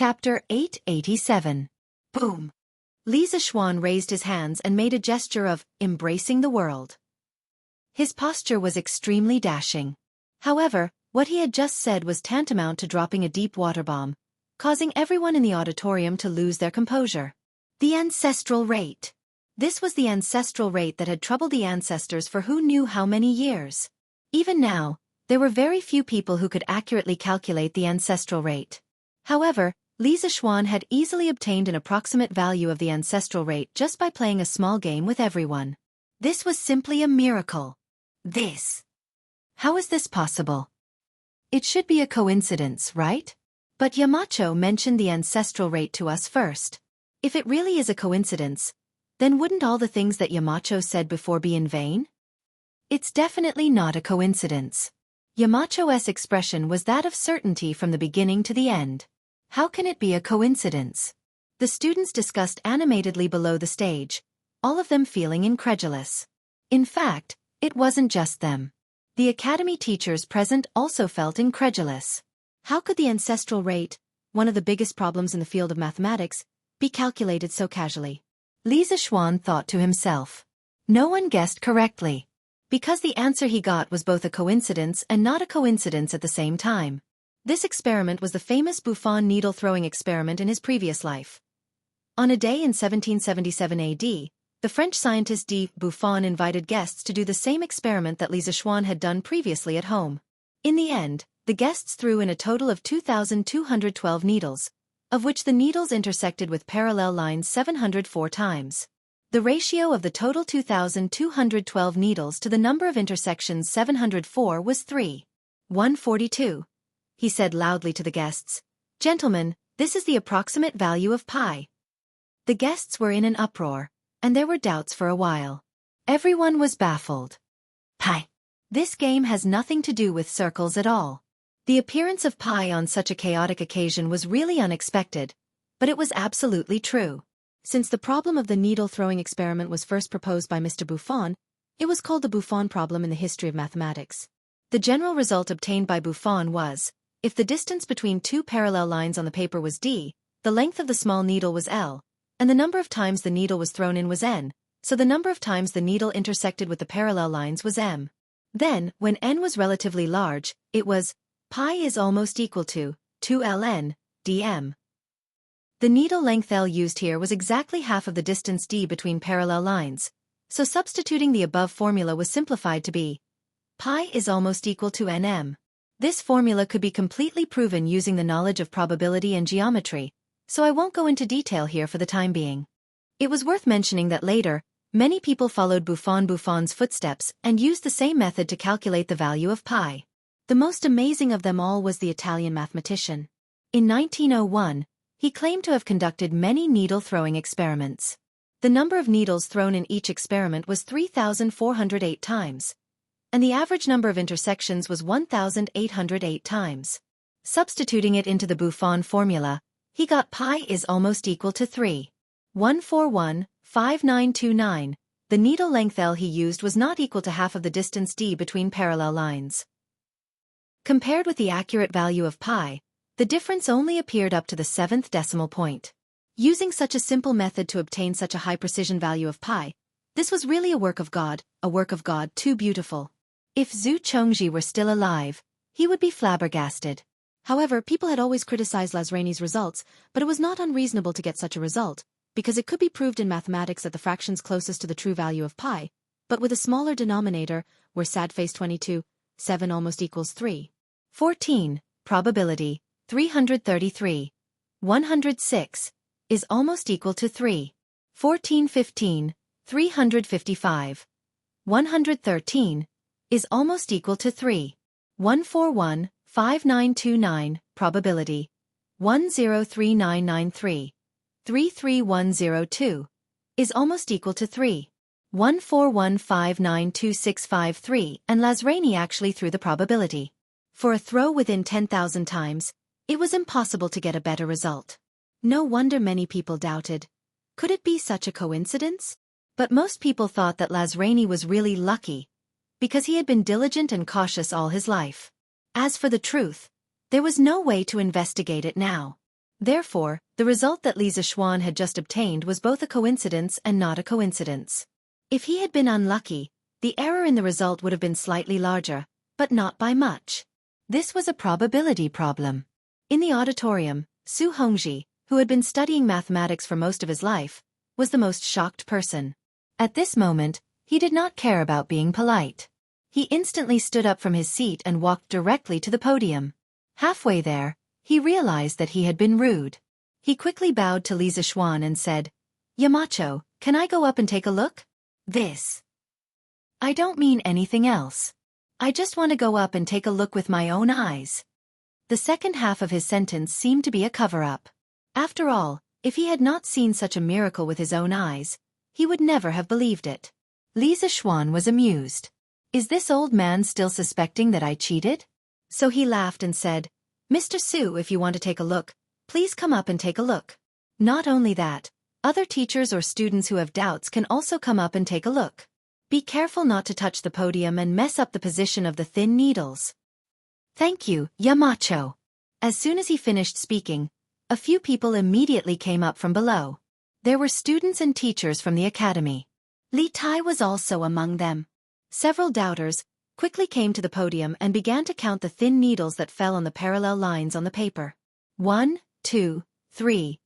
Chapter 887. Boom! Li Zixuan raised his hands and made a gesture of embracing the world. His posture was extremely dashing. However, what he had just said was tantamount to dropping a deep water bomb, causing everyone in the auditorium to lose their composure. The ancestral rate. This was the ancestral rate that had troubled the ancestors for who knew how many years. Even now, there were very few people who could accurately calculate the ancestral rate. However, Li Zixuan had easily obtained an approximate value of the ancestral rate just by playing a small game with everyone. This was simply a miracle. How is this possible? It should be a coincidence, right? But Yamacho mentioned the ancestral rate to us first. If it really is a coincidence, then wouldn't all the things that Yamacho said before be in vain? It's definitely not a coincidence. Yamacho's expression was that of certainty from the beginning to the end. How can it be a coincidence? The students discussed animatedly below the stage, all of them feeling incredulous. In fact, it wasn't just them. The academy teachers present also felt incredulous. How could the ancestral rate, one of the biggest problems in the field of mathematics, be calculated so casually? Li Zixuan thought to himself. No one guessed correctly. Because the answer he got was both a coincidence and not a coincidence at the same time. This experiment was the famous Buffon needle-throwing experiment in his previous life. On a day in 1777 AD, the French scientist D. Buffon invited guests to do the same experiment that Li Zixuan had done previously at home. In the end, the guests threw in a total of 2,212 needles, of which the needles intersected with parallel lines 704 times. The ratio of the total 2,212 needles to the number of intersections 704 was 3:142. He said loudly to the guests, "Gentlemen, this is the approximate value of pi." The guests were in an uproar, and there were doubts for a while. Everyone was baffled. Pi. This game has nothing to do with circles at all. The appearance of pi on such a chaotic occasion was really unexpected, but it was absolutely true. Since the problem of the needle-throwing experiment was first proposed by Mr. Buffon, it was called the Buffon problem in the history of mathematics. The general result obtained by Buffon was, if the distance between two parallel lines on the paper was d, the length of the small needle was l, and the number of times the needle was thrown in was n, so the number of times the needle intersected with the parallel lines was m. Then, when n was relatively large, it was pi is almost equal to 2ln dm. The needle length L used here was exactly half of the distance d between parallel lines, so substituting the above formula was simplified to be pi is almost equal to nm. This formula could be completely proven using the knowledge of probability and geometry, so I won't go into detail here for the time being. It was worth mentioning that later, many people followed Buffon's footsteps and used the same method to calculate the value of pi. The most amazing of them all was the Italian mathematician. In 1901, he claimed to have conducted many needle-throwing experiments. The number of needles thrown in each experiment was 3,408 times, and the average number of intersections was 1,808 times. Substituting it into the Buffon formula, he got pi is almost equal to 3:141:5929. The needle length L he used was not equal to half of the distance d between parallel lines. Compared with the accurate value of pi, the difference only appeared up to the 7th decimal point. Using such a simple method to obtain such a high precision value of pi, this was really a work of God too beautiful. If Zhu Chongji were still alive, he would be flabbergasted. However, people had always criticized Lazrani's results, but it was not unreasonable to get such a result, because it could be proved in mathematics that the fractions closest to the true value of pi, but with a smaller denominator, were sad face 22, 7 almost equals 3. 14, probability, 333. 106, is almost equal to 3. 1415, 355. 113, is almost equal to 3:141:5929, probability, 103993. 33102, is almost equal to 3:141:592653, and Lazrani actually threw the probability. For a throw within 10,000 times, it was impossible to get a better result. No wonder many people doubted. Could it be such a coincidence? But most people thought that Lazrani was really lucky, because he had been diligent and cautious all his life. As for the truth, there was no way to investigate it now. Therefore, the result that Li Zixuan had just obtained was both a coincidence and not a coincidence. If he had been unlucky, the error in the result would have been slightly larger, but not by much. This was a probability problem. In the auditorium, Su Hongji, who had been studying mathematics for most of his life, was the most shocked person. At this moment, he did not care about being polite. He instantly stood up from his seat and walked directly to the podium. Halfway there, he realized that he had been rude. He quickly bowed to Li Zixuan and said, "Yamacho, can I go up and take a look?" "This. I don't mean anything else. I just want to go up and take a look with my own eyes." The second half of his sentence seemed to be a cover-up. After all, if he had not seen such a miracle with his own eyes, he would never have believed it. Li Zixuan was amused. "Is this old man still suspecting that I cheated?" So he laughed and said, "Mr. Su, if you want to take a look, please come up and take a look. Not only that, other teachers or students who have doubts can also come up and take a look. Be careful not to touch the podium and mess up the position of the thin needles." "Thank you, Yamacho." As soon as he finished speaking, a few people immediately came up from below. There were students and teachers from the academy. Li Tai was also among them. Several doubters quickly came to the podium and began to count the thin needles that fell on the parallel lines on the paper. 1, 2, 3,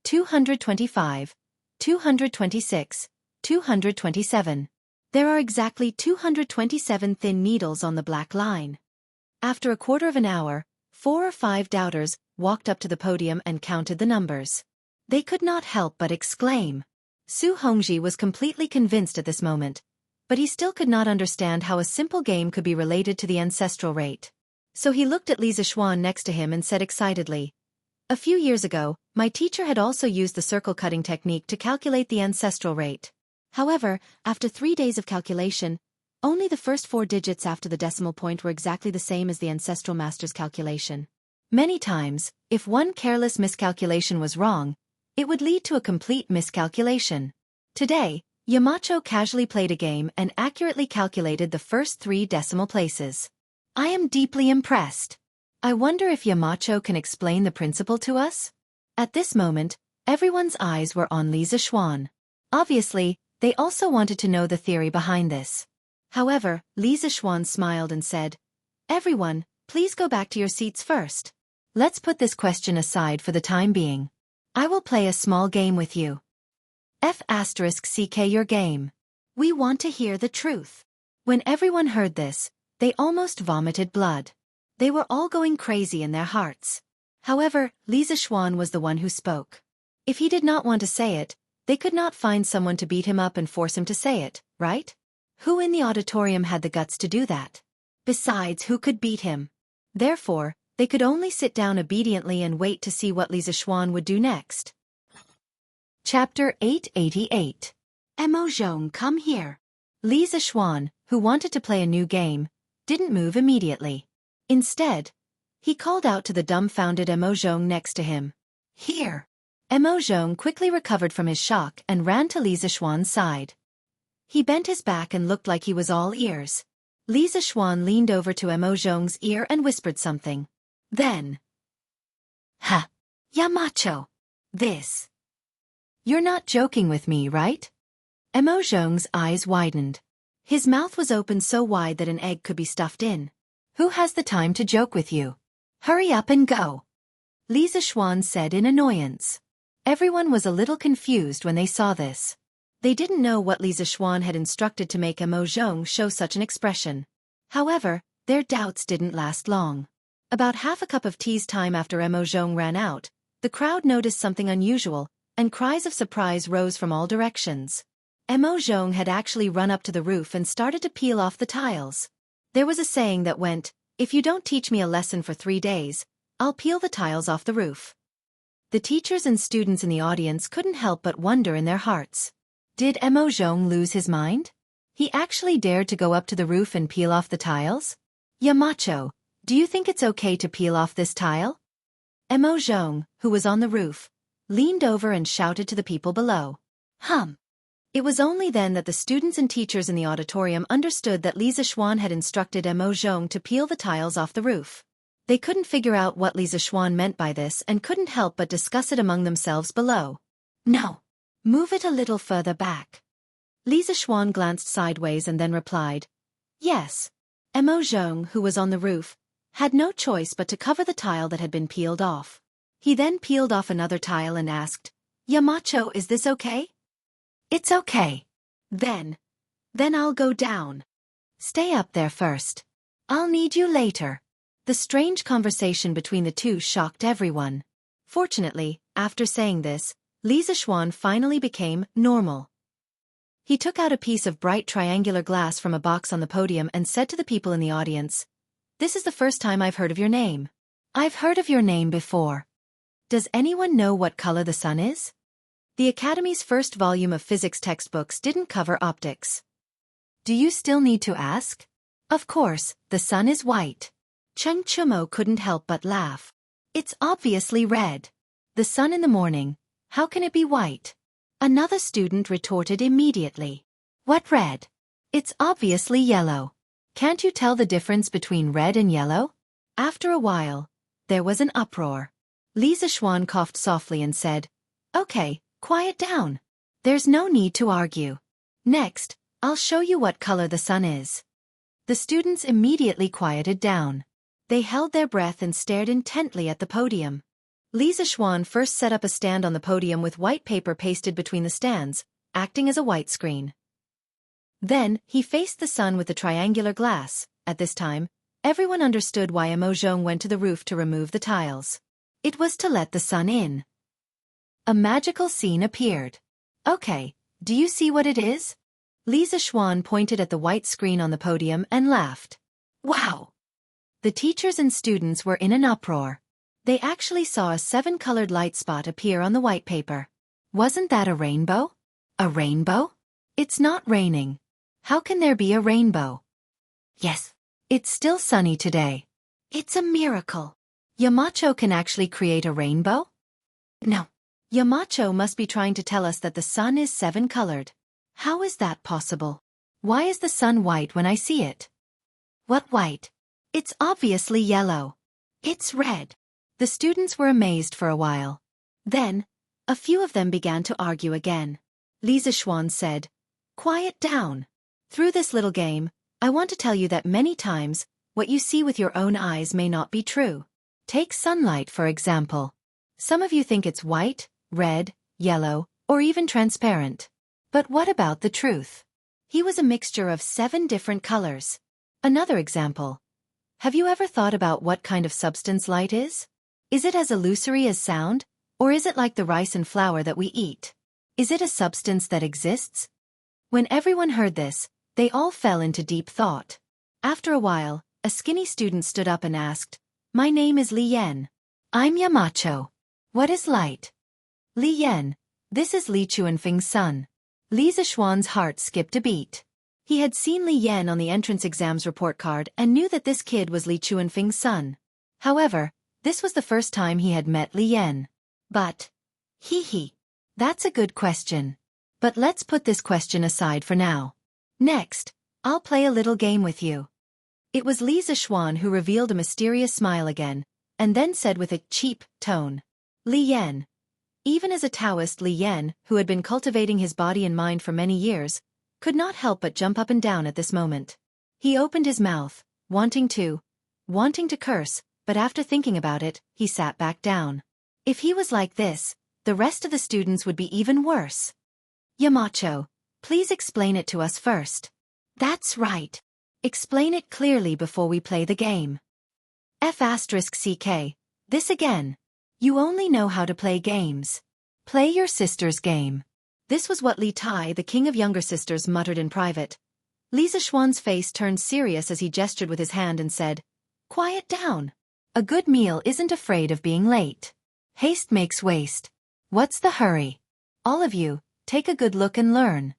225, 226, 227. There are exactly 227 thin needles on the black line. After a quarter of an hour, 4 or 5 doubters walked up to the podium and counted the numbers. They could not help but exclaim. Su Hongji was completely convinced at this moment, but he still could not understand how a simple game could be related to the ancestral rate. So he looked at Li Zixuan next to him and said excitedly, "A few years ago, my teacher had also used the circle-cutting technique to calculate the ancestral rate. However, after 3 days of calculation, only the first 4 digits after the decimal point were exactly the same as the ancestral master's calculation. Many times, if one careless miscalculation was wrong, it would lead to a complete miscalculation. Today, Yamacho casually played a game and accurately calculated the first 3 decimal places. I am deeply impressed. I wonder if Yamacho can explain the principle to us?" At this moment, everyone's eyes were on Li Zixuan. Obviously, they also wanted to know the theory behind this. However, Li Zixuan smiled and said, "Everyone, please go back to your seats first. Let's put this question aside for the time being. I will play a small game with you. F*CK your game. We want to hear the truth." When everyone heard this, they almost vomited blood. They were all going crazy in their hearts. However, Li Zixuan was the one who spoke. If he did not want to say it, they could not find someone to beat him up and force him to say it, right? Who in the auditorium had the guts to do that? Besides, who could beat him? Therefore, they could only sit down obediently and wait to see what Li Zixuan would do next. Chapter 888. Emozhong, come here. Li Zixuan, who wanted to play a new game, didn't move immediately. Instead, he called out to the dumbfounded Emozhong next to him. "Here." Emozhong quickly recovered from his shock and ran to Li Zixuan's side. He bent his back and looked like he was all ears. Li Zixuan leaned over to Emozhong's ear and whispered something. Then, "Ha! Yamacho! This. You're not joking with me, right?" Emozhong's eyes widened. His mouth was open so wide that an egg could be stuffed in. "Who has the time to joke with you? Hurry up and go," Li Zixuan said in annoyance. Everyone was a little confused when they saw this. They didn't know what Li Zixuan had instructed to make Emozhong show such an expression. However, their doubts didn't last long. About half a cup of tea's time after Emozhong ran out, the crowd noticed something unusual, and cries of surprise rose from all directions. Emozhong had actually run up to the roof and started to peel off the tiles. There was a saying that went, "If you don't teach me a lesson for 3 days, I'll peel the tiles off the roof." The teachers and students in the audience couldn't help but wonder in their hearts. Did Emozhong lose his mind? He actually dared to go up to the roof and peel off the tiles? "Yamacho, do you think it's okay to peel off this tile?" Emozhong, who was on the roof, leaned over and shouted to the people below. It was only then that the students and teachers in the auditorium understood that Li Zixuan had instructed Emozhong to peel the tiles off the roof. They couldn't figure out what Li Zixuan meant by this and couldn't help but discuss it among themselves below. No. Move it a little further back. Li Zixuan glanced sideways and then replied, yes. Mo Zhong, who was on the roof, had no choice but to cover the tile that had been peeled off. He then peeled off another tile and asked, Yamacho, is this okay? It's okay. Then I'll go down. Stay up there first. I'll need you later. The strange conversation between the two shocked everyone. Fortunately, after saying this, Li Zixuan finally became normal. He took out a piece of bright triangular glass from a box on the podium and said to the people in the audience, this is the first time I've heard of your name. I've heard of your name before. Does anyone know what color the sun is? The Academy's first volume of physics textbooks didn't cover optics. Do you still need to ask? Of course, the sun is white. Cheng Chumo couldn't help but laugh. It's obviously red. The sun in the morning, how can it be white? Another student retorted immediately. What red? It's obviously yellow. Can't you tell the difference between red and yellow? After a while, there was an uproar. Li Zixuan coughed softly and said, okay, quiet down. There's no need to argue. Next, I'll show you what color the sun is. The students immediately quieted down. They held their breath and stared intently at the podium. Li Zixuan first set up a stand on the podium with white paper pasted between the stands, acting as a white screen. Then, he faced the sun with the triangular glass. At this time, everyone understood why Mo Zhong went to the roof to remove the tiles. It was to let the sun in. A magical scene appeared. Okay, do you see what it is? Li Zixuan pointed at the white screen on the podium and laughed. Wow! The teachers and students were in an uproar. They actually saw a 7-colored light spot appear on the white paper. Wasn't that a rainbow? A rainbow? It's not raining. How can there be a rainbow? Yes. It's still sunny today. It's a miracle. Yamacho can actually create a rainbow? No. Yamacho must be trying to tell us that the sun is 7-colored. How is that possible? Why is the sun white when I see it? What white? It's obviously yellow. It's red. The students were amazed for a while. Then, a few of them began to argue again. Li Zixuan said, quiet down. Through this little game, I want to tell you that many times, what you see with your own eyes may not be true. Take sunlight for example. Some of you think it's white, red, yellow, or even transparent. But what about the truth? He was a mixture of 7 different colors. Another example. Have you ever thought about what kind of substance light is? Is it as illusory as sound, or is it like the rice and flour that we eat? Is it a substance that exists? When everyone heard this, they all fell into deep thought. After a while, a skinny student stood up and asked, my name is Li Yan. I'm Yamacho. What is light? Li Yan, this is Li Chuanfeng's son. Li Zixuan's heart skipped a beat. He had seen Li Yan on the entrance exams report card and knew that this kid was Li Chuanfeng's son. However, this was the first time he had met Li Yan. But, that's a good question. But let's put this question aside for now. Next, I'll play a little game with you. It was Li Zixuan who revealed a mysterious smile again, and then said with a cheap tone, Li Yan. Even as a Taoist, Li Yan, who had been cultivating his body and mind for many years, could not help but jump up and down at this moment. He opened his mouth, wanting to curse, but after thinking about it, he sat back down. If he was like this, the rest of the students would be even worse. Yamacho, please explain it to us first. That's right. Explain it clearly before we play the game. F***CK. This again. You only know how to play games. Play your sister's game. This was what Li Tai, the king of younger sisters, muttered in private. Li Zixuan's face turned serious as he gestured with his hand and said, quiet down. A good meal isn't afraid of being late. Haste makes waste. What's the hurry? All of you, take a good look and learn.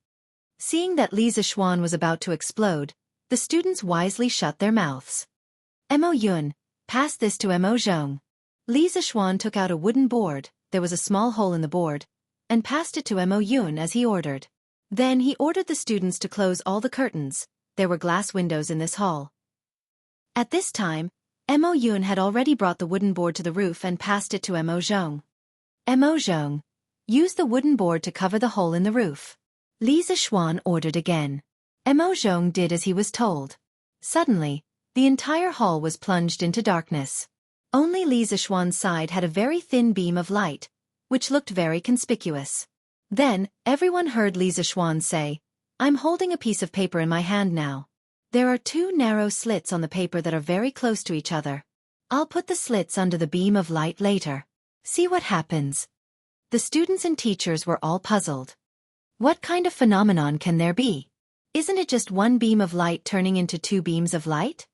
Seeing that Li Zixuan was about to explode, the students wisely shut their mouths. Mo Yun, pass this to Mo Zhong. Li Zixuan took out a wooden board, there was a small hole in the board, and passed it to Mo Yun as he ordered. Then he ordered the students to close all the curtains. There were glass windows in this hall. At this time, Mo Yun had already brought the wooden board to the roof and passed it to Mo Zhong. Mo Zhong, use the wooden board to cover the hole in the roof. Li Zixuan ordered again. Mo Zhong did as he was told. Suddenly, the entire hall was plunged into darkness. Only Li Zixuan's side had a very thin beam of light, which looked very conspicuous. Then, everyone heard Li Zixuan say, "I'm holding a piece of paper in my hand now. There are two narrow slits on the paper that are very close to each other. I'll put the slits under the beam of light later. See what happens." The students and teachers were all puzzled. What kind of phenomenon can there be? Isn't it just one beam of light turning into two beams of light?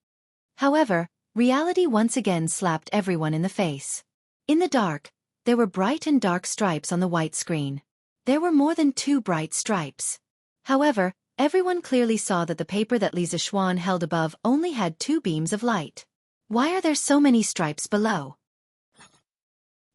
However, reality once again slapped everyone in the face. In the dark, there were bright and dark stripes on the white screen. There were more than two bright stripes. However, everyone clearly saw that the paper that Li Zixuan held above only had two beams of light. Why are there so many stripes below?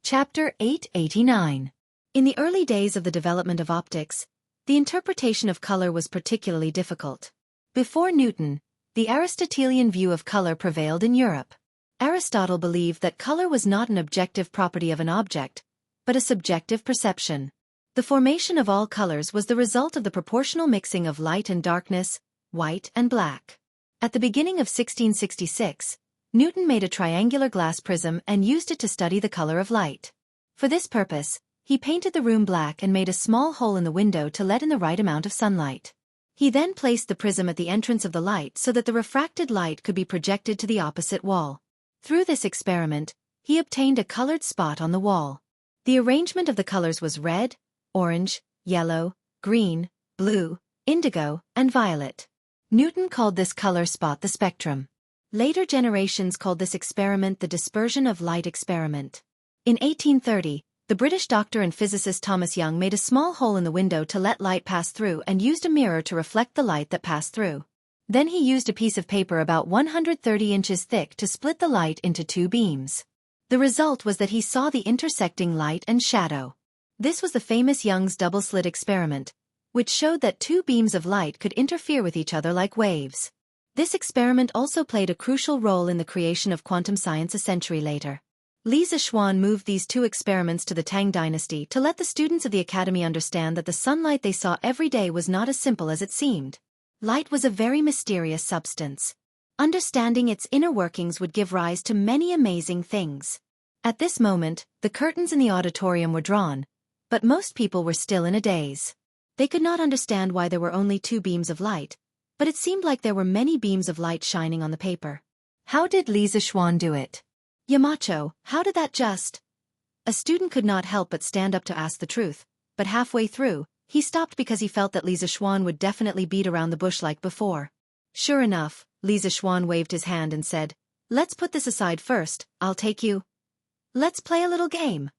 Chapter 889. In the early days of the development of optics, the interpretation of color was particularly difficult. Before Newton, the Aristotelian view of color prevailed in Europe. Aristotle believed that color was not an objective property of an object, but a subjective perception. The formation of all colors was the result of the proportional mixing of light and darkness, white and black. At the beginning of 1666, Newton made a triangular glass prism and used it to study the color of light. For this purpose, he painted the room black and made a small hole in the window to let in the right amount of sunlight. He then placed the prism at the entrance of the light so that the refracted light could be projected to the opposite wall. Through this experiment, he obtained a colored spot on the wall. The arrangement of the colors was red, orange, yellow, green, blue, indigo, and violet. Newton called this color spot the spectrum. Later generations called this experiment the dispersion of light experiment. In 1830, the British doctor and physicist Thomas Young made a small hole in the window to let light pass through and used a mirror to reflect the light that passed through. Then he used a piece of paper about 130 inches thick to split the light into two beams. The result was that he saw the intersecting light and shadow. This was the famous Young's double-slit experiment, which showed that two beams of light could interfere with each other like waves. This experiment also played a crucial role in the creation of quantum science a century later. Li Zixuan moved these two experiments to the Tang dynasty to let the students of the academy understand that the sunlight they saw every day was not as simple as it seemed. Light was a very mysterious substance. Understanding its inner workings would give rise to many amazing things. At this moment, the curtains in the auditorium were drawn, but most people were still in a daze. They could not understand why there were only two beams of light, but it seemed like there were many beams of light shining on the paper. How did Li Zixuan do it? Yamacho, how did that just? A student could not help but stand up to ask the truth, but halfway through, he stopped because he felt that Li Zixuan would definitely beat around the bush like before. Sure enough, Li Zixuan waved his hand and said, "Let's put this aside first, I'll take you. Let's play a little game."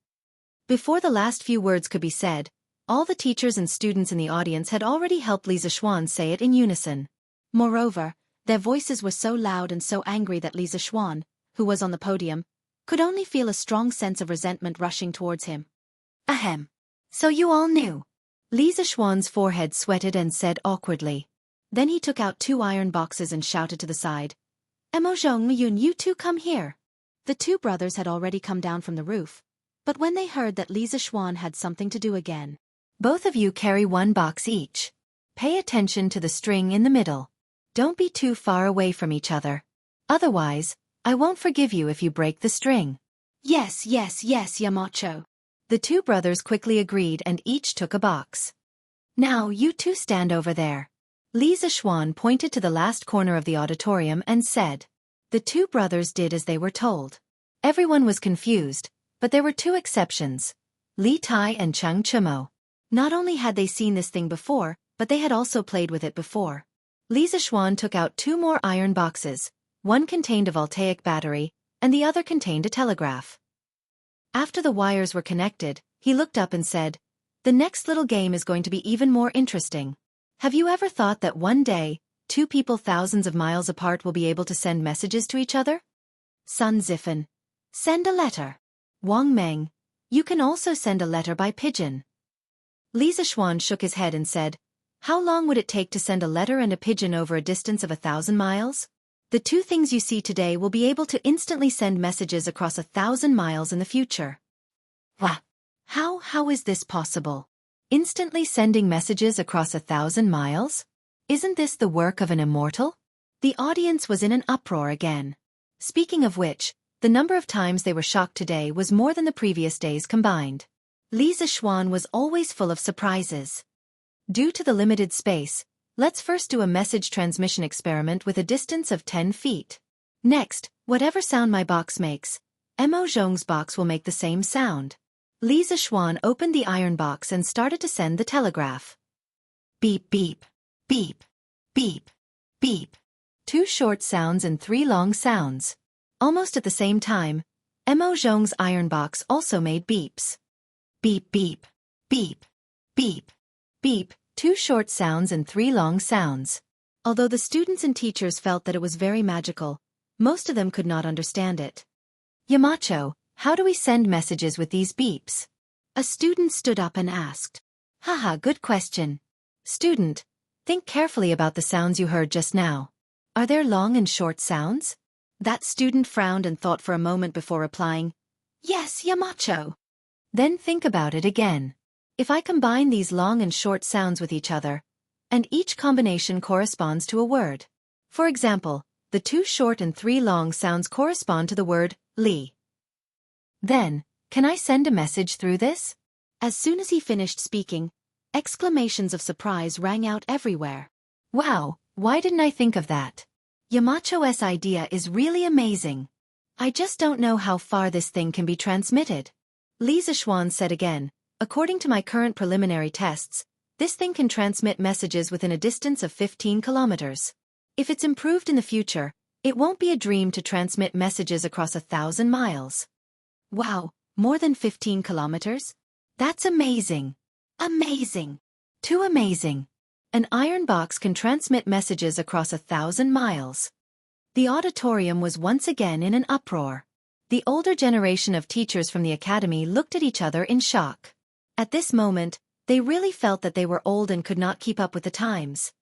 Before the last few words could be said, all the teachers and students in the audience had already helped Li Zixuan say it in unison. Moreover, their voices were so loud and so angry that Li Zixuan, who was on the podium, could only feel a strong sense of resentment rushing towards him. Ahem. So you all knew. Li Zixuan's forehead sweated and said awkwardly. Then he took out two iron boxes and shouted to the side, "Mo Zhong, Miyun, you two come here." The two brothers had already come down from the roof, but when they heard that Li Zixuan had something to do again, "Both of you carry one box each. Pay attention to the string in the middle. Don't be too far away from each other. Otherwise, I won't forgive you if you break the string." Yes, Yamacho. The two brothers quickly agreed and each took a box. "Now you two stand over there." Li Zixuan pointed to the last corner of the auditorium and said. The two brothers did as they were told. Everyone was confused, but there were two exceptions, Li Tai and Cheng Chimo. Not only had they seen this thing before, but they had also played with it before. Li Zixuan took out two more iron boxes. One contained a voltaic battery, and the other contained a telegraph. After the wires were connected, he looked up and said, "The next little game is going to be even more interesting. Have you ever thought that one day, two people thousands of miles apart will be able to send messages to each other? Sun Zifan, send a letter. Wang Meng, you can also send a letter by pigeon." Li Zixuan shook his head and said, "How long would it take to send a letter and a pigeon over a distance of 1,000 miles? The two things you see today will be able to instantly send messages across 1,000 miles in the future. Wah! How is this possible? Instantly sending messages across 1,000 miles? Isn't this the work of an immortal? The audience was in an uproar again. Speaking of which, the number of times they were shocked today was more than the previous days combined. Li Zixuan was always full of surprises. Due to the limited space, let's first do a message transmission experiment with a distance of 10 feet. Next, whatever sound my box makes, Mo Zhong's box will make the same sound. Li Zixuan opened the iron box and started to send the telegraph. Beep beep, beep, beep, beep. 2 short sounds and 3 long sounds. Almost at the same time, Mo Zhong's iron box also made beeps. Beep beep, beep, beep, beep, 2 short sounds and 3 long sounds. Although the students and teachers felt that it was very magical, most of them could not understand it. Yamacho, how do we send messages with these beeps? A student stood up and asked. Haha, good question. Student, think carefully about the sounds you heard just now. Are there long and short sounds? That student frowned and thought for a moment before replying, Yes, Yamacho. Then think about it again. If I combine these long and short sounds with each other, and each combination corresponds to a word. For example, the 2 short and 3 long sounds correspond to the word li. Then, can I send a message through this? As soon as he finished speaking, exclamations of surprise rang out everywhere. Wow, why didn't I think of that? Yamacho's idea is really amazing. I just don't know how far this thing can be transmitted. Li Zixuan said again, according to my current preliminary tests, this thing can transmit messages within a distance of 15 kilometers. If it's improved in the future, it won't be a dream to transmit messages across 1,000 miles. Wow, more than 15 kilometers? That's amazing. Amazing. Too amazing. An iron box can transmit messages across 1,000 miles. The auditorium was once again in an uproar. The older generation of teachers from the academy looked at each other in shock. At this moment, they really felt that they were old and could not keep up with the times.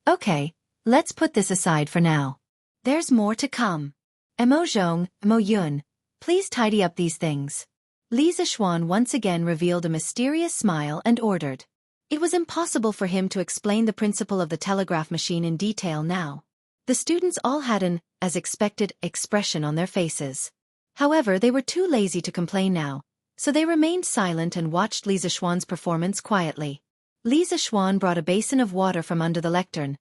Okay, let's put this aside for now. There's more to come. Mo Zhong, Mo Yun, please tidy up these things. Li Zixuan once again revealed a mysterious smile and ordered. It was impossible for him to explain the principle of the telegraph machine in detail now. The students all had an, as expected, expression on their faces. However, they were too lazy to complain now, so they remained silent and watched Li Zixuan's performance quietly. Li Zixuan brought a basin of water from under the lectern,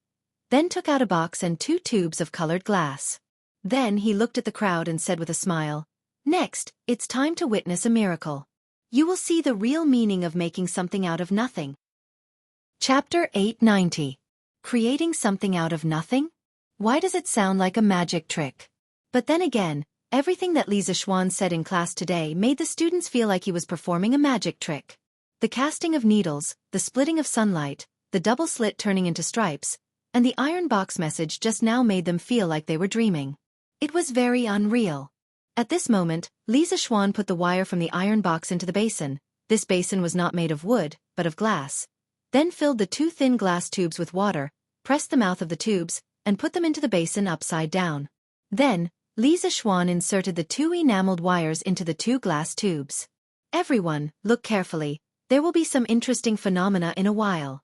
then took out a box and 2 tubes of colored glass. Then he looked at the crowd and said with a smile, Next, it's time to witness a miracle. You will see the real meaning of making something out of nothing. Chapter 890. Creating something out of nothing? Why does it sound like a magic trick? But then again, everything that Li Zixuan said in class today made the students feel like he was performing a magic trick. The casting of needles, the splitting of sunlight, the double slit turning into stripes, and the iron box message just now made them feel like they were dreaming. It was very unreal. At this moment, Li Zixuan put the wire from the iron box into the basin. This basin was not made of wood, but of glass. Then filled the 2 thin glass tubes with water, pressed the mouth of the tubes, and put them into the basin upside down. Then, Li Zixuan inserted the 2 enameled wires into the 2 glass tubes. Everyone, look carefully, there will be some interesting phenomena in a while.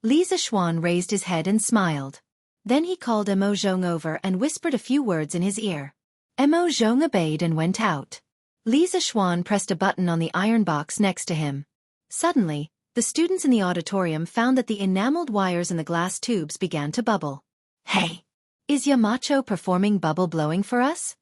Li Zixuan raised his head and smiled. Then he called Mo Zhong over and whispered a few words in his ear. Mo Zhong obeyed and went out. Li Zixuan pressed a button on the iron box next to him. Suddenly, the students in the auditorium found that the enameled wires in the glass tubes began to bubble. Hey! Is Yamacho performing bubble blowing for us?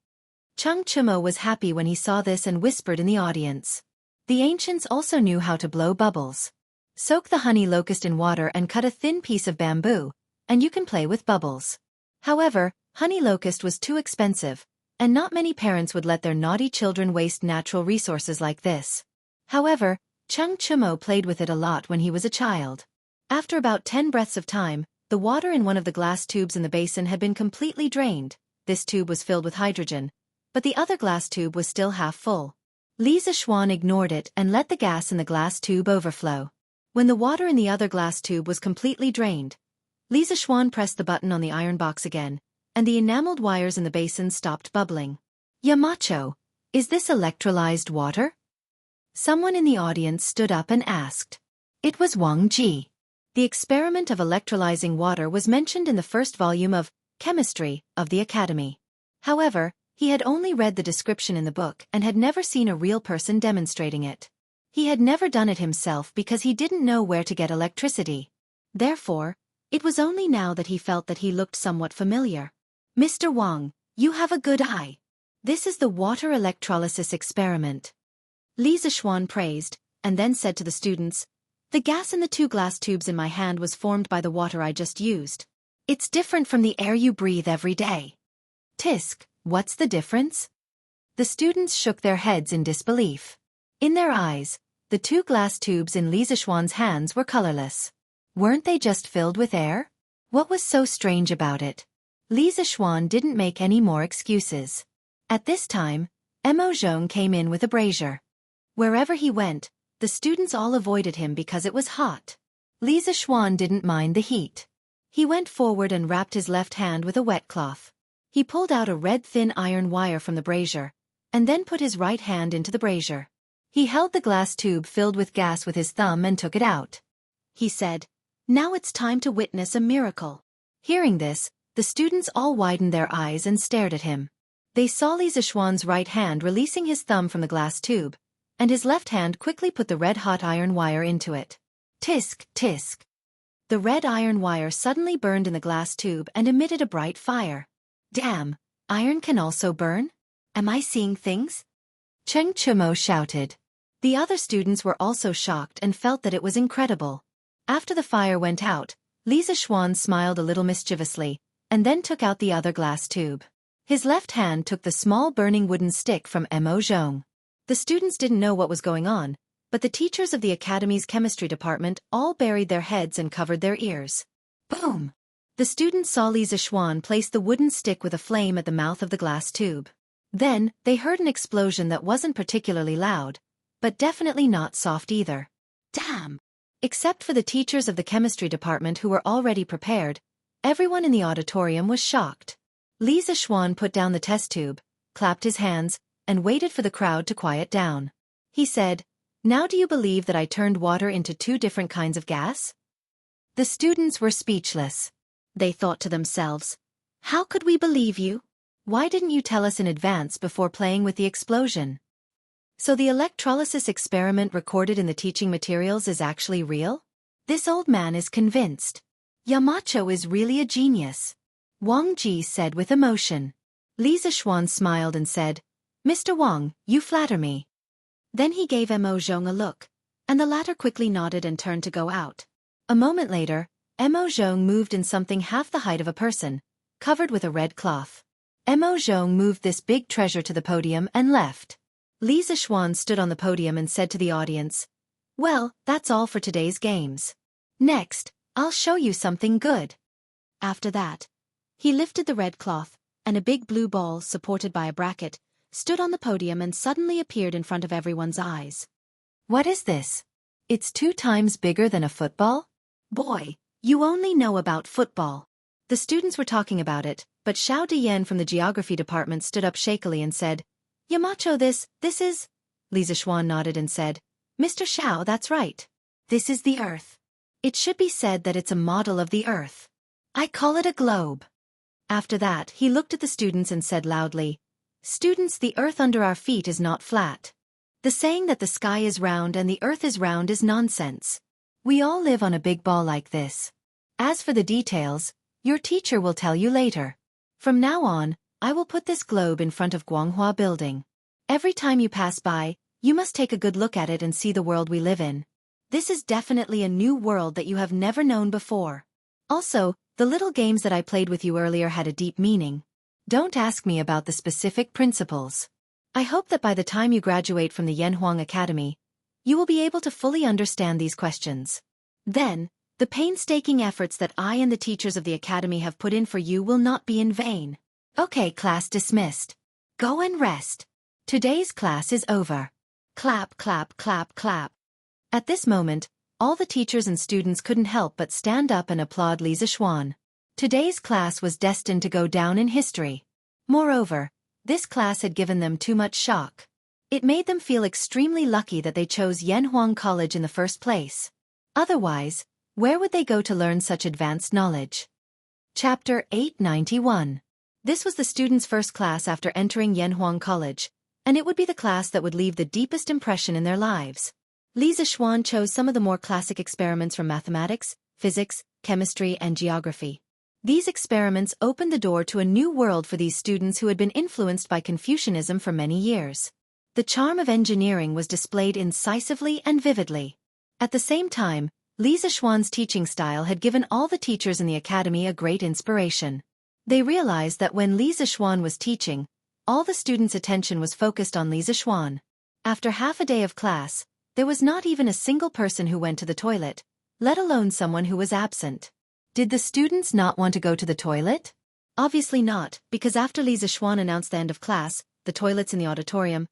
Chung Chumo was happy when he saw this and whispered in the audience. The ancients also knew how to blow bubbles. Soak the honey locust in water and cut a thin piece of bamboo, and you can play with bubbles. However, honey locust was too expensive, and not many parents would let their naughty children waste natural resources like this. However, Chung Chumo played with it a lot when he was a child. After about 10 breaths of time, the water in one of the glass tubes in the basin had been completely drained. This tube was filled with hydrogen, but the other glass tube was still half full. Li Zixuan ignored it and let the gas in the glass tube overflow. When the water in the other glass tube was completely drained, Li Zixuan pressed the button on the iron box again, and the enameled wires in the basin stopped bubbling. Yamacho, is this electrolyzed water? Someone in the audience stood up and asked. It was Wang Ji. The experiment of electrolyzing water was mentioned in the first volume of Chemistry of the Academy. However, he had only read the description in the book and had never seen a real person demonstrating it. He had never done it himself because he didn't know where to get electricity. Therefore, it was only now that he felt that he looked somewhat familiar. Mr. Wang, you have a good eye. This is the water electrolysis experiment. Li Zishuan praised, and then said to the students, the gas in the 2 glass tubes in my hand was formed by the water I just used. It's different from the air you breathe every day. Tisk, what's the difference? The students shook their heads in disbelief. In their eyes, the 2 glass tubes in Li Zishuan's hands were colorless. Weren't they just filled with air? What was so strange about it? Li Zishuan didn't make any more excuses. At this time, Mo Zhong came in with a brazier. Wherever he went, the students all avoided him because it was hot. Li Zishuan didn't mind the heat. He went forward and wrapped his left hand with a wet cloth. He pulled out a red thin iron wire from the brazier, and then put his right hand into the brazier. He held the glass tube filled with gas with his thumb and took it out. He said, now it's time to witness a miracle. Hearing this, the students all widened their eyes and stared at him. They saw Li Zishuan's right hand releasing his thumb from the glass tube, and his left hand quickly put the red-hot iron wire into it. Tisk, tisk. The red iron wire suddenly burned in the glass tube and emitted a bright fire. Damn, iron can also burn? Am I seeing things? Cheng Chumo shouted. The other students were also shocked and felt that it was incredible. After the fire went out, Li Zishuan smiled a little mischievously, and then took out the other glass tube. His left hand took the small burning wooden stick from Mo Zhong. The students didn't know what was going on, but the teachers of the Academy's chemistry department all buried their heads and covered their ears. Boom! The students saw Li Zishuan place the wooden stick with a flame at the mouth of the glass tube. Then, they heard an explosion that wasn't particularly loud, but definitely not soft either. Damn! Except for the teachers of the chemistry department who were already prepared, everyone in the auditorium was shocked. Li Zishuan put down the test tube, clapped his hands, and waited for the crowd to quiet down. He said, now do you believe that I turned water into 2 different kinds of gas? The students were speechless. They thought to themselves, how could we believe you? Why didn't you tell us in advance before playing with the explosion? So the electrolysis experiment recorded in the teaching materials is actually real? This old man is convinced. Yamacho is really a genius. Wang Ji said with emotion. Li Zishuan smiled and said, Mr. Wang, you flatter me. Then he gave Mo Zhong a look, and the latter quickly nodded and turned to go out. A moment later, Mo Zhong moved in something half the height of a person, covered with a red cloth. Mo Zhong moved this big treasure to the podium and left. Li Zishuan stood on the podium and said to the audience, well, that's all for today's games. Next, I'll show you something good. After that, he lifted the red cloth, and a big blue ball supported by a bracket stood on the podium and suddenly appeared in front of everyone's eyes. What is this? It's 2 times bigger than a football? Boy, you only know about football. The students were talking about it, but Xiao Diyan from the geography department stood up shakily and said, Yamacho, this is... Li Zishuan nodded and said, Mr. Xiao, that's right. This is the Earth. It should be said that it's a model of the Earth. I call it a globe. After that, he looked at the students and said loudly, Students, the Earth under our feet is not flat. The saying that the sky is round and the Earth is round is nonsense. We all live on a big ball like this. As for the details, your teacher will tell you later. From now on, I will put this globe in front of Guanghua Building. Every time you pass by, you must take a good look at it and see the world we live in. This is definitely a new world that you have never known before. Also, the little games that I played with you earlier had a deep meaning. Don't ask me about the specific principles. I hope that by the time you graduate from the Yanhuang Academy, you will be able to fully understand these questions. Then, the painstaking efforts that I and the teachers of the Academy have put in for you will not be in vain. Okay, class dismissed. Go and rest. Today's class is over. Clap, clap, clap, clap. At this moment, all the teachers and students couldn't help but stand up and applaud Li Zishuan. Today's class was destined to go down in history. Moreover, this class had given them too much shock. It made them feel extremely lucky that they chose Yanhuang College in the first place. Otherwise, where would they go to learn such advanced knowledge? Chapter 891. This was the students' first class after entering Yanhuang College, and it would be the class that would leave the deepest impression in their lives. Li Zixuan chose some of the more classic experiments from mathematics, physics, chemistry, and geography. These experiments opened the door to a new world for these students who had been influenced by Confucianism for many years. The charm of engineering was displayed incisively and vividly. At the same time, Li Zixuan's teaching style had given all the teachers in the academy a great inspiration. They realized that when Li Zixuan was teaching, all the students' attention was focused on Li Zixuan. After half a day of class, there was not even a single person who went to the toilet, let alone someone who was absent. Did the students not want to go to the toilet? Obviously not, because after Li Zixuan announced the end of class, the toilets in the auditorium.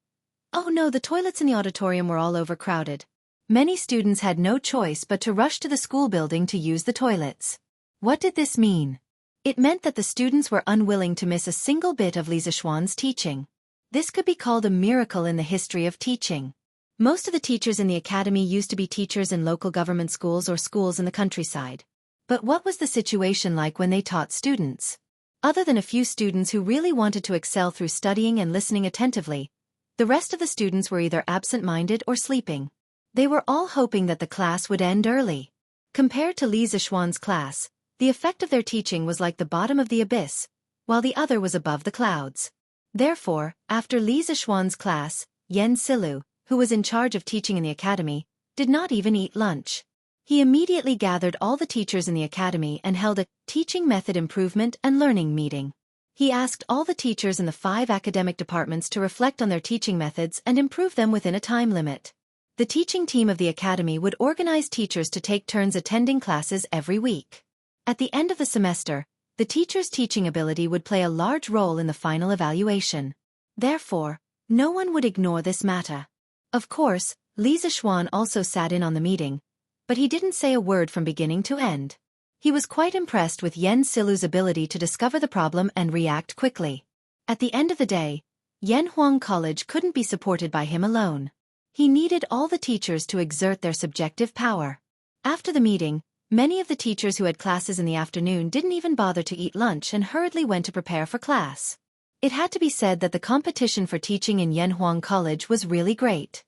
Oh no, the toilets in the auditorium were all overcrowded. Many students had no choice but to rush to the school building to use the toilets. What did this mean? It meant that the students were unwilling to miss a single bit of Li Zixuan's teaching. This could be called a miracle in the history of teaching. Most of the teachers in the academy used to be teachers in local government schools or schools in the countryside. But what was the situation like when they taught students? Other than a few students who really wanted to excel through studying and listening attentively, the rest of the students were either absent-minded or sleeping. They were all hoping that the class would end early. Compared to Li Zixuan's class, the effect of their teaching was like the bottom of the abyss, while the other was above the clouds. Therefore, after Li Zixuan's class, Yan Silu, who was in charge of teaching in the academy, did not even eat lunch. He immediately gathered all the teachers in the academy and held a teaching method improvement and learning meeting. He asked all the teachers in the 5 academic departments to reflect on their teaching methods and improve them within a time limit. The teaching team of the academy would organize teachers to take turns attending classes every week. At the end of the semester, the teacher's teaching ability would play a large role in the final evaluation. Therefore, no one would ignore this matter. Of course, Li Zixuan also sat in on the meeting, but he didn't say a word from beginning to end. He was quite impressed with Yan Silu's ability to discover the problem and react quickly. At the end of the day, Yanhuang College couldn't be supported by him alone. He needed all the teachers to exert their subjective power. After the meeting, many of the teachers who had classes in the afternoon didn't even bother to eat lunch and hurriedly went to prepare for class. It had to be said that the competition for teaching in Yanhuang College was really great.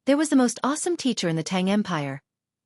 There was the most awesome teacher in the Tang Empire,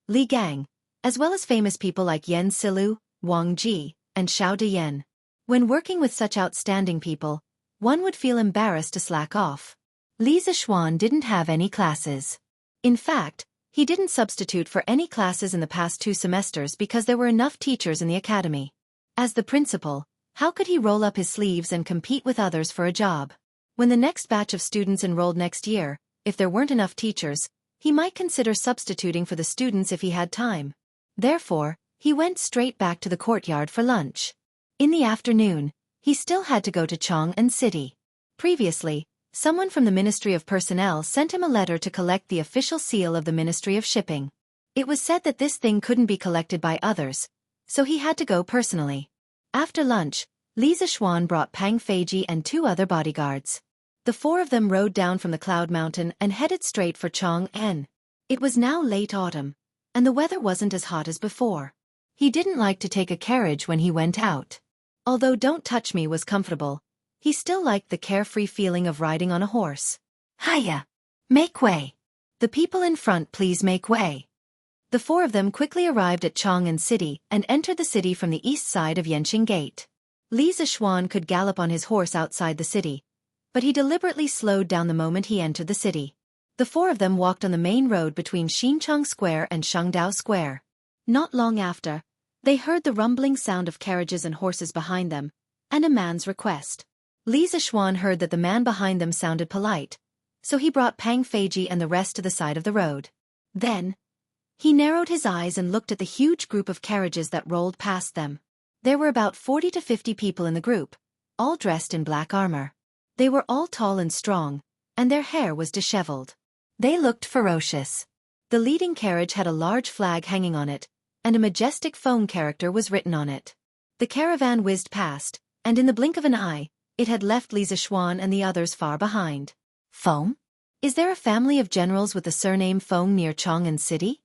Li Gang, as well as famous people like Yan Silu, Wang Ji, and Xiao Diyan. When working with such outstanding people, one would feel embarrassed to slack off. Li Zixuan didn't have any classes. In fact, he didn't substitute for any classes in the past 2 semesters because there were enough teachers in the academy. As the principal, how could he roll up his sleeves and compete with others for a job? When the next batch of students enrolled next year, if there weren't enough teachers, he might consider substituting for the students if he had time. Therefore, he went straight back to the courtyard for lunch. In the afternoon, he still had to go to Chang'an City. Previously, someone from the Ministry of Personnel sent him a letter to collect the official seal of the Ministry of Shipping. It was said that this thing couldn't be collected by others, so he had to go personally. After lunch, Li Zixuan brought Pang Feiji and 2 other bodyguards. The 4 of them rode down from the Cloud Mountain and headed straight for Chang'an. It was now late autumn, and the weather wasn't as hot as before. He didn't like to take a carriage when he went out. Although Don't Touch Me was comfortable, he still liked the carefree feeling of riding on a horse. Hiya! Make way! The people in front please make way. The 4 of them quickly arrived at Chang'an City and entered the city from the east side of Yanqing Gate. Li Zixuan could gallop on his horse outside the city, but he deliberately slowed down the moment he entered the city. The 4 of them walked on the main road between Xinchang Square and Shangdao Square. Not long after, they heard the rumbling sound of carriages and horses behind them, and a man's request. Li Zixuan heard that the man behind them sounded polite, so he brought Pang Feiji and the rest to the side of the road. Then, he narrowed his eyes and looked at the huge group of carriages that rolled past them. There were about 40 to 50 people in the group, all dressed in black armor. They were all tall and strong, and their hair was disheveled. They looked ferocious. The leading carriage had a large flag hanging on it, and a majestic foam character was written on it. The caravan whizzed past, and in the blink of an eye, it had left Li Zixuan and the others far behind. Feng? Is there a family of generals with the surname Feng near Chang'an City?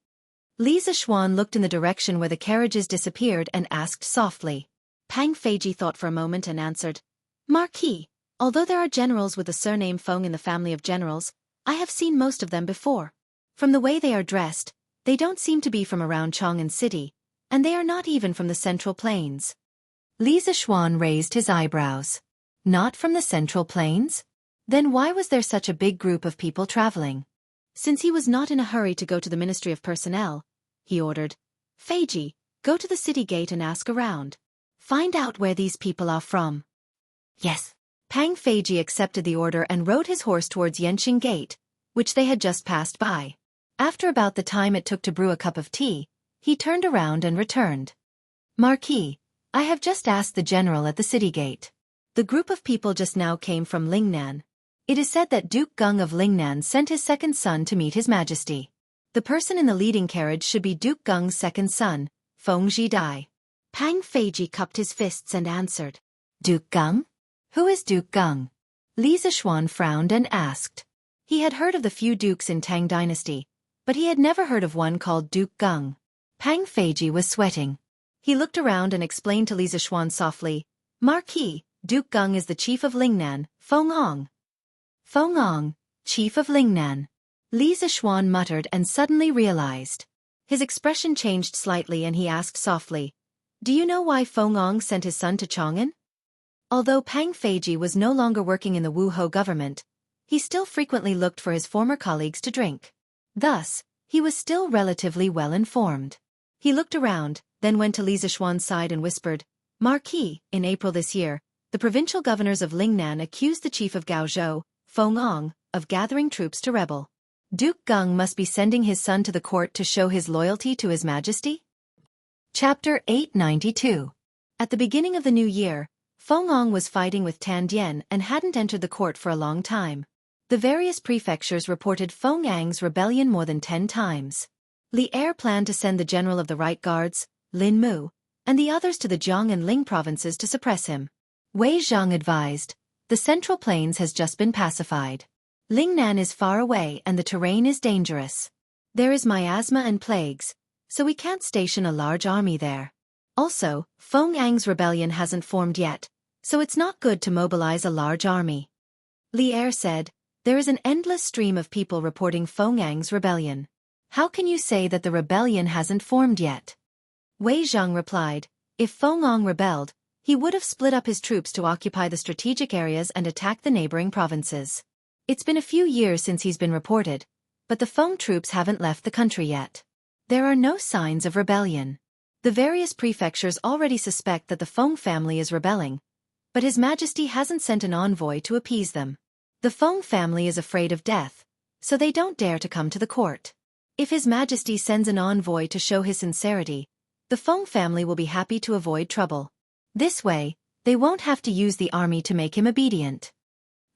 Li Zixuan looked in the direction where the carriages disappeared and asked softly. Pang Feiji thought for a moment and answered, Marquis, although there are generals with the surname Feng in the family of generals, I have seen most of them before. From the way they are dressed, they don't seem to be from around Chang'an City, and they are not even from the Central Plains. Li Zixuan raised his eyebrows. Not from the Central Plains? Then why was there such a big group of people traveling? Since he was not in a hurry to go to the Ministry of Personnel, he ordered, Feiji, go to the city gate and ask around. Find out where these people are from. Yes. Pang Feiji accepted the order and rode his horse towards Yanqing Gate, which they had just passed by. After about the time it took to brew a cup of tea, he turned around and returned. Marquis, I have just asked the general at the city gate. The group of people just now came from Lingnan. It is said that Duke Gung of Lingnan sent his second son to meet His Majesty. The person in the leading carriage should be Duke Gung's second son, Feng Zhidai. Pang Feiji cupped his fists and answered. Duke Gung? Who is Duke Gung? Li Zixuan frowned and asked. He had heard of the few dukes in Tang Dynasty, but he had never heard of one called Duke Gung. Pang Feiji was sweating. He looked around and explained to Li Zixuan softly, Marquis, Duke Gung is the chief of Lingnan, Feng Ong. Feng Ong, chief of Lingnan. Li Zixuan muttered and suddenly realized. His expression changed slightly and he asked softly, Do you know why Feng Ong sent his son to Chang'an? Although Pang Feiji was no longer working in the Wu Ho government, he still frequently looked for his former colleagues to drink. Thus, he was still relatively well informed. He looked around, then went to Li Zixuan's side and whispered, Marquis, in April this year, the provincial governors of Lingnan accused the chief of Gaozhou, Feng Ong, of gathering troops to rebel. Duke Gung must be sending his son to the court to show his loyalty to His Majesty? Chapter 892. At the beginning of the new year, Feng Ong was fighting with Tan Dian and hadn't entered the court for a long time. The various prefectures reported Feng Ang's rebellion more than 10 times. Li Er planned to send the general of the Right Guards, Lin Mu, and the others to the Jiang and Ling provinces to suppress him. Wei Zhang advised, the Central Plains has just been pacified. Lingnan is far away and the terrain is dangerous. There is miasma and plagues, so we can't station a large army there. Also, Feng Ang's rebellion hasn't formed yet, so it's not good to mobilize a large army. Li Er said, there is an endless stream of people reporting Feng Ang's rebellion. How can you say that the rebellion hasn't formed yet? Wei Zhang replied, if Feng Ong rebelled, he would have split up his troops to occupy the strategic areas and attack the neighboring provinces. It's been a few years since he's been reported, but the Feng troops haven't left the country yet. There are no signs of rebellion. The various prefectures already suspect that the Feng family is rebelling, but His Majesty hasn't sent an envoy to appease them. The Feng family is afraid of death, so they don't dare to come to the court. If His Majesty sends an envoy to show his sincerity, the Feng family will be happy to avoid trouble. This way, they won't have to use the army to make him obedient.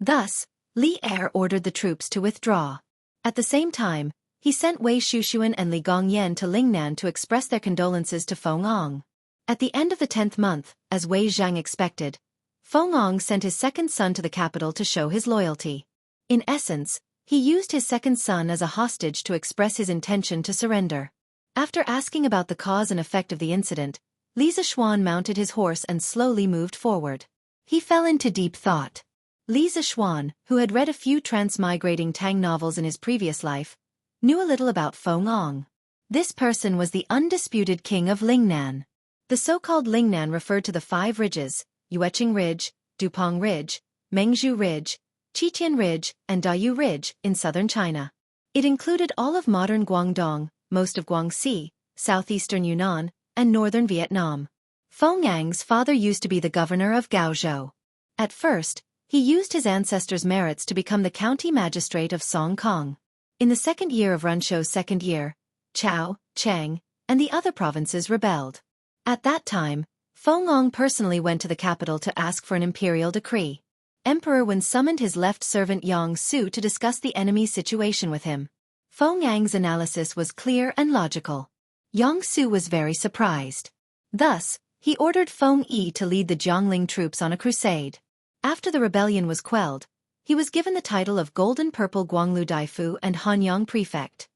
Thus, Li Er ordered the troops to withdraw. At the same time, he sent Wei Shushuan and Li Gongyan to Lingnan to express their condolences to Feng Ong. At the end of the 10th month, as Wei Zhang expected, Feng Ong sent his second son to the capital to show his loyalty. In essence, he used his second son as a hostage to express his intention to surrender. After asking about the cause and effect of the incident, Li Zixuan mounted his horse and slowly moved forward. He fell into deep thought. Li Zixuan, who had read a few transmigrating Tang novels in his previous life, knew a little about Feng Ong. This person was the undisputed king of Lingnan. The so-called Lingnan referred to the 5 ridges, Yueqing Ridge, Dupong Ridge, Mengzhu Ridge, Qitian Ridge, and Dayu Ridge in southern China. It included all of modern Guangdong, most of Guangxi, southeastern Yunnan, and northern Vietnam. Feng Ang's father used to be the governor of Gaozhou. At first, he used his ancestors' merits to become the county magistrate of Song Kong. In the second year of Runshou's second year, Chao, Chang, and the other provinces rebelled. At that time, Feng Ong personally went to the capital to ask for an imperial decree. Emperor Wen summoned his left servant Yang Su to discuss the enemy's situation with him. Feng Ang's analysis was clear and logical. Yang Su was very surprised. Thus, He ordered Feng Yi to lead the Jiangling troops on a crusade. After the rebellion was quelled, he was given the title of Golden Purple Guanglu Daifu and Hanyang Prefect.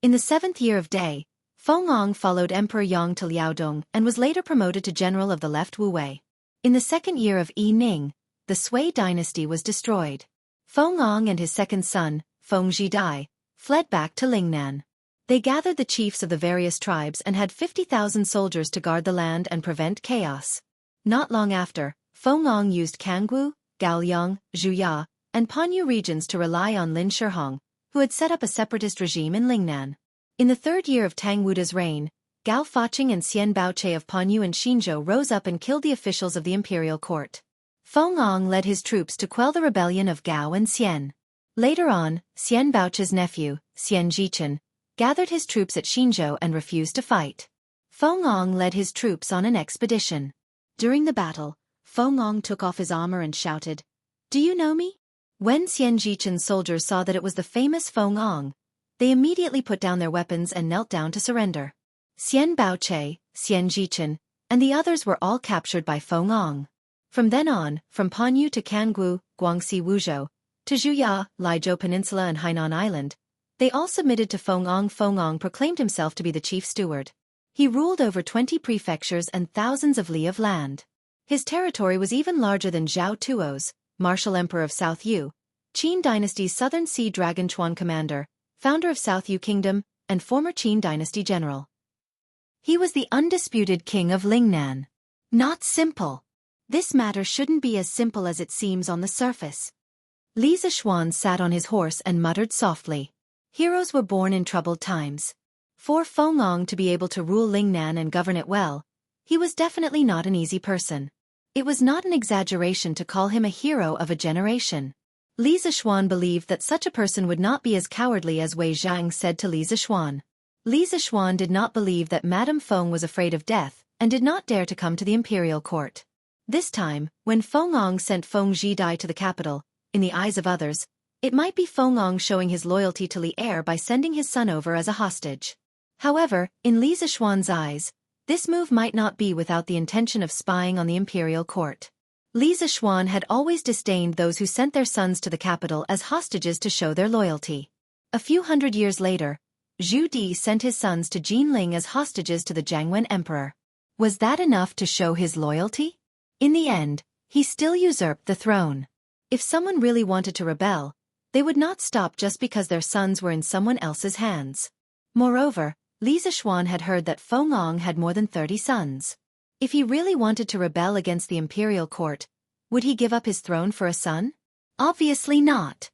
In the 7th year of Dai, Feng Ang followed Emperor Yang to Liaodong and was later promoted to general of the left Wu Wei. In the 2nd year of Yi Ning, the Sui dynasty was destroyed. Feng Ang and his second son, Feng Zhidai, fled back to Lingnan. They gathered the chiefs of the various tribes and had 50,000 soldiers to guard the land and prevent chaos. Not long after, Feng Ang used Kangwu, Gaoliang, Zhuya, and Panyu regions to rely on Lin Shihong, who had set up a separatist regime in Lingnan. In the 3rd year of Tang Wuda's reign, Gao Faqing and Xian Baoche of Panyu and Xinzhou rose up and killed the officials of the imperial court. Feng Ang led his troops to quell the rebellion of Gao and Xian. Later on, Xian Baoche's nephew, Xian Zhichen, gathered his troops at Xinzhou and refused to fight. Feng Ang led his troops on an expedition. During the battle, Feng Ang took off his armor and shouted, "Do you know me?" When Xian Zhichen's soldiers saw that it was the famous Feng Ang, they immediately put down their weapons and knelt down to surrender. Xian Baoche, Xian Zhichen, and the others were all captured by Feng Ang. From then on, from Panyu to Kangwu, Guangxi Wuzhou, to Zhuya, Lizhou Peninsula and Hainan Island, they all submitted to Feng Ang. Feng Ang proclaimed himself to be the chief steward. He ruled over 20 prefectures and thousands of li of land. His territory was even larger than Zhao Tuo's, martial emperor of South Yu, Qin dynasty's southern sea dragon Chuan commander, founder of South Yu Kingdom, and former Qin dynasty general. He was the undisputed king of Lingnan. Not simple. This matter shouldn't be as simple as it seems on the surface. Li Zishuan sat on his horse and muttered softly. Heroes were born in troubled times. For Feng Ang to be able to rule Lingnan and govern it well, he was definitely not an easy person. It was not an exaggeration to call him a hero of a generation. Li Zishuan believed that such a person would not be as cowardly as Wei Zhang said to Li Zishuan. Li Zishuan did not believe that Madame Feng was afraid of death and did not dare to come to the imperial court. This time, when Feng Ang sent Feng Zhidai to the capital, in the eyes of others, it might be Feng Ang showing his loyalty to Li Er by sending his son over as a hostage. However, in Li Zishuan's eyes, this move might not be without the intention of spying on the imperial court. Li Zishuan had always disdained those who sent their sons to the capital as hostages to show their loyalty. A few hundred years later, Zhu Di sent his sons to Jinling as hostages to the Jiangwen emperor. Was that enough to show his loyalty? In the end, he still usurped the throne. If someone really wanted to rebel, they would not stop just because their sons were in someone else's hands. Moreover, Li Zishuan had heard that Feng Ang had more than 30 sons. If he really wanted to rebel against the imperial court, would he give up his throne for a son? Obviously not.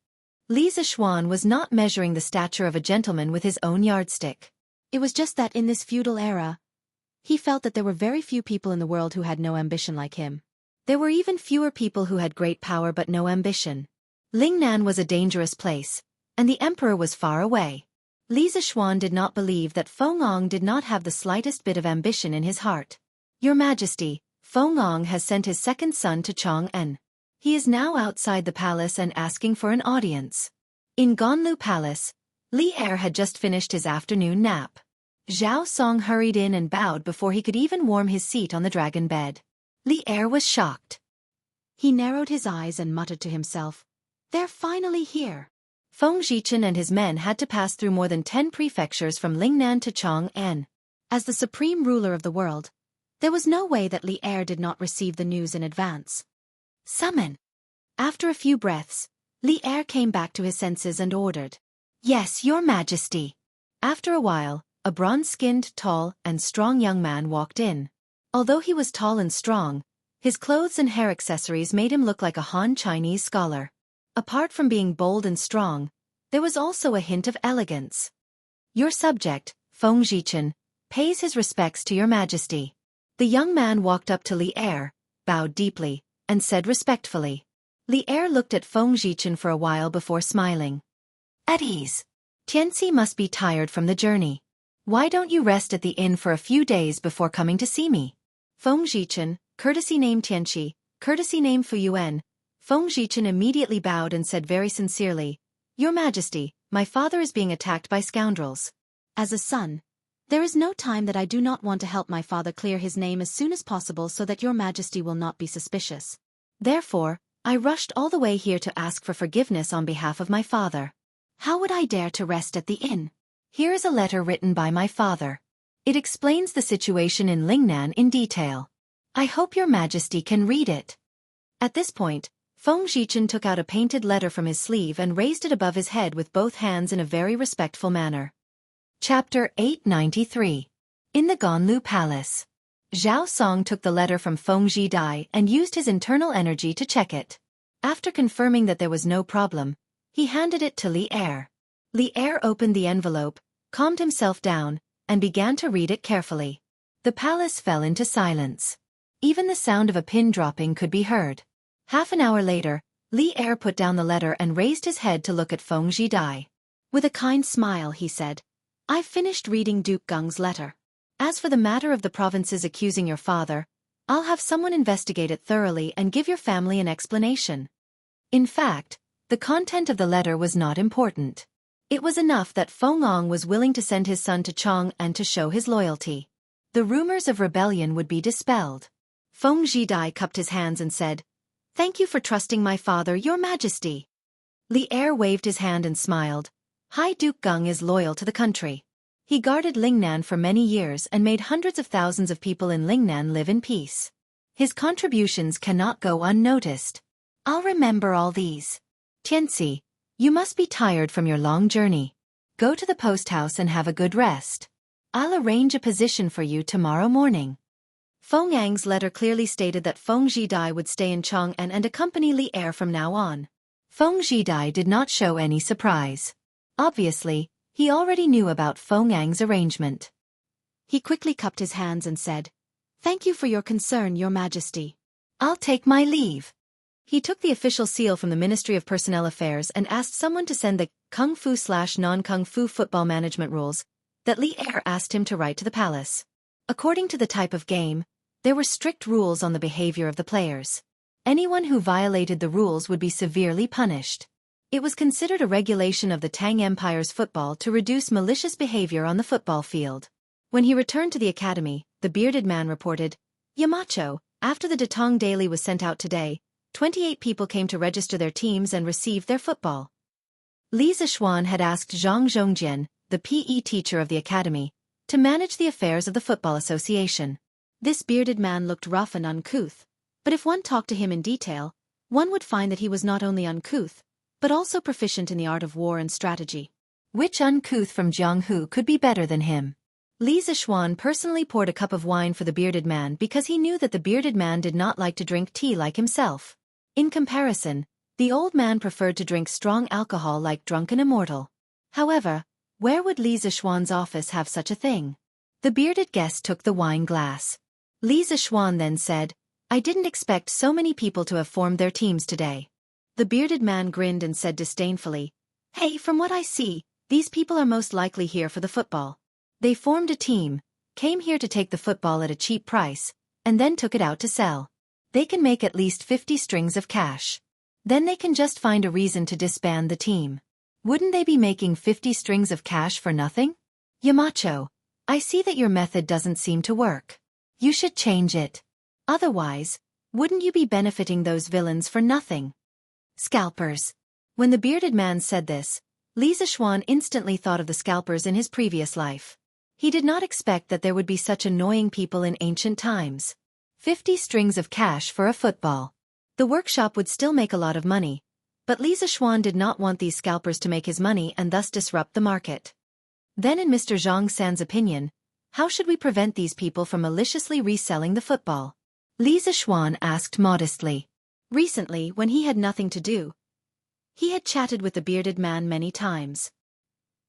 Li Zishuan was not measuring the stature of a gentleman with his own yardstick. It was just that in this feudal era, he felt that there were very few people in the world who had no ambition like him. There were even fewer people who had great power but no ambition. Lingnan was a dangerous place, and the emperor was far away. Li Zishuan did not believe that Feng Ang did not have the slightest bit of ambition in his heart. Your Majesty, Feng Ang has sent his second son to Chang'an. He is now outside the palace and asking for an audience. In Ganlu Palace, Li Er had just finished his afternoon nap. Zhao Song hurried in and bowed before he could even warm his seat on the dragon bed. Li Er was shocked. He narrowed his eyes and muttered to himself, "They're finally here." Feng Zhichen and his men had to pass through more than 10 prefectures from Lingnan to Chang'an. As the supreme ruler of the world, there was no way that Li Er did not receive the news in advance. Summon. After a few breaths, Li Er came back to his senses and ordered, "Yes, Your Majesty." After a while, a bronze-skinned, tall, and strong young man walked in. Although he was tall and strong, his clothes and hair accessories made him look like a Han Chinese scholar. Apart from being bold and strong, there was also a hint of elegance. "Your subject, Feng Zhichen, pays his respects to Your Majesty." The young man walked up to Li Er, bowed deeply, and said respectfully. Li Er looked at Feng Zhichen for a while before smiling. "At ease. Tianxi must be tired from the journey. Why don't you rest at the inn for a few days before coming to see me?" Feng Zhichen, courtesy name Tianxi, courtesy name Fu Yuan. Feng Zhichen immediately bowed and said very sincerely, "Your Majesty, my father is being attacked by scoundrels. As a son, There is no time that I do not want to help my father clear his name as soon as possible so that your majesty will not be suspicious. Therefore, I rushed all the way here to ask for forgiveness on behalf of my father. How would I dare to rest at the inn? Here is a letter written by my father. It explains the situation in Lingnan in detail. I hope your majesty can read it. At this point, Feng Zhichen took out a painted letter from his sleeve and raised it above his head with both hands in a very respectful manner. Chapter 893. In the Ganlu Palace. Zhao Song took the letter from Feng Zhidai and used his internal energy to check it. After confirming that there was no problem, he handed it to Li Er. Li Er opened the envelope, calmed himself down, and began to read it carefully. The palace fell into silence. Even the sound of a pin dropping could be heard. Half an hour later, Li Er put down the letter and raised his head to look at Feng Zhidai. With a kind smile he said, "I've finished reading Duke Geng's letter. As for the matter of the provinces accusing your father, I'll have someone investigate it thoroughly and give your family an explanation." In fact, the content of the letter was not important. It was enough that Feng Ong was willing to send his son to Chang'an to show his loyalty. The rumors of rebellion would be dispelled. Feng Zhidai cupped his hands and said, "Thank you for trusting my father, your majesty." Li Er waved his hand and smiled. High Duke Geng is loyal to the country. He guarded Lingnan for many years and made hundreds of thousands of people in Lingnan live in peace. His contributions cannot go unnoticed. I'll remember all these. Tianxi, you must be tired from your long journey. Go to the post house and have a good rest. I'll arrange a position for you tomorrow morning. Feng Yang's letter clearly stated that Feng Zhidai would stay in Chang'an and accompany Li Er from now on. Feng Zhidai did not show any surprise. Obviously, he already knew about Feng Yang's arrangement. He quickly cupped his hands and said, "Thank you for your concern, your majesty. I'll take my leave." He took the official seal from the Ministry of Personnel Affairs and asked someone to send the Kung Fu/non-Kung Fu football management rules that Li Er asked him to write to the palace. According to the type of game, there were strict rules on the behavior of the players. Anyone who violated the rules would be severely punished. It was considered a regulation of the Tang Empire's football to reduce malicious behavior on the football field. When he returned to the academy, the bearded man reported, "Yamacho, after the Datong Daily was sent out today, 28 people came to register their teams and received their football." Li Zishuan had asked Zhang Zhongjian, the PE teacher of the academy, to manage the affairs of the football association. This bearded man looked rough and uncouth, but if one talked to him in detail, one would find that he was not only uncouth, but also proficient in the art of war and strategy. Which uncouth from Jianghu could be better than him? Li Zishuan personally poured a cup of wine for the bearded man because he knew that the bearded man did not like to drink tea like himself. In comparison, the old man preferred to drink strong alcohol like drunken immortal. However, where would Li Zishuan's office have such a thing? The bearded guest took the wine glass. Li Zishuan then said, "I didn't expect so many people to have formed their teams today." The bearded man grinned and said disdainfully, "Hey, from what I see, these people are most likely here for the football. They formed a team, came here to take the football at a cheap price, and then took it out to sell. They can make at least 50 strings of cash. Then they can just find a reason to disband the team. Wouldn't they be making 50 strings of cash for nothing? Yamacho, I see that your method doesn't seem to work. You should change it. Otherwise, wouldn't you be benefiting those villains for nothing?" Scalpers. When the bearded man said this, Li Zishuan instantly thought of the scalpers in his previous life. He did not expect that there would be such annoying people in ancient times. 50 strings of cash for a football. The workshop would still make a lot of money, but Li Zishuan did not want these scalpers to make his money and thus disrupt the market. Then in Mr. Zhang San's opinion, how should we prevent these people from maliciously reselling the football? Li Zishuan asked modestly. Recently, when he had nothing to do, he had chatted with the bearded man many times.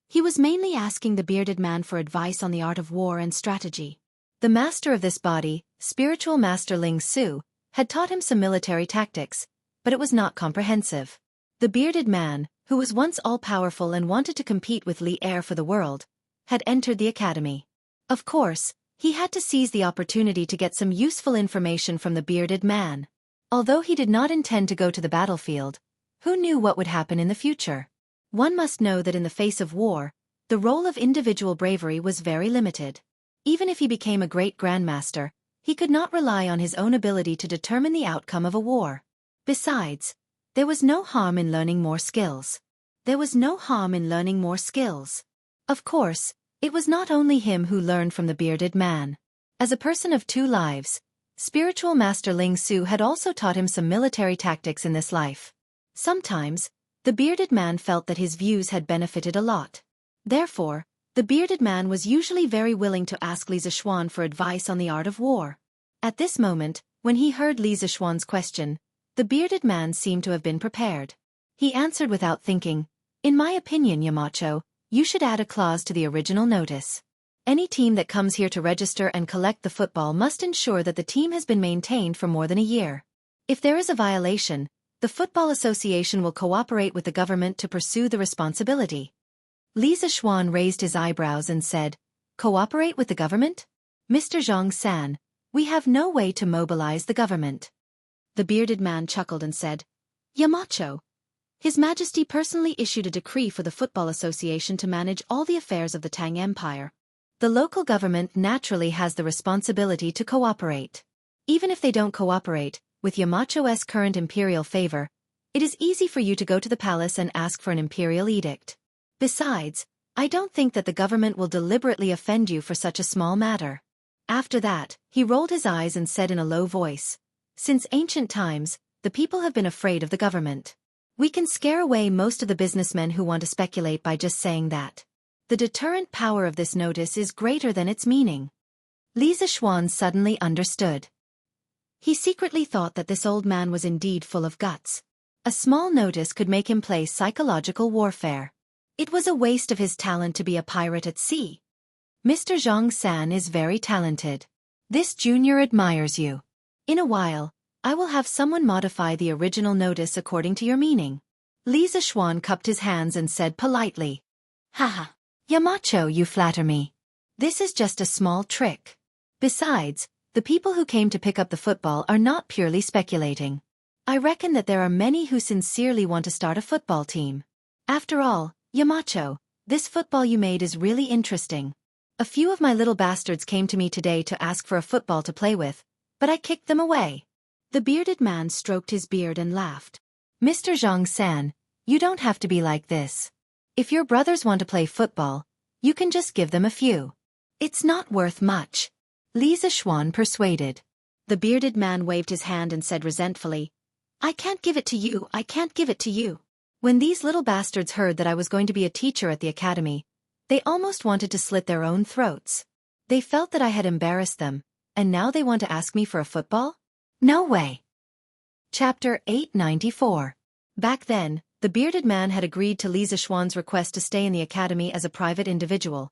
He was mainly asking the bearded man for advice on the art of war and strategy. The master of this body, spiritual master Ling Su, had taught him some military tactics, but it was not comprehensive. The bearded man, who was once all-powerful and wanted to compete with Li Er for the world, had entered the academy. Of course, he had to seize the opportunity to get some useful information from the bearded man. Although he did not intend to go to the battlefield, who knew what would happen in the future? One must know that in the face of war, the role of individual bravery was very limited. Even if he became a great grandmaster, he could not rely on his own ability to determine the outcome of a war. Besides, there was no harm in learning more skills. There was no harm in learning more skills. Of course, it was not only him who learned from the bearded man. As a person of two lives, spiritual master Ling Su had also taught him some military tactics in this life. Sometimes, the bearded man felt that his views had benefited a lot. Therefore, the bearded man was usually very willing to ask Li Zishuan for advice on the art of war. At this moment, when he heard Li Zishuan's question, the bearded man seemed to have been prepared. He answered without thinking, "In my opinion, Yamacho, you should add a clause to the original notice. Any team that comes here to register and collect the football must ensure that the team has been maintained for more than a year. If there is a violation, the Football Association will cooperate with the government to pursue the responsibility." Li Zishuan raised his eyebrows and said, "Cooperate with the government? Mr. Zhang-san, we have no way to mobilize the government." The bearded man chuckled and said, "Yamacho, His Majesty personally issued a decree for the Football Association to manage all the affairs of the Tang Empire. The local government naturally has the responsibility to cooperate. Even if they don't cooperate, with Yamacho's current imperial favor, it is easy for you to go to the palace and ask for an imperial edict. Besides, I don't think that the government will deliberately offend you for such a small matter." After that, he rolled his eyes and said in a low voice, "Since ancient times, the people have been afraid of the government. We can scare away most of the businessmen who want to speculate by just saying that. The deterrent power of this notice is greater than its meaning." Li Zishuan suddenly understood. He secretly thought that this old man was indeed full of guts. A small notice could make him play psychological warfare. It was a waste of his talent to be a pirate at sea. "Mr. Zhang-san is very talented. This junior admires you. In a while, I will have someone modify the original notice according to your meaning." Li Zishuan cupped his hands and said politely, "Haha, Yamacho, you flatter me. This is just a small trick. Besides, the people who came to pick up the football are not purely speculating. I reckon that there are many who sincerely want to start a football team. After all, Yamacho, this football you made is really interesting. A few of my little bastards came to me today to ask for a football to play with, but I kicked them away." The bearded man stroked his beard and laughed. "Mr. Zhang-san, you don't have to be like this. If your brothers want to play football, you can just give them a few. It's not worth much." Li Zishuan persuaded. The bearded man waved his hand and said resentfully, "I can't give it to you, I can't give it to you." When these little bastards heard that I was going to be a teacher at the academy, they almost wanted to slit their own throats. They felt that I had embarrassed them, and now they want to ask me for a football? No way. Chapter 894. Back then, the bearded man had agreed to Li Zishuan's request to stay in the academy as a private individual.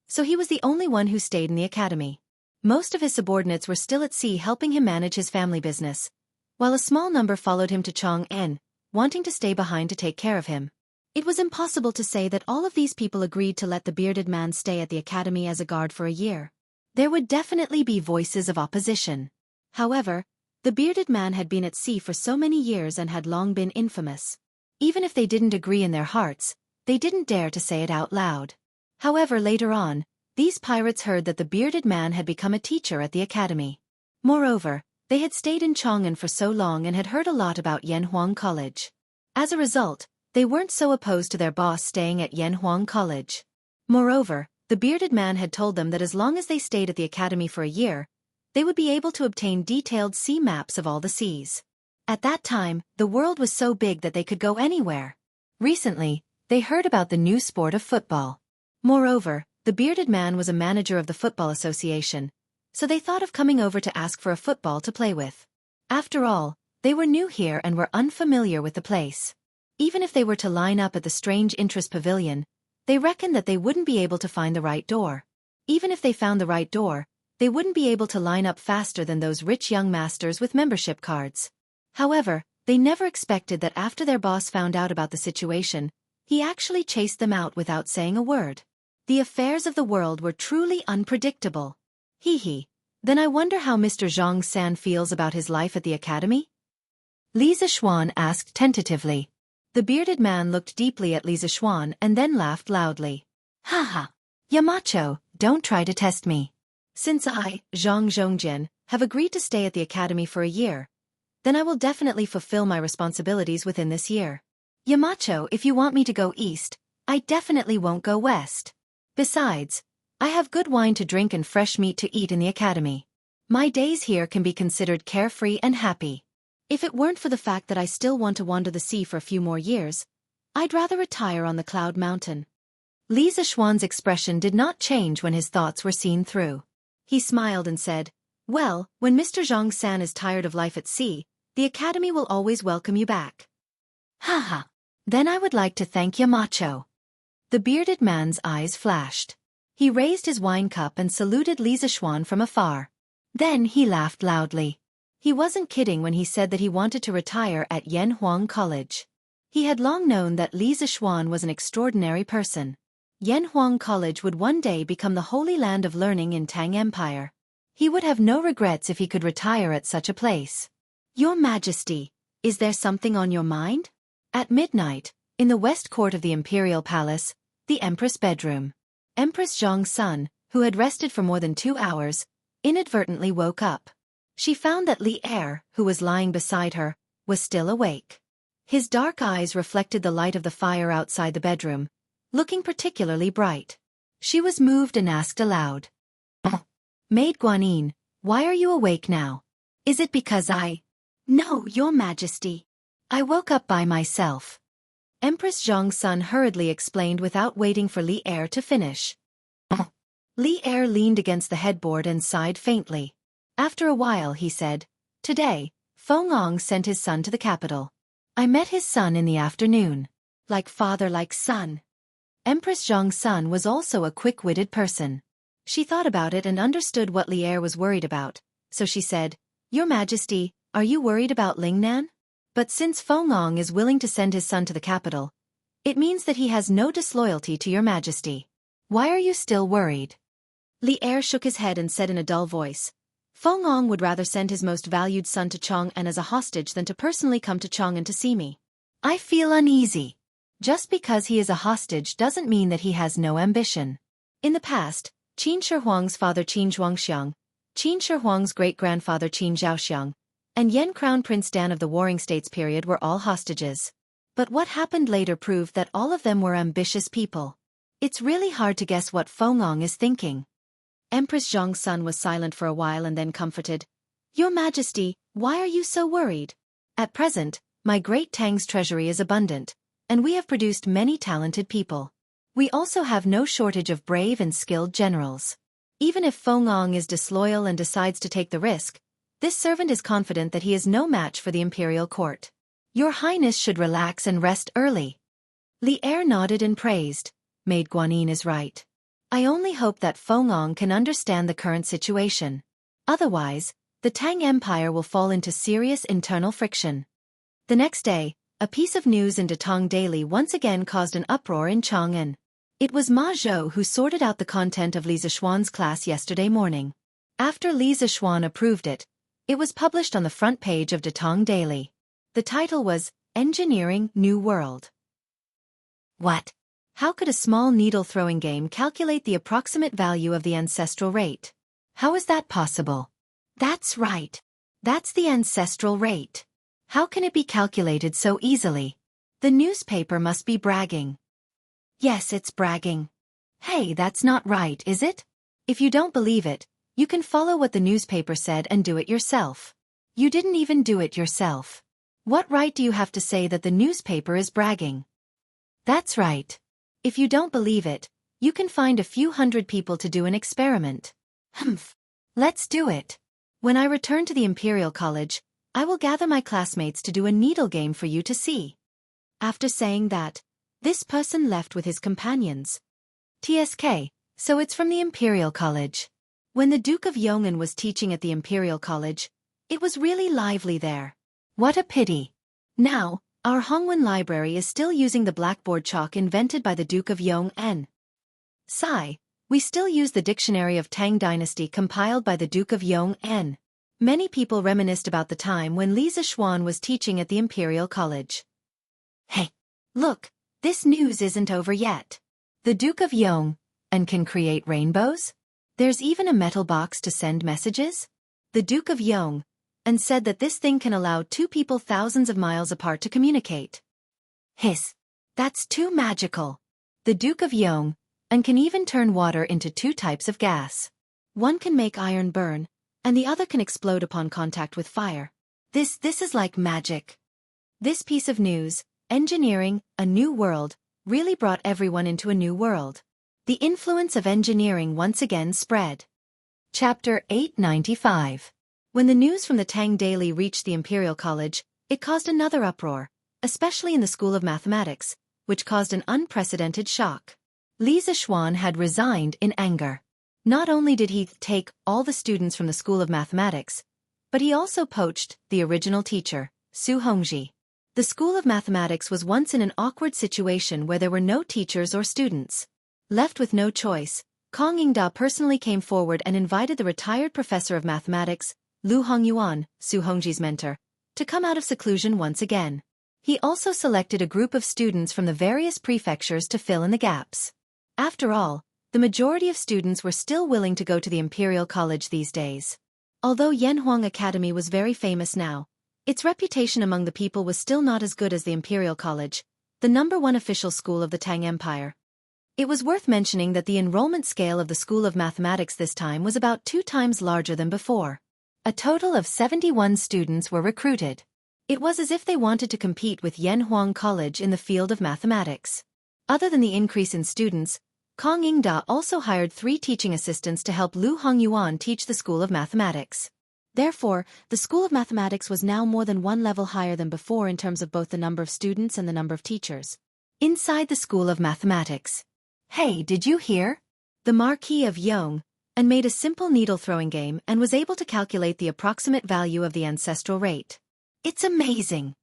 So he was the only one who stayed in the academy. Most of his subordinates were still at sea helping him manage his family business, while a small number followed him to Chang'an, wanting to stay behind to take care of him. It was impossible to say that all of these people agreed to let the bearded man stay at the academy as a guard for a year. There would definitely be voices of opposition. However, the bearded man had been at sea for so many years and had long been infamous. Even if they didn't agree in their hearts, they didn't dare to say it out loud. However, later on, these pirates heard that the bearded man had become a teacher at the academy. Moreover, they had stayed in Chang'an for so long and had heard a lot about Yanhuang College. As a result, they weren't so opposed to their boss staying at Yanhuang College. Moreover, the bearded man had told them that as long as they stayed at the academy for a year, they would be able to obtain detailed sea maps of all the seas. At that time, the world was so big that they could go anywhere. Recently, they heard about the new sport of football. Moreover, the bearded man was a manager of the Football Association, so they thought of coming over to ask for a football to play with. After all, they were new here and were unfamiliar with the place. Even if they were to line up at the Strange Interest Pavilion, they reckoned that they wouldn't be able to find the right door. Even if they found the right door, they wouldn't be able to line up faster than those rich young masters with membership cards. However, they never expected that after their boss found out about the situation, he actually chased them out without saying a word. The affairs of the world were truly unpredictable. Hee. Then I wonder how Mr. Zhang-san feels about his life at the academy? Li Zishuan asked tentatively. The bearded man looked deeply at Li Zishuan and then laughed loudly. Haha. Yamacho, don't try to test me. Since I, Zhang Zhongjin, have agreed to stay at the academy for a year, then I will definitely fulfill my responsibilities within this year. Yamacho, if you want me to go east, I definitely won't go west. Besides, I have good wine to drink and fresh meat to eat in the academy. My days here can be considered carefree and happy. If it weren't for the fact that I still want to wander the sea for a few more years, I'd rather retire on the Cloud Mountain. Li Zishuan's expression did not change when his thoughts were seen through. He smiled and said, "Well, when Mr. Zhang-san is tired of life at sea, the academy will always welcome you back." Haha. Then I would like to thank Yamacho. The bearded man's eyes flashed. He raised his wine cup and saluted Li Zishuan from afar. Then he laughed loudly. He wasn't kidding when he said that he wanted to retire at Yanhuang College. He had long known that Li Zishuan was an extraordinary person. Yanhuang College would one day become the holy land of learning in Tang Empire. He would have no regrets if he could retire at such a place. Your Majesty, is there something on your mind? At midnight, in the west court of the Imperial Palace, the Empress bedroom. Empress Zhang's son, who had rested for more than 2 hours, inadvertently woke up. She found that Li Er, who was lying beside her, was still awake. His dark eyes reflected the light of the fire outside the bedroom, looking particularly bright. She was moved and asked aloud, "Maid Guanyin, why are you awake now? Is it because I—" "No, Your Majesty. I woke up by myself." Empress Zhang's son hurriedly explained without waiting for Li Er to finish. Li Er leaned against the headboard and sighed faintly. After a while he said, "Today, Feng sent his son to the capital. I met his son in the afternoon. Like father like son." Empress Zhang's son was also a quick-witted person. She thought about it and understood what Li Er was worried about, so she said, "Your Majesty, are you worried about Lingnan? But since Feng is willing to send his son to the capital, it means that he has no disloyalty to Your Majesty. Why are you still worried?" Li Er shook his head and said in a dull voice, "Feng would rather send his most valued son to Chang'an as a hostage than to personally come to Chang'an to see me. I feel uneasy. Just because he is a hostage doesn't mean that he has no ambition. In the past, Qin Shi Huang's father Qin Zhuangxiang, Qin Shi Huang's great-grandfather Qin Zhaoxiang, and Yan Crown Prince Dan of the Warring States period were all hostages. But what happened later proved that all of them were ambitious people. It's really hard to guess what Feng is thinking." Empress Zhang's son was silent for a while and then comforted, "Your Majesty, why are you so worried? At present, my great Tang's treasury is abundant, and we have produced many talented people. We also have no shortage of brave and skilled generals. Even if Feng is disloyal and decides to take the risk, this servant is confident that he is no match for the imperial court. Your Highness should relax and rest early." Li Er nodded and praised, "Maid Guanyin is right. I only hope that Feng can understand the current situation. Otherwise, the Tang Empire will fall into serious internal friction." The next day, a piece of news in Datong Daily once again caused an uproar in Chang'an. It was Ma Zhou who sorted out the content of Li Zishuan's class yesterday morning. After Li Zishuan approved it, it was published on the front page of Datong Daily. The title was, "Engineering New World." What? How could a small needle-throwing game calculate the approximate value of the ancestral rate? How is that possible? That's right. That's the ancestral rate. How can it be calculated so easily? The newspaper must be bragging. Yes, it's bragging. Hey, that's not right, is it? If you don't believe it, you can follow what the newspaper said and do it yourself. You didn't even do it yourself. What right do you have to say that the newspaper is bragging? That's right. If you don't believe it, you can find a few hundred people to do an experiment. Humph. Let's do it. When I return to the Imperial College, I will gather my classmates to do a needle game for you to see. After saying that, this person left with his companions. TSK, so it's from the Imperial College. When the Duke of Yong'an was teaching at the Imperial College, it was really lively there. What a pity. Now, our Hongwen Library is still using the blackboard chalk invented by the Duke of Yong'an. Sigh, we still use the Dictionary of Tang Dynasty compiled by the Duke of Yong'an. Many people reminisced about the time when Li Zishuan was teaching at the Imperial College. Hey, look, this news isn't over yet. The Duke of Yong, and can create rainbows? There's even a metal box to send messages? The Duke of Yong, and said that this thing can allow two people thousands of miles apart to communicate. Hiss. That's too magical. The Duke of Yong, and can even turn water into two types of gas. One can make iron burn, and the other can explode upon contact with fire. This is like magic. This piece of news, engineering, a new world, really brought everyone into a new world. The influence of engineering once again spread. Chapter 895. When the news from the Tang Daily reached the Imperial College, it caused another uproar, especially in the School of Mathematics, which caused an unprecedented shock. Li Zixuan had resigned in anger. Not only did he take all the students from the School of Mathematics, but he also poached the original teacher, Su Hongji. The School of Mathematics was once in an awkward situation where there were no teachers or students. Left with no choice, Kong Yingda personally came forward and invited the retired professor of mathematics, Lu Hongyuan, Su Hongji's mentor, to come out of seclusion once again. He also selected a group of students from the various prefectures to fill in the gaps. After all, the majority of students were still willing to go to the Imperial College these days. Although Yanhuang Academy was very famous now, its reputation among the people was still not as good as the Imperial College, the #1 official school of the Tang Empire. It was worth mentioning that the enrollment scale of the School of Mathematics this time was about 2 times larger than before. A total of 71 students were recruited. It was as if they wanted to compete with Yanhuang College in the field of mathematics. Other than the increase in students, Kong Yingda also hired 3 teaching assistants to help Lu Hongyuan teach the School of Mathematics. Therefore, the School of Mathematics was now more than 1 level higher than before in terms of both the number of students and the number of teachers. Inside the School of Mathematics. Hey, did you hear? The Marquis of Yong, and made a simple needle-throwing game and was able to calculate the approximate value of the ancestral rate. It's amazing.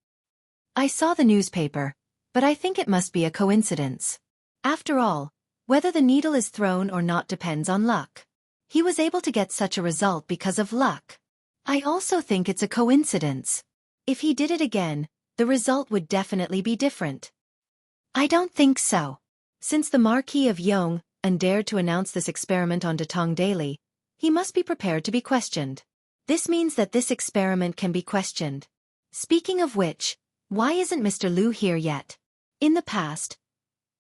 I saw the newspaper, but I think it must be a coincidence. After all, whether the needle is thrown or not depends on luck. He was able to get such a result because of luck. I also think it's a coincidence. If he did it again, the result would definitely be different. I don't think so. Since the Marquis of Yong dared to announce this experiment on Datong Daily, he must be prepared to be questioned. This means that this experiment can be questioned. Speaking of which, why isn't Mr. Liu here yet? In the past,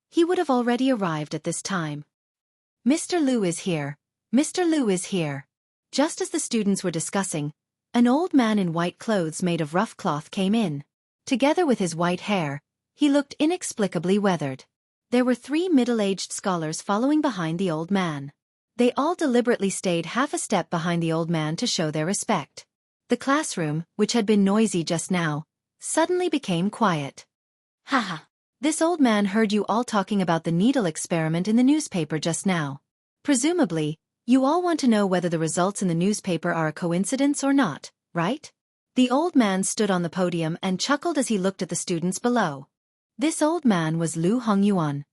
he would have already arrived at this time. Mr. Liu is here. Mr. Liu is here. Just as the students were discussing, an old man in white clothes made of rough cloth came in. Together with his white hair, he looked inexplicably weathered. There were 3 middle-aged scholars following behind the old man. They all deliberately stayed half a step behind the old man to show their respect. The classroom, which had been noisy just now, suddenly became quiet. Haha. This old man heard you all talking about the needle experiment in the newspaper just now. Presumably, you all want to know whether the results in the newspaper are a coincidence or not, right? The old man stood on the podium and chuckled as he looked at the students below. This old man was Lu Hongyuan.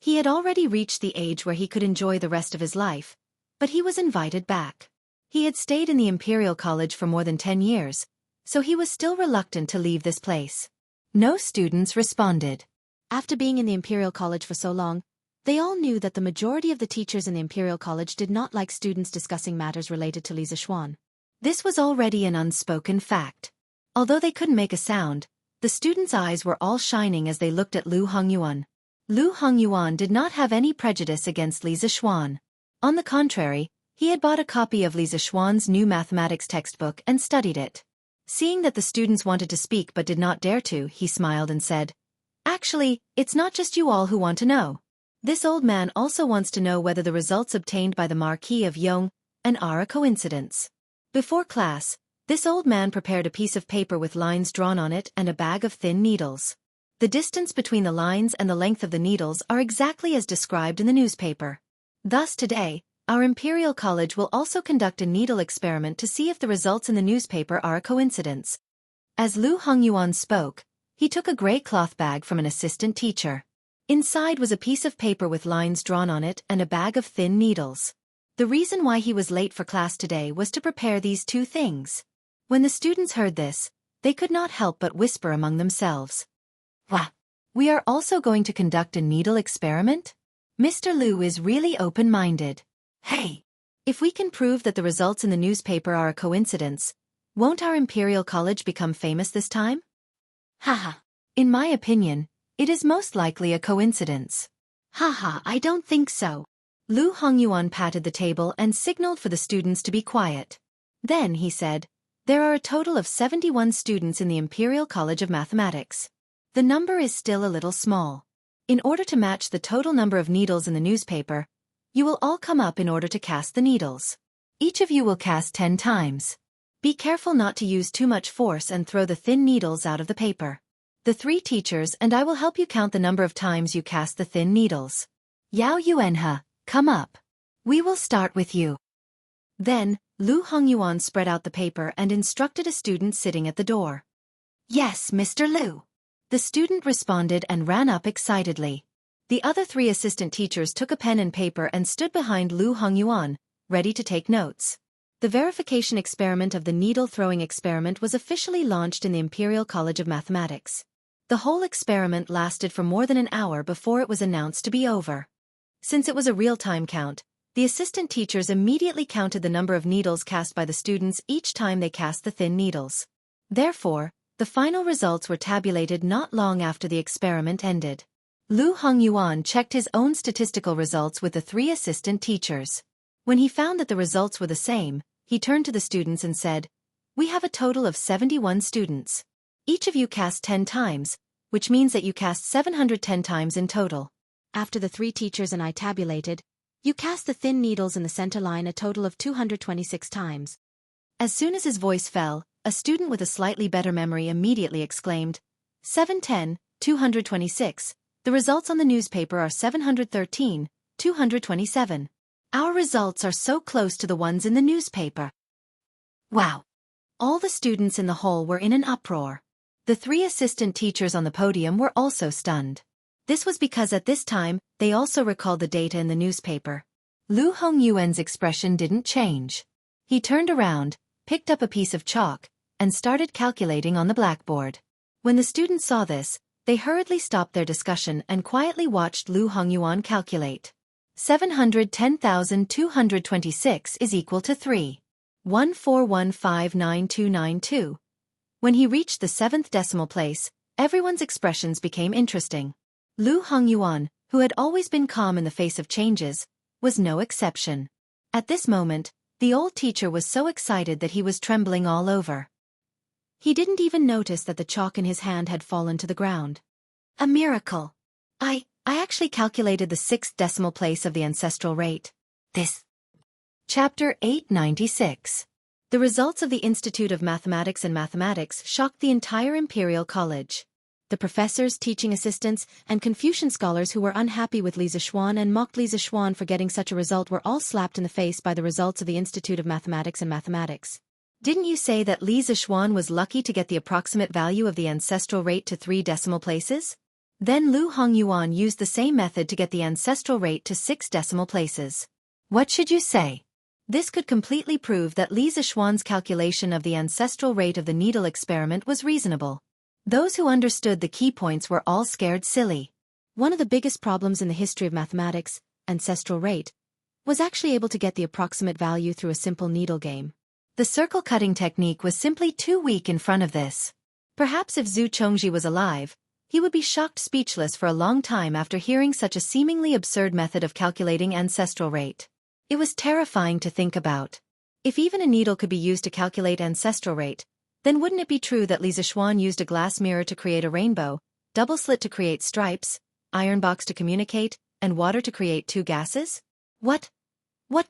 He had already reached the age where he could enjoy the rest of his life, but he was invited back. He had stayed in the Imperial College for more than 10 years, so he was still reluctant to leave this place. No students responded. After being in the Imperial College for so long, they all knew that the majority of the teachers in the Imperial College did not like students discussing matters related to Li Zixuan. This was already an unspoken fact. Although they couldn't make a sound, the students' eyes were all shining as they looked at Lu Hongyuan. Lu Hongyuan did not have any prejudice against Li Zixuan. On the contrary, he had bought a copy of Li Zixuan's new mathematics textbook and studied it. Seeing that the students wanted to speak but did not dare to, he smiled and said, "Actually, it's not just you all who want to know. This old man also wants to know whether the results obtained by the Marquis of Yong are a coincidence." Before class, this old man prepared a piece of paper with lines drawn on it and a bag of thin needles. The distance between the lines and the length of the needles are exactly as described in the newspaper. Thus today, our Imperial College will also conduct a needle experiment to see if the results in the newspaper are a coincidence. As Lu Hongyuan spoke, he took a gray cloth bag from an assistant teacher. Inside was a piece of paper with lines drawn on it and a bag of thin needles. The reason why he was late for class today was to prepare these 2 things. When the students heard this, they could not help but whisper among themselves. "Wah! We are also going to conduct a needle experiment?" Mr. Liu is really open-minded. Hey! If we can prove that the results in the newspaper are a coincidence, won't our Imperial College become famous this time? Haha. In my opinion, it is most likely a coincidence. Haha, I don't think so. Lu Hongyuan patted the table and signaled for the students to be quiet. Then he said, there are a total of 71 students in the Imperial College of Mathematics. The number is still a little small. In order to match the total number of needles in the newspaper, you will all come up in order to cast the needles. Each of you will cast 10 times. Be careful not to use too much force and throw the thin needles out of the paper. The 3 teachers and I will help you count the number of times you cast the thin needles. Yao Yuanhe, come up. We will start with you. Then, Lu Hongyuan spread out the paper and instructed a student sitting at the door. Yes, Mr. Liu. The student responded and ran up excitedly. The other 3 assistant teachers took a pen and paper and stood behind Lu Hongyuan, ready to take notes. The verification experiment of the needle-throwing experiment was officially launched in the Imperial College of Mathematics. The whole experiment lasted for more than an hour before it was announced to be over. Since it was a real-time count, the assistant teachers immediately counted the number of needles cast by the students each time they cast the thin needles. Therefore, the final results were tabulated not long after the experiment ended. Lu Hongyuan checked his own statistical results with the 3 assistant teachers. When he found that the results were the same, he turned to the students and said, we have a total of 71 students. Each of you cast 10 times, which means that you cast 710 times in total. After the 3 teachers and I tabulated, you cast the thin needles in the center line a total of 226 times. As soon as his voice fell, a student with a slightly better memory immediately exclaimed, 710, 226, the results on the newspaper are 713, 227. Our results are so close to the ones in the newspaper. Wow! All the students in the hall were in an uproar. The 3 assistant teachers on the podium were also stunned. This was because at this time, they also recalled the data in the newspaper. Lu Hongyuan's expression didn't change. He turned around, picked up a piece of chalk, and started calculating on the blackboard. When the students saw this, they hurriedly stopped their discussion and quietly watched Lu Hongyuan calculate. 710,226 is equal to 3.14159292. When he reached the 7th decimal place, everyone's expressions became interesting. Lu Hongyuan, who had always been calm in the face of changes, was no exception. At this moment, the old teacher was so excited that he was trembling all over. He didn't even notice that the chalk in his hand had fallen to the ground. A miracle! I actually calculated the 6th decimal place of the ancestral rate. This. Chapter 896. The results of the Institute of Mathematics and Mathematics shocked the entire Imperial College. The professors, teaching assistants, and Confucian scholars who were unhappy with Li Zixuan and mocked Li Zixuan for getting such a result were all slapped in the face by the results of the Institute of Mathematics and Mathematics. Didn't you say that Li Zixuan was lucky to get the approximate value of the ancestral rate to 3 decimal places? Then Lu Hongyuan used the same method to get the ancestral rate to 6 decimal places. What should you say? This could completely prove that Li Zixuan's calculation of the ancestral rate of the needle experiment was reasonable. Those who understood the key points were all scared silly. One of the biggest problems in the history of mathematics, ancestral rate, was actually able to get the approximate value through a simple needle game. The circle cutting technique was simply too weak in front of this. Perhaps if Zhu Chongji was alive, he would be shocked speechless for a long time after hearing such a seemingly absurd method of calculating ancestral rate. It was terrifying to think about. If even a needle could be used to calculate ancestral rate, then wouldn't it be true that Li Zixuan used a glass mirror to create a rainbow, double slit to create stripes, iron box to communicate, and water to create 2 gases? What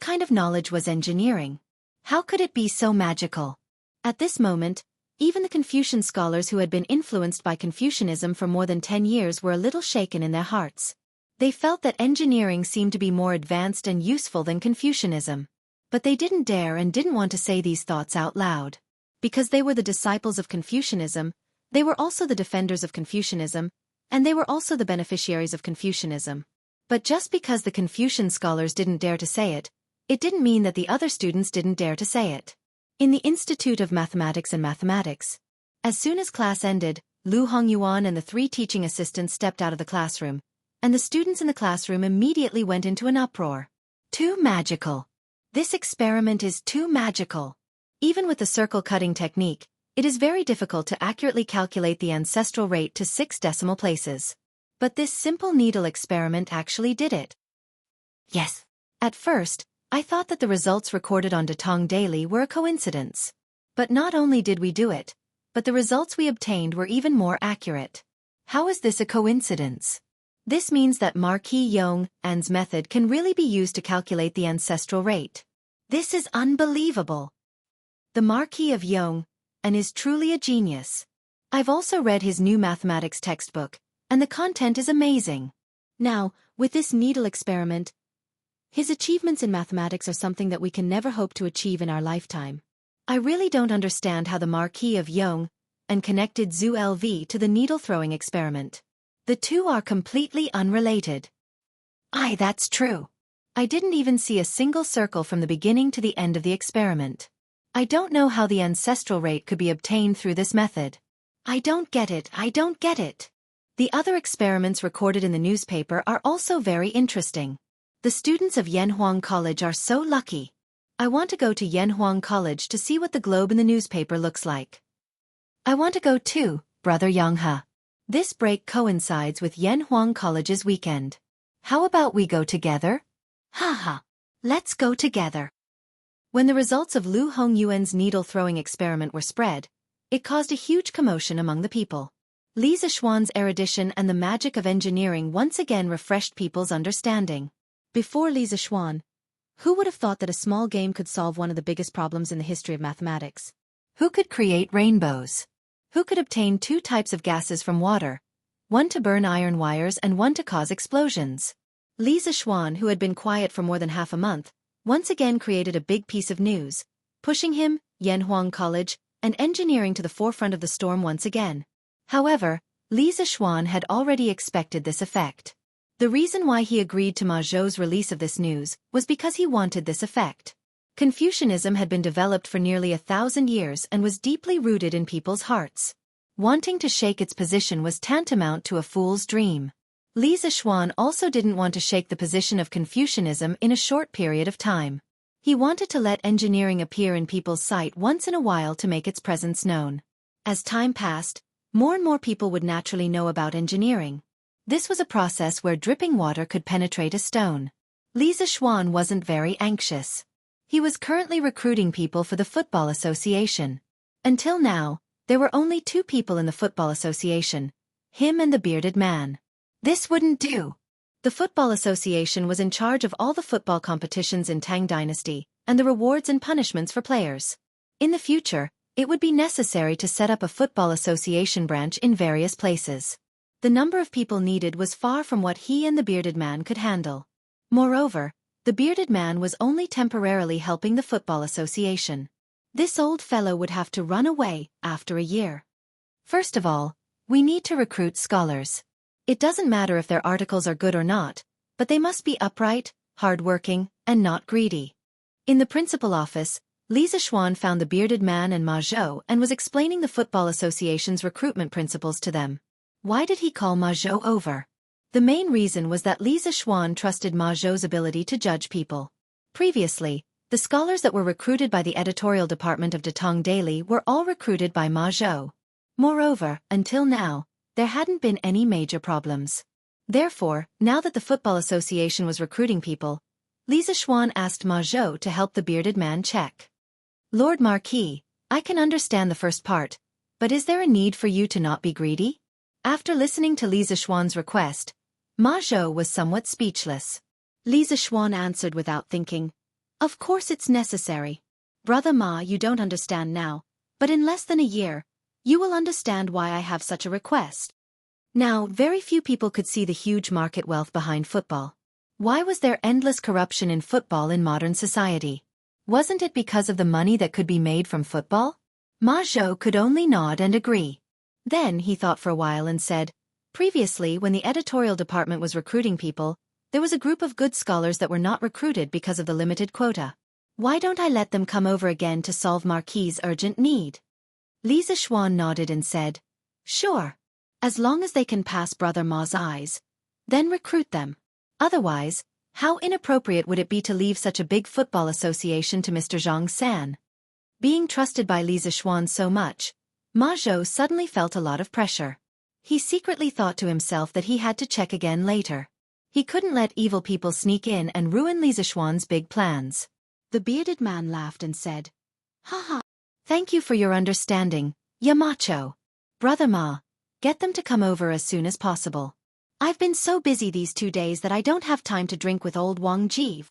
kind of knowledge was engineering? How could it be so magical? At this moment, even the Confucian scholars who had been influenced by Confucianism for more than 10 years were a little shaken in their hearts. They felt that engineering seemed to be more advanced and useful than Confucianism. But they didn't dare and didn't want to say these thoughts out loud. Because they were the disciples of Confucianism, they were also the defenders of Confucianism, and they were also the beneficiaries of Confucianism. But just because the Confucian scholars didn't dare to say it, it didn't mean that the other students didn't dare to say it. In the Institute of Mathematics and Mathematics, as soon as class ended, Lu Hongyuan and the 3 teaching assistants stepped out of the classroom, and the students in the classroom immediately went into an uproar. Too magical. This experiment is too magical. Even with the circle-cutting technique, it is very difficult to accurately calculate the ancestral rate to 6 decimal places. But this simple needle experiment actually did it. Yes. At first, I thought that the results recorded on Datong Daily were a coincidence. But not only did we do it, but the results we obtained were even more accurate. How is this a coincidence? This means that Marquis Yong's method can really be used to calculate the ancestral rate. This is unbelievable. The Marquis of Yong is truly a genius. I've also read his new mathematics textbook, and the content is amazing. Now, with this needle experiment, his achievements in mathematics are something that we can never hope to achieve in our lifetime. I really don't understand how the Marquis of Yong connected Zhu LV to the needle-throwing experiment. The two are completely unrelated. Aye, that's true. I didn't even see a single circle from the beginning to the end of the experiment. I don't know how the ancestral rate could be obtained through this method. I don't get it. The other experiments recorded in the newspaper are also very interesting. The students of Yanhuang College are so lucky. I want to go to Yanhuang College to see what the globe in the newspaper looks like. I want to go too, Brother Yanghe. This break coincides with Yanhuang College's weekend. How about we go together? Haha. Let's go together. When the results of Lu Hongyuan's needle-throwing experiment were spread, it caused a huge commotion among the people. Li Zishuan's erudition and the magic of engineering once again refreshed people's understanding. Before Li Zishuan, who would have thought that a small game could solve one of the biggest problems in the history of mathematics? Who could create rainbows? Who could obtain 2 types of gases from water, one to burn iron wires and one to cause explosions? Li Zishuan, who had been quiet for more than half a month, once again created a big piece of news, pushing him, Yanhuang College, and engineering to the forefront of the storm once again. However, Li Zishuan had already expected this effect. The reason why he agreed to Ma Zhou's release of this news was because he wanted this effect. Confucianism had been developed for nearly 1,000 years and was deeply rooted in people's hearts. Wanting to shake its position was tantamount to a fool's dream. Li Zishuan also didn't want to shake the position of Confucianism in a short period of time. He wanted to let engineering appear in people's sight once in a while to make its presence known. As time passed, more and more people would naturally know about engineering. This was a process where dripping water could penetrate a stone. Li Zishuan wasn't very anxious. He was currently recruiting people for the Football Association. Until now, there were only 2 people in the Football Association, him and the bearded man. This wouldn't do. The Football Association was in charge of all the football competitions in Tang Dynasty, and the rewards and punishments for players. In the future, it would be necessary to set up a Football Association branch in various places. The number of people needed was far from what he and the bearded man could handle. Moreover, the bearded man was only temporarily helping the Football Association. This old fellow would have to run away after a year. First of all, we need to recruit scholars. It doesn't matter if their articles are good or not, but they must be upright, hard-working, and not greedy. In the principal office, Li Zishuan found the bearded man and Ma Zhou and was explaining the Football Association's recruitment principles to them. Why did he call Ma Zhou over? The main reason was that Li Zishuan trusted Ma Zhou's ability to judge people. Previously, the scholars that were recruited by the editorial department of Datong Daily were all recruited by Ma Zhou. Moreover, until now, there hadn't been any major problems. Therefore, now that the Football Association was recruiting people, Li Zishuan asked Ma Zhou to help the bearded man check. Lord Marquis, I can understand the first part, but is there a need for you to not be greedy? After listening to Li Zishuan's request, Ma Zhou was somewhat speechless. Li Zishuan answered without thinking, "Of course it's necessary. Brother Ma, you don't understand now, but in less than a year, you will understand why I have such a request." Now, very few people could see the huge market wealth behind football. Why was there endless corruption in football in modern society? Wasn't it because of the money that could be made from football? Ma Zhou could only nod and agree. Then he thought for a while and said, "Previously, when the editorial department was recruiting people, there was a group of good scholars that were not recruited because of the limited quota. Why don't I let them come over again to solve Marquis' urgent need?" Li Zishuan nodded and said, "Sure. As long as they can pass Brother Ma's eyes, Then recruit them. Otherwise, how inappropriate would it be to leave such a big football association to Mr. Zhang San? Being trusted by Li Zixuan so much, Ma Zhou suddenly felt a lot of pressure. He secretly thought to himself that he had to check again later. He couldn't let evil people sneak in and ruin Li Zixuan's big plans. The bearded man laughed and said, "Haha. Thank you for your understanding, Yamacho. Brother Ma, get them to come over as soon as possible. I've been so busy these 2 days that I don't have time to drink with old Wang Ji."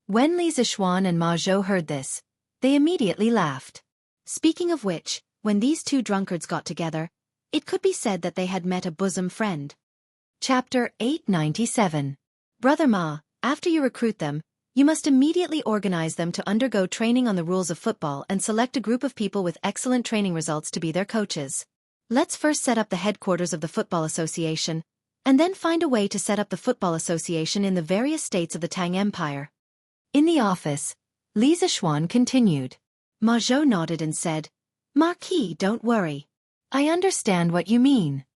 When Li Zixuan and Ma Zhou heard this, they immediately laughed. Speaking of which, when these two drunkards got together, it could be said that they had met a bosom friend. Chapter 897. Brother Ma, after you recruit them, you must immediately organize them to undergo training on the rules of football and select a group of people with excellent training results to be their coaches. Let's first set up the headquarters of the Football Association, and then find a way to set up the Football Association in the various states of the Tang Empire. In the office, Li Zixuan continued. Ma Zhou nodded and said, "Marquis, don't worry. I understand what you mean."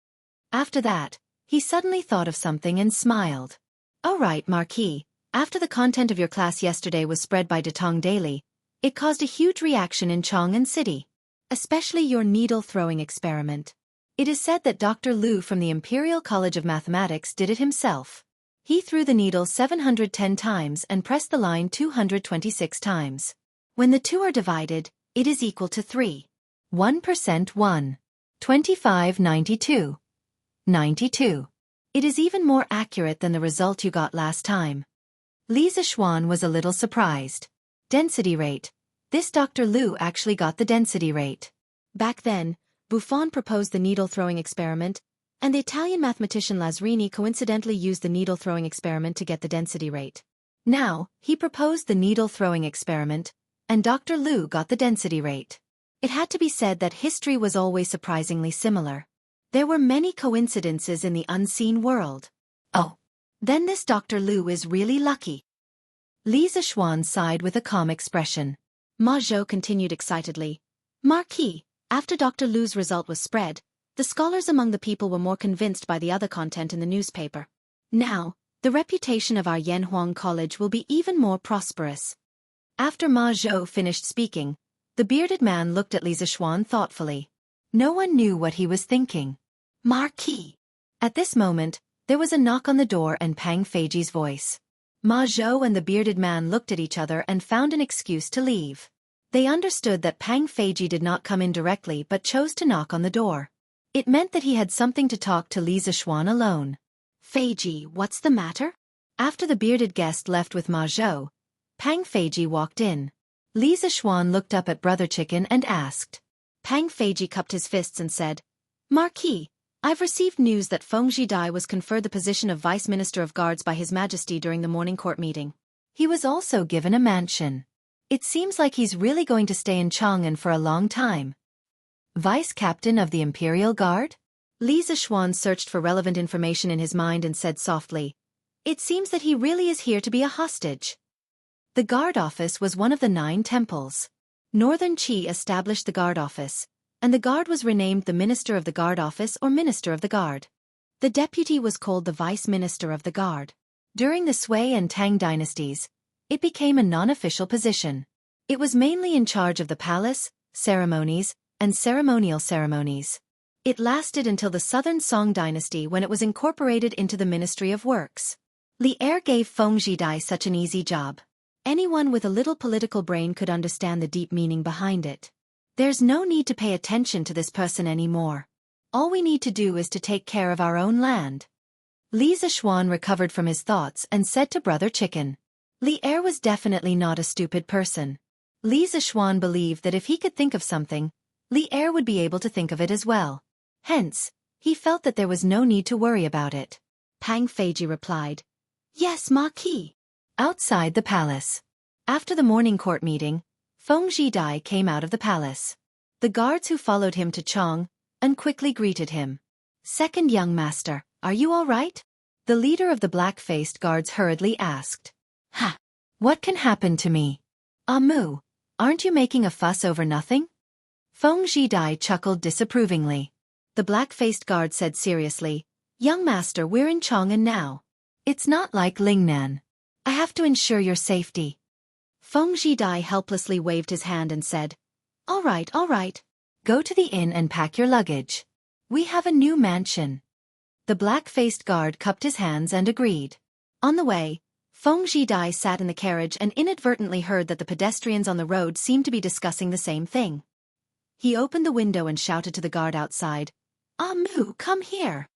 After that, he suddenly thought of something and smiled. "Oh right, Marquis, after the content of your class yesterday was spread by Datong Daily, it caused a huge reaction in Chang'an City. Especially your needle-throwing experiment. It is said that Dr. Liu from the Imperial College of Mathematics did it himself. He threw the needle 710 times and pressed the line 226 times. When the two are divided, it is equal to 3. 1% 1. 25 92. 92. It is even more accurate than the result you got last time." Li Zixuan was a little surprised. Density rate. This Dr. Liu actually got the density rate. Back then, Buffon proposed the needle-throwing experiment, and the Italian mathematician Lazzarini coincidentally used the needle-throwing experiment to get the density rate. Now, he proposed the needle-throwing experiment, and Dr. Liu got the density rate. It had to be said that history was always surprisingly similar. There were many coincidences in the unseen world. Oh, then this Dr. Liu is really lucky. Li Zixuan sighed with a calm expression. Ma Zhou continued excitedly. "Marquis, after Dr. Liu's result was spread, the scholars among the people were more convinced by the other content in the newspaper. Now, the reputation of our Yanhuang College will be even more prosperous." After Ma Zhou finished speaking, the bearded man looked at Li Zixuan thoughtfully. No one knew what he was thinking. "Marquis." At this moment, there was a knock on the door and Pang Feiji's voice. Ma Zhou and the bearded man looked at each other and found an excuse to leave. They understood that Pang Feiji did not come in directly but chose to knock on the door. It meant that he had something to talk to Li Zixuan alone. "Feiji, what's the matter?" After the bearded guest left with Ma Zhou, Pang Feiji walked in. Li Zixuan looked up at Brother Chicken and asked. Pang Feiji cupped his fists and said, "Marquis, I've received news that Feng Zhidai was conferred the position of Vice Minister of Guards by His Majesty during the morning court meeting. He was also given a mansion. It seems like he's really going to stay in Chang'an for a long time." Vice Captain of the Imperial Guard? Li Zixuan searched for relevant information in his mind and said softly, "It seems that he really is here to be a hostage." The guard office was one of the 9 temples. Northern Qi established the guard office, and the guard was renamed the Minister of the Guard Office or Minister of the Guard. The deputy was called the Vice Minister of the Guard. During the Sui and Tang dynasties, it became a non-official position. It was mainly in charge of the palace, ceremonies, and ceremonial ceremonies. It lasted until the Southern Song dynasty when it was incorporated into the Ministry of Works. Li Er gave Feng Zhidai such an easy job. Anyone with a little political brain could understand the deep meaning behind it. There's no need to pay attention to this person anymore. All we need to do is to take care of our own land. Li Zixuan recovered from his thoughts and said to Brother Chicken. Li Er was definitely not a stupid person. Li Zixuan believed that if he could think of something, Li Er would be able to think of it as well. Hence, he felt that there was no need to worry about it. Pang Feiji replied, "Yes, Marquis." Outside the palace. After the morning court meeting, Feng Zhidai came out of the palace. The guards who followed him to Chang'an quickly greeted him. "Second young master, are you all right?" The leader of the black-faced guards hurriedly asked. "Ha! What can happen to me? Amu, aren't you making a fuss over nothing?" Feng Zhidai chuckled disapprovingly. The black-faced guard said seriously, Young master, we're in Chang'an now. It's not like Lingnan. I have to ensure your safety. Feng Zhidai helplessly waved his hand and said, all right. Go to the inn and pack your luggage. We have a new mansion. The black-faced guard cupped his hands and agreed. On the way, Feng Zhidai sat in the carriage and inadvertently heard that the pedestrians on the road seemed to be discussing the same thing. He opened the window and shouted to the guard outside, Amu, come here.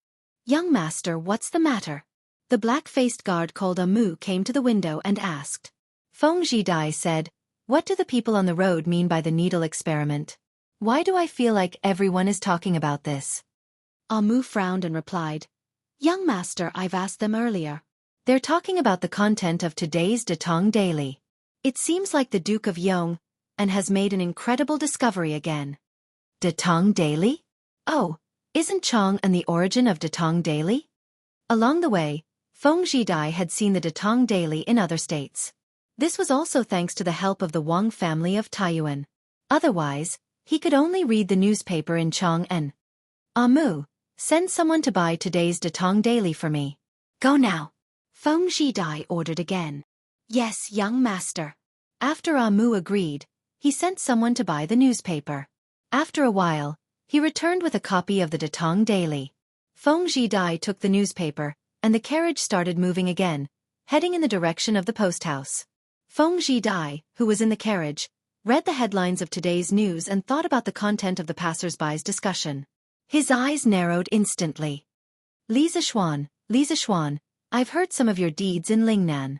Young master, what's the matter? The black-faced guard called Amu came to the window and asked. Feng Zhidai said, what do the people on the road mean by the needle experiment? Why do I feel like everyone is talking about this? Amu frowned and replied, young master, I've asked them earlier. They're talking about the content of today's Datong Daily. It seems like the Duke of Yong and has made an incredible discovery again. Datong Daily? Oh, isn't Chang'an the origin of Datong Daily? Along the way, Feng Zhidai had seen the Datong Daily in other states. This was also thanks to the help of the Wang family of Taiyuan. Otherwise, he could only read the newspaper in Chang'an. Amu, send someone to buy today's Datong Daily for me. Go now. Feng Zhidai ordered again. Yes, young master. After Amu agreed, he sent someone to buy the newspaper. After a while, he returned with a copy of the Datong Daily. Feng Zhidai took the newspaper, and the carriage started moving again, heading in the direction of the post house. Feng Zhidai, who was in the carriage, read the headlines of today's news and thought about the content of the passers-by's discussion. His eyes narrowed instantly. Li Zishuan, I've heard some of your deeds in Lingnan.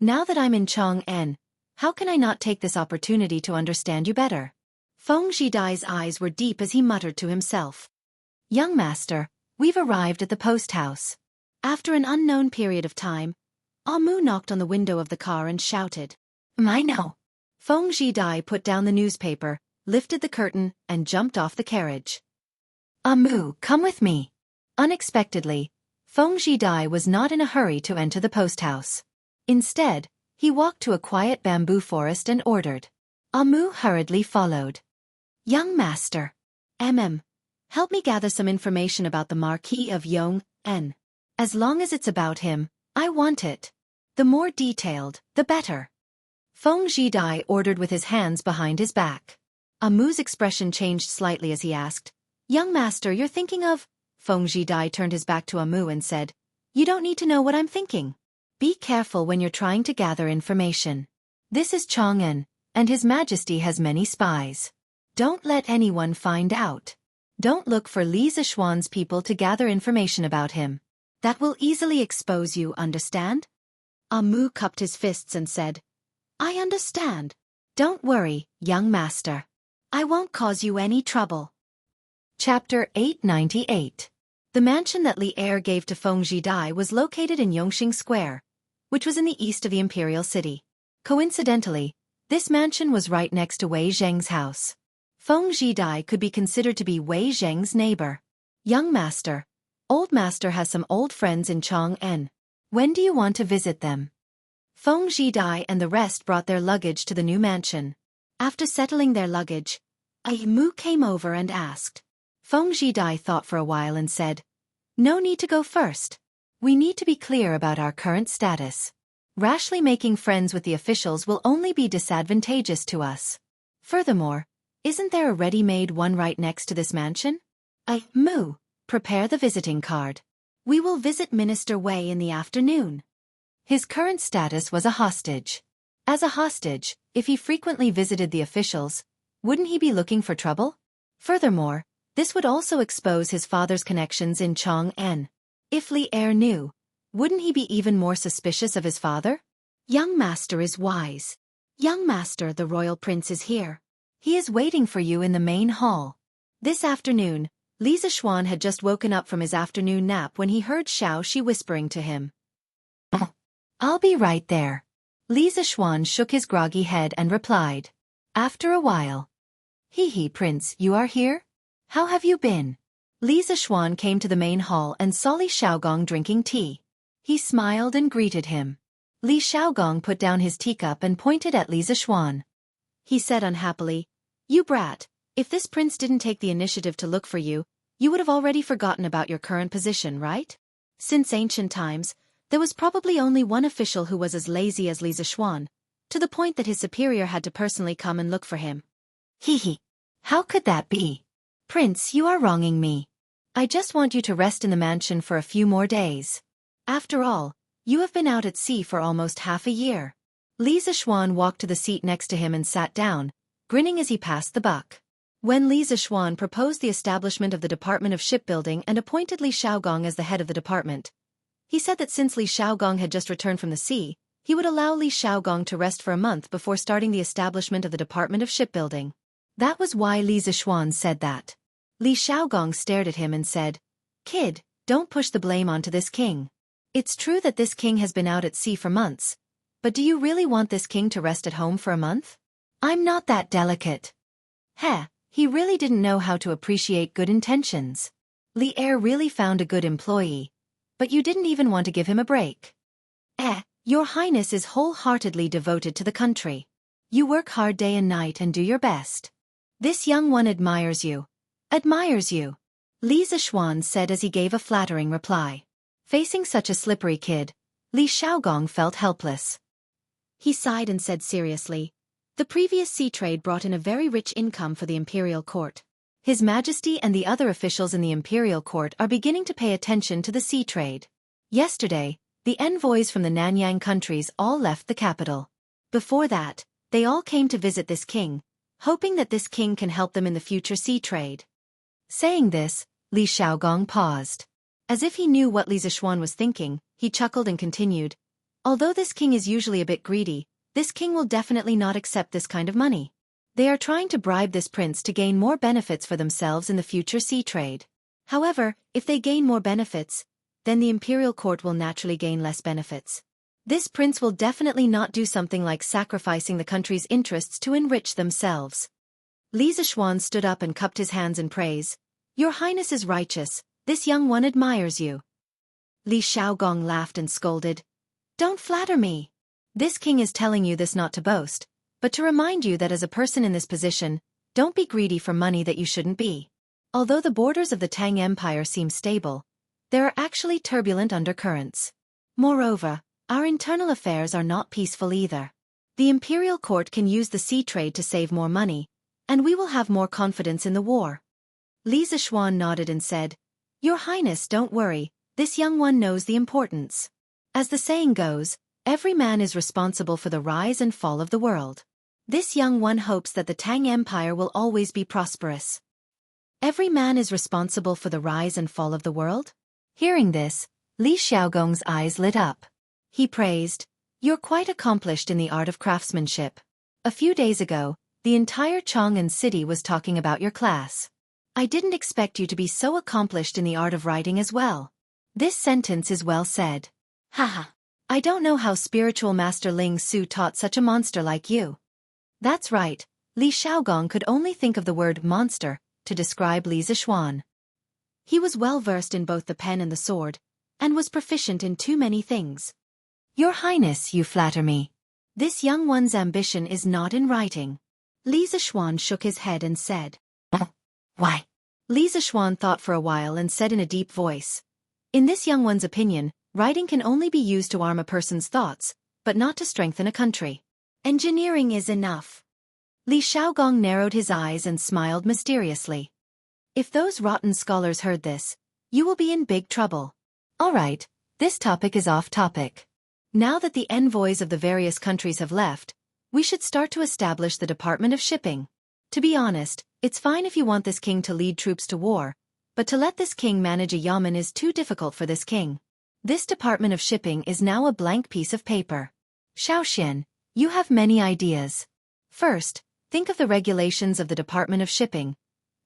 Now that I'm in Chang'an, how can I not take this opportunity to understand you better? Feng Zhidai's eyes were deep as he muttered to himself. Young master, we've arrived at the post house. After an unknown period of time, Amu knocked on the window of the car and shouted, I know. Feng Zhidai put down the newspaper, lifted the curtain, and jumped off the carriage. Amu, come with me. Unexpectedly, Feng Zhidai was not in a hurry to enter the post house. Instead, he walked to a quiet bamboo forest and ordered. Amu hurriedly followed. Young master. Help me gather some information about the Marquis of Yong-en. As long as it's about him, I want it. The more detailed, the better. Feng Zhidai ordered with his hands behind his back. Amu's expression changed slightly as he asked, Young master, you're thinking of... Feng Zhidai turned his back to Amu and said, You don't need to know what I'm thinking. Be careful when you're trying to gather information. This is Chang'an, and His Majesty has many spies. Don't let anyone find out. Don't look for Li Zishuan's people to gather information about him. That will easily expose you, understand? Amu cupped his fists and said, I understand. Don't worry, young master. I won't cause you any trouble. Chapter 898. The mansion that Li Er gave to Feng Zhidai was located in Yongxing Square, which was in the east of the imperial city. Coincidentally, this mansion was right next to Wei Zheng's house. Feng Zhidai could be considered to be Wei Zheng's neighbor. Young master, old master has some old friends in Chang'an. When do you want to visit them? Feng Zhidai and the rest brought their luggage to the new mansion. After settling their luggage, Amu came over and asked. Feng Zhidai thought for a while and said, No need to go first. We need to be clear about our current status. Rashly making friends with the officials will only be disadvantageous to us. Furthermore, isn't there a ready-made one right next to this mansion? Amu, prepare the visiting card. We will visit Minister Wei in the afternoon. His current status was a hostage. As a hostage, if he frequently visited the officials, wouldn't he be looking for trouble? Furthermore, this would also expose his father's connections in Chang'an. If Li Er knew, wouldn't he be even more suspicious of his father? Young master is wise. Young master, the royal prince is here. He is waiting for you in the main hall. This afternoon, Li Zishuan had just woken up from his afternoon nap when he heard Xianxia whispering to him. I'll be right there. Li Zishuan shook his groggy head and replied. After a while. Prince, you are here? How have you been? Li Zishuan came to the main hall and saw Li Xiaogong drinking tea. He smiled and greeted him. Li Xiaogong put down his teacup and pointed at Li Zishuan. He said unhappily, You brat, if this prince didn't take the initiative to look for you, you would have already forgotten about your current position, right? Since ancient times, there was probably only one official who was as lazy as Li Zixuan, to the point that his superior had to personally come and look for him. Hee. How could that be? Prince, you are wronging me. I just want you to rest in the mansion for a few more days. After all, you have been out at sea for almost half a year. Li Zixuan walked to the seat next to him and sat down, grinning as he passed the buck. When Li Zixuan proposed the establishment of the Department of Shipbuilding and appointed Li Xiaogong as the head of the department, he said that since Li Xiaogong had just returned from the sea, he would allow Li Xiaogong to rest for a month before starting the establishment of the Department of Shipbuilding. That was why Li Zixuan said that. Li Xiaogong stared at him and said, "Kid, don't push the blame onto this king. It's true that this king has been out at sea for months, but do you really want this king to rest at home for a month? I'm not that delicate." Heh, he really didn't know how to appreciate good intentions. Li Er really found a good employee, but you didn't even want to give him a break. Your Highness is wholeheartedly devoted to the country. You work hard day and night and do your best. This young one admires you. Admires you. Li Zixuan said as he gave a flattering reply. Facing such a slippery kid, Li Xiaogong felt helpless. He sighed and said seriously, "The previous sea trade brought in a very rich income for the imperial court. His Majesty and the other officials in the imperial court are beginning to pay attention to the sea trade. Yesterday, the envoys from the Nanyang countries all left the capital. Before that, they all came to visit this king, hoping that this king can help them in the future sea trade." Saying this, Li Xiaogong paused. As if he knew what Li Zixuan was thinking, he chuckled and continued, "Although this king is usually a bit greedy, this king will definitely not accept this kind of money. They are trying to bribe this prince to gain more benefits for themselves in the future sea trade. However, if they gain more benefits, then the imperial court will naturally gain less benefits. This prince will definitely not do something like sacrificing the country's interests to enrich themselves." Li Zixuan stood up and cupped his hands in praise. "Your Highness is righteous, this young one admires you." Li Xiaogong laughed and scolded, "Don't flatter me. This king is telling you this not to boast, but to remind you that as a person in this position, don't be greedy for money that you shouldn't be. Although the borders of the Tang Empire seem stable, there are actually turbulent undercurrents. Moreover, our internal affairs are not peaceful either. The imperial court can use the sea trade to save more money, and we will have more confidence in the war." Li Zixuan nodded and said, "Your Highness, don't worry, this young one knows the importance. As the saying goes, every man is responsible for the rise and fall of the world. This young one hopes that the Tang Empire will always be prosperous." Every man is responsible for the rise and fall of the world? Hearing this, Li Xiaogong's eyes lit up. He praised, "You're quite accomplished in the art of craftsmanship. A few days ago, the entire Chang'an city was talking about your class. I didn't expect you to be so accomplished in the art of writing as well. This sentence is well said. Haha. I don't know how spiritual Master Ling Su taught such a monster like you." That's right, Li Xiaogong could only think of the word monster to describe Li Zixuan. He was well versed in both the pen and the sword, and was proficient in too many things. "Your Highness, you flatter me. This young one's ambition is not in writing." Li Zixuan shook his head and said, "Why?" Li Zixuan thought for a while and said in a deep voice, "In this young one's opinion, writing can only be used to arm a person's thoughts, but not to strengthen a country. Engineering is enough." Li Xiaogong narrowed his eyes and smiled mysteriously. If those rotten scholars heard this, you will be in big trouble. All right, this topic is off topic. Now that the envoys of the various countries have left, we should start to establish the Department of Shipping. To be honest, it's fine if you want this king to lead troops to war, but to let this king manage a yamen is too difficult for this king. This Department of Shipping is now a blank piece of paper. Xiaoxian, you have many ideas. First, think of the regulations of the Department of Shipping,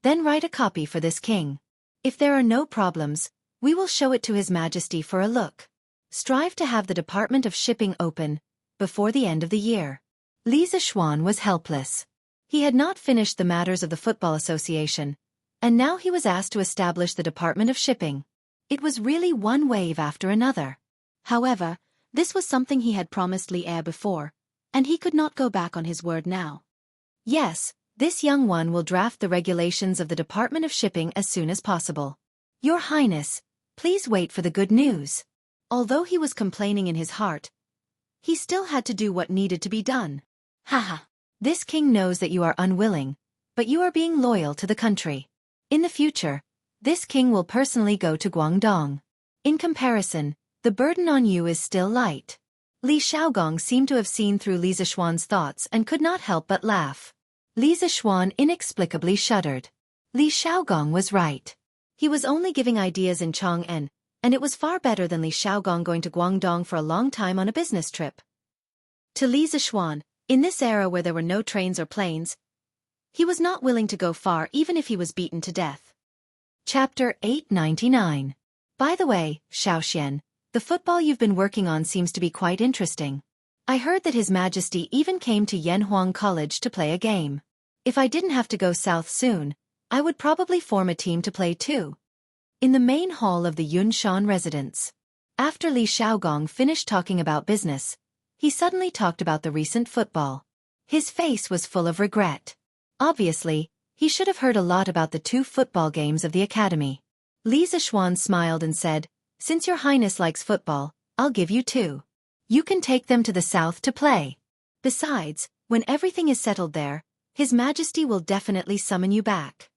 then write a copy for this king. If there are no problems, we will show it to His Majesty for a look. Strive to have the Department of Shipping open before the end of the year." Li Zixuan was helpless. He had not finished the matters of the Football Association, and now he was asked to establish the Department of Shipping. It was really one wave after another. However, this was something he had promised Li Er before, and he could not go back on his word now. Yes, this young one will draft the regulations of the Department of Shipping as soon as possible. "Your Highness, Please wait for the good news. Although he was complaining in his heart, he still had to do what needed to be done. Haha. This king knows that you are unwilling, but you are being loyal to the country. In the future, this king will personally go to Guangdong. In comparison, the burden on you is still light. Li Xiaogong seemed to have seen through Li Zishuan's thoughts and could not help but laugh. Li Zishuan inexplicably shuddered. Li Xiaogong was right. He was only giving ideas in Chang'an, and it was far better than Li Xiaogong going to Guangdong for a long time on a business trip. To Li Zishuan, in this era where there were no trains or planes, he was not willing to go far even if he was beaten to death. Chapter 899. By the way, Xiaoxian, the football you've been working on seems to be quite interesting. I heard that His Majesty even came to Yanhuang College to play a game. If I didn't have to go south soon, I would probably form a team to play too. In the main hall of the Yunshan residence. After Li Xiaogong finished talking about business, he suddenly talked about the recent football. His face was full of regret. Obviously, he should have heard a lot about the 2 football games of the academy. Li Zishuan smiled and said, "Since your highness likes football, I'll give you 2. You can take them to the south to play. Besides, when everything is settled there, His Majesty will definitely summon you back."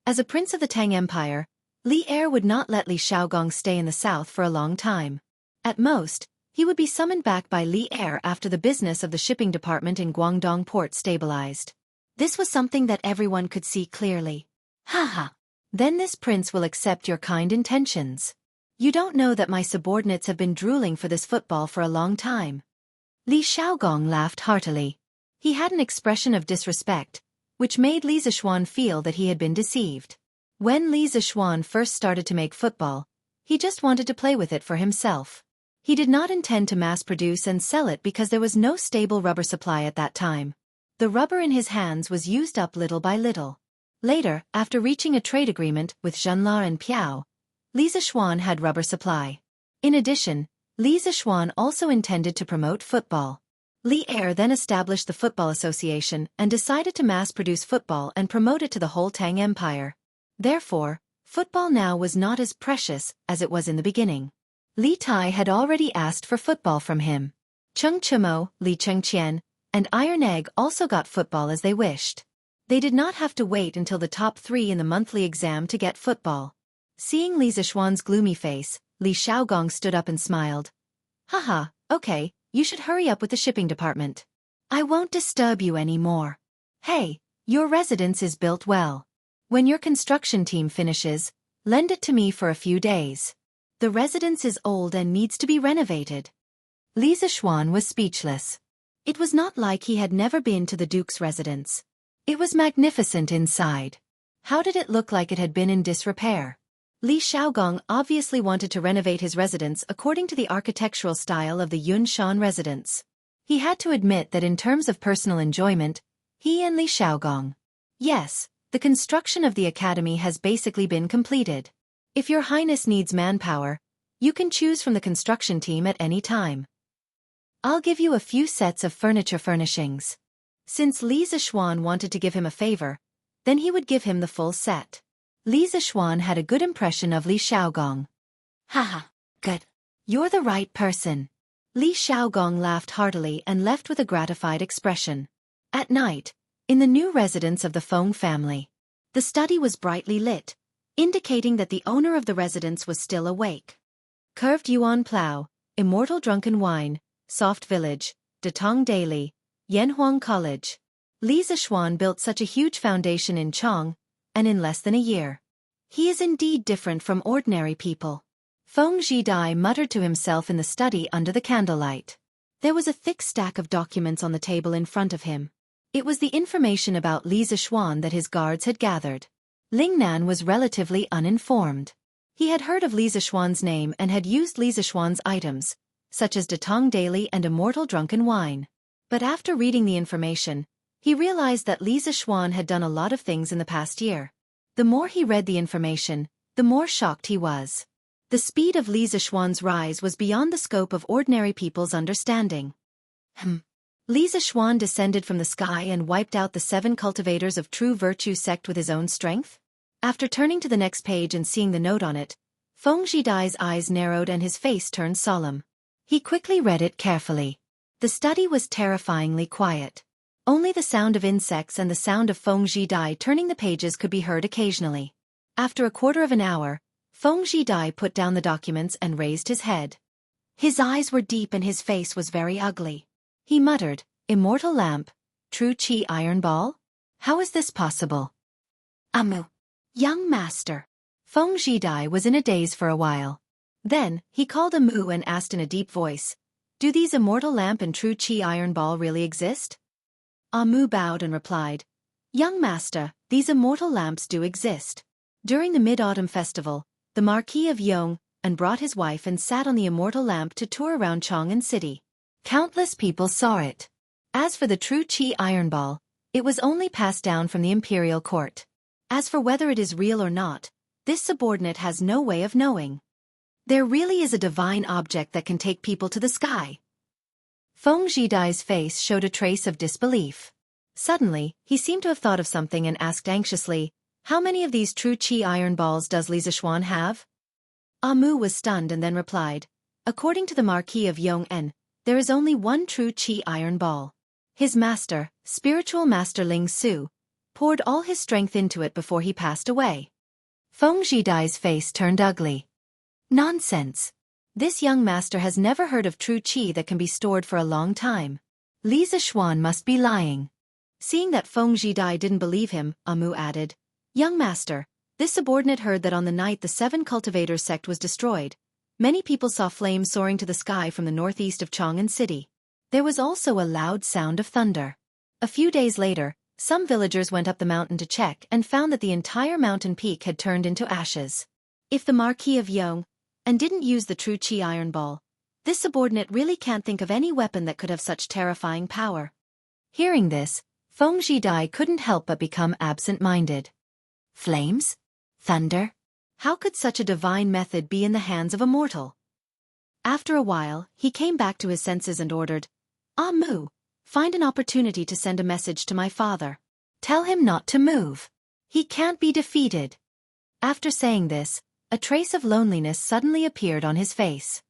As a prince of the Tang Empire, Li Er would not let Li Xiaogong stay in the south for a long time. At most, he would be summoned back by Li Er after the business of the shipping department in Guangdong port stabilized. This was something that everyone could see clearly. Haha. Then this prince will accept your kind intentions. You don't know that my subordinates have been drooling for this football for a long time. Li Xiaogong laughed heartily. He had an expression of disrespect, which made Li Zishuan feel that he had been deceived. When Li Zishuan first started to make football, he just wanted to play with it for himself. He did not intend to mass-produce and sell it because there was no stable rubber supply at that time. The rubber in his hands was used up little by little. Later, after reaching a trade agreement with Zhenla and Piao, Li Zishuan had rubber supply. In addition, Li Zishuan also intended to promote football. Li Er then established the Football Association and decided to mass-produce football and promote it to the whole Tang Empire. Therefore, football now was not as precious as it was in the beginning. Li Tai had already asked for football from him. Cheng Chimo, Li Chengqian, and Iron Egg also got football as they wished. They did not have to wait until the top 3 in the monthly exam to get football. Seeing Li Zishuan's gloomy face, Li Xiaogong stood up and smiled. Haha, okay, you should hurry up with the shipping department. I won't disturb you anymore. Hey, your residence is built well. When your construction team finishes, lend it to me for a few days. The residence is old and needs to be renovated. Li Zishuan was speechless. It was not like he had never been to the Duke's residence. It was magnificent inside. How did it look like it had been in disrepair? Li Xiaogong obviously wanted to renovate his residence according to the architectural style of the Yunshan residence. He had to admit that in terms of personal enjoyment, he and Li Xiaogong. Yes, the construction of the academy has basically been completed. If your highness needs manpower, you can choose from the construction team at any time. I'll give you a few sets of furniture furnishings. Since Li Zishuan wanted to give him a favor, then he would give him the full set. Li Zishuan had a good impression of Li Xiaogong. Haha, good. You're the right person. Li Xiaogong laughed heartily and left with a gratified expression. At night, in the new residence of the Feng family, the study was brightly lit, indicating that the owner of the residence was still awake. Curved Yuan Plow, Immortal Drunken Wine, Soft Village, Datong Daily, Yanhuang College. Li Zishuan built such a huge foundation in Chang, and in less than a year. He is indeed different from ordinary people. Feng Zhidai muttered to himself in the study under the candlelight. There was a thick stack of documents on the table in front of him. It was the information about Li Zishuan that his guards had gathered. Lingnan was relatively uninformed. He had heard of Li Zishuan's name and had used Li Zishuan's items, such as Datong Daily and Immortal Drunken Wine. But after reading the information, he realized that Li Zishuan had done a lot of things in the past year. The more he read the information, the more shocked he was. The speed of Li Zishuan's rise was beyond the scope of ordinary people's understanding. Li Zishuan descended from the sky and wiped out the 7 cultivators of true virtue sect with his own strength? After turning to the next page and seeing the note on it, Feng Jidai's eyes narrowed and his face turned solemn. He quickly read it carefully. The study was terrifyingly quiet. Only the sound of insects and the sound of Feng Jidai turning the pages could be heard occasionally. After a quarter of an hour, Feng Jidai put down the documents and raised his head. His eyes were deep and his face was very ugly. He muttered, "Immortal lamp? True Qi iron ball? How is this possible?" "Amu. Young master." Feng Jidai was in a daze for a while. Then, he called Amu and asked in a deep voice, "Do these immortal lamp and true Qi iron ball really exist?" Amu bowed and replied, "Young master, these immortal lamps do exist. During the Mid-Autumn Festival, the Marquis of Yong and brought his wife and sat on the immortal lamp to tour around Chang'an City. Countless people saw it. As for the true Qi iron ball, it was only passed down from the imperial court. As for whether it is real or not, this subordinate has no way of knowing. There really is a divine object that can take people to the sky." Feng Jidai's face showed a trace of disbelief. Suddenly, he seemed to have thought of something and asked anxiously, "How many of these true Qi iron balls does Li Zixuan have?" Amu was stunned and then replied, "According to the Marquis of Yong'an, there is only one true Qi iron ball. His master, spiritual master Ling Su, poured all his strength into it before he passed away." Feng Jidai's face turned ugly. Nonsense. This young master has never heard of true Qi that can be stored for a long time. Li Zixuan must be lying. Seeing that Feng Jidai didn't believe him, Amu added, "Young master, this subordinate heard that on the night the 7 cultivators sect was destroyed, many people saw flames soaring to the sky from the northeast of Chang'an City. There was also a loud sound of thunder. A few days later, some villagers went up the mountain to check and found that the entire mountain peak had turned into ashes. If the Marquis of Yong and didn't use the true Qi iron ball, this subordinate really can't think of any weapon that could have such terrifying power." Hearing this, Feng Jidai couldn't help but become absent-minded. Flames? Thunder? How could such a divine method be in the hands of a mortal? After a while, he came back to his senses and ordered, "Amu, find an opportunity to send a message to my father. Tell him not to move. He can't be defeated." After saying this, a trace of loneliness suddenly appeared on his face.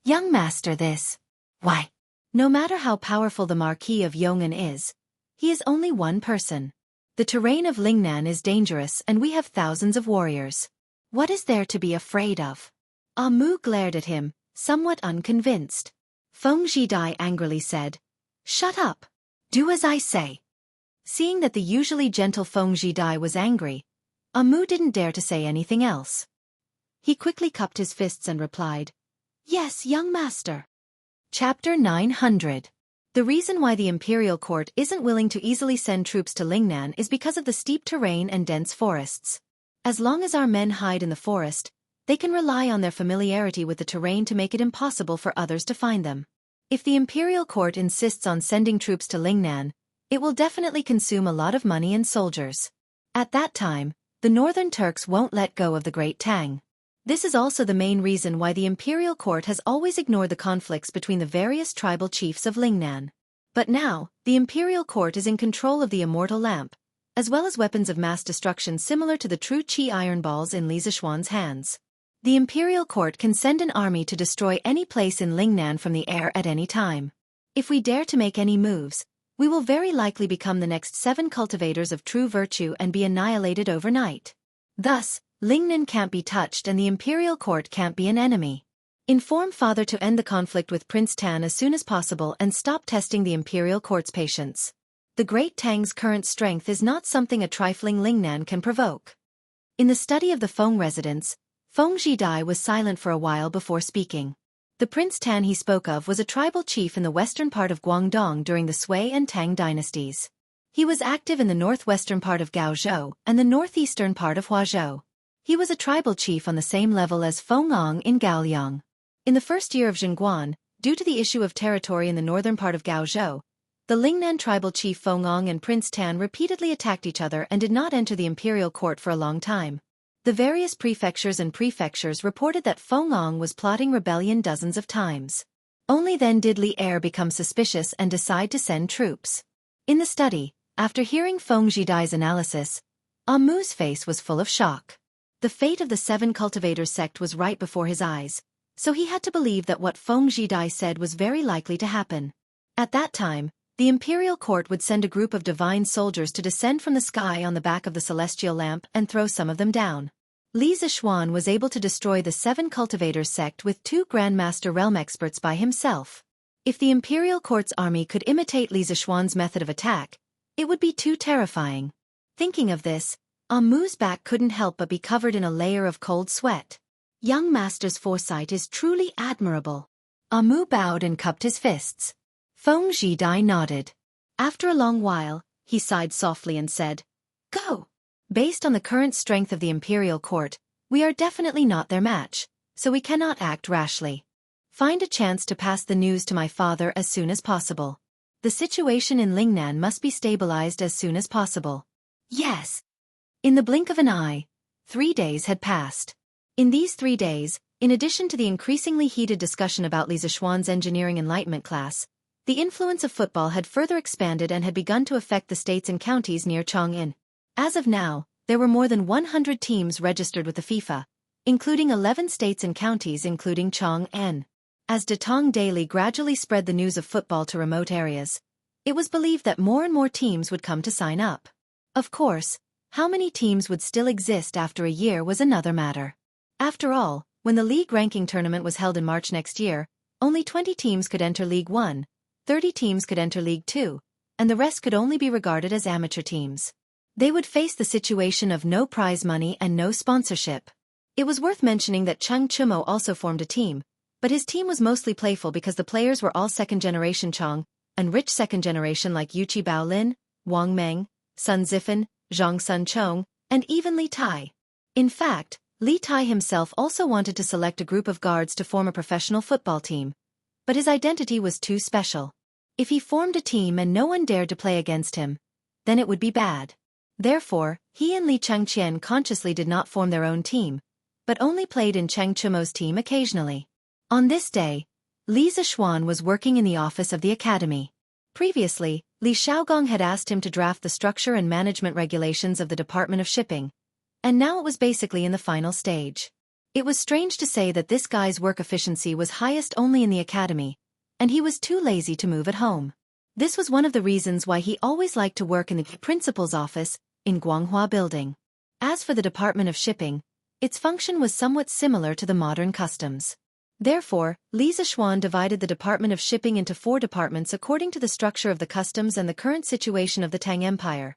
"Young master, this. Why? No matter how powerful the Marquis of Yong'an is, he is only one person. The terrain of Lingnan is dangerous and we have thousands of warriors. What is there to be afraid of?" Amu glared at him, somewhat unconvinced. Feng Jidai angrily said, "Shut up. Do as I say." Seeing that the usually gentle Feng Jidai was angry, Amu didn't dare to say anything else. He quickly cupped his fists and replied, "Yes, young master." Chapter 900. The reason why the imperial court isn't willing to easily send troops to Lingnan is because of the steep terrain and dense forests. As long as our men hide in the forest, they can rely on their familiarity with the terrain to make it impossible for others to find them. If the imperial court insists on sending troops to Lingnan, it will definitely consume a lot of money and soldiers. At that time, the northern Turks won't let go of the Great Tang. This is also the main reason why the imperial court has always ignored the conflicts between the various tribal chiefs of Lingnan. But now, the imperial court is in control of the immortal lamp, as well as weapons of mass destruction similar to the true Qi iron balls in Li Zixuan's hands. The imperial court can send an army to destroy any place in Lingnan from the air at any time. If we dare to make any moves, we will very likely become the next 7 cultivators of true virtue and be annihilated overnight. Thus, Lingnan can't be touched and the imperial court can't be an enemy. Inform father to end the conflict with Prince Tan as soon as possible and stop testing the imperial court's patience. The Great Tang's current strength is not something a trifling Lingnan can provoke." In the study of the Feng residence, Feng Jidai was silent for a while before speaking. The Prince Tan he spoke of was a tribal chief in the western part of Guangdong during the Sui and Tang dynasties. He was active in the northwestern part of Gaozhou and the northeastern part of Huazhou. He was a tribal chief on the same level as Feng Ang in Gaoliang. In the first year of Zhengguan, due to the issue of territory in the northern part of Gaozhou, the Lingnan tribal chief Feng Ang and Prince Tan repeatedly attacked each other and did not enter the imperial court for a long time. The various prefectures reported that Feng Ang was plotting rebellion dozens of times. Only then did Li Er become suspicious and decide to send troops. In the study, after hearing Feng Jidai's analysis, Amu's face was full of shock. The fate of the 7 cultivators sect was right before his eyes, so he had to believe that what Feng Zhidai said was very likely to happen. At that time, the imperial court would send a group of divine soldiers to descend from the sky on the back of the celestial lamp and throw some of them down. Li Zishuan was able to destroy the 7 cultivators sect with 2 Grandmaster realm experts by himself. If the imperial court's army could imitate Li Zishuan's method of attack, it would be too terrifying. Thinking of this, Amu's back couldn't help but be covered in a layer of cold sweat. Young master's foresight is truly admirable. Amu bowed and cupped his fists. Feng Zhidai nodded. After a long while, he sighed softly and said, "Go." Based on the current strength of the imperial court, we are definitely not their match, so we cannot act rashly. Find a chance to pass the news to my father as soon as possible. The situation in Lingnan must be stabilized as soon as possible. Yes. In the blink of an eye, 3 days had passed. In these 3 days, in addition to the increasingly heated discussion about Li Zishuan's engineering enlightenment class, the influence of football had further expanded and had begun to affect the states and counties near Chong'an. As of now, there were more than 100 teams registered with the FIFA, including 11 states and counties including Chong'an. As Datong Daily gradually spread the news of football to remote areas, it was believed that more and more teams would come to sign up. Of course, how many teams would still exist after a year was another matter. After all, when the league ranking tournament was held in March next year, only 20 teams could enter League 1, 30 teams could enter League 2, and the rest could only be regarded as amateur teams. They would face the situation of no prize money and no sponsorship. It was worth mentioning that Cheng Chumo also formed a team, but his team was mostly playful because the players were all second-generation Chong, and rich second-generation like Yuchi Baolin, Wang Meng, Sun Zifan, Zhang Sun Chong, and even Li Tai. In fact, Li Tai himself also wanted to select a group of guards to form a professional football team, but his identity was too special. If he formed a team and no one dared to play against him, then it would be bad. Therefore, he and Li Chengqian consciously did not form their own team, but only played in Cheng Chumo's team occasionally. On this day, Li Zishuan was working in the office of the academy. Previously, Li Xiaogong had asked him to draft the structure and management regulations of the Department of Shipping, and now it was basically in the final stage. It was strange to say that this guy's work efficiency was highest only in the academy, and he was too lazy to move at home. This was one of the reasons why he always liked to work in the principal's office in Guanghua Building. As for the Department of Shipping, its function was somewhat similar to the modern customs. Therefore, Li Zishuan divided the Department of Shipping into 4 departments according to the structure of the customs and the current situation of the Tang Empire.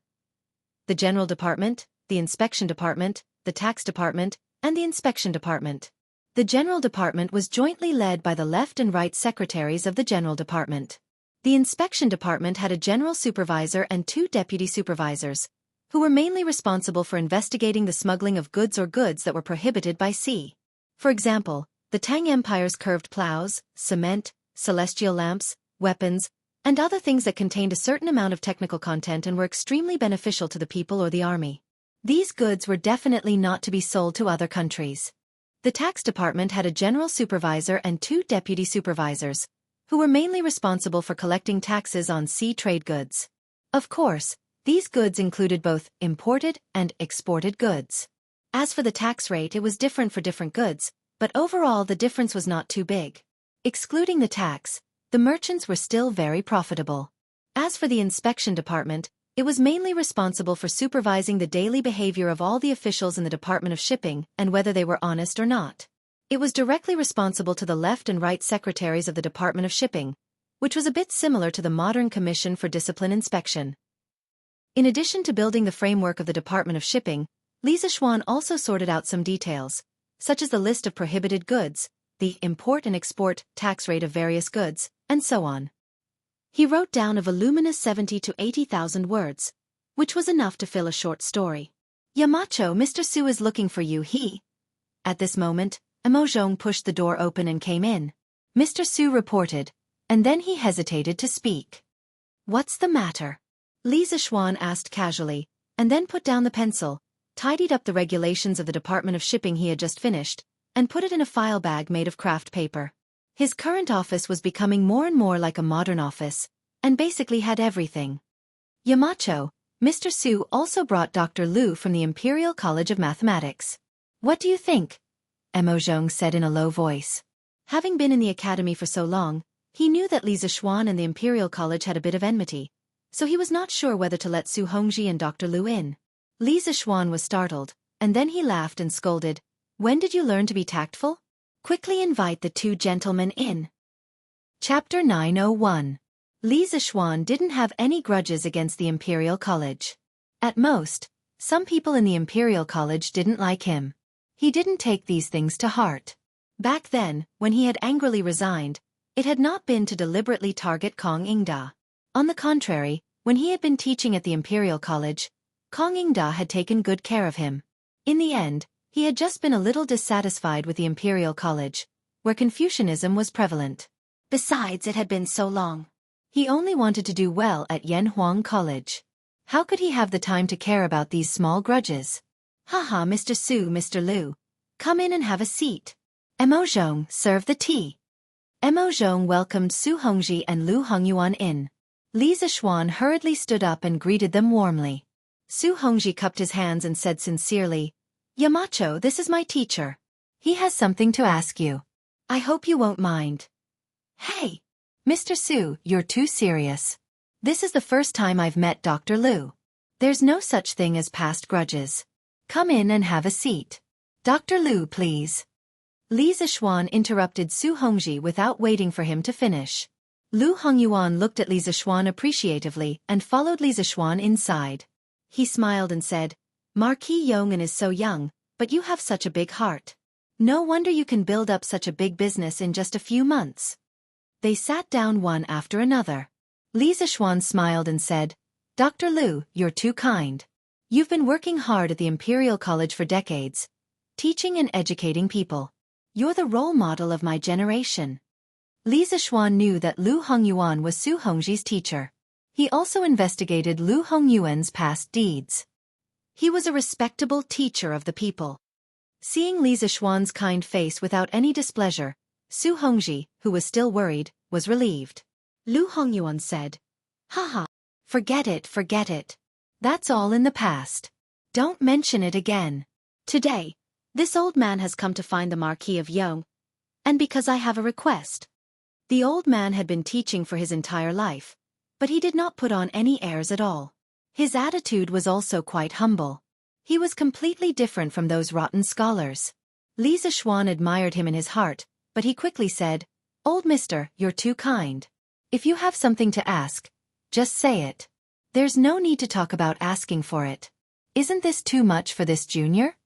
The General Department, the Inspection Department, the Tax Department, and the Inspection Department. The General Department was jointly led by the left and right secretaries of the General Department. The Inspection Department had a General Supervisor and 2 Deputy Supervisors, who were mainly responsible for investigating the smuggling of goods or goods that were prohibited by sea. For example, the Tang Empire's curved plows, cement, celestial lamps, weapons, and other things that contained a certain amount of technical content and were extremely beneficial to the people or the army. These goods were definitely not to be sold to other countries. The Tax Department had a General Supervisor and 2 Deputy Supervisors, who were mainly responsible for collecting taxes on sea trade goods. Of course, these goods included both imported and exported goods. As for the tax rate, it was different for different goods, but overall the difference was not too big. Excluding the tax, the merchants were still very profitable. As for the Inspection Department, it was mainly responsible for supervising the daily behavior of all the officials in the Department of Shipping and whether they were honest or not. It was directly responsible to the left and right secretaries of the Department of Shipping, which was a bit similar to the modern Commission for Discipline Inspection. In addition to building the framework of the Department of Shipping, Li Zishuan also sorted out some details, such as the list of prohibited goods, the import and export tax rate of various goods, and so on. He wrote down a voluminous 70 to 80,000 words, which was enough to fill a short story. "Yamacho, Mr. Su is looking for you, he." At this moment, Emojong pushed the door open and came in. Mr. Su reported, and then he hesitated to speak. "What's the matter?" Li Zishuan asked casually, and then put down the pencil, tidied up the regulations of the Department of Shipping he had just finished, and put it in a file bag made of craft paper. His current office was becoming more and more like a modern office, and basically had everything. "Yamacho, Mr. Su also brought Dr. Liu from the Imperial College of Mathematics." What do you think? Mo Zhong said in a low voice. Having been in the academy for so long, he knew that Li Zixuan and the Imperial College had a bit of enmity, so he was not sure whether to let Su Hongji and Dr. Lu in. Li Zixuan was startled, and then he laughed and scolded, "When did you learn to be tactful? Quickly invite the two gentlemen in." Chapter 901. Li Zixuan didn't have any grudges against the Imperial College. At most, some people in the Imperial College didn't like him. He didn't take these things to heart. Back then, when he had angrily resigned, it had not been to deliberately target Kong Ingda. On the contrary, when he had been teaching at the Imperial College, Kong Ingda had taken good care of him. In the end, he had just been a little dissatisfied with the Imperial College, where Confucianism was prevalent. Besides, it had been so long. He only wanted to do well at Yanhuang College. How could he have the time to care about these small grudges? Haha, Mr. Su, Mr. Lu. Come in and have a seat. Mo Zhong, serve the tea. Mo Zhong welcomed Su Hongji and Lu Hongyuan in. Li Zixuan hurriedly stood up and greeted them warmly. Su Hongji cupped his hands and said sincerely, "Yamacho, this is my teacher. He has something to ask you. I hope you won't mind." "Hey! Mr. Su, you're too serious. This is the first time I've met Dr. Lu. There's no such thing as past grudges. Come in and have a seat. Dr. Lu, please." Li Zixuan interrupted Su Hongji without waiting for him to finish. Lu Hongyuan looked at Li Zixuan appreciatively and followed Li Zixuan inside. He smiled and said, "Marquis Yong'an is so young, but you have such a big heart. No wonder you can build up such a big business in just a few months." They sat down one after another. Li Zixuan smiled and said, "Dr. Lu, you're too kind. You've been working hard at the Imperial College for decades, teaching and educating people. You're the role model of my generation." Li Zixuan knew that Lu Hongyuan was Su Hongji's teacher. He also investigated Lu Hongyuan's past deeds. He was a respectable teacher of the people. Seeing Li Zixuan's kind face without any displeasure, Su Hongji, who was still worried, was relieved. Lu Hongyuan said, "Haha, forget it. That's all in the past. Don't mention it again. Today, this old man has come to find the Marquis of Yong, and because I have a request." The old man had been teaching for his entire life, but he did not put on any airs at all. His attitude was also quite humble. He was completely different from those rotten scholars. Li Zixuan admired him in his heart, but he quickly said, "Old mister, you're too kind. If you have something to ask, just say it. There's no need to talk about asking for it. Isn't this too much for this junior?"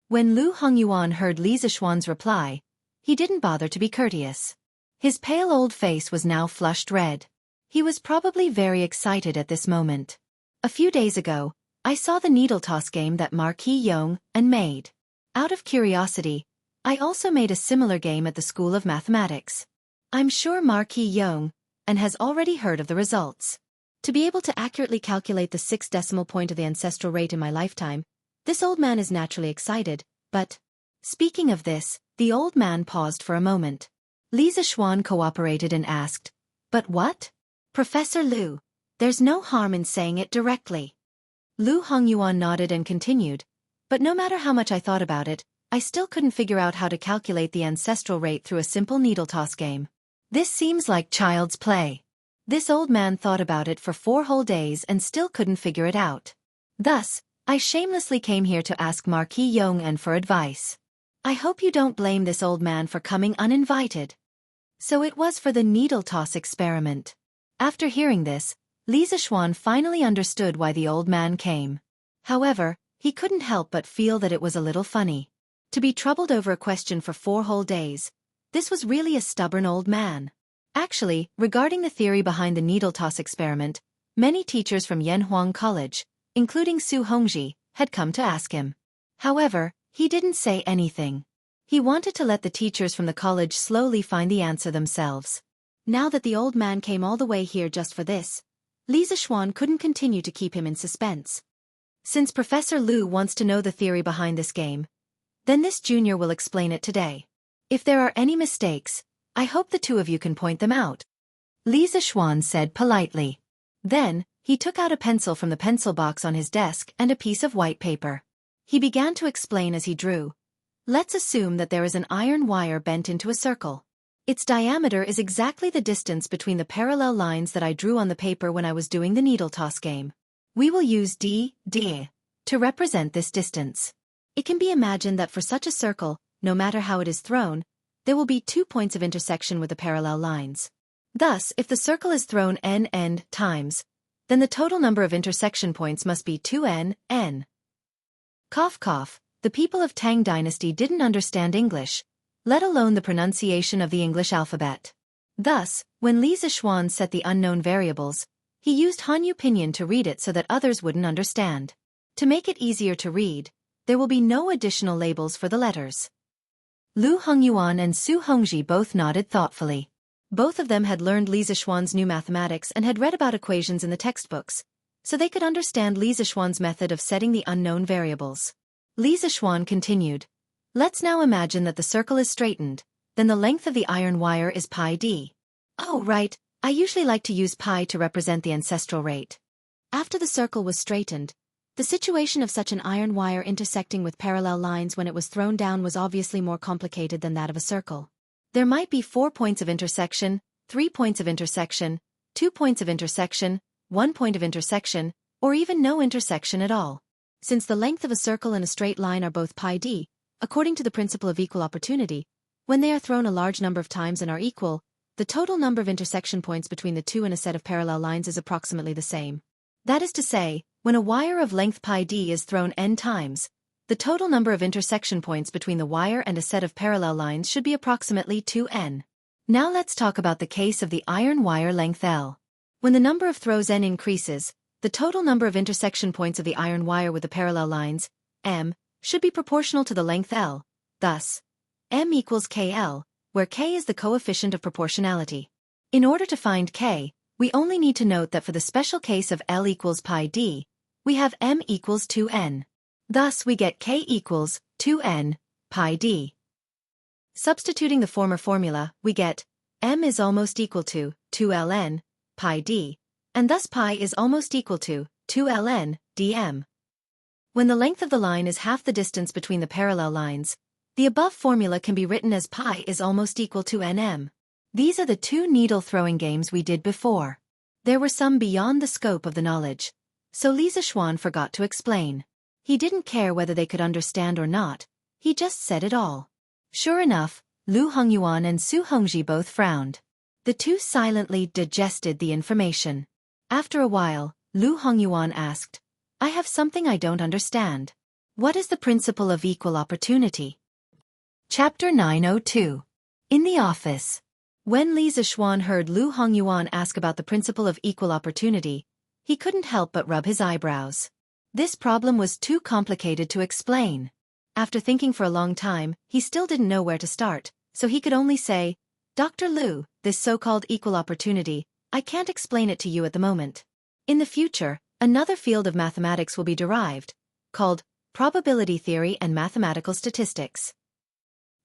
When Lu Hongyuan heard Li Zixuan's reply, he didn't bother to be courteous. His pale old face was now flushed red. He was probably very excited at this moment. "A few days ago, I saw the needle toss game that Marquis Yong and made. Out of curiosity, I also made a similar game at the School of Mathematics. I'm sure Marquis Yong and has already heard of the results. To be able to accurately calculate the 6th decimal point of the ancestral rate in my lifetime, this old man is naturally excited, but..." Speaking of this, the old man paused for a moment. Li Zixuan cooperated and asked, "But what?" "Professor Lu, there's no harm in saying it directly." Lu Hongyuan nodded and continued, "But no matter how much I thought about it, I still couldn't figure out how to calculate the ancestral rate through a simple needle toss game. This seems like child's play." This old man thought about it for 4 whole days and still couldn't figure it out. "Thus, I shamelessly came here to ask Marquis Yong'an for advice. I hope you don't blame this old man for coming uninvited." So it was for the needle toss experiment. After hearing this, Li Zixuan finally understood why the old man came. However, he couldn't help but feel that it was a little funny. To be troubled over a question for 4 whole days, this was really a stubborn old man. Actually, regarding the theory behind the needle toss experiment, many teachers from Yanhuang College, including Su Hongji, had come to ask him. However, he didn't say anything. He wanted to let the teachers from the college slowly find the answer themselves. Now that the old man came all the way here just for this, Li Zixuan couldn't continue to keep him in suspense. Since Professor Lu wants to know the theory behind this game, then this junior will explain it today. If there are any mistakes, I hope the 2 of you can point them out," Li Zixuan said politely. Then, he took out a pencil from the pencil box on his desk and a piece of white paper. He began to explain as he drew, Let's assume that there is an iron wire bent into a circle. Its diameter is exactly the distance between the parallel lines that I drew on the paper when I was doing the needle toss game. We will use d to represent this distance. It can be imagined that for such a circle, no matter how it is thrown, there will be 2 points of intersection with the parallel lines. Thus, if the circle is thrown n times, then the total number of intersection points must be 2n. Cough cough, the people of Tang Dynasty didn't understand English, let alone the pronunciation of the English alphabet. Thus, when Li Zixuan set the unknown variables, he used Hanyu pinyin to read it so that others wouldn't understand. To make it easier to read, there will be no additional labels for the letters. Lu Hongyuan and Su Hongji both nodded thoughtfully. Both of them had learned Li Zixuan's new mathematics and had read about equations in the textbooks, so they could understand Li Zixuan's method of setting the unknown variables. Li Zixuan continued, "Let's now imagine that the circle is straightened, then the length of the iron wire is pi d. Oh right, I usually like to use pi to represent the ancestral rate." After the circle was straightened, the situation of such an iron wire intersecting with parallel lines when it was thrown down was obviously more complicated than that of a circle. There might be 4 points of intersection, 3 points of intersection, 2 points of intersection, 1 point of intersection, or even no intersection at all. Since the length of a circle and a straight line are both pi d, according to the principle of equal opportunity, when they are thrown a large number of times and are equal, the total number of intersection points between the two in a set of parallel lines is approximately the same. That is to say, when a wire of length pi d is thrown n times, the total number of intersection points between the wire and a set of parallel lines should be approximately 2n. Now let's talk about the case of the iron wire length L. When the number of throws n increases, the total number of intersection points of the iron wire with the parallel lines, m, should be proportional to the length L. Thus, m equals kl, where k is the coefficient of proportionality. In order to find k, we only need to note that for the special case of L equals pi d, we have m equals 2n. Thus we get k equals 2n pi d. Substituting the former formula, we get m is almost equal to 2ln pi d, and thus pi is almost equal to 2ln dm. When the length of the line is half the distance between the parallel lines, the above formula can be written as pi is almost equal to nm. These are the 2 needle throwing games we did before. There were some beyond the scope of the knowledge, so Li Zixuan forgot to explain. He didn't care whether they could understand or not, he just said it all. Sure enough, Lu Hongyuan and Su Hongji both frowned. The two silently digested the information. After a while, Lu Hongyuan asked, "I have something I don't understand. What is the principle of equal opportunity?" Chapter 902. In the office. When Li Zixuan heard Lu Hongyuan ask about the principle of equal opportunity, he couldn't help but rub his eyebrows. This problem was too complicated to explain. After thinking for a long time, he still didn't know where to start, so he could only say, "Dr. Lu, this so-called equal opportunity, I can't explain it to you at the moment. In the future, another field of mathematics will be derived, called probability theory and mathematical statistics.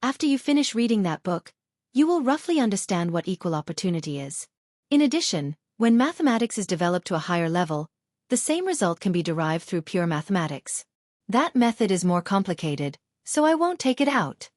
After you finish reading that book, you will roughly understand what equal opportunity is. In addition, when mathematics is developed to a higher level, the same result can be derived through pure mathematics. That method is more complicated, so I won't take it out.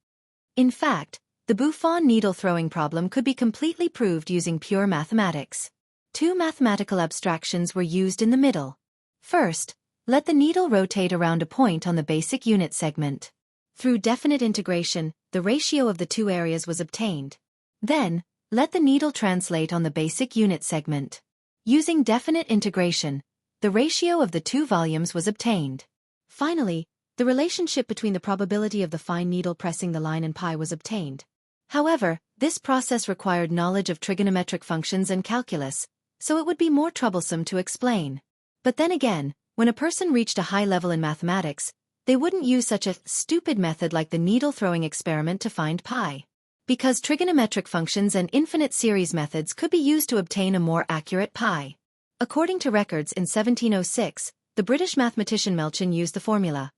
In fact, the Buffon needle throwing problem could be completely proved using pure mathematics. 2 mathematical abstractions were used in the middle. First, let the needle rotate around a point on the basic unit segment. Through definite integration, the ratio of the 2 areas was obtained. Then, let the needle translate on the basic unit segment. Using definite integration, the ratio of the 2 volumes was obtained. Finally, the relationship between the probability of the fine needle pressing the line and pi was obtained. However, this process required knowledge of trigonometric functions and calculus, so it would be more troublesome to explain. But then again, when a person reached a high level in mathematics, they wouldn't use such a stupid method like the needle throwing experiment to find pi. Because trigonometric functions and infinite series methods could be used to obtain a more accurate pi. According to records in 1706, the British mathematician Melchin used the formula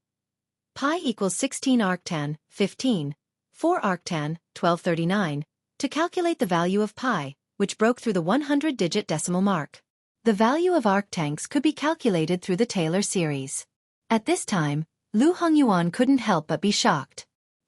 pi equals 16 arctan, 15, 4 arctan, 1239, to calculate the value of pi, which broke through the 100-digit decimal mark. The value of arctanks could be calculated through the Taylor series. At this time, Lu Hongyuan couldn't help but be shocked.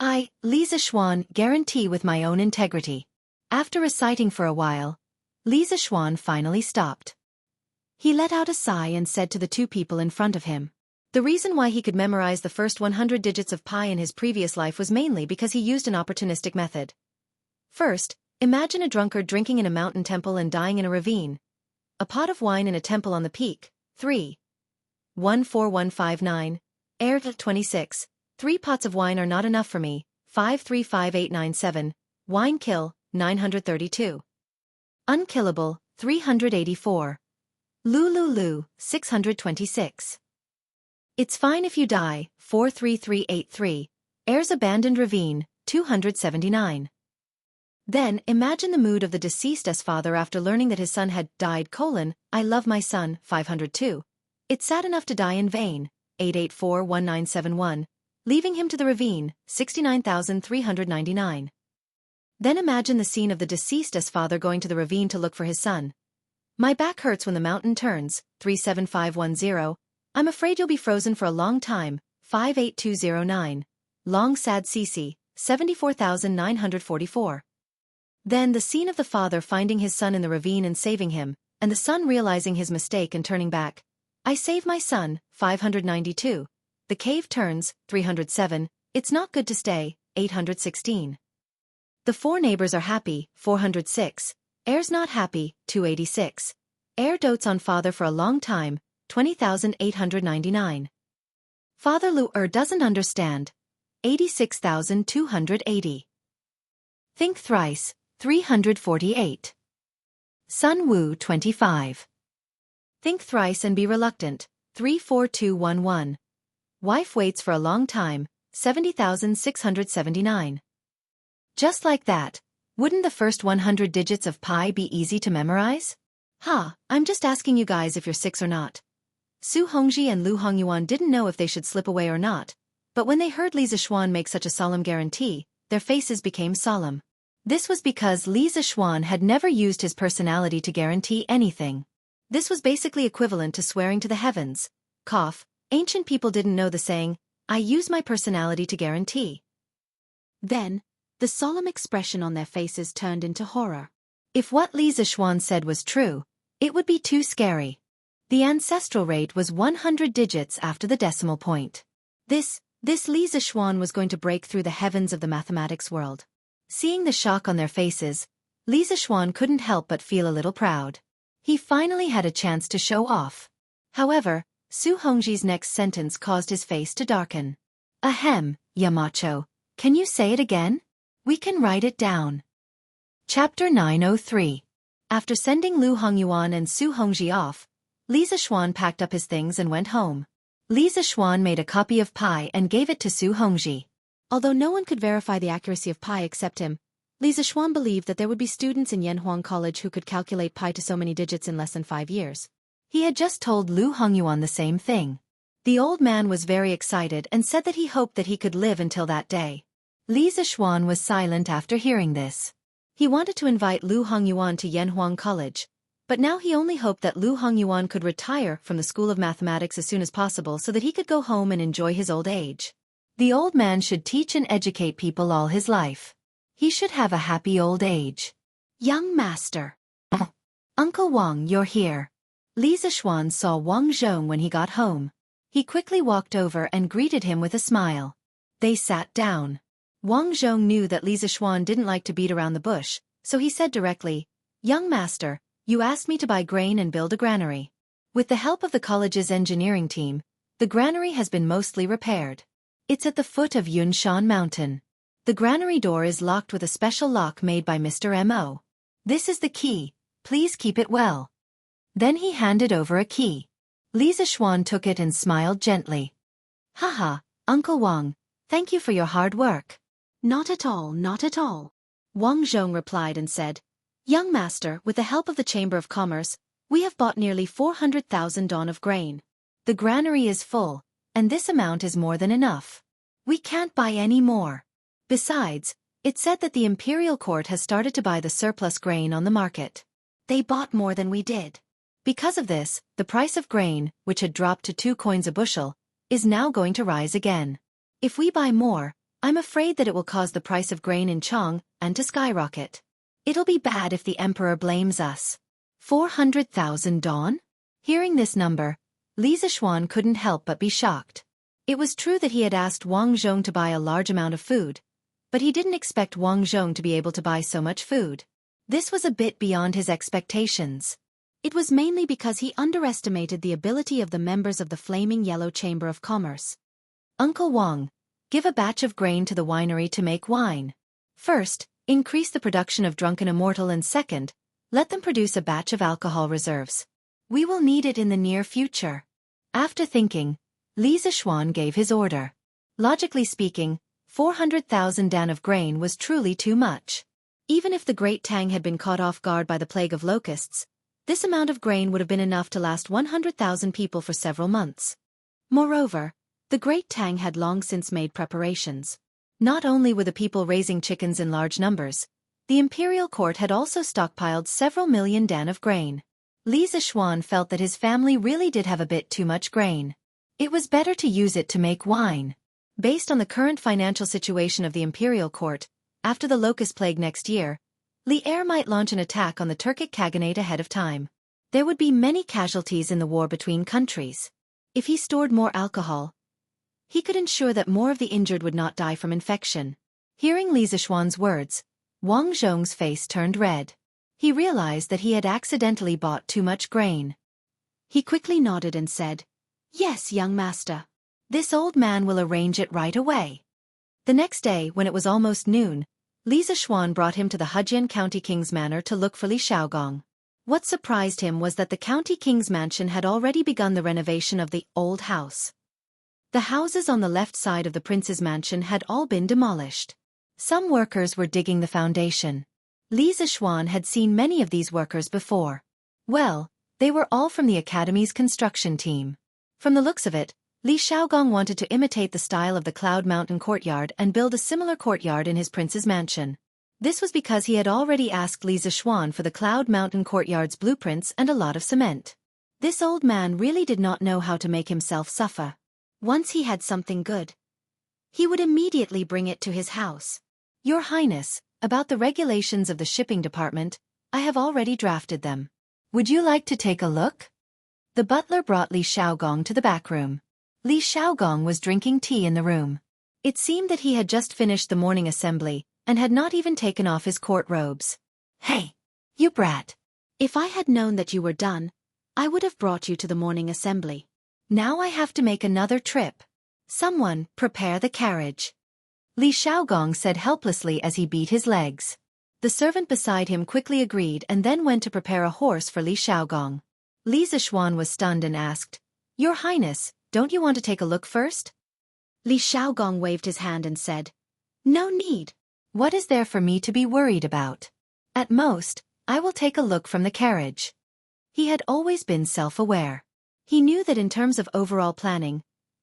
I, Li Zixuan, guarantee with my own integrity. After reciting for a while, Li Zixuan finally stopped. He let out a sigh and said to the two people in front of him. The reason why he could memorize the first 100 digits of pi in his previous life was mainly because he used an opportunistic method. First, imagine a drunkard drinking in a mountain temple and dying in a ravine. A pot of wine in a temple on the peak. 3. 14159. Air 26. 3 pots of wine are not enough for me. 535897. Wine kill, 932. Unkillable, 384. Lu, 626. It's fine if you die, 43383. Air's abandoned ravine, 279. Then, imagine the mood of the deceased's father after learning that his son had died, I love my son, 502. It's sad enough to die in vain, 8841971. Leaving him to the ravine, 69,399. Then imagine the scene of the deceased's father going to the ravine to look for his son. My back hurts when the mountain turns, 37510. I'm afraid you'll be frozen for a long time, 58209. Long sad Cece, 74,944. Then the scene of the father finding his son in the ravine and saving him, and the son realizing his mistake and turning back. I save my son, 592. The cave turns, 307. It's not good to stay, 816. The 4 neighbors are happy, 406. Air's not happy, 286. Air dotes on father for a long time, 20,899. Father Lu doesn't understand, 86,280. Think thrice, 348. Sun Wu 25. Think thrice and be reluctant, 34211. Wife waits for a long time, 70,679. Just like that, wouldn't the first 100 digits of pi be easy to memorize? I'm just asking you guys if you're 6 or not. Su Hongji and Lu Hongyuan didn't know if they should slip away or not, but when they heard Li Zixuan make such a solemn guarantee, their faces became solemn. This was because Li Zixuan had never used his personality to guarantee anything. This was basically equivalent to swearing to the heavens. Ancient people didn't know the saying, I use my personality to guarantee. Then, the solemn expression on their faces turned into horror. If what Li Zixuan said was true, it would be too scary. The ancestral rate was 100 digits after the decimal point. This Li Zixuan was going to break through the heavens of the mathematics world. Seeing the shock on their faces, Li Zixuan couldn't help but feel a little proud. He finally had a chance to show off. However, Su Hongji's next sentence caused his face to darken. Ahem, Yamacho, can you say it again? We can write it down. Chapter 903. After sending Lu Hongyuan and Su Hongji off, Li Zixuan packed up his things and went home. Li Zixuan made a copy of pi and gave it to Su Hongji. Although no one could verify the accuracy of pi except him, Li Zixuan believed that there would be students in Yanhuang College who could calculate pi to so many digits in less than 5 years. He had just told Lu Hongyuan the same thing. The old man was very excited and said that he hoped that he could live until that day. Li Zixuan was silent after hearing this. He wanted to invite Lu Hongyuan to Yanhuang College, but now he only hoped that Lu Hongyuan could retire from the School of Mathematics as soon as possible so that he could go home and enjoy his old age. The old man should teach and educate people all his life. He should have a happy old age. Young master. Uncle Wang, you're here. Li Zixuan saw Wang Zhong when he got home. He quickly walked over and greeted him with a smile. They sat down. Wang Zhong knew that Li Zixuan didn't like to beat around the bush, so he said directly, Young master, you asked me to buy grain and build a granary. With the help of the college's engineering team, the granary has been mostly repaired. It's at the foot of Yunshan Mountain. The granary door is locked with a special lock made by Mr. Mo. This is the key, please keep it well. Then he handed over a key. Li Zixuan took it and smiled gently. Haha, Uncle Wang, thank you for your hard work. Not at all, not at all. Wang Zhong replied and said, Young master, with the help of the Chamber of Commerce, we have bought nearly 400,000 don of grain. The granary is full, and this amount is more than enough. We can't buy any more. Besides, it said that the imperial court has started to buy the surplus grain on the market. They bought more than we did. Because of this, the price of grain, which had dropped to 2 coins a bushel, is now going to rise again. If we buy more, I'm afraid that it will cause the price of grain in Chang'an to skyrocket. It'll be bad if the emperor blames us. 400,000 dong? Hearing this number, Li Zishuan couldn't help but be shocked. It was true that he had asked Wang Zhong to buy a large amount of food, but he didn't expect Wang Zhong to be able to buy so much food. This was a bit beyond his expectations. It was mainly because he underestimated the ability of the members of the Flaming Yellow Chamber of Commerce. Uncle Wang, give a batch of grain to the winery to make wine. First, increase the production of Drunken Immortal, and second, let them produce a batch of alcohol reserves. We will need it in the near future. After thinking, Li Zishuan gave his order. Logically speaking, 400,000 dan of grain was truly too much. Even if the Great Tang had been caught off guard by the plague of locusts, this amount of grain would have been enough to last 100,000 people for several months. Moreover, the Great Tang had long since made preparations. Not only were the people raising chickens in large numbers, the imperial court had also stockpiled several million dan of grain. Li Zishuan felt that his family really did have a bit too much grain. It was better to use it to make wine. Based on the current financial situation of the imperial court, after the locust plague next year, Li Er might launch an attack on the Turkic Khaganate ahead of time. There would be many casualties in the war between countries. If he stored more alcohol, he could ensure that more of the injured would not die from infection. Hearing Li Zishuan's words, Wang Zhong's face turned red. He realized that he had accidentally bought too much grain. He quickly nodded and said, "Yes, young master. This old man will arrange it right away." The next day, when it was almost noon, Li Zishuan brought him to the Hejian County King's Manor to look for Li Xiaogong. What surprised him was that the County King's mansion had already begun the renovation of the old house. The houses on the left side of the prince's mansion had all been demolished. Some workers were digging the foundation. Li Zishuan had seen many of these workers before. Well, they were all from the academy's construction team. From the looks of it, Li Xiaogong wanted to imitate the style of the Cloud Mountain courtyard and build a similar courtyard in his prince's mansion. This was because he had already asked Li Zishuan for the Cloud Mountain courtyard's blueprints and a lot of cement. This old man really did not know how to make himself suffer. Once he had something good, he would immediately bring it to his house. Your Highness, about the regulations of the shipping department, I have already drafted them. Would you like to take a look? The butler brought Li Xiaogong to the back room. Li Xiaogong was drinking tea in the room. It seemed that he had just finished the morning assembly and had not even taken off his court robes. Hey, you brat! If I had known that you were done, I would have brought you to the morning assembly. Now I have to make another trip. Someone, prepare the carriage. Li Xiaogong said helplessly as he beat his legs. The servant beside him quickly agreed and then went to prepare a horse for Li Xiaogong. Li Zishuan was stunned and asked, "Your Highness, don't you want to take a look first?" Li Xiaogong waved his hand and said, "No need. What is there for me to be worried about? At most, I will take a look from the carriage." He had always been self-aware. He knew that in terms of overall planning,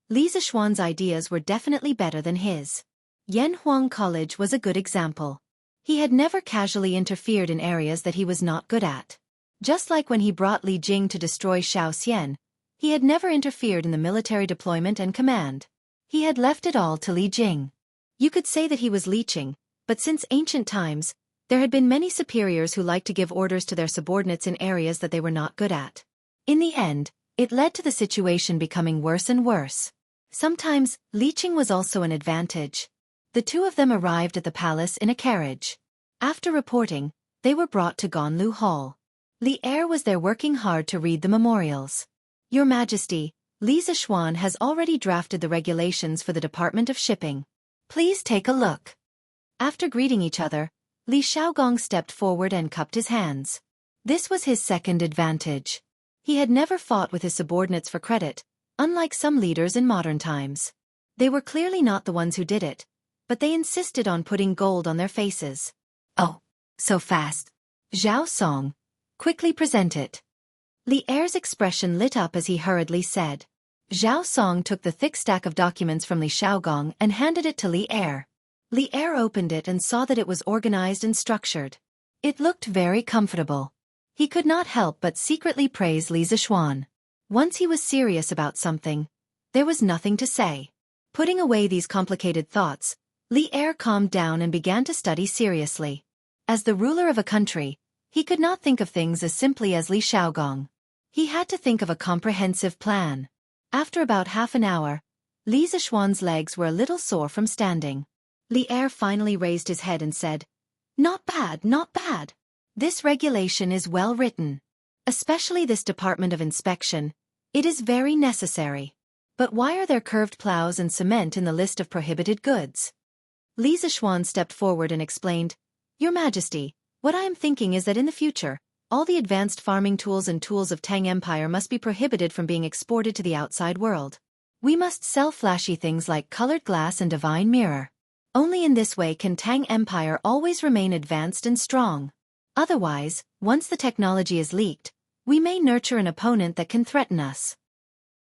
Li Zishuan's ideas were definitely better than his. Yanhuang College was a good example. He had never casually interfered in areas that he was not good at. Just like when he brought Li Jing to destroy Xiaoxian, he had never interfered in the military deployment and command. He had left it all to Li Jing. You could say that he was leeching, but since ancient times, there had been many superiors who liked to give orders to their subordinates in areas that they were not good at. In the end, it led to the situation becoming worse and worse. Sometimes, leeching was also an advantage. The two of them arrived at the palace in a carriage. After reporting, they were brought to Ganlu Hall. Li Er was there working hard to read the memorials. Your Majesty, Li Zishuan has already drafted the regulations for the Department of Shipping. Please take a look. After greeting each other, Li Xiaogong stepped forward and cupped his hands. This was his second advantage. He had never fought with his subordinates for credit, unlike some leaders in modern times. They were clearly not the ones who did it, but they insisted on putting gold on their faces. Oh, so fast. Zhao Song, quickly present it. Li Er's expression lit up as he hurriedly said. Zhao Song took the thick stack of documents from Li Xiaogong and handed it to Li Er. Li Er opened it and saw that it was organized and structured. It looked very comfortable. He could not help but secretly praise Li Zishuan. Once he was serious about something, there was nothing to say. Putting away these complicated thoughts, Li Er calmed down and began to study seriously. As the ruler of a country, he could not think of things as simply as Li Xiaogong. He had to think of a comprehensive plan. After about half an hour, Li Zishuan's legs were a little sore from standing. Li Er finally raised his head and said, "Not bad, not bad. This regulation is well written. Especially this Department of Inspection. It is very necessary. But why are there curved plows and cement in the list of prohibited goods?" Li Zishuan stepped forward and explained, "Your Majesty, what I am thinking is that in the future, all the advanced farming tools and tools of Tang Empire must be prohibited from being exported to the outside world. We must sell flashy things like colored glass and divine mirror. Only in this way can Tang Empire always remain advanced and strong. Otherwise, once the technology is leaked, we may nurture an opponent that can threaten us."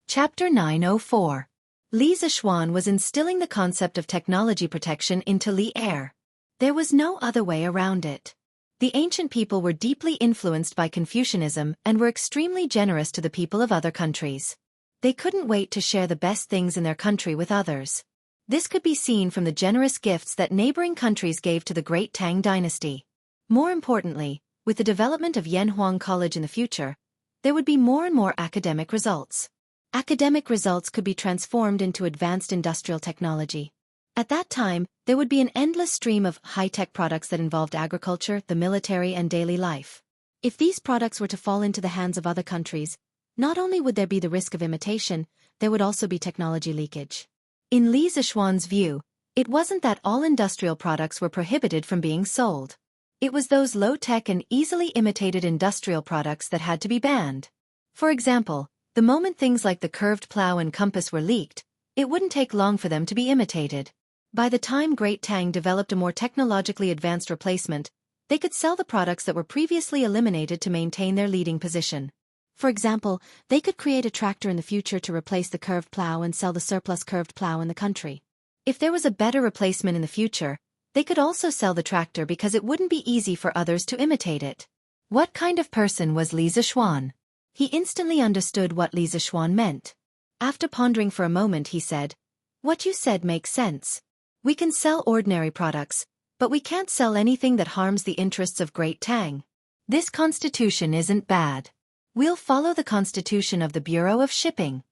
Chapter 904. Li Zishuan was instilling the concept of technology protection into Li Er. There was no other way around it. The ancient people were deeply influenced by Confucianism and were extremely generous to the people of other countries. They couldn't wait to share the best things in their country with others. This could be seen from the generous gifts that neighboring countries gave to the great Tang dynasty. More importantly, with the development of Yanhuang College in the future, there would be more and more academic results. Academic results could be transformed into advanced industrial technology. At that time, there would be an endless stream of high-tech products that involved agriculture, the military, and daily life. If these products were to fall into the hands of other countries, not only would there be the risk of imitation, there would also be technology leakage. In Li Zishuan's view, it wasn't that all industrial products were prohibited from being sold. It was those low-tech and easily imitated industrial products that had to be banned. For example, the moment things like the curved plow and compass were leaked, it wouldn't take long for them to be imitated. By the time Great Tang developed a more technologically advanced replacement, they could sell the products that were previously eliminated to maintain their leading position. For example, they could create a tractor in the future to replace the curved plow and sell the surplus curved plow in the country. If there was a better replacement in the future, they could also sell the tractor because it wouldn't be easy for others to imitate it. What kind of person was Li Zishuan? He instantly understood what Li Zishuan meant. After pondering for a moment, he said, "What you said makes sense. We can sell ordinary products, but we can't sell anything that harms the interests of Great Tang. This constitution isn't bad. We'll follow the constitution of the Bureau of Shipping."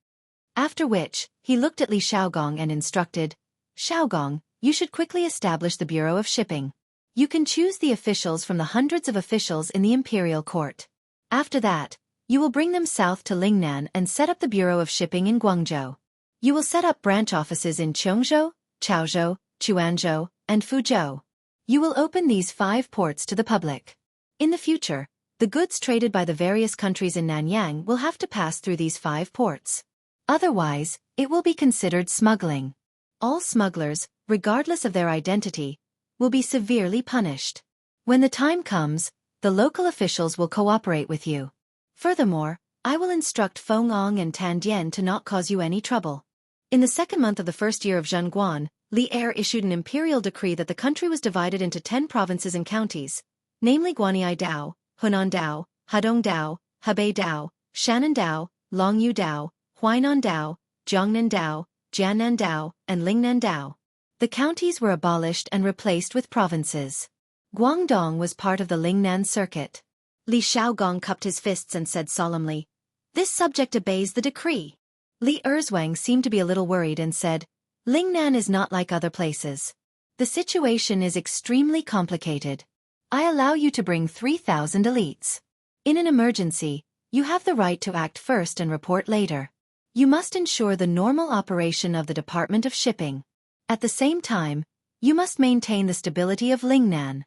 After which, he looked at Li Xiaogong and instructed, "Xiaogong, you should quickly establish the Bureau of Shipping. You can choose the officials from the hundreds of officials in the imperial court. After that, you will bring them south to Lingnan and set up the Bureau of Shipping in Guangzhou. You will set up branch offices in Chongzhou, Chaozhou, Quanzhou, and Fuzhou. You will open these 5 ports to the public. In the future, the goods traded by the various countries in Nanyang will have to pass through these 5 ports. Otherwise, it will be considered smuggling. All smugglers, regardless of their identity, will be severely punished. When the time comes, the local officials will cooperate with you. Furthermore, I will instruct Fengong and Tandian to not cause you any trouble." In the 2nd month of the 1st year of Zhenguan, Li Er issued an imperial decree that the country was divided into 10 provinces and counties, namely Guanyi Dao, Hunan Dao, Hadong Dao, Hebei Dao, Shannan Dao, Longyu Dao, Huainan Dao, Jiangnan Dao, Jiannan Dao, and Lingnan Dao. The counties were abolished and replaced with provinces. Guangdong was part of the Lingnan circuit. Li Xiaogong cupped his fists and said solemnly, "This subject obeys the decree." Li Erzwang seemed to be a little worried and said, "Lingnan is not like other places. The situation is extremely complicated. I allow you to bring 3,000 elites. In an emergency, you have the right to act first and report later. You must ensure the normal operation of the Department of Shipping. At the same time, you must maintain the stability of Lingnan."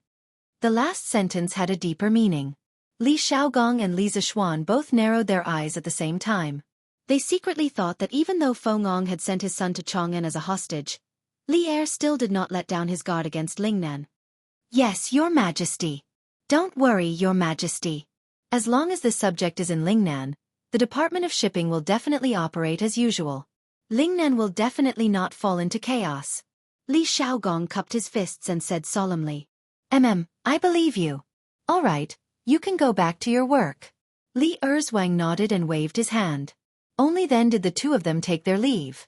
The last sentence had a deeper meaning. Li Xiaogong and Li Zishuan both narrowed their eyes at the same time. They secretly thought that even though Fengong had sent his son to Chang'an as a hostage, Li Er still did not let down his guard against Lingnan. "Yes, Your Majesty. Don't worry, Your Majesty. As long as this subject is in Lingnan, the Department of Shipping will definitely operate as usual. Lingnan will definitely not fall into chaos." Li Xiaogong cupped his fists and said solemnly, I believe you. All right, you can go back to your work." Li Erzwang nodded and waved his hand. Only then did the 2 of them take their leave.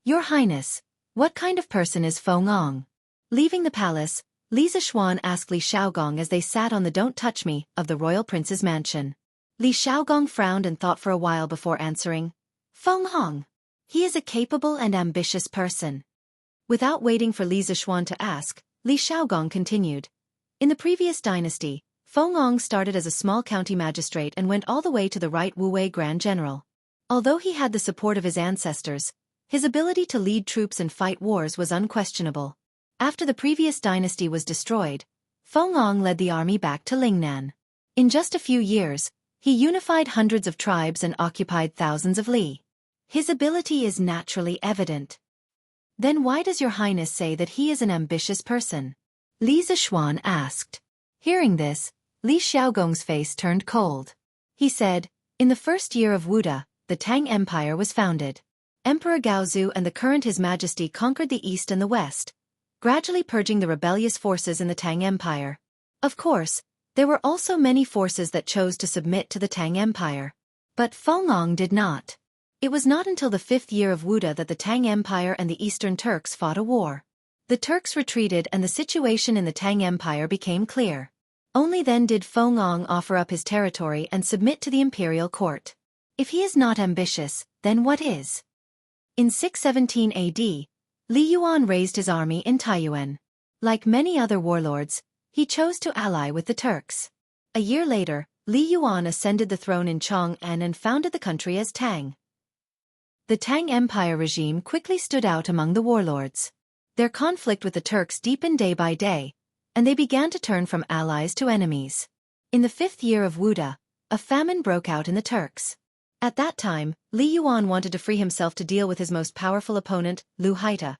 "Your Highness, What kind of person is Feng Ong? Leaving the palace, Li Zixuan asked Li Xiaogong as they sat on the "Don't touch me" of the royal prince's mansion. Li Xiaogong frowned and thought for a while before answering. Feng Ong. He is a capable and ambitious person. Without waiting for Li Zixuan to ask, Li Xiaogong continued. In the previous dynasty, Feng Ong started as a small county magistrate and went all the way to the right Wuwei Grand General. Although he had the support of his ancestors, his ability to lead troops and fight wars was unquestionable. After the previous dynasty was destroyed, Feng Ong led the army back to Lingnan. In just a few years, he unified hundreds of tribes and occupied thousands of li. His ability is naturally evident. Then why does your highness say that he is an ambitious person? Li Zixuan asked. Hearing this, Li Xiaogong's face turned cold. He said, in the first year of Wuda, the Tang Empire was founded. Emperor Gaozu and the current His Majesty conquered the east and the west, gradually purging the rebellious forces in the Tang Empire. Of course, there were also many forces that chose to submit to the Tang Empire. But Feng Ong did not. It was not until the 5th year of Wuda that the Tang Empire and the Eastern Turks fought a war. The Turks retreated and the situation in the Tang Empire became clear. Only then did Feng Ong offer up his territory and submit to the imperial court. If he is not ambitious, then what is? In 617 AD, Li Yuan raised his army in Taiyuan. Like many other warlords, he chose to ally with the Turks. A year later, Li Yuan ascended the throne in Chang'an and founded the country as Tang. The Tang Empire regime quickly stood out among the warlords. Their conflict with the Turks deepened day by day, and they began to turn from allies to enemies. In the 5th year of Wuda, a famine broke out in the Turks. At that time, Li Yuan wanted to free himself to deal with his most powerful opponent, Lu Haita.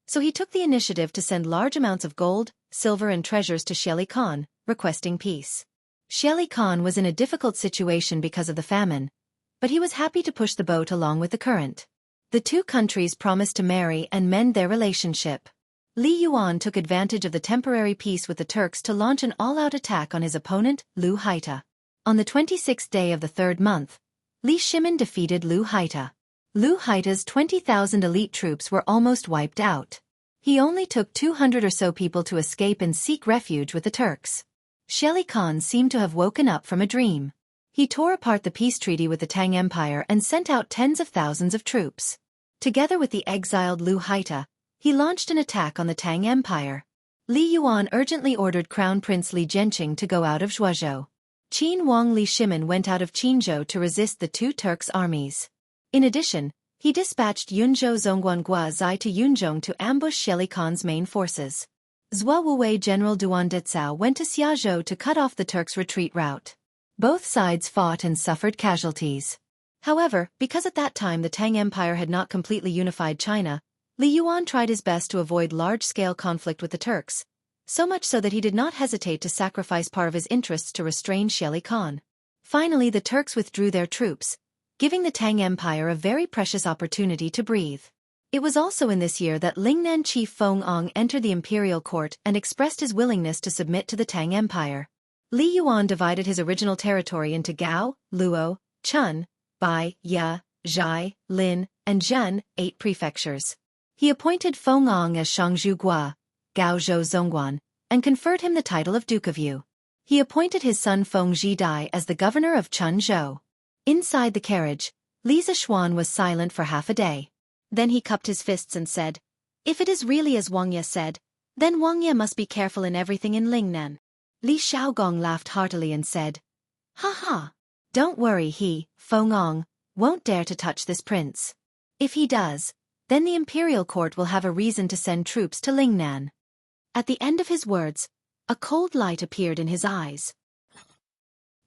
So he took the initiative to send large amounts of gold, silver and treasures to Sheli Khan, requesting peace. Sheli Khan was in a difficult situation because of the famine, but he was happy to push the boat along with the current. The two countries promised to marry and mend their relationship. Li Yuan took advantage of the temporary peace with the Turks to launch an all-out attack on his opponent, Lu Haita. On the 26th day of the 3rd month, Li Shimin defeated Lu Haita. Lu Haita's 20,000 elite troops were almost wiped out. He only took 200 or so people to escape and seek refuge with the Turks. Sheli Khan seemed to have woken up from a dream. He tore apart the peace treaty with the Tang Empire and sent out tens of thousands of troops. Together with the exiled Lu Haita, he launched an attack on the Tang Empire. Li Yuan urgently ordered Crown Prince Li Jianqing to go out of Zhuozhou. Qin Wang Li Shimin went out of Qinzhou to resist the two Turks' armies. In addition, he dispatched Yunzhou Zhongguangua Zai to Yunzhong to ambush Sheli Khan's main forces. Zhua Wuwei General Duan Dezhao went to Xiazhou to cut off the Turks' retreat route. Both sides fought and suffered casualties. However, because at that time the Tang Empire had not completely unified China, Li Yuan tried his best to avoid large-scale conflict with the Turks, so much so that he did not hesitate to sacrifice part of his interests to restrain Sheli Khan. Finally, the Turks withdrew their troops, giving the Tang Empire a very precious opportunity to breathe. It was also in this year that Lingnan chief Feng Ong entered the imperial court and expressed his willingness to submit to the Tang Empire. Li Yuan divided his original territory into Gao, Luo, Chun, Bai, Ya, Zhai, Lin, and Zhen, 8 prefectures. He appointed Feng Ong as Shangzhu Gua, Gaozhou Zongguan, and conferred him the title of Duke of Yu. He appointed his son Feng Zhidai as the governor of Chunzhou. Inside the carriage, Li Zixuan was silent for half a day. Then he cupped his fists and said, "If it is really as Wuxia said, then Wuxia must be careful in everything in Lingnan." Li Xiaogong laughed heartily and said, "Ha ha! Don't worry, Feng Ong, won't dare to touch this prince. If he does, then the imperial court will have a reason to send troops to Lingnan." At the end of his words, a cold light appeared in his eyes.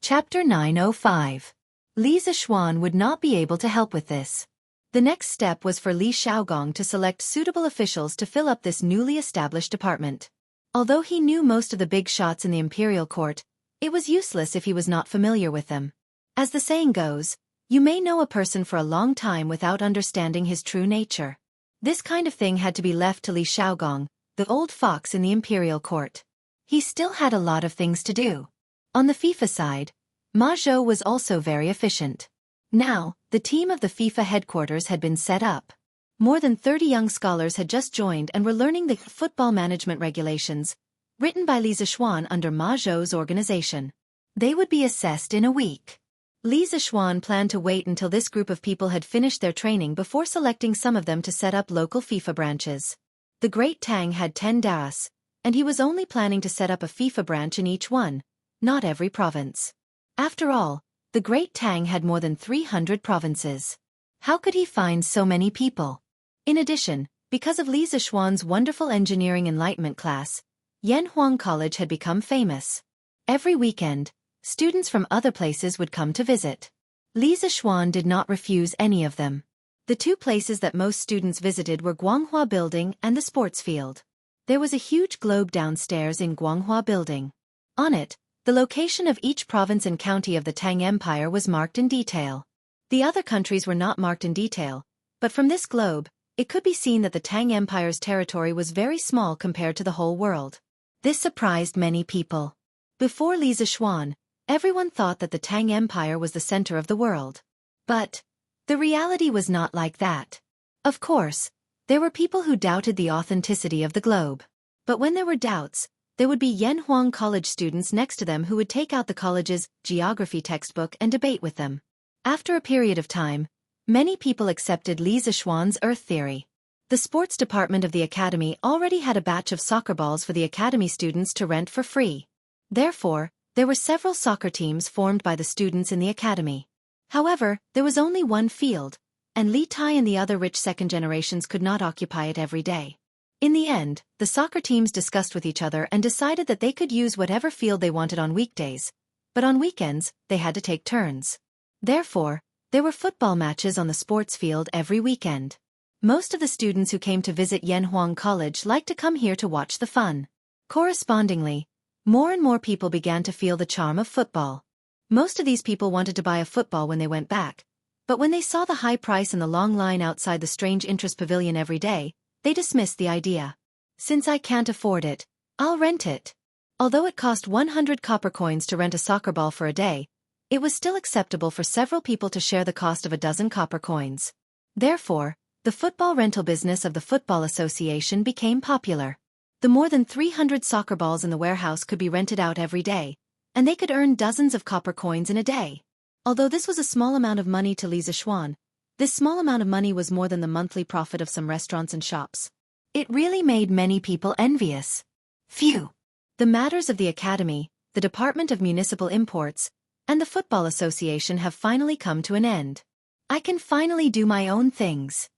Chapter 905. Li Zixuan would not be able to help with this. The next step was for Li Xiaogong to select suitable officials to fill up this newly established department. Although he knew most of the big shots in the imperial court, it was useless if he was not familiar with them. As the saying goes, you may know a person for a long time without understanding his true nature. This kind of thing had to be left to Li Xiaogong, the old fox in the imperial court. He still had a lot of things to do. On the FIFA side, Ma Zhou was also very efficient. Now, the team of the FIFA headquarters had been set up. More than 30 young scholars had just joined and were learning the football management regulations, written by Li Zixuan under Ma Zhou's organization. They would be assessed in a week. Li Zixuan planned to wait until this group of people had finished their training before selecting some of them to set up local FIFA branches. The Great Tang had 10 daras, and he was only planning to set up a FIFA branch in each one, not every province. After all, the Great Tang had more than 300 provinces. How could he find so many people? In addition, because of Li Zixuan's wonderful engineering enlightenment class, Yanhuang College had become famous. Every weekend, students from other places would come to visit. Li Zixuan did not refuse any of them. The two places that most students visited were Guanghua Building and the sports field. There was a huge globe downstairs in Guanghua Building. On it, the location of each province and county of the Tang Empire was marked in detail. The other countries were not marked in detail, but from this globe, it could be seen that the Tang Empire's territory was very small compared to the whole world. This surprised many people. Before Li Zixuan, everyone thought that the Tang Empire was the center of the world. But the reality was not like that. Of course, there were people who doubted the authenticity of the globe. But when there were doubts, there would be Yanhuang College students next to them who would take out the college's geography textbook and debate with them. After a period of time, many people accepted Li Zixuan's Earth theory. The sports department of the academy already had a batch of soccer balls for the academy students to rent for free. Therefore, there were several soccer teams formed by the students in the academy. However, there was only one field, and Li Tai and the other rich second generations could not occupy it every day. In the end, the soccer teams discussed with each other and decided that they could use whatever field they wanted on weekdays, but on weekends, they had to take turns. Therefore, there were football matches on the sports field every weekend. Most of the students who came to visit Yanhuang College liked to come here to watch the fun. Correspondingly, more and more people began to feel the charm of football. Most of these people wanted to buy a football when they went back, but when they saw the high price and the long line outside the strange interest pavilion every day, they dismissed the idea. Since I can't afford it, I'll rent it. Although it cost 100 copper coins to rent a soccer ball for a day, it was still acceptable for several people to share the cost of a dozen copper coins. Therefore, the football rental business of the Football Association became popular. The more than 300 soccer balls in the warehouse could be rented out every day, and they could earn dozens of copper coins in a day. Although this was a small amount of money to Li Zixuan, this small amount of money was more than the monthly profit of some restaurants and shops. It really made many people envious. Phew! The matters of the academy, the Department of Municipal Imports, and the Football Association have finally come to an end. I can finally do my own things.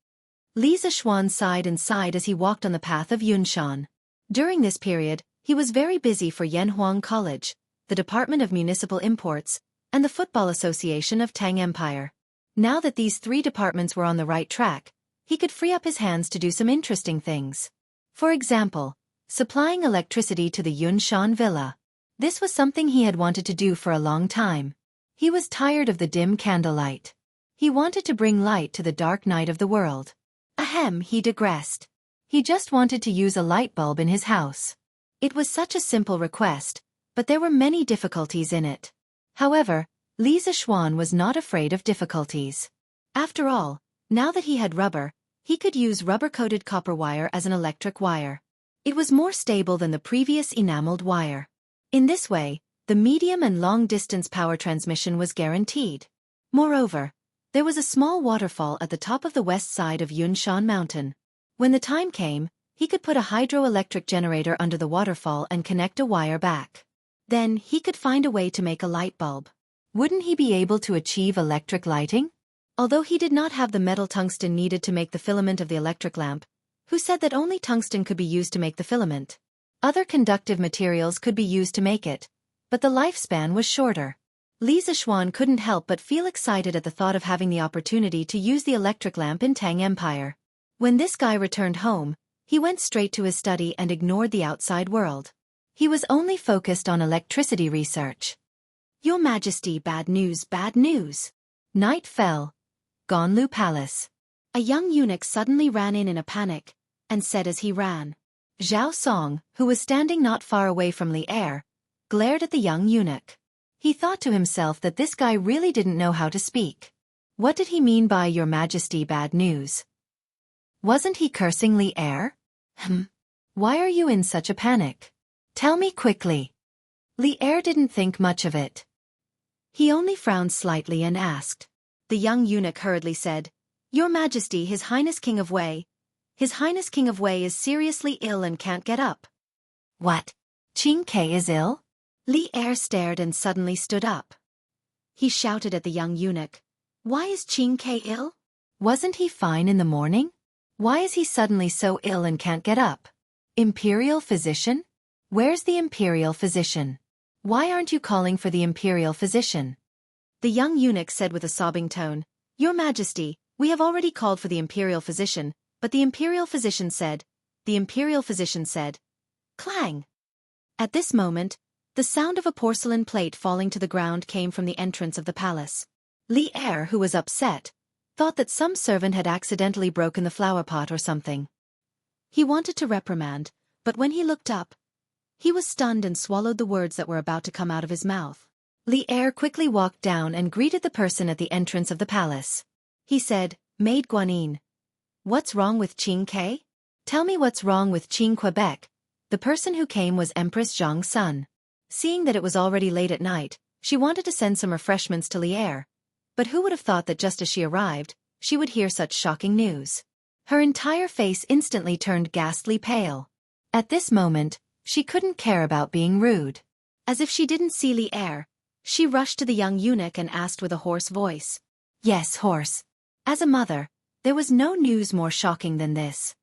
Li Zixuan sighed and sighed as he walked on the path of Yunshan. During this period, he was very busy for Yanhuang College, the Department of Municipal Imports, and the Football Association of Tang Empire. Now that these three departments were on the right track, he could free up his hands to do some interesting things. For example, supplying electricity to the Yunshan villa. This was something he had wanted to do for a long time. He was tired of the dim candlelight. He wanted to bring light to the dark night of the world. Ahem, he digressed. He just wanted to use a light bulb in his house. It was such a simple request, but there were many difficulties in it. However, Li Zixuan was not afraid of difficulties. After all, now that he had rubber, he could use rubber-coated copper wire as an electric wire. It was more stable than the previous enameled wire. In this way, the medium and long-distance power transmission was guaranteed. Moreover, there was a small waterfall at the top of the west side of Yunshan Mountain. When the time came, he could put a hydroelectric generator under the waterfall and connect a wire back. Then he could find a way to make a light bulb. Wouldn't he be able to achieve electric lighting? Although he did not have the metal tungsten needed to make the filament of the electric lamp, who said that only tungsten could be used to make the filament? Other conductive materials could be used to make it, but the lifespan was shorter. Li Zixuan couldn't help but feel excited at the thought of having the opportunity to use the electric lamp in Tang Empire. When this guy returned home, he went straight to his study and ignored the outside world. He was only focused on electricity research. Your Majesty, bad news, bad news. Night fell. Ganlu Palace. A young eunuch suddenly ran in a panic, and said as he ran. Zhao Song, who was standing not far away from Li Er, glared at the young eunuch. He thought to himself that this guy really didn't know how to speak. What did he mean by Your Majesty, bad news? Wasn't he cursing Li Er? Why are you in such a panic? Tell me quickly. Li Er didn't think much of it. He only frowned slightly and asked. The young eunuch hurriedly said, Your Majesty, His Highness King of Wei. His Highness King of Wei is seriously ill and can't get up. What? Qing Ke is ill? Li Er stared and suddenly stood up. He shouted at the young eunuch, Why is Qing Ke ill? Wasn't he fine in the morning? Why is he suddenly so ill and can't get up? Imperial physician? Where's the imperial physician? Why aren't you calling for the imperial physician? The young eunuch said with a sobbing tone, Your Majesty, we have already called for the imperial physician, but the imperial physician said, Clang! At this moment, the sound of a porcelain plate falling to the ground came from the entrance of the palace. Li Er, who was upset, thought that some servant had accidentally broken the flower pot or something. He wanted to reprimand, but when he looked up, he was stunned and swallowed the words that were about to come out of his mouth. Li Er quickly walked down and greeted the person at the entrance of the palace. He said, Maid Guanyin, what's wrong with Qing Ke? Tell me what's wrong with Qing Quebec. The person who came was Empress Zhang's son. Seeing that it was already late at night, she wanted to send some refreshments to Li Er. But who would have thought that just as she arrived, she would hear such shocking news? Her entire face instantly turned ghastly pale. At this moment, she couldn't care about being rude. As if she didn't see Li Er, she rushed to the young eunuch and asked with a hoarse voice. Yes, hoarse. As a mother, there was no news more shocking than this.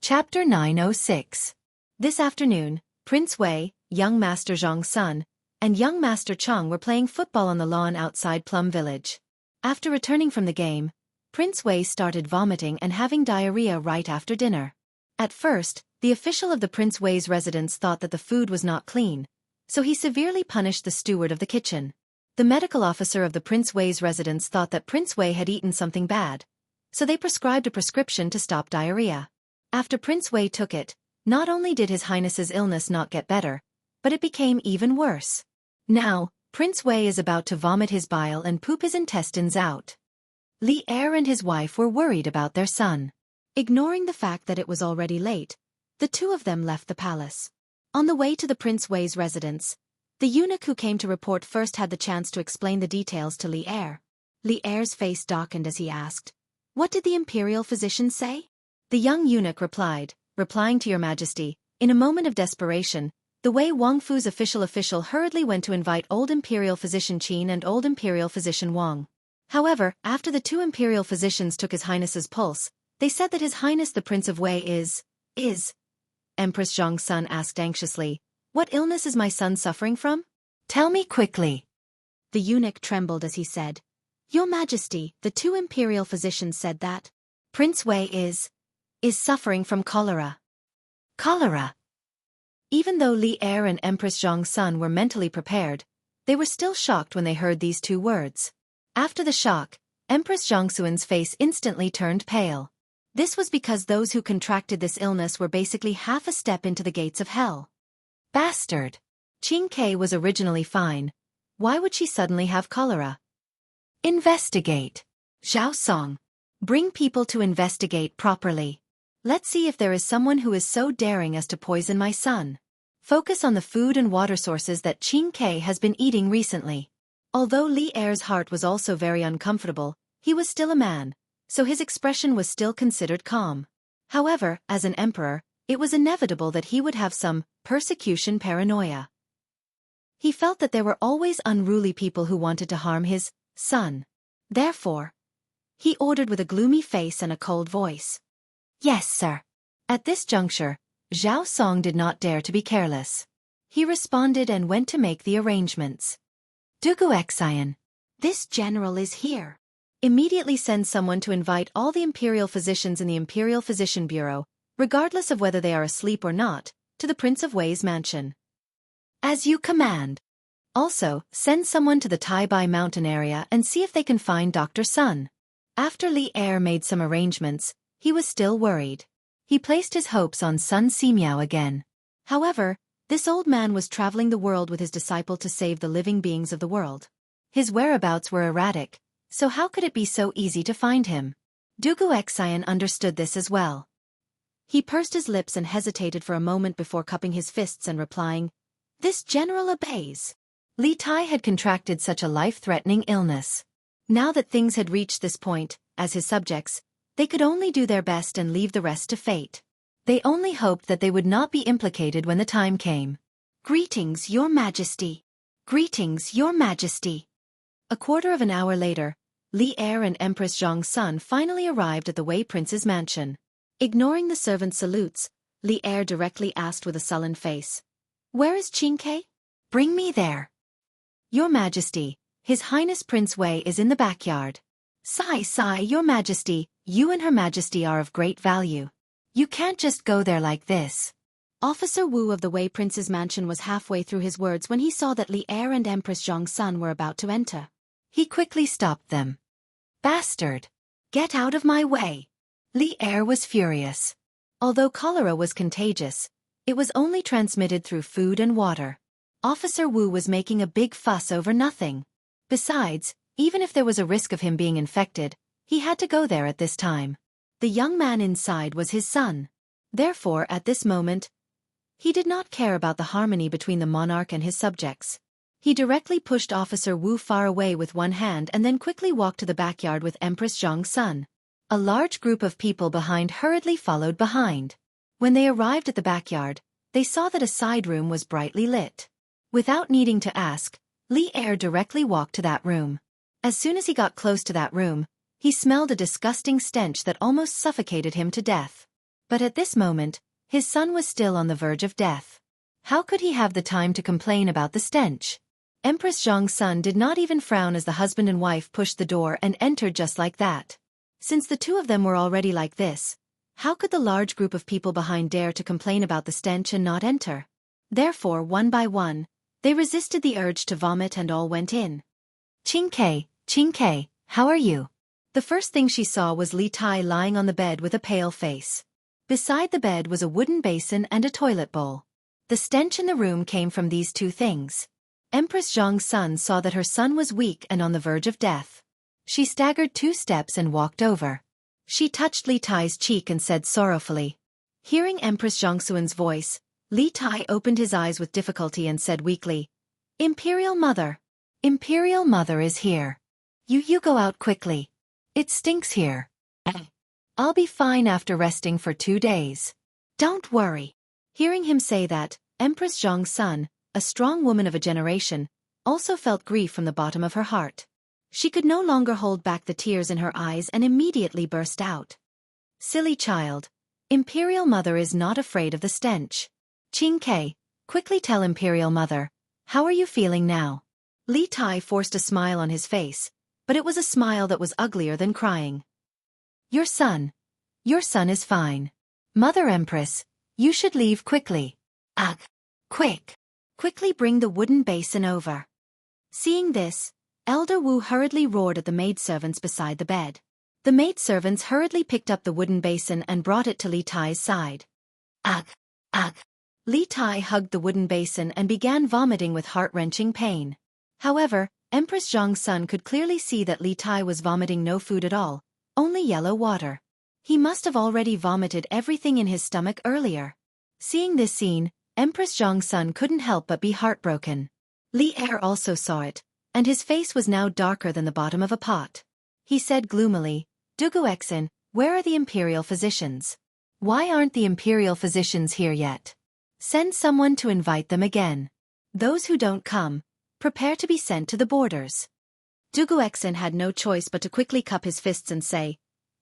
Chapter 906. This afternoon, Prince Wei, young Master Zhang's son, and young Master Cheng were playing football on the lawn outside Plum Village. After returning from the game, Prince Wei started vomiting and having diarrhea right after dinner. At first, the official of the Prince Wei's residence thought that the food was not clean, so he severely punished the steward of the kitchen. The medical officer of the Prince Wei's residence thought that Prince Wei had eaten something bad, so they prescribed a prescription to stop diarrhea. After Prince Wei took it, not only did His Highness's illness not get better, but it became even worse. Now, Prince Wei is about to vomit his bile and poop his intestines out. Li Er and his wife were worried about their son. Ignoring the fact that it was already late, the two of them left the palace. On the way to the Prince Wei's residence, the eunuch who came to report first had the chance to explain the details to Li Er. Li Er's face darkened as he asked, What did the imperial physician say? The young eunuch replying to Your Majesty, in a moment of desperation, the Wei Wangfu's official hurriedly went to invite old imperial physician Qin and old imperial physician Wang. However, after the two imperial physicians took His Highness's pulse, they said that His Highness the Prince of Wei is. Empress Zhang's son asked anxiously, What illness is my son suffering from? Tell me quickly. The eunuch trembled as he said, Your Majesty, the two imperial physicians said that Prince Wei is suffering from cholera. Cholera? Even though Li Er and Empress Zhang's son were mentally prepared, they were still shocked when they heard these two words. After the shock, Empress Jianghu's face instantly turned pale. This was because those who contracted this illness were basically half a step into the gates of hell. Bastard! Qing Ke was originally fine. Why would she suddenly have cholera? Investigate. Zhao Song. Bring people to investigate properly. Let's see if there is someone who is so daring as to poison my son. Focus on the food and water sources that Qing Ke has been eating recently. Although Li Er's heart was also very uncomfortable, he was still a man, so his expression was still considered calm. However, as an emperor, it was inevitable that he would have some persecution paranoia. He felt that there were always unruly people who wanted to harm his son. Therefore, he ordered with a gloomy face and a cold voice. Yes, sir. At this juncture, Zhao Song did not dare to be careless. He responded and went to make the arrangements. Dugu Xian. This general is here. Immediately send someone to invite all the imperial physicians in the Imperial Physician Bureau, regardless of whether they are asleep or not, to the Prince of Wei's mansion. As you command. Also, send someone to the Taibai mountain area and see if they can find Dr. Sun. After Li Er made some arrangements, he was still worried. He placed his hopes on Sun Simiao again. However, this old man was traveling the world with his disciple to save the living beings of the world. His whereabouts were erratic, so how could it be so easy to find him? Dugu Xian understood this as well. He pursed his lips and hesitated for a moment before cupping his fists and replying, "This general obeys." Li Tai had contracted such a life-threatening illness. Now that things had reached this point, as his subjects, they could only do their best and leave the rest to fate. They only hoped that they would not be implicated when the time came. "Greetings, Your Majesty. Greetings, Your Majesty." A quarter of an hour later, Li Er and Empress Zhang's son finally arrived at the Wei Prince's mansion. Ignoring the servant's salutes, Li Er directly asked with a sullen face, "Where is Qingke? Bring me there." "Your Majesty, His Highness Prince Wei is in the backyard." Sigh, Your Majesty, you and Her Majesty are of great value. You can't just go there like this." Officer Wu of the Wei Prince's mansion was halfway through his words when he saw that Li Er and Empress Zhang's son were about to enter. He quickly stopped them. "Bastard! Get out of my way!" Li Er was furious. Although cholera was contagious, it was only transmitted through food and water. Officer Wu was making a big fuss over nothing. Besides, even if there was a risk of him being infected, he had to go there at this time. The young man inside was his son. Therefore, at this moment, he did not care about the harmony between the monarch and his subjects. He directly pushed Officer Wu far away with one hand and then quickly walked to the backyard with Empress Zhang's son. A large group of people behind hurriedly followed behind. When they arrived at the backyard, they saw that a side room was brightly lit. Without needing to ask, Li Er directly walked to that room. As soon as he got close to that room, he smelled a disgusting stench that almost suffocated him to death. But at this moment, his son was still on the verge of death. How could he have the time to complain about the stench? Empress Zhang's son did not even frown as the husband and wife pushed the door and entered just like that. Since the two of them were already like this, how could the large group of people behind dare to complain about the stench and not enter? Therefore, one by one, they resisted the urge to vomit and all went in. Qingke, how are you?" The first thing she saw was Li Tai lying on the bed with a pale face. Beside the bed was a wooden basin and a toilet bowl. The stench in the room came from these two things. Empress Zhang's son saw that her son was weak and on the verge of death. She staggered 2 steps and walked over. She touched Li Tai's cheek and said sorrowfully. Hearing Empress Zhangxuan's voice, Li Tai opened his eyes with difficulty and said weakly, Imperial Mother is here. You go out quickly. It stinks here. I'll be fine after resting for 2 days. Don't worry." Hearing him say that, Empress Zhang's son, a strong woman of a generation, also felt grief from the bottom of her heart. She could no longer hold back the tears in her eyes and immediately burst out. "Silly child. Imperial Mother is not afraid of the stench. Qingke, quickly tell Imperial Mother, how are you feeling now?" Li Tai forced a smile on his face, but it was a smile that was uglier than crying. Your son is fine. Mother Empress, you should leave quickly. Ugh. Quickly bring the wooden basin over." Seeing this, Elder Wu hurriedly roared at the maidservants beside the bed. The maidservants hurriedly picked up the wooden basin and brought it to Li Tai's side. Ugh. Li Tai hugged the wooden basin and began vomiting with heart-wrenching pain. However, Empress Zhang's son could clearly see that Li Tai was vomiting no food at all, only yellow water. He must have already vomited everything in his stomach earlier. Seeing this scene, Empress Zhang's son couldn't help but be heartbroken. Li Er also saw it, and his face was now darker than the bottom of a pot. He said gloomily, Dugu Exin, where are the imperial physicians? Why aren't the imperial physicians here yet? Send someone to invite them again. Those who don't come, prepare to be sent to the borders. Dugu Exin had no choice but to quickly cup his fists and say,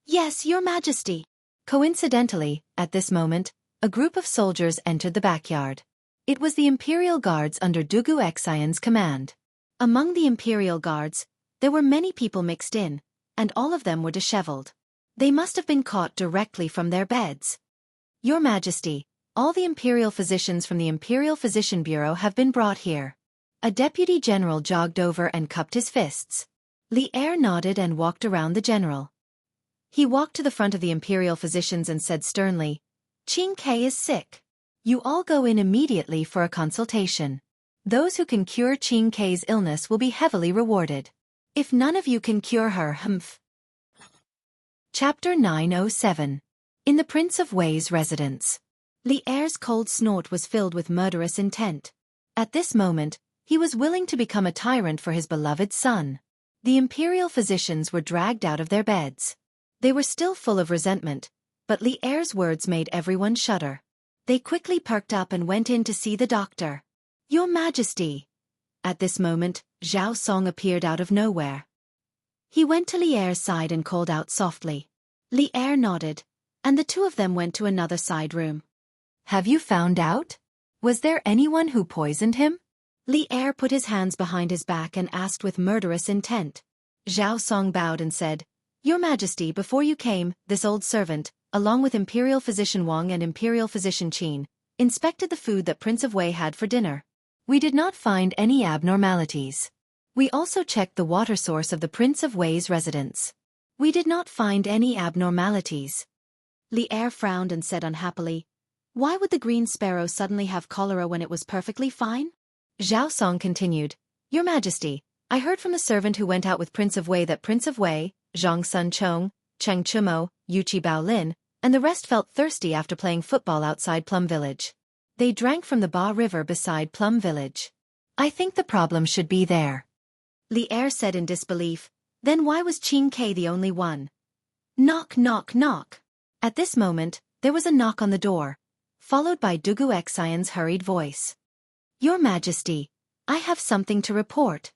Yes, Your Majesty. Coincidentally, at this moment, a group of soldiers entered the backyard. It was the imperial guards under Dugu Xian's command. Among the imperial guards, there were many people mixed in, and all of them were disheveled. They must have been caught directly from their beds. Your Majesty, all the imperial physicians from the Imperial Physician Bureau have been brought here. A deputy general jogged over and cupped his fists. Li Er nodded and walked around the general. He walked to the front of the imperial physicians and said sternly, Qingke is sick. You all go in immediately for a consultation. Those who can cure Qingke's illness will be heavily rewarded. If none of you can cure her, Chapter 907. In the Prince of Wei's residence. Li Er's cold snort was filled with murderous intent. At this moment, he was willing to become a tyrant for his beloved son. The imperial physicians were dragged out of their beds. They were still full of resentment, but Li Er's words made everyone shudder. They quickly perked up and went in to see the doctor. "Your Majesty." At this moment, Zhao Song appeared out of nowhere. He went to Li Er's side and called out softly. Li Er nodded, and the two of them went to another side room. "Have you found out? Was there anyone who poisoned him?" Li Er put his hands behind his back and asked with murderous intent. Zhao Song bowed and said, "Your Majesty, before you came, this old servant, along with Imperial Physician Wang and Imperial Physician Qin, inspected the food that Prince of Wei had for dinner. We did not find any abnormalities. We also checked the water source of the Prince of Wei's residence. We did not find any abnormalities." Li Er frowned and said unhappily, "Why would the green sparrow suddenly have cholera when it was perfectly fine?" Zhao Song continued, "Your Majesty, I heard from the servant who went out with Prince of Wei that Prince of Wei, Zhang Sun Chong, Cheng Chumo, Yuqi Baolin, and the rest felt thirsty after playing football outside Plum Village. They drank from the Ba River beside Plum Village. I think the problem should be there." Li Er said in disbelief, "Then why was Qin Ke the only one?" Knock, knock, knock. At this moment, there was a knock on the door, followed by Dugu Xian's hurried voice. "Your Majesty, I have something to report."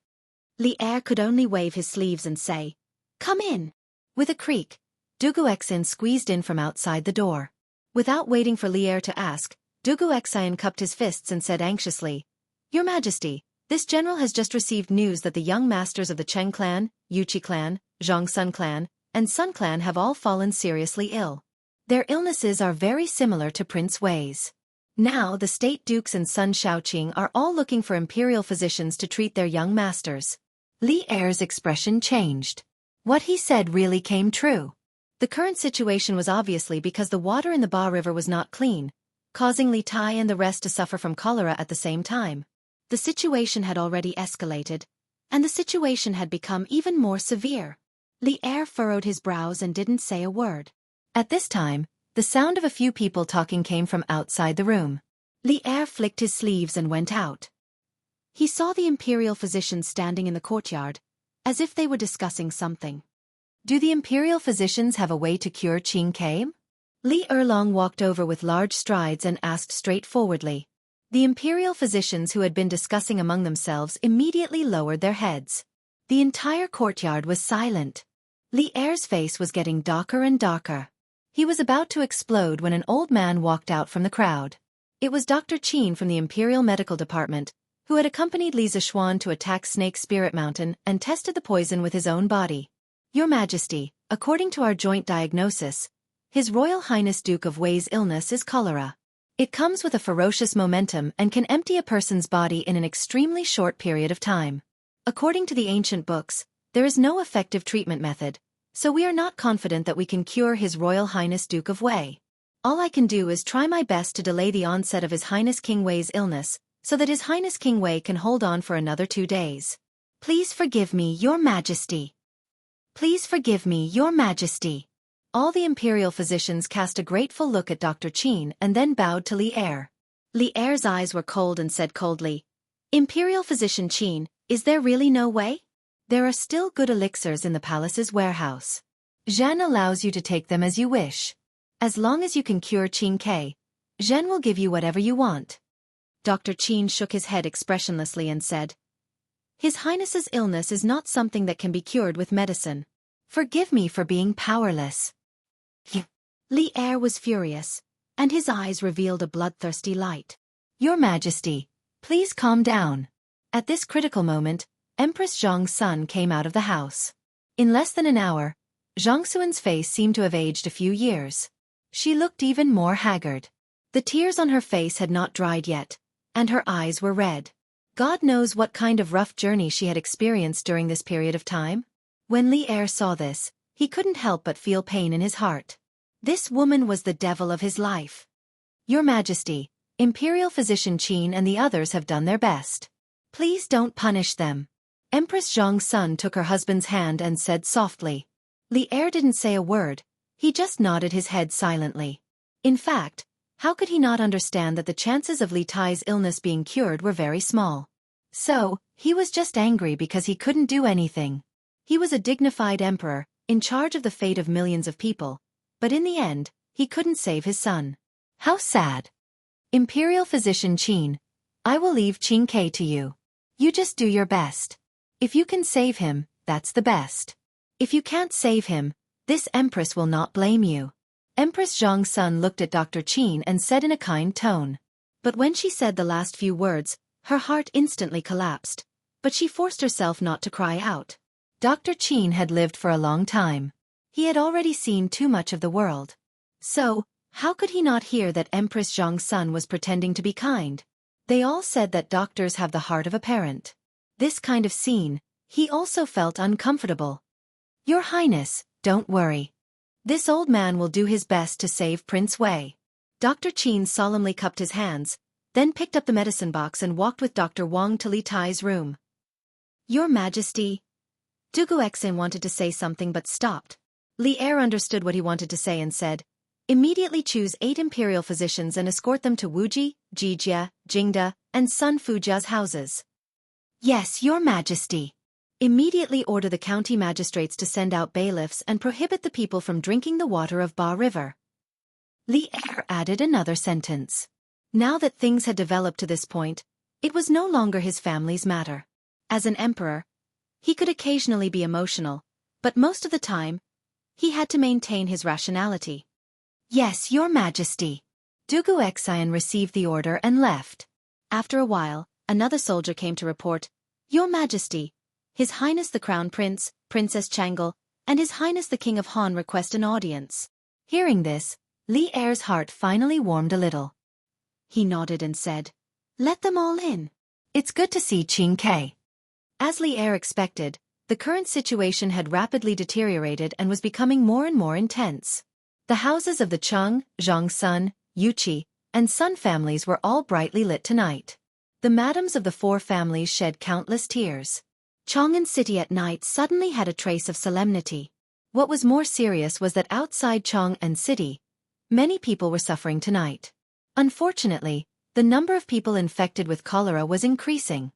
Li Er could only wave his sleeves and say, "Come in." With a creak, Dugu Xian squeezed in from outside the door. Without waiting for Li Er to ask, Dugu Xian cupped his fists and said anxiously, "Your Majesty, this general has just received news that the young masters of the Cheng clan, Yuqi clan, Zhang Sun clan, and Sun clan have all fallen seriously ill. Their illnesses are very similar to Prince Wei's. Now the state dukes and Sun Shaoqing are all looking for imperial physicians to treat their young masters." Li Er's expression changed. What he said really came true. The current situation was obviously because the water in the Ba River was not clean, causing Li Tai and the rest to suffer from cholera at the same time. The situation had already escalated, and the situation had become even more severe. Li Er furrowed his brows and didn't say a word. At this time, the sound of a few people talking came from outside the room. Li Er flicked his sleeves and went out. He saw the imperial physicians standing in the courtyard, as if they were discussing something. "Do the imperial physicians have a way to cure Qin Ke?" Li Erlong walked over with large strides and asked straightforwardly. The imperial physicians who had been discussing among themselves immediately lowered their heads. The entire courtyard was silent. Li Er's face was getting darker and darker. He was about to explode when an old man walked out from the crowd. It was Dr. Qin from the Imperial Medical Department, who had accompanied Li Zishuan to attack Snake Spirit Mountain and tested the poison with his own body. "Your Majesty, according to our joint diagnosis, His Royal Highness Duke of Wei's illness is cholera. It comes with a ferocious momentum and can empty a person's body in an extremely short period of time. According to the ancient books, there is no effective treatment method, so we are not confident that we can cure His Royal Highness Duke of Wei. All I can do is try my best to delay the onset of His Highness King Wei's illness, so that His Highness King Wei can hold on for another 2 days. Please forgive me, Your Majesty. Please forgive me, Your Majesty." All the imperial physicians cast a grateful look at Dr. Qin and then bowed to Li Er. Li Er's eyes were cold and said coldly, "Imperial physician Qin, is there really no way? There are still good elixirs in the palace's warehouse. Zhen allows you to take them as you wish. As long as you can cure Qin Ke, Zhen will give you whatever you want." Dr. Qin shook his head expressionlessly and said, "His Highness's illness is not something that can be cured with medicine. Forgive me for being powerless." Li Er was furious, and his eyes revealed a bloodthirsty light. "Your Majesty, please calm down." At this critical moment, Empress Zhang's son came out of the house. In less than an hour, Zhang Xuan's face seemed to have aged a few years. She looked even more haggard. The tears on her face had not dried yet, and her eyes were red. God knows what kind of rough journey she had experienced during this period of time. When Li Er saw this, he couldn't help but feel pain in his heart. This woman was the devil of his life. "Your Majesty, Imperial Physician Qin and the others have done their best. Please don't punish them." Empress Zhang's son took her husband's hand and said softly. Li Er didn't say a word, He just nodded his head silently. In fact, how could he not understand that the chances of Li Tai's illness being cured were very small? So, he was just angry because he couldn't do anything. He was a dignified emperor, in charge of the fate of millions of people, but in the end, he couldn't save his son. How sad. Imperial Physician Qin, I will leave Qin Ke to you. You just do your best. If you can save him, that's the best. If you can't save him, this Empress will not blame you. Empress Zhang's son looked at Dr. Qin and said in a kind tone. But when she said the last few words, her heart instantly collapsed, but she forced herself not to cry out. Dr. Qin had lived for a long time. He had already seen too much of the world. So, how could he not hear that Empress Zhang's son was pretending to be kind? They all said that doctors have the heart of a parent. This kind of scene, he also felt uncomfortable. Your Highness, don't worry. This old man will do his best to save Prince Wei. Dr. Qin solemnly cupped his hands, then picked up the medicine box and walked with Dr. Wang to Li Tai's room. Your Majesty. Dugu Exin wanted to say something but stopped. Li Er understood what he wanted to say and said, immediately choose 8 imperial physicians and escort them to Wuji, Jijia, Jingda, and Sun Fujia's houses. Yes, Your Majesty. Immediately order the county magistrates to send out bailiffs and prohibit the people from drinking the water of Ba River. Li Er added another sentence. Now that things had developed to this point, it was no longer his family's matter. As an emperor, he could occasionally be emotional, but most of the time, he had to maintain his rationality. Yes, Your Majesty. Dugu Xian received the order and left. After a while, another soldier came to report, Your Majesty, His Highness the Crown Prince, Princess Changel, and His Highness the King of Han request an audience. Hearing this, Li Er's heart finally warmed a little. He nodded and said, let them all in. It's good to see Qin Ke. As Li Er expected, the current situation had rapidly deteriorated and was becoming more and more intense. The houses of the Cheng, Zhang Sun, Yuqi, and Sun families were all brightly lit tonight. The madams of the 4 families shed countless tears. Chang'an City at night suddenly had a trace of solemnity. What was more serious was that outside Chang'an City, many people were suffering tonight. Unfortunately, the number of people infected with cholera was increasing.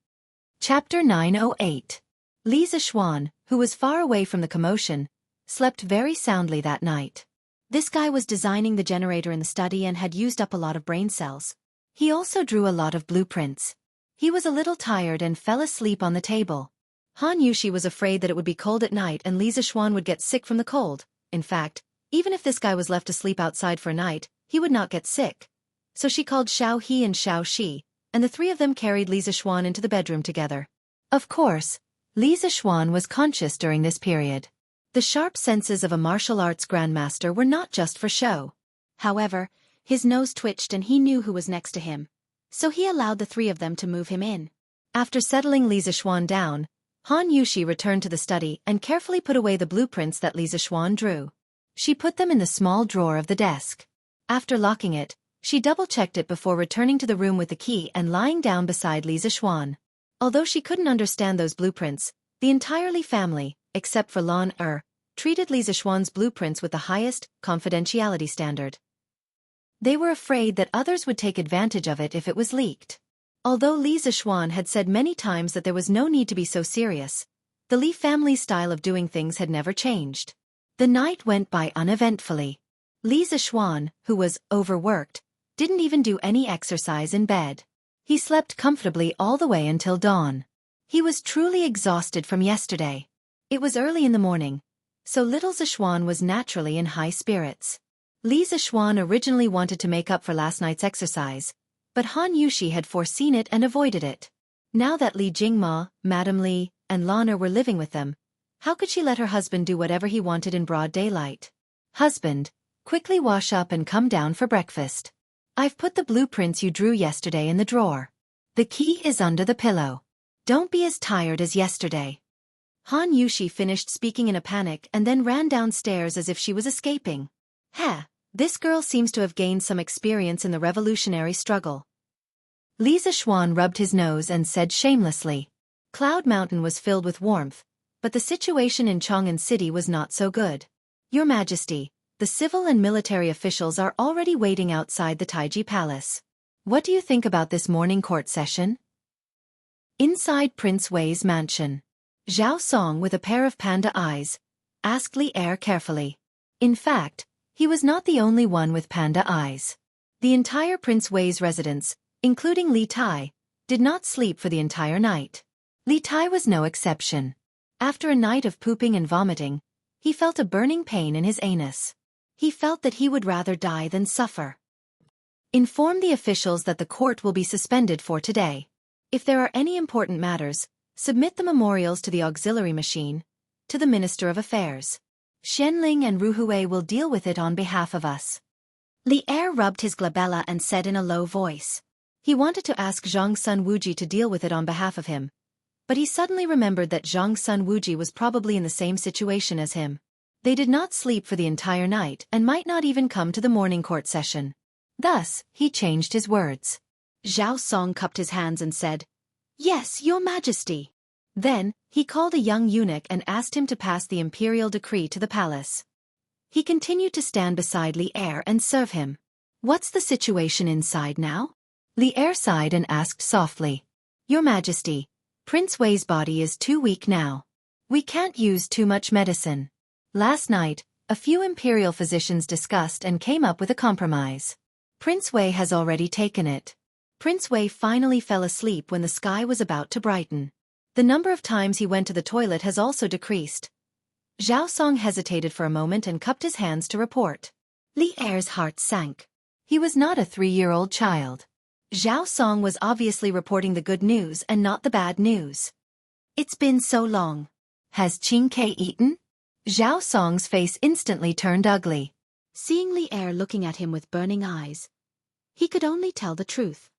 Chapter 908. Li Zishuan, who was far away from the commotion, slept very soundly that night. This guy was designing the generator in the study and had used up a lot of brain cells. He also drew a lot of blueprints. He was a little tired and fell asleep on the table. Han Yushi was afraid that it would be cold at night and Li Zishuan would get sick from the cold. In fact, even if this guy was left to sleep outside for a night, he would not get sick. So she called Xiao He and Xiao Shi, and the 3 of them carried Li Zishuan into the bedroom together. Of course, Li Zishuan was conscious during this period. The sharp senses of a martial arts grandmaster were not just for show. However, his nose twitched and he knew who was next to him. So he allowed the 3 of them to move him in. After settling Li Zishuan down, Han Yushi returned to the study and carefully put away the blueprints that Li Zishuan drew. She put them in the small drawer of the desk. After locking it, she double-checked it before returning to the room with the key and lying down beside Li Zishuan. Although she couldn't understand those blueprints, the entire Li family, except for Lan treated Li Zishuan's blueprints with the highest confidentiality standard. They were afraid that others would take advantage of it if it was leaked. Although Li Zishuan had said many times that there was no need to be so serious, the Li family's style of doing things had never changed. The night went by uneventfully. Li Zishuan, who was overworked, didn't even do any exercise in bed. He slept comfortably all the way until dawn. He was truly exhausted from yesterday. It was early in the morning, so little Zishuan was naturally in high spirits. Li Zishuan originally wanted to make up for last night's exercise, but Han Yushi had foreseen it and avoided it. Now that Li Jingma, Madame Li, and Lana were living with them, how could she let her husband do whatever he wanted in broad daylight? Husband, quickly wash up and come down for breakfast. I've put the blueprints you drew yesterday in the drawer. The key is under the pillow. Don't be as tired as yesterday. Han Yushi finished speaking in a panic and then ran downstairs as if she was escaping. This girl seems to have gained some experience in the revolutionary struggle. Li Zishuan rubbed his nose and said shamelessly. Cloud Mountain was filled with warmth, but the situation in Chang'an City was not so good. Your Majesty, the civil and military officials are already waiting outside the Taiji Palace. What do you think about this morning court session? Inside Prince Wei's mansion, Zhao Song, with a pair of panda eyes, asked Li Er carefully. In fact, he was not the only one with panda eyes. The entire Prince Wei's residence, including Li Tai, did not sleep for the entire night. Li Tai was no exception. After a night of pooping and vomiting, he felt a burning pain in his anus. He felt that he would rather die than suffer. Inform the officials that the court will be suspended for today. If there are any important matters, submit the memorials to the auxiliary machine, to the Minister of Affairs. Xianling and Ruhui will deal with it on behalf of us. Li Er rubbed his glabella and said in a low voice. He wanted to ask Zhang Sun Wuji to deal with it on behalf of him, but he suddenly remembered that Zhang Sun Wuji was probably in the same situation as him. They did not sleep for the entire night and might not even come to the morning court session. Thus, he changed his words. Zhao Song cupped his hands and said, "Yes, Your Majesty." Then, he called a young eunuch and asked him to pass the imperial decree to the palace. He continued to stand beside Li Er and serve him. "What's the situation inside now?" Li Er sighed and asked softly. "Your Majesty, Prince Wei's body is too weak now. We can't use too much medicine. Last night, a few imperial physicians discussed and came up with a compromise. Prince Wei has already taken it." Prince Wei finally fell asleep when the sky was about to brighten. The number of times he went to the toilet has also decreased. Zhao Song hesitated for a moment and cupped his hands to report. Li Er's heart sank. He was not a 3-year-old child. Zhao Song was obviously reporting the good news and not the bad news. "It's been so long. Has Qing Ke eaten?" Zhao Song's face instantly turned ugly. Seeing Li Er looking at him with burning eyes, he could only tell the truth.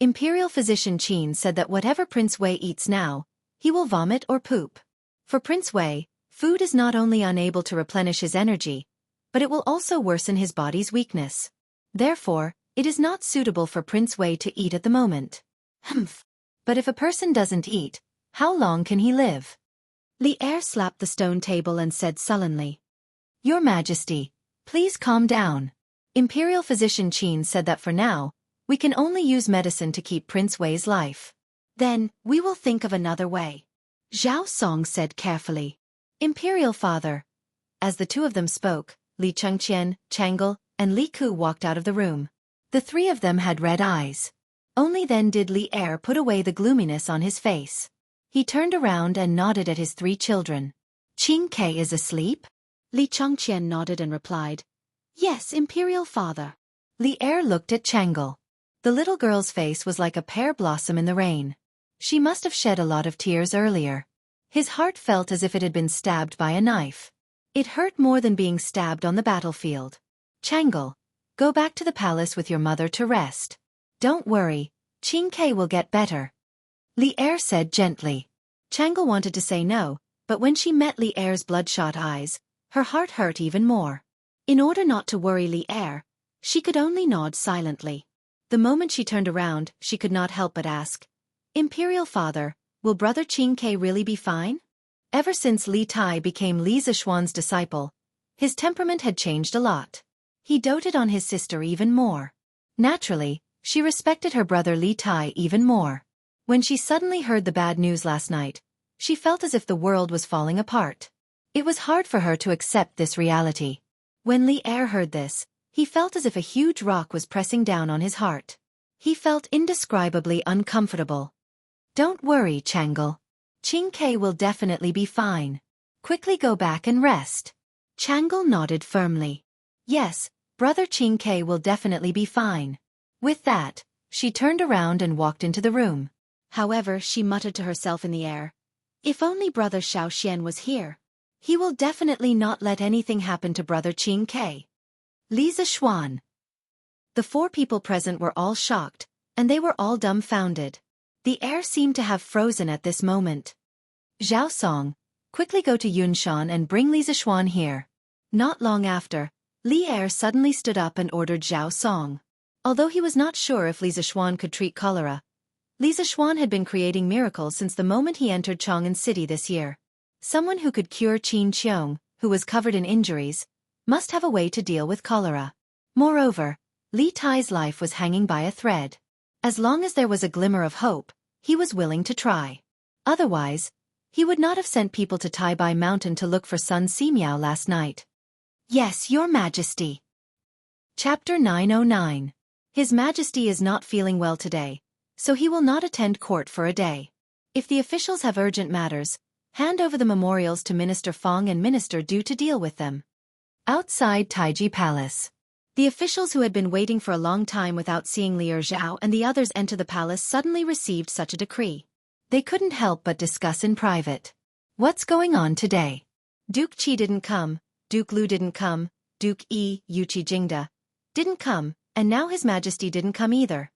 Imperial physician Qin said that whatever Prince Wei eats now, he will vomit or poop. For Prince Wei, food is not only unable to replenish his energy, but it will also worsen his body's weakness. Therefore, it is not suitable for Prince Wei to eat at the moment. Humph. But if a person doesn't eat, how long can he live? Li Er slapped the stone table and said sullenly, "Your Majesty, please calm down." Imperial physician Qin said that for now, we can only use medicine to keep Prince Wei's life. Then, we will think of another way. Zhao Song said carefully. "Imperial Father." As the two of them spoke, Li Chengqian, Chang'e, and Li Ku walked out of the room. The three of them had red eyes. Only then did Li Er put away the gloominess on his face. He turned around and nodded at his 3 children. "Qing Ke is asleep?" Li Chengqian nodded and replied, "Yes, Imperial Father." Li Er looked at Chang'e. The little girl's face was like a pear blossom in the rain. She must have shed a lot of tears earlier. His heart felt as if it had been stabbed by a knife. It hurt more than being stabbed on the battlefield. "Chang'e, go back to the palace with your mother to rest. Don't worry, Qing Ke will get better," Li Er said gently. Chang'e wanted to say no, but when she met Li Er's bloodshot eyes, her heart hurt even more. In order not to worry Li Er, she could only nod silently. The moment she turned around, she could not help but ask, "Imperial Father, will Brother Qing Ke really be fine?" Ever since Li Tai became Li Zishuan's disciple, his temperament had changed a lot. He doted on his sister even more. Naturally, she respected her brother Li Tai even more. When she suddenly heard the bad news last night, she felt as if the world was falling apart. It was hard for her to accept this reality. When Li Er heard this, he felt as if a huge rock was pressing down on his heart. He felt indescribably uncomfortable. "Don't worry, Chang'e. Qing Ke will definitely be fine. Quickly go back and rest." Chang'e nodded firmly. "Yes, Brother Qing Ke will definitely be fine." With that, she turned around and walked into the room. However, she muttered to herself in the air, "If only Brother Xiaoxian was here. He will definitely not let anything happen to Brother Qing Ke." Li Zishuan. The 4 people present were all shocked, and they were all dumbfounded. The air seemed to have frozen at this moment. "Zhao Song, quickly go to Yunshan and bring Li Zishuan here." Not long after, Li Er suddenly stood up and ordered Zhao Song. Although he was not sure if Li Zishuan could treat cholera, Li Zishuan had been creating miracles since the moment he entered Chang'an City this year. Someone who could cure Qin Qiong, who was covered in injuries, must have a way to deal with cholera. Moreover, Li Tai's life was hanging by a thread. As long as there was a glimmer of hope, he was willing to try. Otherwise, he would not have sent people to Tai Bai Mountain to look for Sun Simiao last night. Yes, Your Majesty. Chapter 909. His Majesty is not feeling well today, so he will not attend court for a day. If the officials have urgent matters, hand over the memorials to Minister Fong and Minister Du to deal with them. Outside Taiji Palace. The officials who had been waiting for a long time without seeing Liu Zhao and the others enter the palace suddenly received such a decree. They couldn't help but discuss in private. What's going on today? Duke Qi didn't come, Duke Lu didn't come, Duke Yuqi Jingda didn't come, and now His Majesty didn't come either.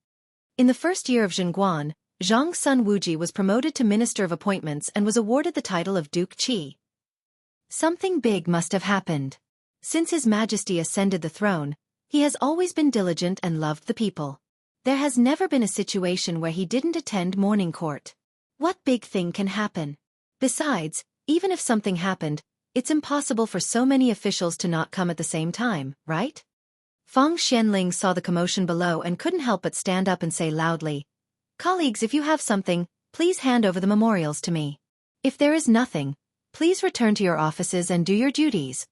In the first year of Zhengguan, Zhang Sun Wuji was promoted to Minister of Appointments and was awarded the title of Duke Qi. Something big must have happened. Since His Majesty ascended the throne, he has always been diligent and loved the people. There has never been a situation where he didn't attend morning court. What big thing can happen? Besides, even if something happened, it's impossible for so many officials to not come at the same time, right? Fang Xianling saw the commotion below and couldn't help but stand up and say loudly, "Colleagues, if you have something, please hand over the memorials to me. If there is nothing, please return to your offices and do your duties."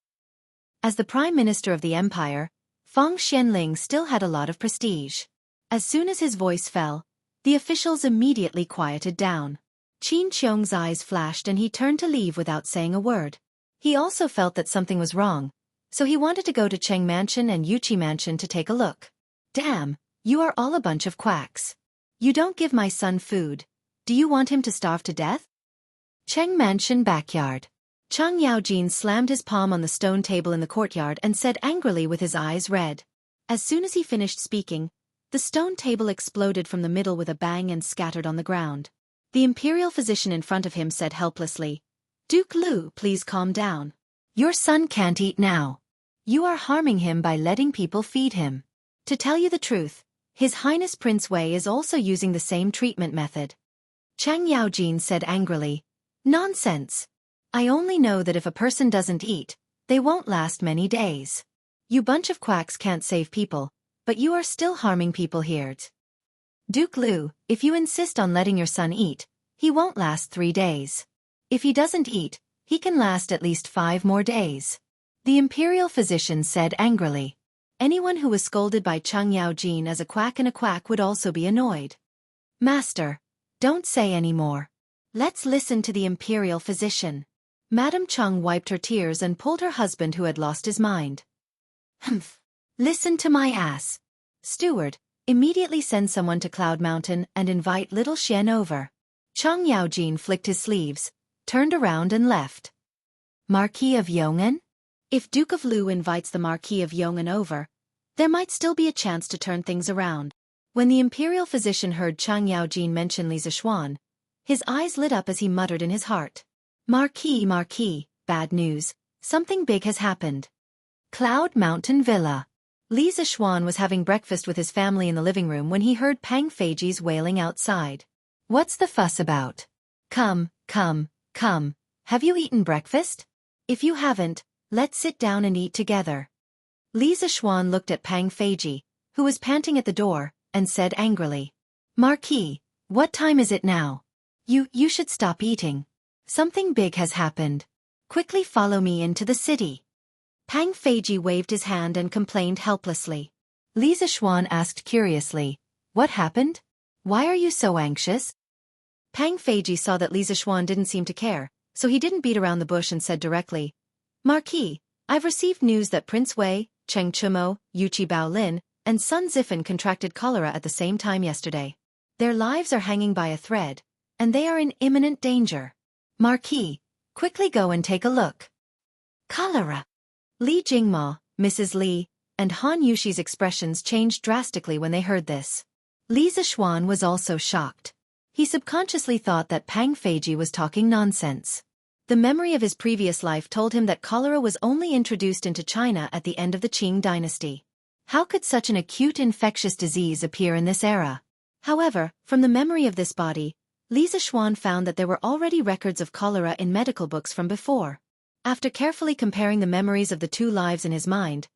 As the Prime Minister of the Empire, Fang Xianling still had a lot of prestige. As soon as his voice fell, the officials immediately quieted down. Qin Qiong's eyes flashed and he turned to leave without saying a word. He also felt that something was wrong, so he wanted to go to Cheng Mansion and Yuqi Mansion to take a look. Damn, you are all a bunch of quacks. You don't give my son food. Do you want him to starve to death? Cheng Mansion backyard. Chang Yaojin slammed his palm on the stone table in the courtyard and said angrily with his eyes red. As soon as he finished speaking, the stone table exploded from the middle with a bang and scattered on the ground. The imperial physician in front of him said helplessly, "Duke Lu, please calm down. Your son can't eat now. You are harming him by letting people feed him. To tell you the truth, His Highness Prince Wei is also using the same treatment method." Chang Yaojin said angrily, "Nonsense. I only know that if a person doesn't eat, they won't last many days. You bunch of quacks can't save people, but you are still harming people here. Duke Lu, if you insist on letting your son eat, he won't last 3 days. If he doesn't eat, he can last at least 5 more days." The imperial physician said angrily. Anyone who was scolded by Chang Yaojin as a quack and a quack would also be annoyed. "Master, don't say any more. Let's listen to the imperial physician." Madame Cheng wiped her tears and pulled her husband who had lost his mind. "Humph. Listen to my ass. Steward, immediately send someone to Cloud Mountain and invite little Xian over." Chang Yaojin flicked his sleeves, turned around and left. Marquis of Yong'an? If Duke of Lu invites the Marquis of Yong'an over, there might still be a chance to turn things around. When the imperial physician heard Chang Yaojin mention Li Zishuan, his eyes lit up as he muttered in his heart. Marquis, bad news. Something big has happened. Cloud Mountain Villa. Li Zishuan was having breakfast with his family in the living room when he heard Pang Feiji's wailing outside. "What's the fuss about? Come. Have you eaten breakfast? If you haven't, let's sit down and eat together." Li Zishuan looked at Pang Feiji, who was panting at the door, and said angrily, "Marquis, what time is it now? You should stop eating. Something big has happened. Quickly follow me into the city." Pang Feiji waved his hand and complained helplessly. Li Zishuan asked curiously, "What happened? Why are you so anxious?" Pang Feiji saw that Li Zishuan didn't seem to care, so he didn't beat around the bush and said directly, "Marquis, I've received news that Prince Wei, Cheng Chumo, Yuqi Baolin, and Sun Zifan contracted cholera at the same time yesterday. Their lives are hanging by a thread, and they are in imminent danger. Marquis, quickly go and take a look." Cholera. Li Jingma, Mrs. Li, and Han Yushi's expressions changed drastically when they heard this. Li Zishuan was also shocked. He subconsciously thought that Pang Feiji was talking nonsense. The memory of his previous life told him that cholera was only introduced into China at the end of the Qing dynasty. How could such an acute infectious disease appear in this era? However, from the memory of this body, Li Zishuan found that there were already records of cholera in medical books from before. After carefully comparing the memories of the two lives in his mind,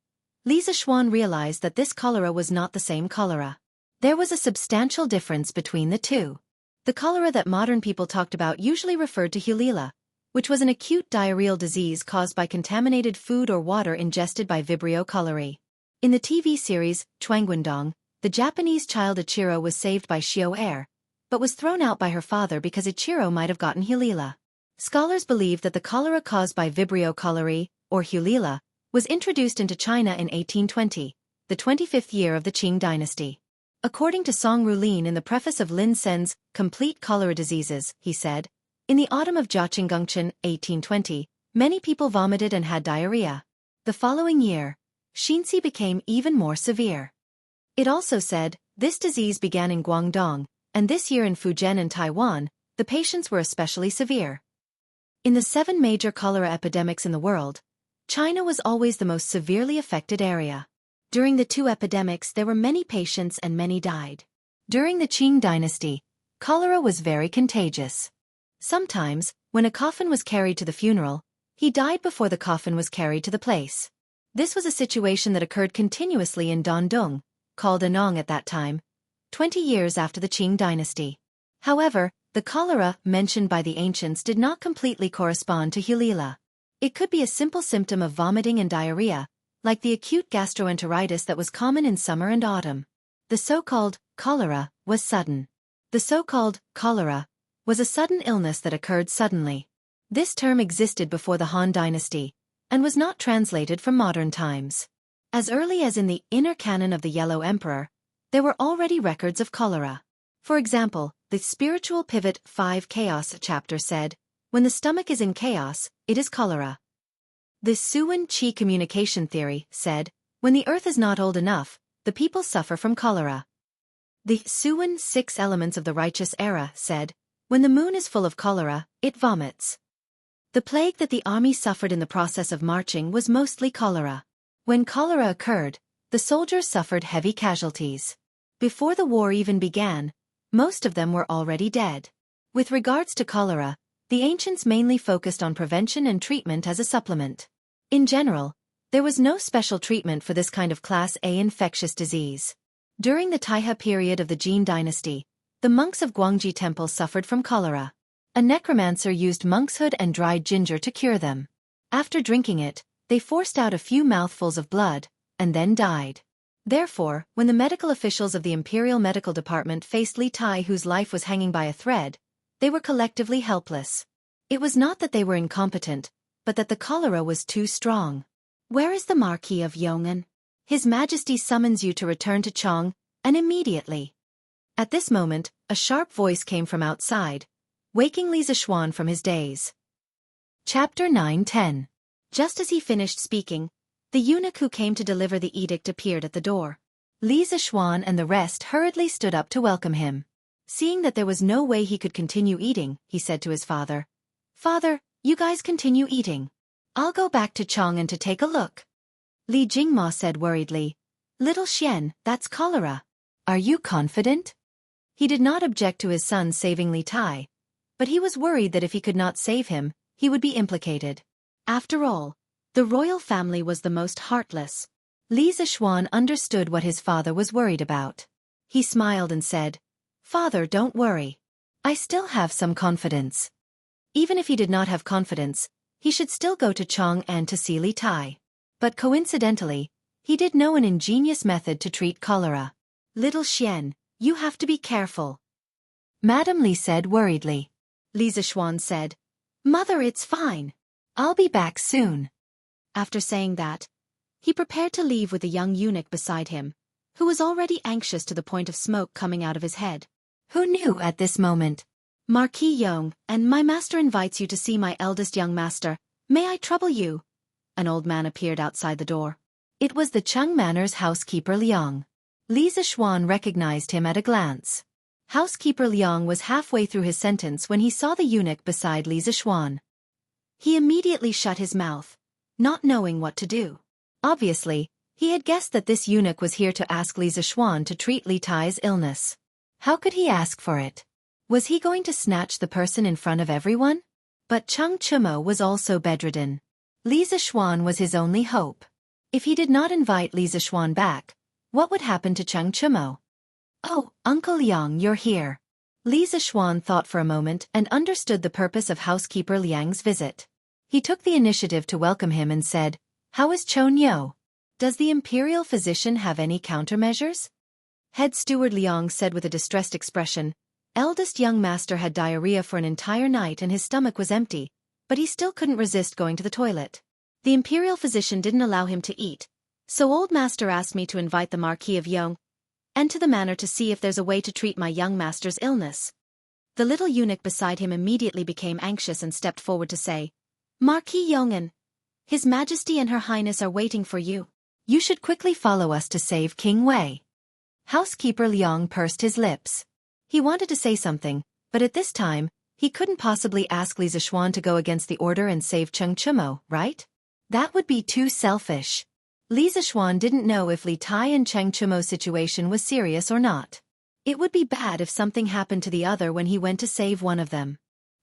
Li Zixuan realized that this cholera was not the same cholera. There was a substantial difference between the two. The cholera that modern people talked about usually referred to Hulila, which was an acute diarrheal disease caused by contaminated food or water ingested by Vibrio cholerae. In the TV series, Chuangguandong, the Japanese child Ichiro was saved by Xiao Air, but was thrown out by her father because Ichiro might have gotten Hulila. Scholars believe that the cholera caused by Vibrio cholerae, or Hulila, was introduced into China in 1820, the 25th year of the Qing dynasty. According to Song Rulin in the preface of Lin Sen's Complete Cholera Diseases, he said, in the autumn of Jiaqinggongchen, 1820, many people vomited and had diarrhea. The following year, Xianxia became even more severe. It also said, this disease began in Guangdong, and this year in Fujian and Taiwan, the patients were especially severe. In the 7 major cholera epidemics in the world, China was always the most severely affected area. During the 2 epidemics there were many patients and many died. During the Qing dynasty, cholera was very contagious. Sometimes, when a coffin was carried to the funeral, he died before the coffin was carried to the place. This was a situation that occurred continuously in Dandong, called Anong at that time, 20 years after the Qing dynasty. However, the cholera mentioned by the ancients did not completely correspond to Hulila. It could be a simple symptom of vomiting and diarrhea, like the acute gastroenteritis that was common in summer and autumn. The so-called cholera was sudden. The so-called cholera was a sudden illness that occurred suddenly. This term existed before the Han dynasty, and was not translated from modern times. As early as in the Inner Canon of the Yellow Emperor, there were already records of cholera. For example, the Spiritual Pivot 5 Chaos chapter said, when the stomach is in chaos, it is cholera. The Suwen Qi communication theory said, when the earth is not old enough, the people suffer from cholera. The Suwen 6 Elements of the Righteous Era said, when the moon is full of cholera, it vomits. The plague that the army suffered in the process of marching was mostly cholera. When cholera occurred, the soldiers suffered heavy casualties. Before the war even began, most of them were already dead. With regards to cholera, the ancients mainly focused on prevention and treatment as a supplement. In general, there was no special treatment for this kind of Class A infectious disease. During the Taihe period of the Jin dynasty, the monks of Guangji Temple suffered from cholera. A necromancer used monkshood and dried ginger to cure them. After drinking it, they forced out a few mouthfuls of blood, and then died. Therefore, when the medical officials of the Imperial Medical Department faced Li Tai, whose life was hanging by a thread, they were collectively helpless. It was not that they were incompetent, but that the cholera was too strong. Where is the Marquis of Yong'an? His Majesty summons you to return to Chong, and immediately. At this moment, a sharp voice came from outside, waking Li Zixuan from his daze. Chapter 9-10. Just as he finished speaking, the eunuch who came to deliver the edict appeared at the door. Li Zixuan and the rest hurriedly stood up to welcome him. Seeing that there was no way he could continue eating, he said to his father, "Father, you guys continue eating. I'll go back to Chong'an to take a look." Li Jingma said worriedly, "Little Xian, that's cholera. Are you confident?" He did not object to his son saving Li Tai, but he was worried that if he could not save him, he would be implicated. After all, the royal family was the most heartless. Li Zixuan understood what his father was worried about. He smiled and said, "Father, don't worry. I still have some confidence." Even if he did not have confidence, he should still go to Chong'an to see Li Tai. But coincidentally, he did know an ingenious method to treat cholera. "Little Xian, you have to be careful," Madame Li said worriedly. Li Zixuan said, "Mother, it's fine. I'll be back soon." After saying that, he prepared to leave with the young eunuch beside him, who was already anxious to the point of smoke coming out of his head. Who knew at this moment? "Marquis Yong, and my master invites you to see my eldest young master. May I trouble you?" An old man appeared outside the door. It was the Cheng Manor's housekeeper Liang. Li Zixuan recognized him at a glance. Housekeeper Liang was halfway through his sentence when he saw the eunuch beside Li Zixuan. He immediately shut his mouth, not knowing what to do. Obviously, he had guessed that this eunuch was here to ask Li Zixuan to treat Li Tai's illness. How could he ask for it? Was he going to snatch the person in front of everyone? But Cheng Chumo was also bedridden. Li Zishuan was his only hope. If he did not invite Li Zishuan back, what would happen to Cheng Chimo? Oh, Uncle Liang, you're here. Li Zishuan thought for a moment and understood the purpose of housekeeper Liang's visit. He took the initiative to welcome him and said, "How is Chon Yo? Does the imperial physician have any countermeasures?" Head steward Liang said with a distressed expression, "Eldest young master had diarrhea for an entire night and his stomach was empty, but he still couldn't resist going to the toilet. The imperial physician didn't allow him to eat, so old master asked me to invite the Marquis of Yong and to the manor to see if there's a way to treat my young master's illness." The little eunuch beside him immediately became anxious and stepped forward to say, "Marquis Yong'an, His Majesty and Her Highness are waiting for you. You should quickly follow us to save King Wei." Housekeeper Liang pursed his lips. He wanted to say something, but at this time, he couldn't possibly ask Li Zishuan to go against the order and save Cheng Chimo, right? That would be too selfish. Li Zishuan didn't know if Li Tai and Cheng Chimo's situation was serious or not. It would be bad if something happened to the other when he went to save one of them.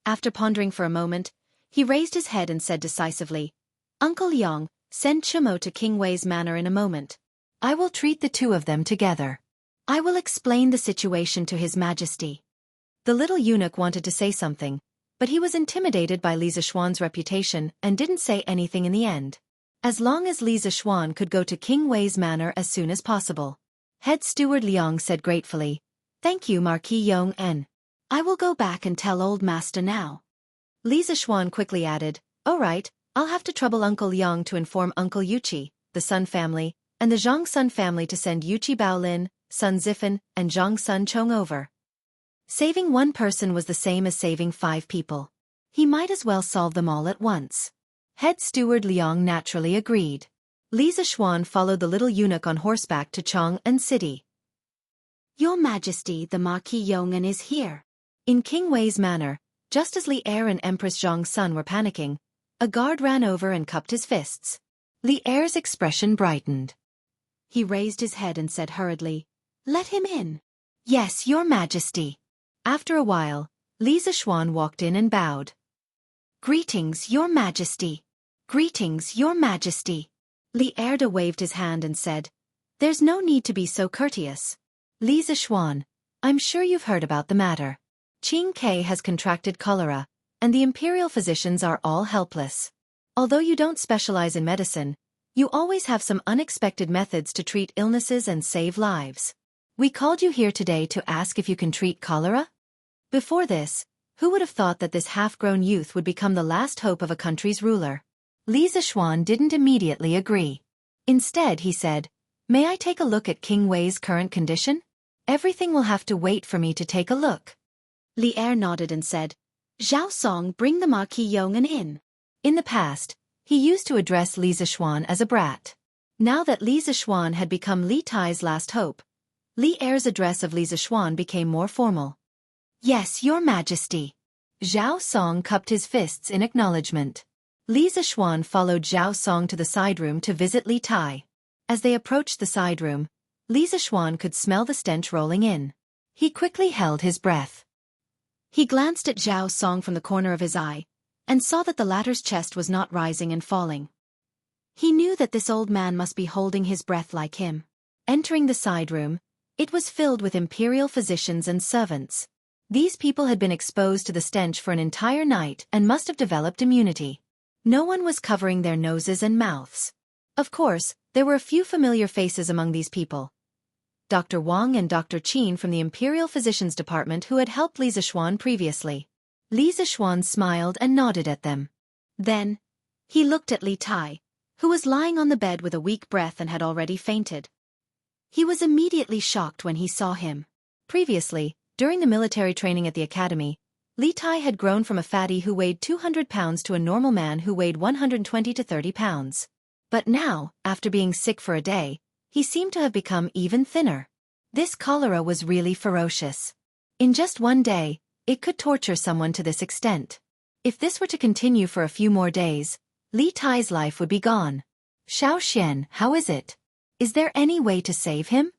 After pondering for a moment, he raised his head and said decisively, "Uncle Liang, send Chimo to King Wei's manor in a moment. I will treat the two of them together. I will explain the situation to His Majesty." The little eunuch wanted to say something, but he was intimidated by Li Zishuan's reputation and didn't say anything in the end. As long as Li Zishuan could go to King Wei's manor as soon as possible. Head steward Liang said gratefully, "Thank you, Marquis Yong-en. I will go back and tell old master now." Li Zishuan quickly added, "All right, I'll have to trouble Uncle Liang to inform Uncle Yuqi, the Sun family, and the Zhang Sun family to send Yuqi Baolin, Sun Zifan, and Zhang Sun Chong over." Saving one person was the same as saving 5 people. He might as well solve them all at once. Head steward Liang naturally agreed. Li Zishuan followed the little eunuch on horseback to Chang'an City. "Your Majesty, the Marquis Yong'an is here." In King Wei's manor, just as Li Er and Empress Zhang Sun were panicking, a guard ran over and cupped his fists. Li Er's expression brightened. He raised his head and said hurriedly, "Let him in." "Yes, Your Majesty." After a while, Li Zishuan walked in and bowed. "Greetings, Your Majesty." "Greetings, Your Majesty." Li Erda waved his hand and said, "There's no need to be so courteous. Li Zishuan, I'm sure you've heard about the matter. Qing Ke has contracted cholera, and the imperial physicians are all helpless. Although you don't specialize in medicine, you always have some unexpected methods to treat illnesses and save lives. We called you here today to ask if you can treat cholera?" Before this, who would have thought that this half-grown youth would become the last hope of a country's ruler? Li Zishuan didn't immediately agree. Instead, he said, "May I take a look at King Wei's current condition? Everything will have to wait for me to take a look." Li Er nodded and said, "Zhao Song, bring the Marquis Yong'an in." In the past, he used to address Li Zishuan as a brat. Now that Li Zishuan had become Li Tai's last hope, Li Er's address of Li Zishuan became more formal. "Yes, Your Majesty." Zhao Song cupped his fists in acknowledgement. Li Zishuan followed Zhao Song to the side room to visit Li Tai. As they approached the side room, Li Zishuan could smell the stench rolling in. He quickly held his breath. He glanced at Zhao Song from the corner of his eye, and saw that the latter's chest was not rising and falling. He knew that this old man must be holding his breath like him. Entering the side room, it was filled with imperial physicians and servants. These people had been exposed to the stench for an entire night and must have developed immunity. No one was covering their noses and mouths. Of course, there were a few familiar faces among these people. Dr. Wang and Dr. Qin from the Imperial Physicians Department who had helped Li Zishuan previously. Li Zishuan smiled and nodded at them. Then, he looked at Li Tai, who was lying on the bed with a weak breath and had already fainted. He was immediately shocked when he saw him. Previously, during the military training at the academy, Li Tai had grown from a fatty who weighed 200 pounds to a normal man who weighed 120 to 30 pounds. But now, after being sick for a day, he seemed to have become even thinner. This cholera was really ferocious. In just one day, it could torture someone to this extent. If this were to continue for a few more days, Li Tai's life would be gone. "Xiao Xian, how is it? Is there any way to save him?"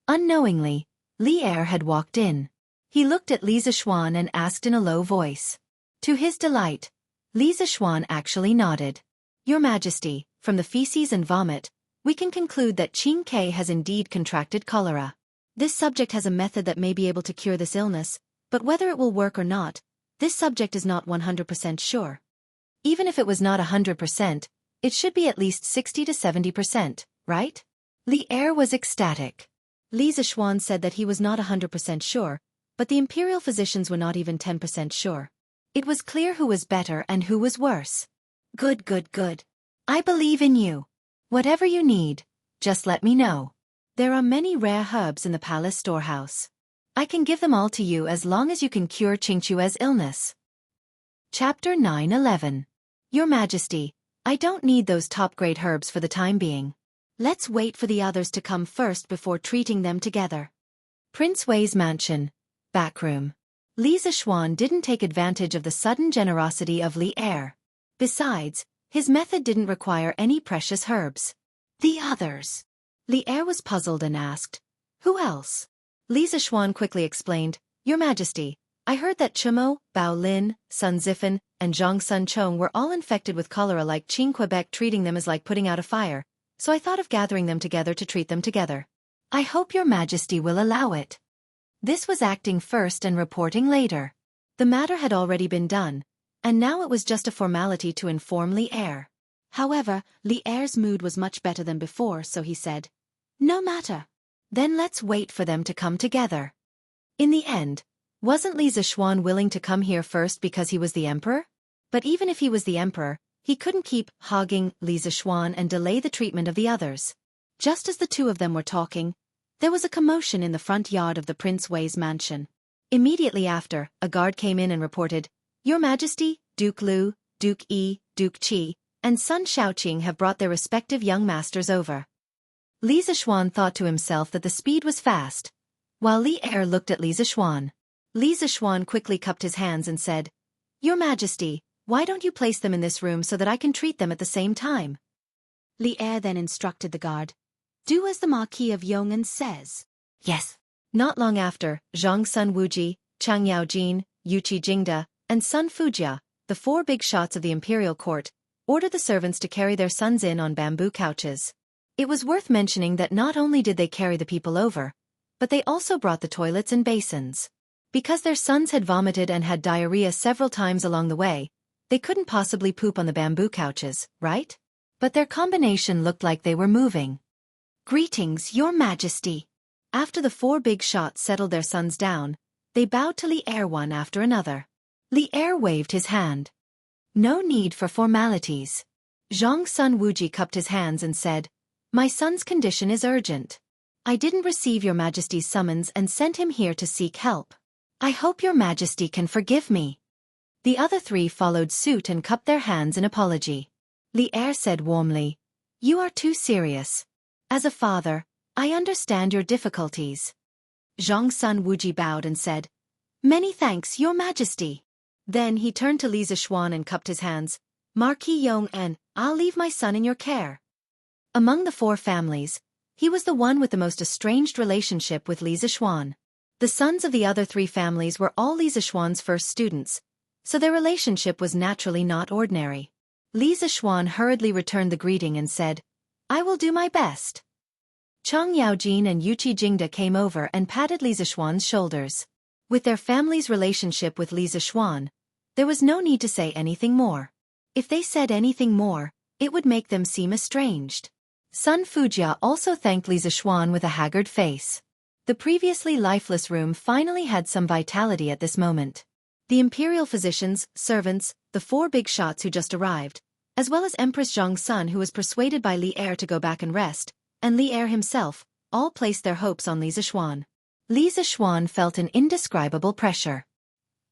Unknowingly, Li Er had walked in. He looked at Li Zishuan and asked in a low voice. To his delight, Li Zishuan actually nodded. Your Majesty, from the feces and vomit, we can conclude that Xianxia has indeed contracted cholera. This subject has a method that may be able to cure this illness, but whether it will work or not, this subject is not 100% sure. Even if it was not 100%, it should be at least 60 to 70%, right? Li Er was ecstatic. Li Zishuan said that he was not 100% sure, but the imperial physicians were not even 10% sure. It was clear who was better and who was worse. Good, good, good. I believe in you. Whatever you need, just let me know. There are many rare herbs in the palace storehouse. I can give them all to you as long as you can cure Qingque's illness. Chapter 9:11. Your Majesty, I don't need those top-grade herbs for the time being. Let's wait for the others to come first before treating them together. Prince Wei's mansion. Backroom. Li Zishuan didn't take advantage of the sudden generosity of Li Er. Besides, his method didn't require any precious herbs. The others. Li Er was puzzled and asked, "Who else?" Li Zishuan quickly explained, "Your Majesty, I heard that Chumo, Bao Lin, Sun Zifan, and Zhang Sun Chong were all infected with cholera like Qingque. Treating them is like putting out a fire, so I thought of gathering them together to treat them together. I hope your Majesty will allow it." This was acting first and reporting later. The matter had already been done, and now it was just a formality to inform Li Er. However, Li Er's mood was much better than before, so he said, "No matter. Then let's wait for them to come together." In the end, wasn't Li Zishuan willing to come here first because he was the emperor? But even if he was the emperor, he couldn't keep hogging Li Zishuan and delay the treatment of the others. Just as the two of them were talking, there was a commotion in the front yard of the Prince Wei's mansion. Immediately after, a guard came in and reported, "Your Majesty, Duke Lu, Duke Yi, Duke Qi, and Sun Shaoqing have brought their respective young masters over." Li Zishuan thought to himself that the speed was fast, while Li Er looked at Li Zishuan. Li Zishuan quickly cupped his hands and said, "Your Majesty, why don't you place them in this room so that I can treat them at the same time?" Li Er then instructed the guard, "Do as the Marquis of Yong'an says." Yes. Not long after, Zhang Sun Wuji, Chang Yaojin, Yuqi Jingda, and Sun Fujia, the four big shots of the imperial court, ordered the servants to carry their sons in on bamboo couches. It was worth mentioning that not only did they carry the people over, but they also brought the toilets and basins. Because their sons had vomited and had diarrhea several times along the way, they couldn't possibly poop on the bamboo couches, right? But their combination looked like they were moving. "Greetings, Your Majesty." After the four big shots settled their sons down, they bowed to Li Er one after another. Li Er waved his hand. "No need for formalities." Zhang Sun Wuji cupped his hands and said, "My son's condition is urgent. I didn't receive Your Majesty's summons and sent him here to seek help. I hope Your Majesty can forgive me." The other three followed suit and cupped their hands in apology. Li Er said warmly, "You are too serious. As a father, I understand your difficulties." Zhang Sun Wuji bowed and said, "Many thanks, Your Majesty." Then he turned to Li Zishuan and cupped his hands, "Marquis Yong'an, I'll leave my son in your care." Among the four families, he was the one with the most estranged relationship with Li Zishuan. The sons of the other three families were all Li Zishuan's first students, so their relationship was naturally not ordinary. Li Zishuan hurriedly returned the greeting and said, "I will do my best." Chang Yaojin and Yuqi Jingda came over and patted Li Zishuan's shoulders. With their family's relationship with Li Zishuan, there was no need to say anything more. If they said anything more, it would make them seem estranged. Sun Fujia also thanked Li Zishuan with a haggard face. The previously lifeless room finally had some vitality at this moment. The imperial physicians, servants, the four big shots who just arrived, as well as Empress Zhang Sun who was persuaded by Li Er to go back and rest, and Li Er himself, all placed their hopes on Li Zishuan. Li Zishuan felt an indescribable pressure.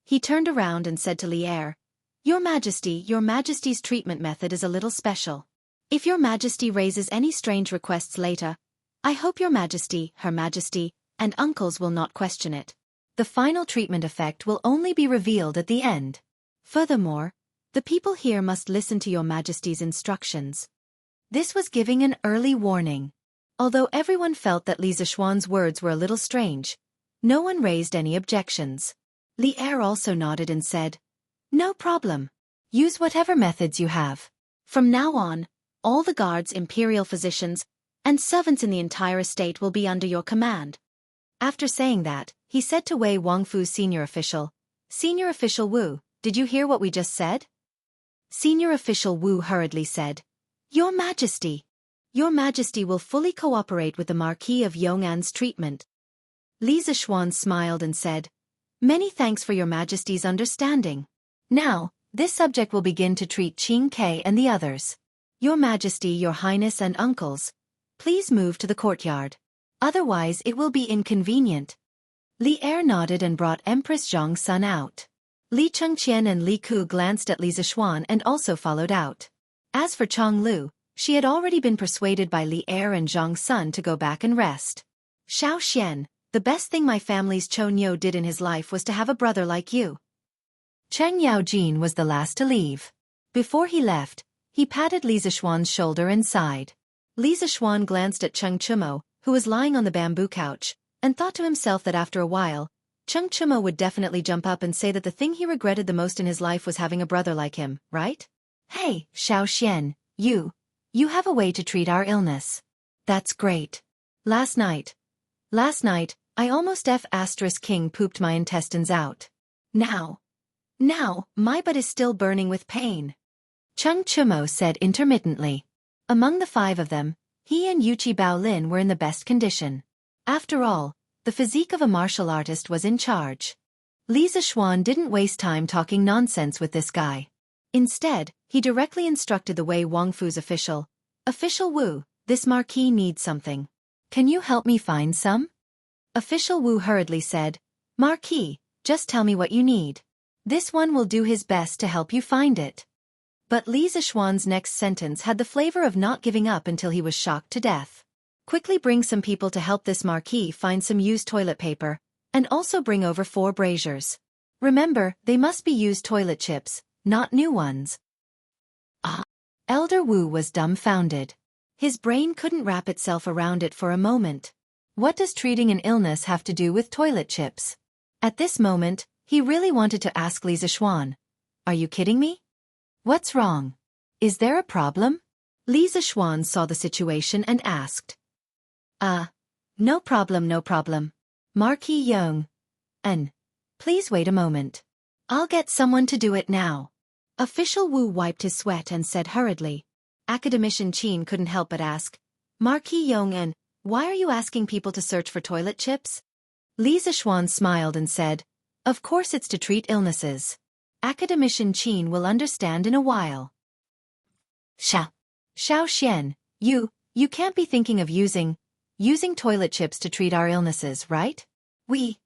He turned around and said to Li Er, "Your Majesty, Your Majesty's treatment method is a little special. If Your Majesty raises any strange requests later, I hope Your Majesty, Her Majesty, and uncles will not question it. The final treatment effect will only be revealed at the end. Furthermore, the people here must listen to Your Majesty's instructions." This was giving an early warning. Although everyone felt that Li Zishuan's words were a little strange, no one raised any objections. Li Er also nodded and said, "No problem. Use whatever methods you have." From now on, all the guards, imperial physicians, and servants in the entire estate will be under your command. After saying that, he said to Wei Wangfu's senior official, Senior Official Wu, did you hear what we just said? Senior Official Wu hurriedly said, Your Majesty will fully cooperate with the Marquis of Yong'an's treatment. Li Zishuan smiled and said, Many thanks for your Majesty's understanding. Now, this subject will begin to treat Qing Ke and the others. Your Majesty, Your Highness and uncles, please move to the courtyard. Otherwise it will be inconvenient. Li Er nodded and brought Empress Zhang Sun out. Li Chengqian and Li Ku glanced at Li Zishuan and also followed out. As for Chong Lu, she had already been persuaded by Li Er and Zhang Sun to go back and rest. Xiao Xian, the best thing my family's Chou Niu did in his life was to have a brother like you. Cheng Yaojin was the last to leave. Before he left, he patted Li Zishuan's shoulder and sighed. Li Zishuan glanced at Cheng Chumo, who was lying on the bamboo couch, and thought to himself that after a while, Cheng Chumo would definitely jump up and say that the thing he regretted the most in his life was having a brother like him, right? Hey, Xiao Xian, you have a way to treat our illness. That's great. Last night, I almost King pooped my intestines out. Now, my butt is still burning with pain. Cheng Chumo said intermittently. Among the 5 of them, he and Yuchi Baolin were in the best condition. After all, the physique of a martial artist was in charge. Li Zishuan didn't waste time talking nonsense with this guy. Instead, he directly instructed the Wei Wangfu's official, Official Wu, this marquis needs something. Can you help me find some? Official Wu hurriedly said, Marquis, just tell me what you need. This one will do his best to help you find it. But Li Zishuan's next sentence had the flavor of not giving up until he was shocked to death. Quickly bring some people to help this marquis find some used toilet paper, and also bring over 4 braziers. Remember, they must be used toilet chips, not new ones. Elder Wu was dumbfounded. His brain couldn't wrap itself around it for a moment. What does treating an illness have to do with toilet chips? At this moment, he really wanted to ask Li Zishuan, Are you kidding me? What's wrong? Is there a problem? Li Zishuan saw the situation and asked. No problem. Marquis Yong. Please wait a moment. I'll get someone to do it now. Official Wu wiped his sweat and said hurriedly. Academician Qin couldn't help but ask, Marquis Yong, why are you asking people to search for toilet chips? Li Zishuan smiled and said, Of course it's to treat illnesses. Academician Qin will understand in a while. Xiao Xian, you can't be thinking of using toilet chips to treat our illnesses, right? We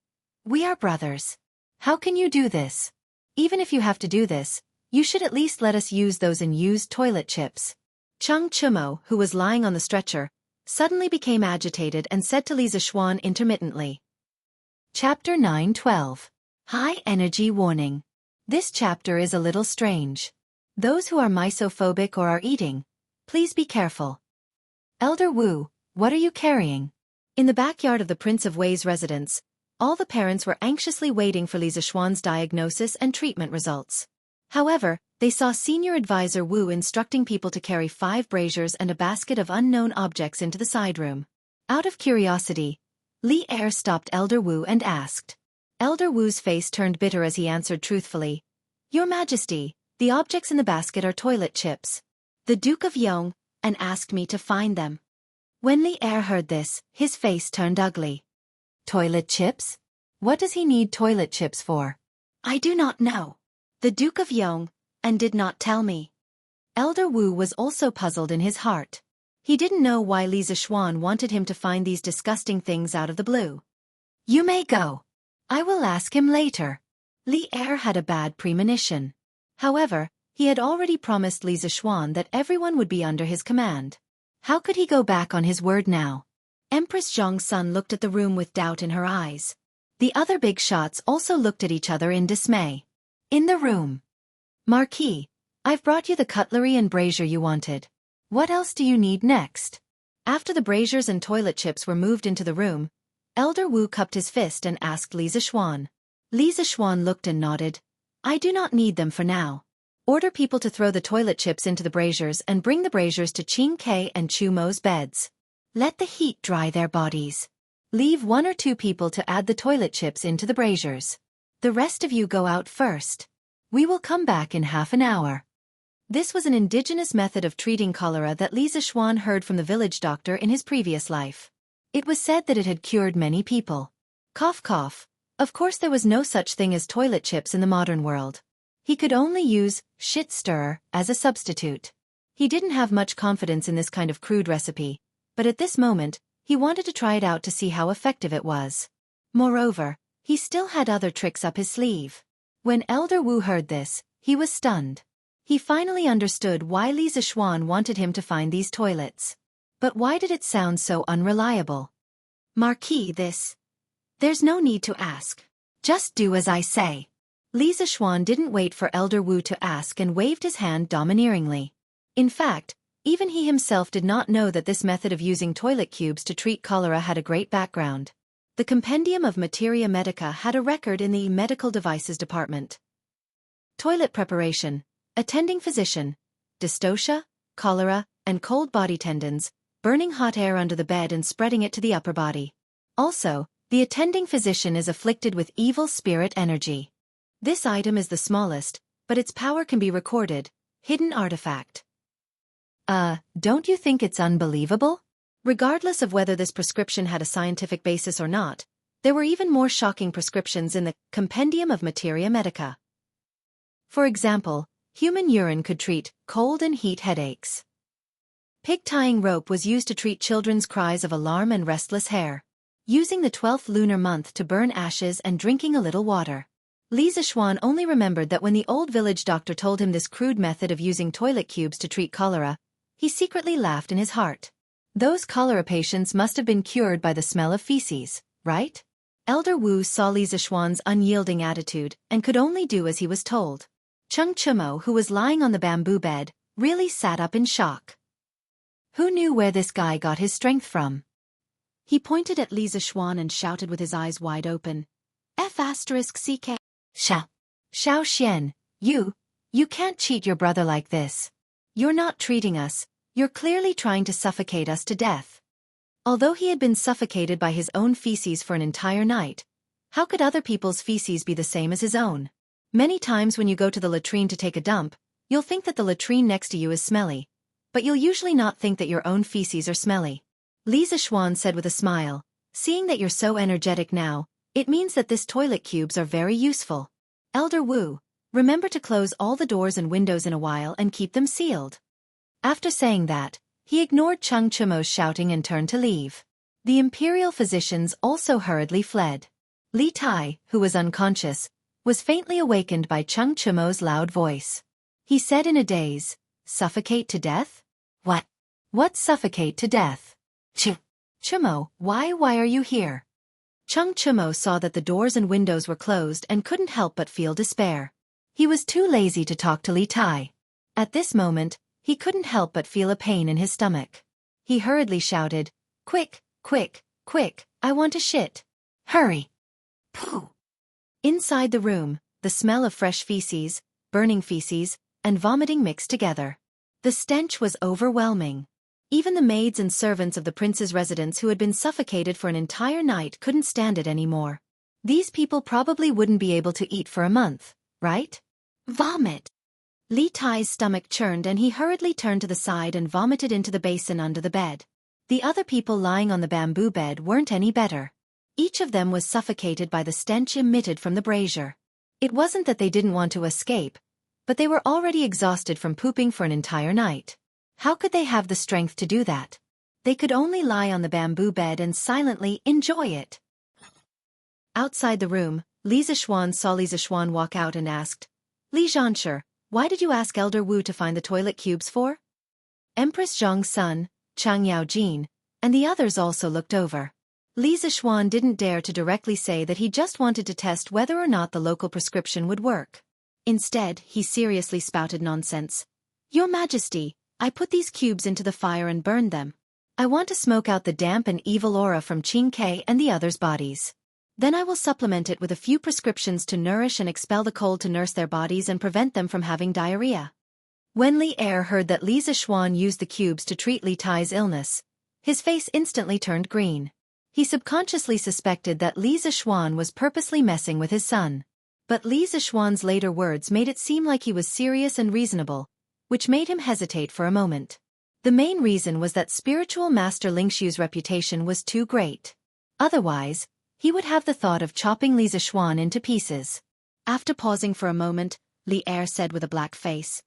are brothers. How can you do this? Even if you have to do this, you should at least let us use those unused toilet chips. Cheng Chumo, who was lying on the stretcher, suddenly became agitated and said to Li Zishuan intermittently. Chapter 9:12. High Energy Warning. This chapter is a little strange. Those who are misophobic or are eating, please be careful. Elder Wu, what are you carrying? In the backyard of the Prince of Wei's residence, all the parents were anxiously waiting for Li Zishuan's diagnosis and treatment results. However, they saw Senior Advisor Wu instructing people to carry 5 braziers and a basket of unknown objects into the side room. Out of curiosity, Li Er stopped Elder Wu and asked. Elder Wu's face turned bitter as he answered truthfully. Your Majesty, the objects in the basket are toilet chips. The Duke of Yong asked me to find them. When Li Er heard this, his face turned ugly. Toilet chips? What does he need toilet chips for? I do not know. The Duke of Yong did not tell me. Elder Wu was also puzzled in his heart. He didn't know why Li Zishuan wanted him to find these disgusting things out of the blue. You may go. I will ask him later. Li Er had a bad premonition. However, he had already promised Li Zishuan that everyone would be under his command. How could he go back on his word now? Empress Zhang Sun looked at the room with doubt in her eyes. The other big shots also looked at each other in dismay. In the room. Marquis, I've brought you the cutlery and brazier you wanted. What else do you need next? After the braziers and toilet chips were moved into the room, Elder Wu cupped his fist and asked Li Zishuan. Li Zishuan looked and nodded. I do not need them for now. Order people to throw the toilet chips into the braziers and bring the braziers to Qing Ke and Chu Mo's beds. Let the heat dry their bodies. Leave 1 or 2 people to add the toilet chips into the braziers. The rest of you go out first. We will come back in half an hour. This was an indigenous method of treating cholera that Li Zixuan heard from the village doctor in his previous life. It was said that it had cured many people. Cough cough. Of course there was no such thing as toilet chips in the modern world. He could only use shit stirrer as a substitute. He didn't have much confidence in this kind of crude recipe, but at this moment, he wanted to try it out to see how effective it was. Moreover, he still had other tricks up his sleeve. When Elder Wu heard this, he was stunned. He finally understood why Li Zixuan wanted him to find these toilets. But why did it sound so unreliable? Marquis, there's no need to ask. Just do as I say. Li Zixuan didn't wait for Elder Wu to ask and waved his hand domineeringly. In fact, even he himself did not know that this method of using toilet cubes to treat cholera had a great background. The Compendium of Materia Medica had a record in the Medical Devices Department. Toilet preparation, attending physician, dystocia, cholera, and cold body tendons, burning hot air under the bed and spreading it to the upper body. Also, the attending physician is afflicted with evil spirit energy. This item is the smallest, but its power can be recorded, hidden artifact. Don't you think it's unbelievable? Regardless of whether this prescription had a scientific basis or not, there were even more shocking prescriptions in the Compendium of Materia Medica. For example, human urine could treat cold and heat headaches. Pig tying rope was used to treat children's cries of alarm and restless hair. Using the 12th lunar month to burn ashes and drinking a little water. Li Zixuan only remembered that when the old village doctor told him this crude method of using toilet cubes to treat cholera, he secretly laughed in his heart. Those cholera patients must have been cured by the smell of feces, right? Elder Wu saw Li Zixuan's unyielding attitude and could only do as he was told. Cheng Chumo, who was lying on the bamboo bed, really sat up in shock. Who knew where this guy got his strength from? He pointed at Li Zixuan and shouted with his eyes wide open. F***CK. Xiao Xian, you can't cheat your brother like this. You're not treating us, you're clearly trying to suffocate us to death. Although he had been suffocated by his own feces for an entire night, how could other people's feces be the same as his own? Many times when you go to the latrine to take a dump, you'll think that the latrine next to you is smelly, but you'll usually not think that your own feces are smelly. Li Zixuan said with a smile, seeing that you're so energetic now, it means that this toilet cubes are very useful. Elder Wu, remember to close all the doors and windows in a while and keep them sealed. After saying that, he ignored Cheng Chumo's shouting and turned to leave. The imperial physicians also hurriedly fled. Li Tai, who was unconscious, was faintly awakened by Cheng Chumo's loud voice. He said in a daze, "Suffocate to death? What? What suffocate to death? Chumo, why are you here?" Cheng Chumo saw that the doors and windows were closed and couldn't help but feel despair. He was too lazy to talk to Li Tai. At this moment, he couldn't help but feel a pain in his stomach. He hurriedly shouted, "Quick, quick, quick, I want to shit. Hurry!" Pooh! Inside the room, the smell of fresh feces, burning feces, and vomiting mixed together. The stench was overwhelming. Even the maids and servants of the prince's residence who had been suffocated for an entire night couldn't stand it anymore. These people probably wouldn't be able to eat for a month, right? Vomit! Li Tai's stomach churned and he hurriedly turned to the side and vomited into the basin under the bed. The other people lying on the bamboo bed weren't any better. Each of them was suffocated by the stench emitted from the brazier. It wasn't that they didn't want to escape, but they were already exhausted from pooping for an entire night. How could they have the strength to do that? They could only lie on the bamboo bed and silently enjoy it. Outside the room, Li Zixuan saw Li Zixuan walk out and asked, "Li Xianxia, why did you ask Elder Wu to find the toilet cubes for?" Empress Zhang's son, Chang Yaojin, and the others also looked over. Li Zixuan didn't dare to directly say that he just wanted to test whether or not the local prescription would work. Instead, he seriously spouted nonsense. "Your Majesty, I put these cubes into the fire and burned them. I want to smoke out the damp and evil aura from Qing Ke and the others' bodies. Then I will supplement it with a few prescriptions to nourish and expel the cold to nurse their bodies and prevent them from having diarrhea. When Li Er heard that Li Zixuan used the cubes to treat Li Tai's illness, his face instantly turned green. He subconsciously suspected that Li Zixuan was purposely messing with his son. But Li Zixuan's later words made it seem like he was serious and reasonable, which made him hesitate for a moment. The main reason was that spiritual master Lingxiu's reputation was too great. Otherwise, he would have the thought of chopping Li Zixuan into pieces. After pausing for a moment, Li Er said with a black face,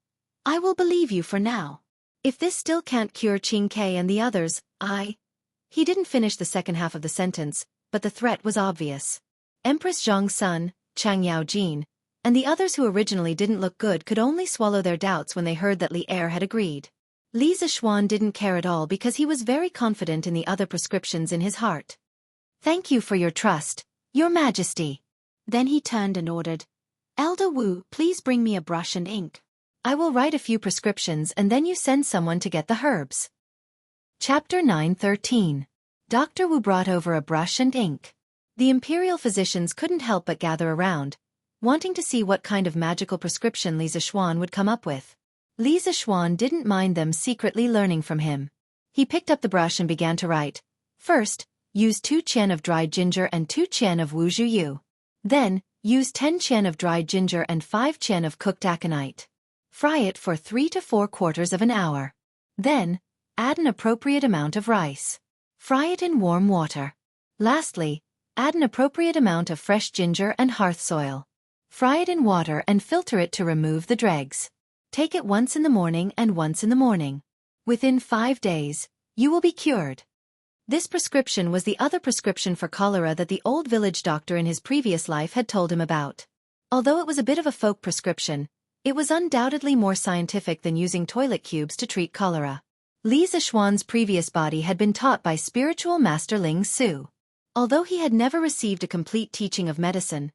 "I will believe you for now. If this still can't cure Qing Ke and the others, He didn't finish the second half of the sentence, but the threat was obvious. Empress Zhang's son, Chang Yaojin, and the others who originally didn't look good could only swallow their doubts when they heard that Li Er had agreed. Li Zixuan didn't care at all because he was very confident in the other prescriptions in his heart. "Thank you for your trust, Your Majesty." Then he turned and ordered, "Elder Wu, please bring me a brush and ink. I will write a few prescriptions and then you send someone to get the herbs." Chapter 9:13. Dr. Wu brought over a brush and ink. The imperial physicians couldn't help but gather around, wanting to see what kind of magical prescription Li Zixuan would come up with. Li Zixuan didn't mind them secretly learning from him. He picked up the brush and began to write. First, use 2 qian of dried ginger and 2 qian of wu zhuyu. Then, use 10 qian of dried ginger and 5 qian of cooked aconite. Fry it for 3 to 4 quarters of an hour. Then, add an appropriate amount of rice. Fry it in warm water. Lastly, add an appropriate amount of fresh ginger and hearth soil. Fry it in water and filter it to remove the dregs. Take it once in the morning and once in the morning. Within 5 days, you will be cured. This prescription was the other prescription for cholera that the old village doctor in his previous life had told him about. Although it was a bit of a folk prescription, it was undoubtedly more scientific than using toilet cubes to treat cholera. Li Zixuan's previous body had been taught by spiritual master Ling Su. Although he had never received a complete teaching of medicine,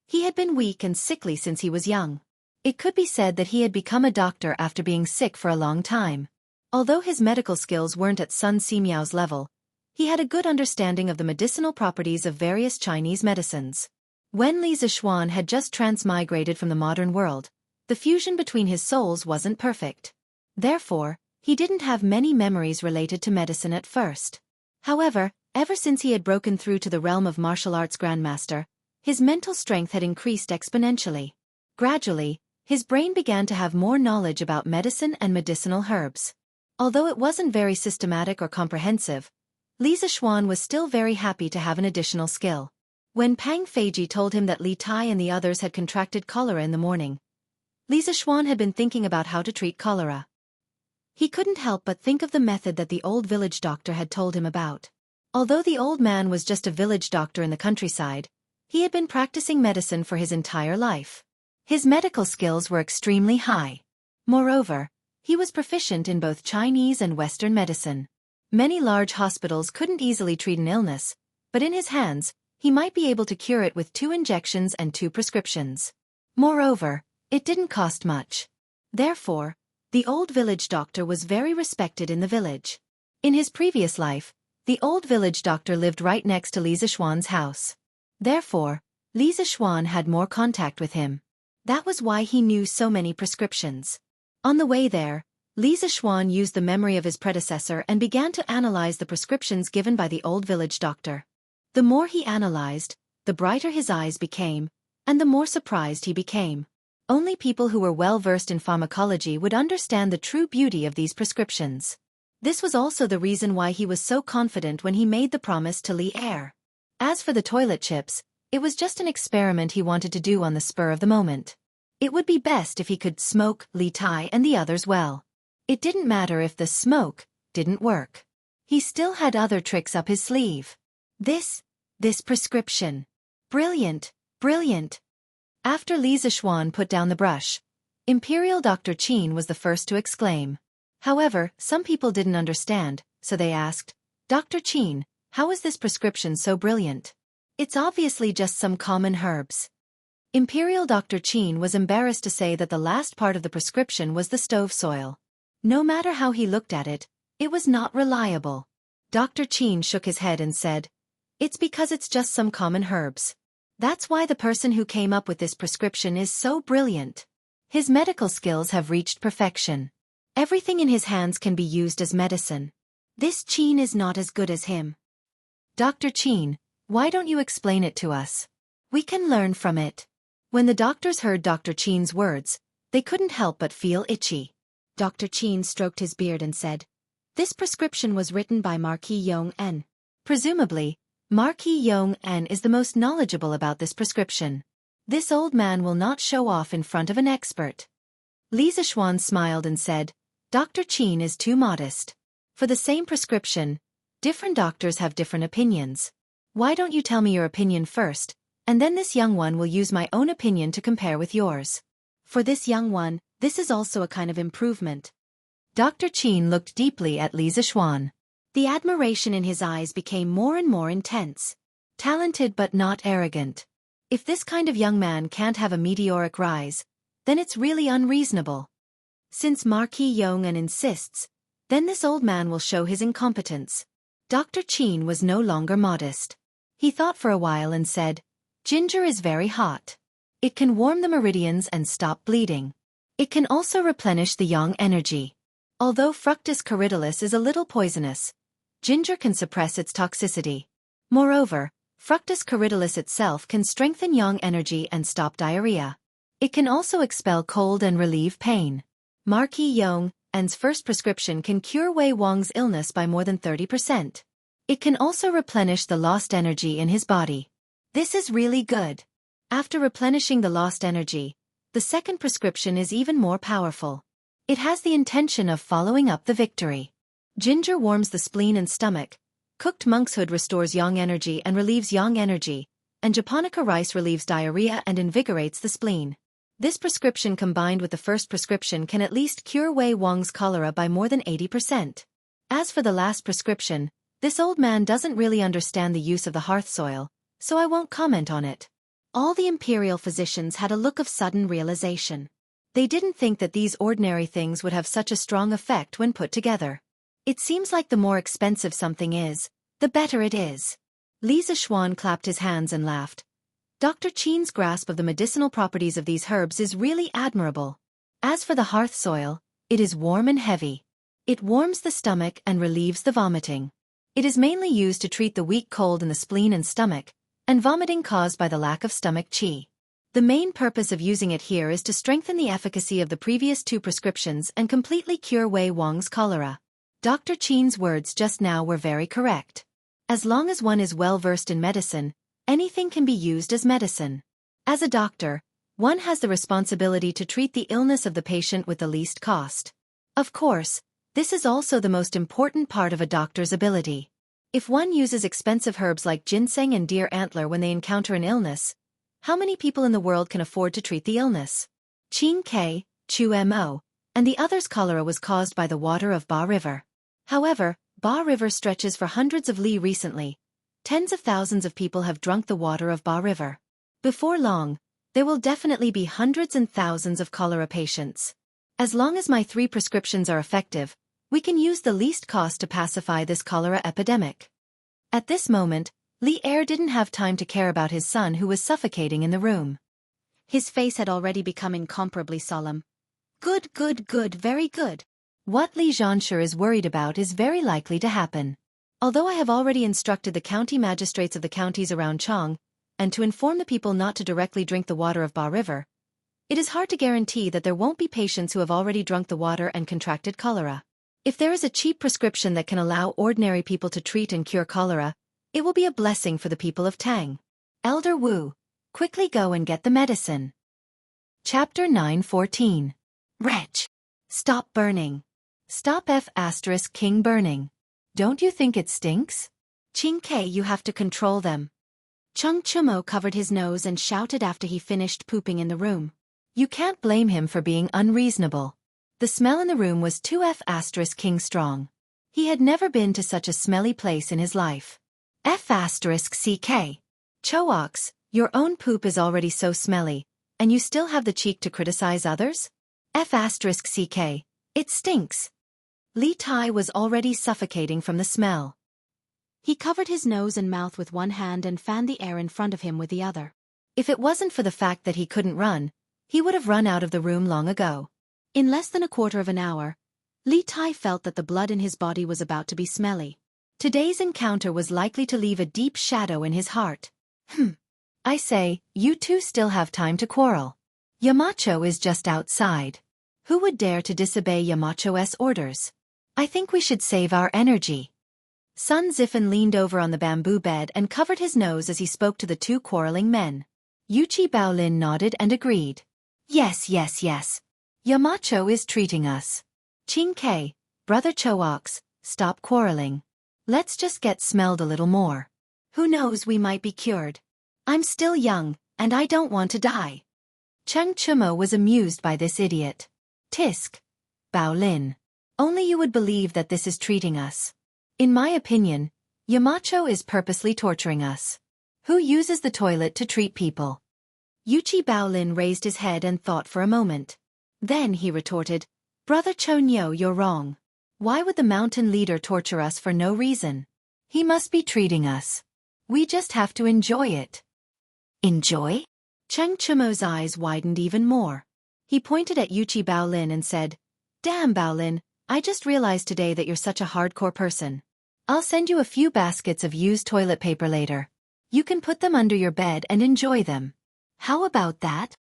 he had been weak and sickly since he was young. It could be said that he had become a doctor after being sick for a long time. Although his medical skills weren't at Sun Simiao's level, he had a good understanding of the medicinal properties of various Chinese medicines. When Li Zixuan had just transmigrated from the modern world, the fusion between his souls wasn't perfect. Therefore, he didn't have many memories related to medicine at first. However, ever since he had broken through to the realm of martial arts grandmaster, his mental strength had increased exponentially. Gradually, his brain began to have more knowledge about medicine and medicinal herbs. Although it wasn't very systematic or comprehensive, Li Zixuan was still very happy to have an additional skill. When Pang Feiji told him that Li Tai and the others had contracted cholera in the morning, Li Zixuan had been thinking about how to treat cholera. He couldn't help but think of the method that the old village doctor had told him about. Although the old man was just a village doctor in the countryside, he had been practicing medicine for his entire life. His medical skills were extremely high. Moreover, he was proficient in both Chinese and Western medicine. Many large hospitals couldn't easily treat an illness, but in his hands, he might be able to cure it with 2 injections and 2 prescriptions. Moreover, it didn't cost much. Therefore, the old village doctor was very respected in the village. In his previous life, the old village doctor lived right next to Li Zixuan's house. Therefore, Li Zixuan had more contact with him. That was why he knew so many prescriptions. On the way there, Li Zixuan used the memory of his predecessor and began to analyze the prescriptions given by the old village doctor. The more he analyzed, the brighter his eyes became, and the more surprised he became. Only people who were well-versed in pharmacology would understand the true beauty of these prescriptions. This was also the reason why he was so confident when he made the promise to Li Er. As for the toilet chips, it was just an experiment he wanted to do on the spur of the moment. It would be best if he could smoke Li Tai and the others well. It didn't matter if the smoke didn't work. He still had other tricks up his sleeve. This prescription. Brilliant, brilliant. After Li Zixuan put down the brush, Imperial Dr. Qin was the first to exclaim. However, some people didn't understand, so they asked, "Dr. Qin, how is this prescription so brilliant? It's obviously just some common herbs." Imperial Dr. Qin was embarrassed to say that the last part of the prescription was the stove soil. No matter how he looked at it, it was not reliable. Dr. Qin shook his head and said, It's because it's just some common herbs. That's why the person who came up with this prescription is so brilliant. His medical skills have reached perfection. Everything in his hands can be used as medicine. This Qin is not as good as him. Dr. Qin, why don't you explain it to us? We can learn from it. When the doctors heard Dr. Qin's words, they couldn't help but feel itchy. Dr. Qin stroked his beard and said, "This prescription was written by Marquis Yong-en. Presumably, Marquis Yong-en is the most knowledgeable about this prescription. This old man will not show off in front of an expert." Li Zishuan smiled and said, "Dr. Qin is too modest. For the same prescription, different doctors have different opinions. Why don't you tell me your opinion first, and then this young one will use my own opinion to compare with yours. For this young one, this is also a kind of improvement." Dr. Qin looked deeply at Li Zishuan. The admiration in his eyes became more and more intense. Talented but not arrogant. If this kind of young man can't have a meteoric rise, then it's really unreasonable. Since Marquis Yong-en insists, then this old man will show his incompetence. Dr. Qin was no longer modest. He thought for a while and said, "Ginger is very hot. It can warm the meridians and stop bleeding. It can also replenish the yang energy. Although Fructus corydalus is a little poisonous, ginger can suppress its toxicity. Moreover, Fructus corydalus itself can strengthen yang energy and stop diarrhea. It can also expel cold and relieve pain. Marquis Yong-en's first prescription can cure Wei Wang's illness by more than 30%. It can also replenish the lost energy in his body. This is really good." After replenishing the lost energy, the second prescription is even more powerful. It has the intention of following up the victory. Ginger warms the spleen and stomach, cooked monkshood restores yang energy and relieves yang energy, and japonica rice relieves diarrhea and invigorates the spleen. This prescription combined with the first prescription can at least cure Wei Wang's cholera by more than 80%. As for the last prescription, this old man doesn't really understand the use of the hearth soil, so I won't comment on it. All the imperial physicians had a look of sudden realization. They didn't think that these ordinary things would have such a strong effect when put together. It seems like the more expensive something is, the better it is. Li Zishuan clapped his hands and laughed. Dr. Qin's grasp of the medicinal properties of these herbs is really admirable. As for the hearth soil, it is warm and heavy. It warms the stomach and relieves the vomiting. It is mainly used to treat the weak cold in the spleen and stomach, and vomiting caused by the lack of stomach qi. The main purpose of using it here is to strengthen the efficacy of the previous two prescriptions and completely cure Wei Wang's cholera. Dr. Qin's words just now were very correct. As long as one is well versed in medicine, anything can be used as medicine. As a doctor, one has the responsibility to treat the illness of the patient with the least cost. Of course, this is also the most important part of a doctor's ability. If one uses expensive herbs like ginseng and deer antler when they encounter an illness, how many people in the world can afford to treat the illness? Qin K, Chu Mo, and the other's cholera was caused by the water of Ba River. However, Ba River stretches for hundreds of li recently. Tens of thousands of people have drunk the water of Ba River. Before long, there will definitely be hundreds and thousands of cholera patients. As long as my 3 prescriptions are effective, we can use the least cost to pacify this cholera epidemic. At this moment, Li Er didn't have time to care about his son who was suffocating in the room. His face had already become incomparably solemn. Good, very good. What Li Xianxia is worried about is very likely to happen. Although I have already instructed the county magistrates of the counties around Chang, and to inform the people not to directly drink the water of Ba River, it is hard to guarantee that there won't be patients who have already drunk the water and contracted cholera. If there is a cheap prescription that can allow ordinary people to treat and cure cholera, it will be a blessing for the people of Tang. Elder Wu, quickly go and get the medicine. Chapter 9:14. Wretch! Stop burning. Stop King burning. Don't you think it stinks? Qin K, you have to control them. Chung Chumo covered his nose and shouted after he finished pooping in the room. You can't blame him for being unreasonable. The smell in the room was 2 King strong. He had never been to such a smelly place in his life. CK. Choax, your own poop is already so smelly, and you still have the cheek to criticize others? CK. It stinks. Li Tai was already suffocating from the smell. He covered his nose and mouth with one hand and fanned the air in front of him with the other. If it wasn't for the fact that he couldn't run, he would have run out of the room long ago. In less than a quarter of an hour, Li Tai felt that the blood in his body was about to be smelly. Today's encounter was likely to leave a deep shadow in his heart. I say, you two still have time to quarrel. Yamacho is just outside. Who would dare to disobey Yamacho's orders? I think we should save our energy. Sun Zifen leaned over on the bamboo bed and covered his nose as he spoke to the two quarreling men. Yuchi Baolin nodded and agreed. Yes. Yamacho is treating us. Qing Ke, Brother Choax, stop quarreling. Let's just get smelled a little more. Who knows, we might be cured. I'm still young, and I don't want to die. Cheng Chumo was amused by this idiot. Tisk. Baolin. Only you would believe that this is treating us. In my opinion, Yamacho is purposely torturing us. Who uses the toilet to treat people? Yuchi Baolin raised his head and thought for a moment. Then he retorted, Brother Chonyo, you're wrong. Why would the mountain leader torture us for no reason? He must be treating us. We just have to enjoy it. Enjoy? Cheng Chumo's eyes widened even more. He pointed at Yuchi Baolin and said, Damn Baolin, I just realized today that you're such a hardcore person. I'll send you a few baskets of used toilet paper later. You can put them under your bed and enjoy them. How about that?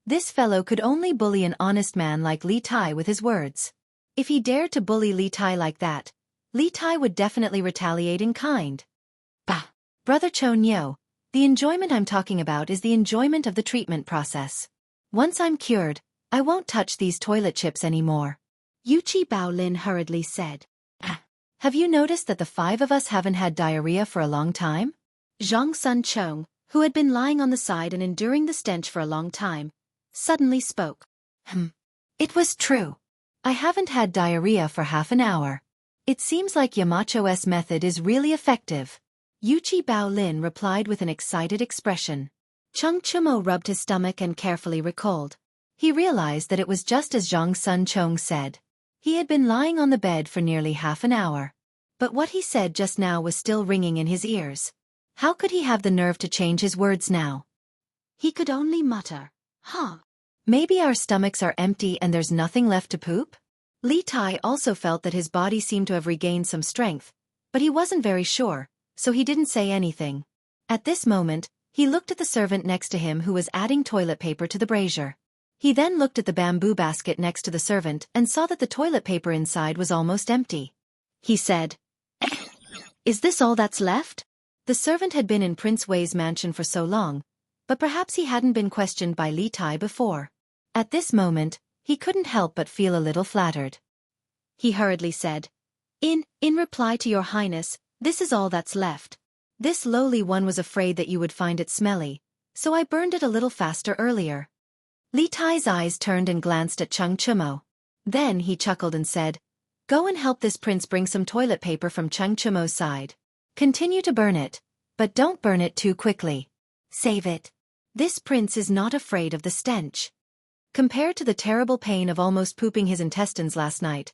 This fellow could only bully an honest man like Li Tai with his words. If he dared to bully Li Tai like that, Li Tai would definitely retaliate in kind. Bah! Brother Chonyo, the enjoyment I'm talking about is the enjoyment of the treatment process. Once I'm cured, I won't touch these toilet chips anymore. Yuchi Baolin hurriedly said. Have you noticed that the five of us haven't had diarrhea for a long time? Zhang Sun Chong, who had been lying on the side and enduring the stench for a long time, suddenly spoke. It was true. I haven't had diarrhea for half an hour. It seems like Yamacho's method is really effective. Yuchi Baolin replied with an excited expression. Cheng Chumo rubbed his stomach and carefully recalled. He realized that it was just as Zhang Sun Chong said. He had been lying on the bed for nearly half an hour. But what he said just now was still ringing in his ears. How could he have the nerve to change his words now? He could only mutter, Maybe our stomachs are empty and there's nothing left to poop? Li Tai also felt that his body seemed to have regained some strength, but he wasn't very sure, so he didn't say anything. At this moment, he looked at the servant next to him who was adding toilet paper to the brazier. He then looked at the bamboo basket next to the servant and saw that the toilet paper inside was almost empty. He said, Is this all that's left? The servant had been in Prince Wei's mansion for so long, but perhaps he hadn't been questioned by Li Tai before. At this moment, he couldn't help but feel a little flattered. He hurriedly said, In reply to your highness, this is all that's left. This lowly one was afraid that you would find it smelly, so I burned it a little faster earlier. Li Tai's eyes turned and glanced at Cheng Chumo. Then he chuckled and said, Go and help this prince bring some toilet paper from Cheng Chumo's side. Continue to burn it, but don't burn it too quickly. Save it. This prince is not afraid of the stench. Compared to the terrible pain of almost pooping his intestines last night,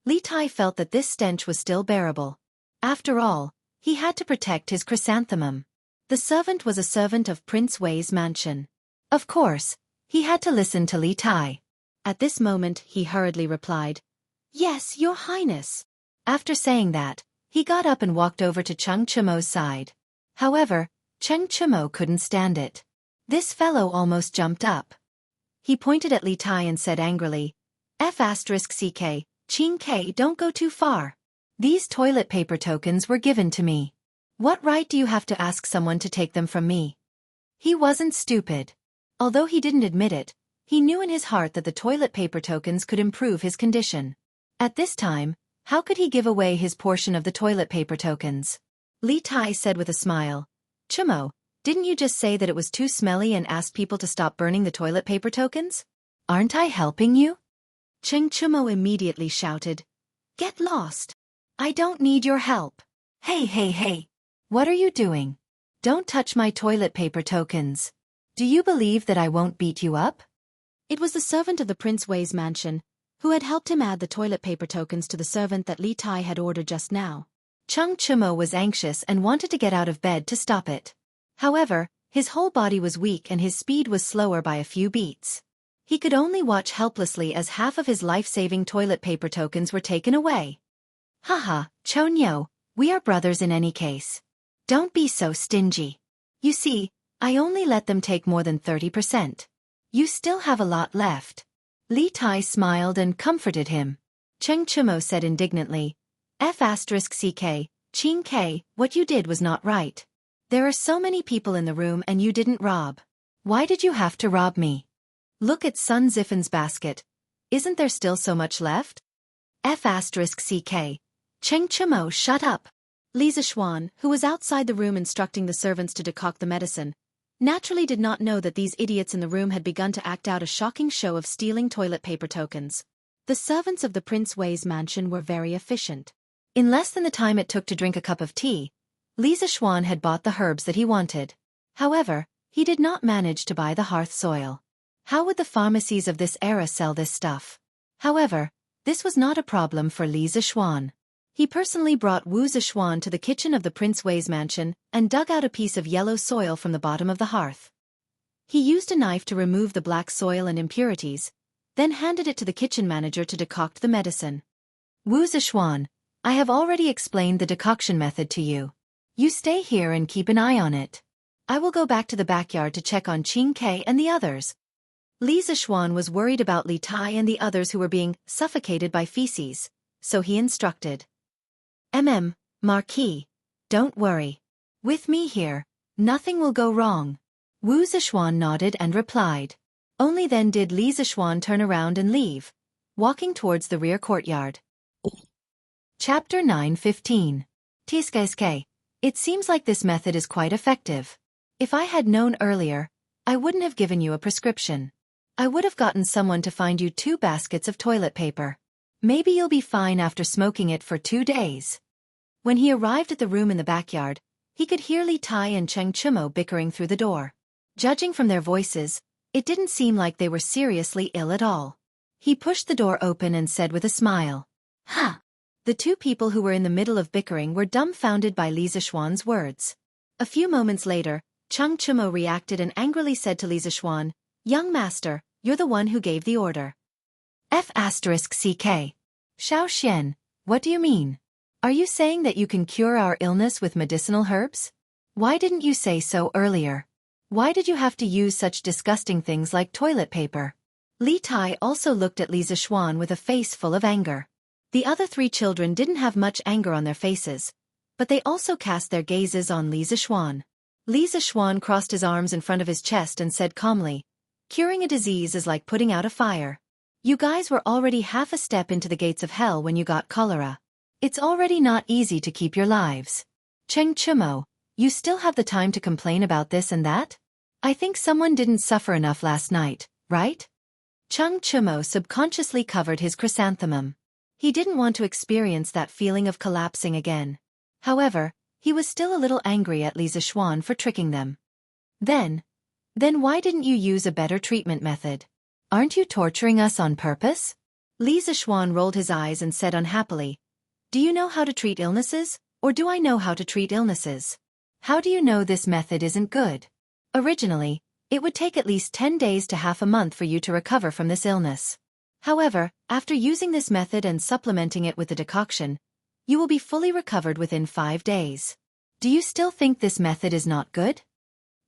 Li Tai felt that this stench was still bearable. After all, he had to protect his chrysanthemum. The servant was a servant of Prince Wei's mansion. Of course, he had to listen to Li Tai. At this moment he hurriedly replied, Yes, your highness. After saying that, he got up and walked over to Cheng Chumo's side. However, Cheng Chumo couldn't stand it. This fellow almost jumped up. He pointed at Li Tai and said angrily, F***CK, Qing K, don't go too far. These toilet paper tokens were given to me. What right do you have to ask someone to take them from me? He wasn't stupid. Although he didn't admit it, he knew in his heart that the toilet paper tokens could improve his condition. At this time, how could he give away his portion of the toilet paper tokens? Li Tai said with a smile, Chumo, didn't you just say that it was too smelly and asked people to stop burning the toilet paper tokens? Aren't I helping you? Cheng Chumo immediately shouted, Get lost. I don't need your help. Hey. What are you doing? Don't touch my toilet paper tokens. Do you believe that I won't beat you up? It was the servant of the Prince Wei's mansion, who had helped him add the toilet paper tokens to the servant that Li Tai had ordered just now. Chung Chumo was anxious and wanted to get out of bed to stop it. However, his whole body was weak and his speed was slower by a few beats. He could only watch helplessly as half of his life-saving toilet paper tokens were taken away. Haha, Chonyo, we are brothers in any case. Don't be so stingy. You see, I only let them take more than 30%. You still have a lot left. Li Tai smiled and comforted him. Cheng Chumo said indignantly, F*ck, Ching K, what you did was not right. There are so many people in the room and you didn't rob. Why did you have to rob me? Look at Sun Ziffan's basket. Isn't there still so much left? F*ck. Cheng Chumo, shut up. Li Zishuan, who was outside the room instructing the servants to decoct the medicine, naturally did not know that these idiots in the room had begun to act out a shocking show of stealing toilet paper tokens. The servants of the Prince Wei's mansion were very efficient. In less than the time it took to drink a cup of tea, Li Zishuan had bought the herbs that he wanted. However, he did not manage to buy the hearth soil. How would the pharmacies of this era sell this stuff? However, this was not a problem for Li Zishuan. He personally brought Wu Zishuan to the kitchen of the Prince Wei's mansion and dug out a piece of yellow soil from the bottom of the hearth. He used a knife to remove the black soil and impurities, then handed it to the kitchen manager to decoct the medicine. Wu Zishuan, I have already explained the decoction method to you. You stay here and keep an eye on it. I will go back to the backyard to check on Ching K and the others. Li Zishuan was worried about Li Tai and the others who were being suffocated by feces, so he instructed. Marquis, don't worry. With me here, nothing will go wrong. Wu Zishuan nodded and replied. Only then did Li Zishuan turn around and leave, walking towards the rear courtyard. Chapter 9:15. Tsk. It seems like this method is quite effective. If I had known earlier, I wouldn't have given you a prescription. I would have gotten someone to find you 2 baskets of toilet paper. Maybe you'll be fine after smoking it for 2 days. When he arrived at the room in the backyard, he could hear Li Tai and Cheng Chumo bickering through the door. Judging from their voices, it didn't seem like they were seriously ill at all. He pushed the door open and said with a smile, "Ha!" The 2 people who were in the middle of bickering were dumbfounded by Li Zishuan's words. A few moments later, Cheng Chumo reacted and angrily said to Li Zishuan, "Young master, you're the one who gave the order." F*ck. Xiao Xian, what do you mean? Are you saying that you can cure our illness with medicinal herbs? Why didn't you say so earlier? Why did you have to use such disgusting things like toilet paper? Li Tai also looked at Li Zishuan with a face full of anger. The other 3 children didn't have much anger on their faces, but they also cast their gazes on Li Zishuan. Li Zishuan crossed his arms in front of his chest and said calmly, "Curing a disease is like putting out a fire. You guys were already half a step into the gates of hell when you got cholera. It's already not easy to keep your lives. Cheng Chumo, you still have the time to complain about this and that? I think someone didn't suffer enough last night, right?" Cheng Chumo subconsciously covered his chrysanthemum. He didn't want to experience that feeling of collapsing again. However, he was still a little angry at Li Zishuan for tricking them. Then why didn't you use a better treatment method? Aren't you torturing us on purpose? Li Zishuan rolled his eyes and said unhappily, "Do you know how to treat illnesses, or do I know how to treat illnesses? How do you know this method isn't good? Originally, it would take at least 10 days to half a month for you to recover from this illness. However, after using this method and supplementing it with the decoction, you will be fully recovered within 5 days. Do you still think this method is not good?"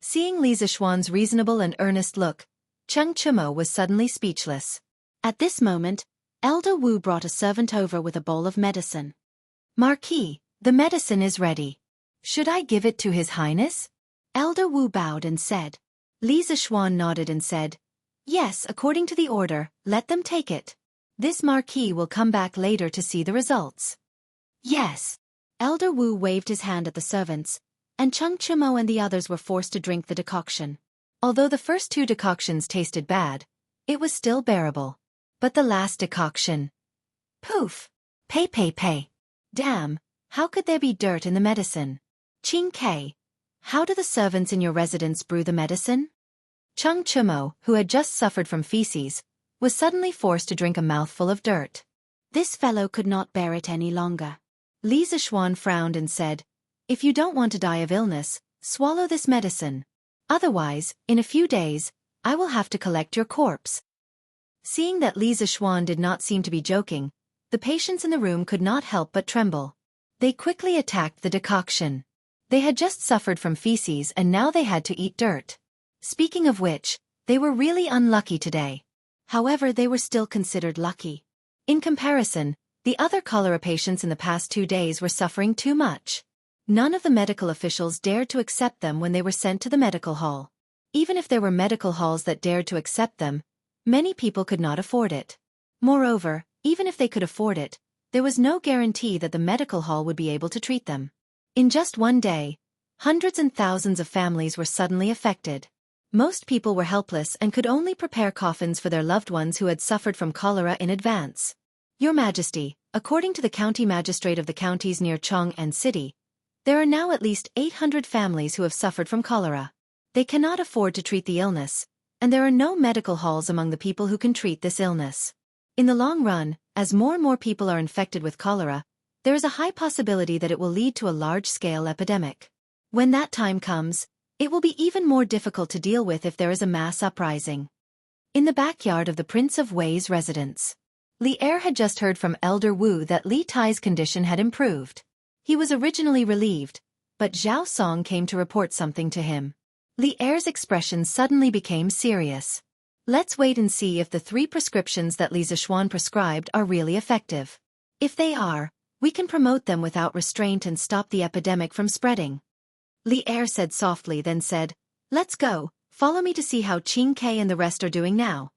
Seeing Li Zishuan's reasonable and earnest look, Cheng Chumo was suddenly speechless. At this moment, Elder Wu brought a servant over with a bowl of medicine. "Marquis, the medicine is ready. Should I give it to His Highness?" Elder Wu bowed and said. Li Zishuan nodded and said, "Yes, according to the order, let them take it. This Marquis will come back later to see the results." "Yes." Elder Wu waved his hand at the servants, and Cheng Chumo and the others were forced to drink the decoction. Although the first 2 decoctions tasted bad, it was still bearable. But the last decoction... Poof! Pay. Damn, how could there be dirt in the medicine? Ching K, how do the servants in your residence brew the medicine? Cheng Chumo, who had just suffered from feces, was suddenly forced to drink a mouthful of dirt. This fellow could not bear it any longer. Li Zixuan frowned and said, "If you don't want to die of illness, swallow this medicine. Otherwise, in a few days, I will have to collect your corpse." Seeing that Li Zixuan did not seem to be joking, the patients in the room could not help but tremble. They quickly attacked the decoction. They had just suffered from feces and now they had to eat dirt. Speaking of which, they were really unlucky today. However, they were still considered lucky. In comparison, the other cholera patients in the past 2 days were suffering too much. None of the medical officials dared to accept them when they were sent to the medical hall. Even if there were medical halls that dared to accept them, many people could not afford it. Moreover, even if they could afford it, there was no guarantee that the medical hall would be able to treat them. In just one day, hundreds and thousands of families were suddenly affected. Most people were helpless and could only prepare coffins for their loved ones who had suffered from cholera in advance. Your Majesty, according to the county magistrate of the counties near Chang'an City, there are now at least 800 families who have suffered from cholera. They cannot afford to treat the illness, and there are no medical halls among the people who can treat this illness. In the long run, as more and more people are infected with cholera, there is a high possibility that it will lead to a large-scale epidemic. When that time comes, it will be even more difficult to deal with if there is a mass uprising. In the backyard of the Prince of Wei's residence, Li Er had just heard from Elder Wu that Li Tai's condition had improved. He was originally relieved, but Zhao Song came to report something to him. Li Er's expression suddenly became serious. Let's wait and see if the 3 prescriptions that Li Zixuan prescribed are really effective. If they are, we can promote them without restraint and stop the epidemic from spreading. Li Er said softly, then said, "Let's go, follow me to see how Qing Ke and the rest are doing now."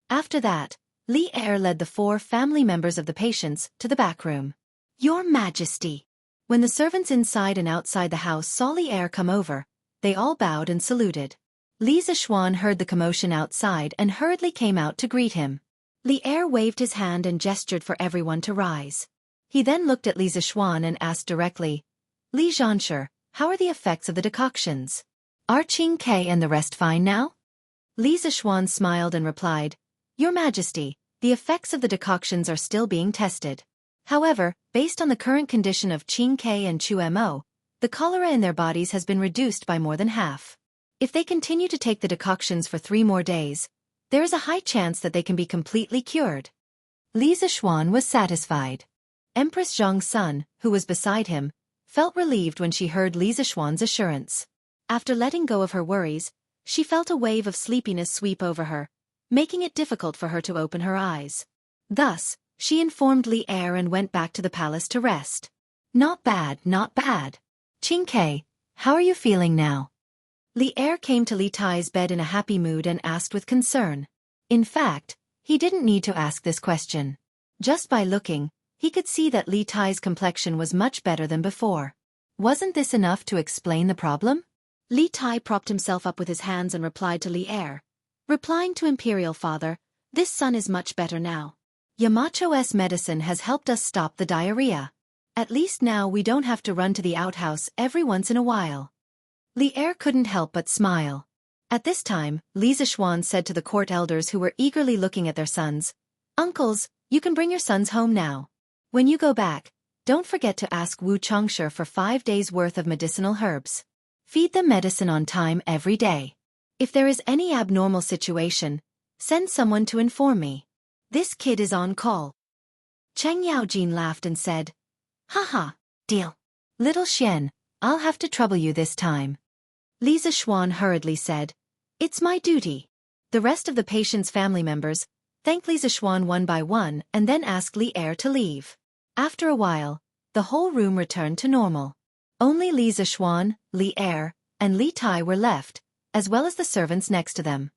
After that, Li Er led the 4 family members of the patients to the back room. "Your Majesty." When the servants inside and outside the house saw Li Er come over, they all bowed and saluted. Li Zixuan heard the commotion outside and hurriedly came out to greet him. Li Er waved his hand and gestured for everyone to rise. He then looked at Li Zixuan and asked directly, "Li Xianxia, how are the effects of the decoctions? Are Qing Ke and the rest fine now?" Li Zixuan smiled and replied, "Your Majesty, the effects of the decoctions are still being tested. However, based on the current condition of Qing Ke and Chu Mo, the cholera in their bodies has been reduced by more than half. If they continue to take the decoctions for 3 more days, there is a high chance that they can be completely cured." Li Zixuan was satisfied. Empress Zhang's son, who was beside him, felt relieved when she heard Li Zixuan's assurance. After letting go of her worries, she felt a wave of sleepiness sweep over her, making it difficult for her to open her eyes. Thus, she informed Li Er and went back to the palace to rest. "Not bad, not bad. Qing Ke, how are you feeling now?" Li Er came to Li Tai's bed in a happy mood and asked with concern. In fact, he didn't need to ask this question. Just by looking, he could see that Li Tai's complexion was much better than before. Wasn't this enough to explain the problem? Li Tai propped himself up with his hands and replied to Li Er. "Replying to Imperial Father, this son is much better now. Yamacho's medicine has helped us stop the diarrhea. At least now we don't have to run to the outhouse every once in a while." Li Er couldn't help but smile. At this time, Li Zixuan said to the court elders who were eagerly looking at their sons, "Uncles, you can bring your sons home now. When you go back, don't forget to ask Wu Changshi for 5 days' worth of medicinal herbs. Feed them medicine on time every day. If there is any abnormal situation, send someone to inform me. This kid is on call." Cheng Yaojin laughed and said, "Haha, deal. Little Xian, I'll have to trouble you this time." Li Zixuan hurriedly said, "It's my duty." The rest of the patient's family members thanked Li Zixuan one by one and then asked Li Er to leave. After a while, the whole room returned to normal. Only Li Zixuan, Li Er, and Li Tai were left, as well as the servants next to them.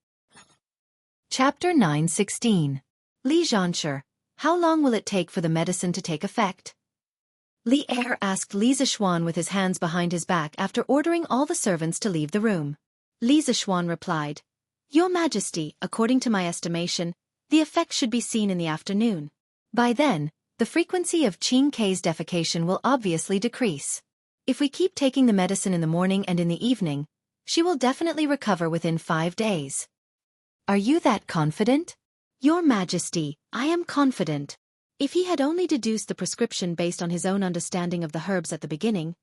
Chapter 9:16. Li Xianxia, how long will it take for the medicine to take effect? Li Er asked Li Zixuan with his hands behind his back after ordering all the servants to leave the room. Li Zixuan replied, "Your Majesty, according to my estimation, the effect should be seen in the afternoon. By then, the frequency of Qing Ke's defecation will obviously decrease. If we keep taking the medicine in the morning and in the evening, she will definitely recover within 5 days." "Are you that confident?" "Your Majesty, I am confident. If he had only deduced the prescription based on his own understanding of the herbs at the beginning,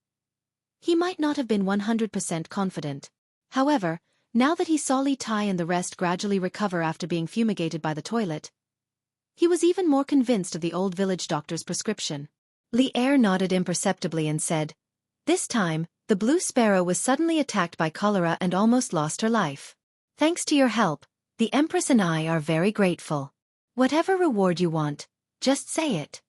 he might not have been 100% confident. However, now that he saw Li Tai and the rest gradually recover after being fumigated by the toilet, he was even more convinced of the old village doctor's prescription. Li Er nodded imperceptibly and said, "This time, the blue sparrow was suddenly attacked by cholera and almost lost her life. Thanks to your help, the Empress and I are very grateful. Whatever reward you want, just say it."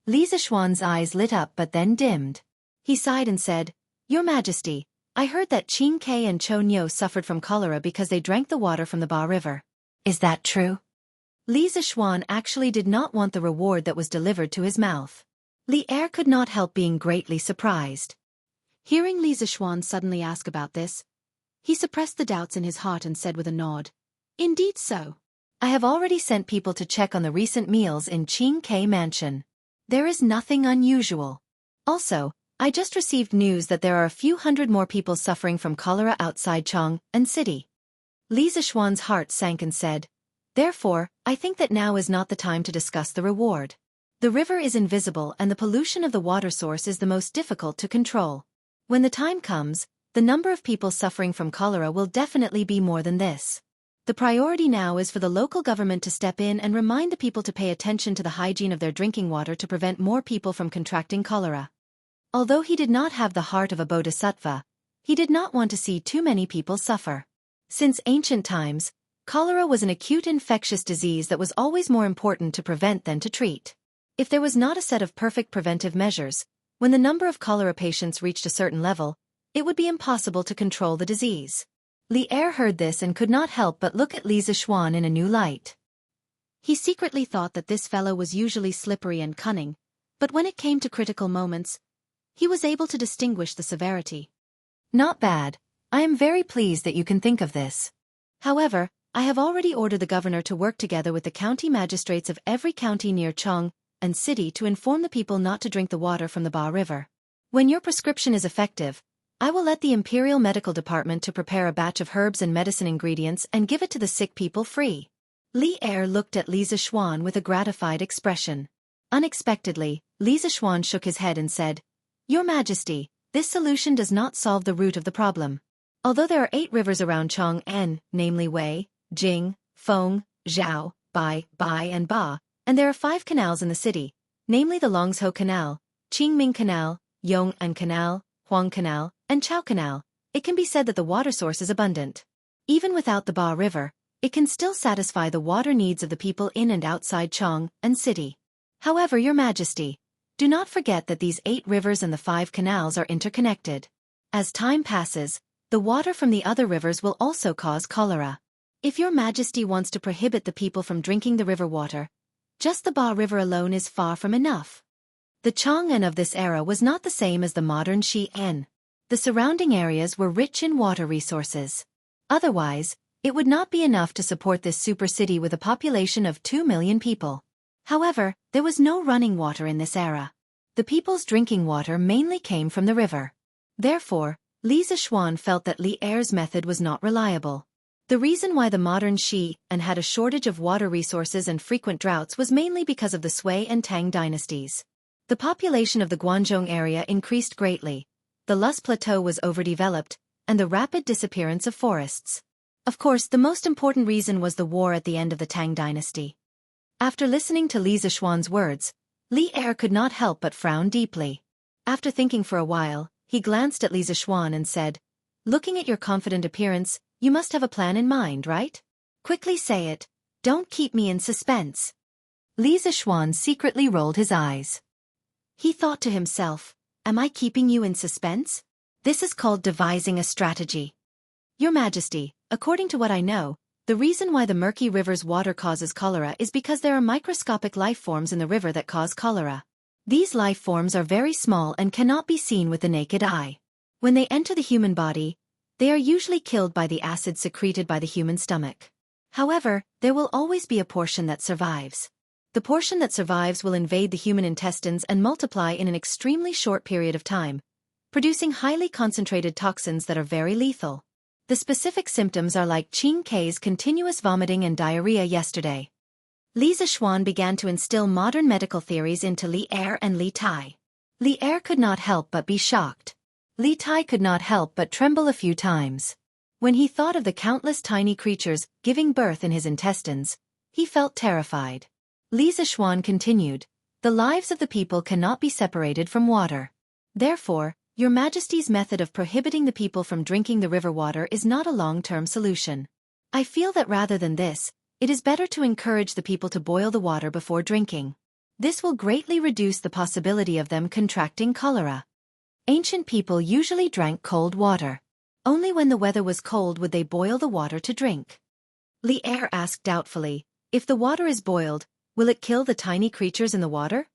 Li Zishuan's eyes lit up but then dimmed. He sighed and said, "Your Majesty, I heard that Qin Kai and Cho Nyo suffered from cholera because they drank the water from the Ba River. Is that true?" Li Zishuan actually did not want the reward that was delivered to his mouth. Li Er could not help being greatly surprised. Hearing Li Zishuan suddenly ask about this, he suppressed the doubts in his heart and said with a nod, "Indeed so. I have already sent people to check on the recent meals in Qin Kai Mansion. There is nothing unusual. Also, I just received news that there are a few hundred more people suffering from cholera outside Chang'an City." Li Zishuan's heart sank and said, "Therefore, I think that now is not the time to discuss the reward. The river is invisible and the pollution of the water source is the most difficult to control. When the time comes, the number of people suffering from cholera will definitely be more than this. The priority now is for the local government to step in and remind the people to pay attention to the hygiene of their drinking water to prevent more people from contracting cholera." Although he did not have the heart of a bodhisattva, he did not want to see too many people suffer. Since ancient times, cholera was an acute infectious disease that was always more important to prevent than to treat. If there was not a set of perfect preventive measures, when the number of cholera patients reached a certain level, it would be impossible to control the disease. Li Er heard this and could not help but look at Li Zishuan in a new light. He secretly thought that this fellow was usually slippery and cunning, but when it came to critical moments, he was able to distinguish the severity. "Not bad. I am very pleased that you can think of this. However, I have already ordered the governor to work together with the county magistrates of every county near Chang'an City to inform the people not to drink the water from the Ba River. When your prescription is effective, I will let the Imperial Medical Department to prepare a batch of herbs and medicine ingredients and give it to the sick people free." Li Er looked at Li Zishuan with a gratified expression. Unexpectedly, Li Zishuan shook his head and said, "Your Majesty, this solution does not solve the root of the problem. Although there are 8 rivers around Chang'an, namely Wei, Jing, Feng, Zhao, Bai, and Ba, and there are 5 canals in the city, namely the Longzhou Canal, Qingming Canal, Yong'an Canal, Huang Canal, and Chao Canal, it can be said that the water source is abundant. Even without the Ba River, it can still satisfy the water needs of the people in and outside Chang'an City. However, Your Majesty, do not forget that these 8 rivers and the 5 canals are interconnected. As time passes, the water from the other rivers will also cause cholera. If Your Majesty wants to prohibit the people from drinking the river water, just the Ba River alone is far from enough." The Chang'an of this era was not the same as the modern Xi'an. The surrounding areas were rich in water resources. Otherwise, it would not be enough to support this super city with a population of 2 million people. However, there was no running water in this era. The people's drinking water mainly came from the river. Therefore, Li Zishuan felt that Li Er's method was not reliable. The reason why the modern Xi'an had a shortage of water resources and frequent droughts was mainly because of the Sui and Tang dynasties. The population of the Guangzhou area increased greatly, the Lus Plateau was overdeveloped, and the rapid disappearance of forests. Of course, the most important reason was the war at the end of the Tang dynasty. After listening to Li Zishuan's words, Li Er could not help but frown deeply. After thinking for a while, he glanced at Li Zishuan and said, "Looking at your confident appearance, you must have a plan in mind, right? Quickly say it, don't keep me in suspense." Li Zishuan secretly rolled his eyes. He thought to himself, "Am I keeping you in suspense? This is called devising a strategy. Your Majesty, according to what I know, the reason why the murky river's water causes cholera is because there are microscopic life forms in the river that cause cholera. These life forms are very small and cannot be seen with the naked eye. When they enter the human body, they are usually killed by the acid secreted by the human stomach. However, there will always be a portion that survives. The portion that survives will invade the human intestines and multiply in an extremely short period of time, producing highly concentrated toxins that are very lethal. The specific symptoms are like Qin Kai's continuous vomiting and diarrhea yesterday. Li Zixuan began to instill modern medical theories into Li Er and Li Tai. Li Er could not help but be shocked. Li Tai could not help but tremble a few times. When he thought of the countless tiny creatures giving birth in his intestines, he felt terrified. Li Zixuan continued, "The lives of the people cannot be separated from water. Therefore, Your Majesty's method of prohibiting the people from drinking the river water is not a long-term solution. I feel that rather than this, it is better to encourage the people to boil the water before drinking. This will greatly reduce the possibility of them contracting cholera." Ancient people usually drank cold water. Only when the weather was cold would they boil the water to drink. Li Er asked doubtfully, "If the water is boiled, will it kill the tiny creatures in the water?"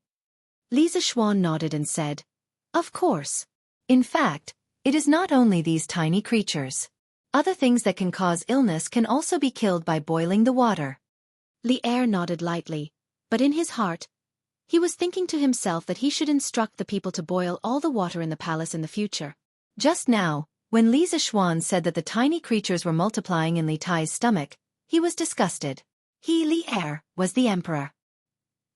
Li Zixuan nodded and said, "Of course. In fact, it is not only these tiny creatures. Other things that can cause illness can also be killed by boiling the water." Li Er nodded lightly, but in his heart, he was thinking to himself that he should instruct the people to boil all the water in the palace in the future. Just now, when Li Zixuan said that the tiny creatures were multiplying in Li Tai's stomach, he was disgusted. He, Li Er, was the emperor.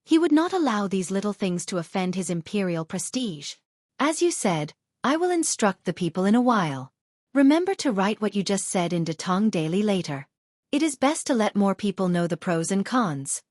He would not allow these little things to offend his imperial prestige. "As you said, I will instruct the people in a while. Remember to write what you just said in Datong Daily later. It is best to let more people know the pros and cons."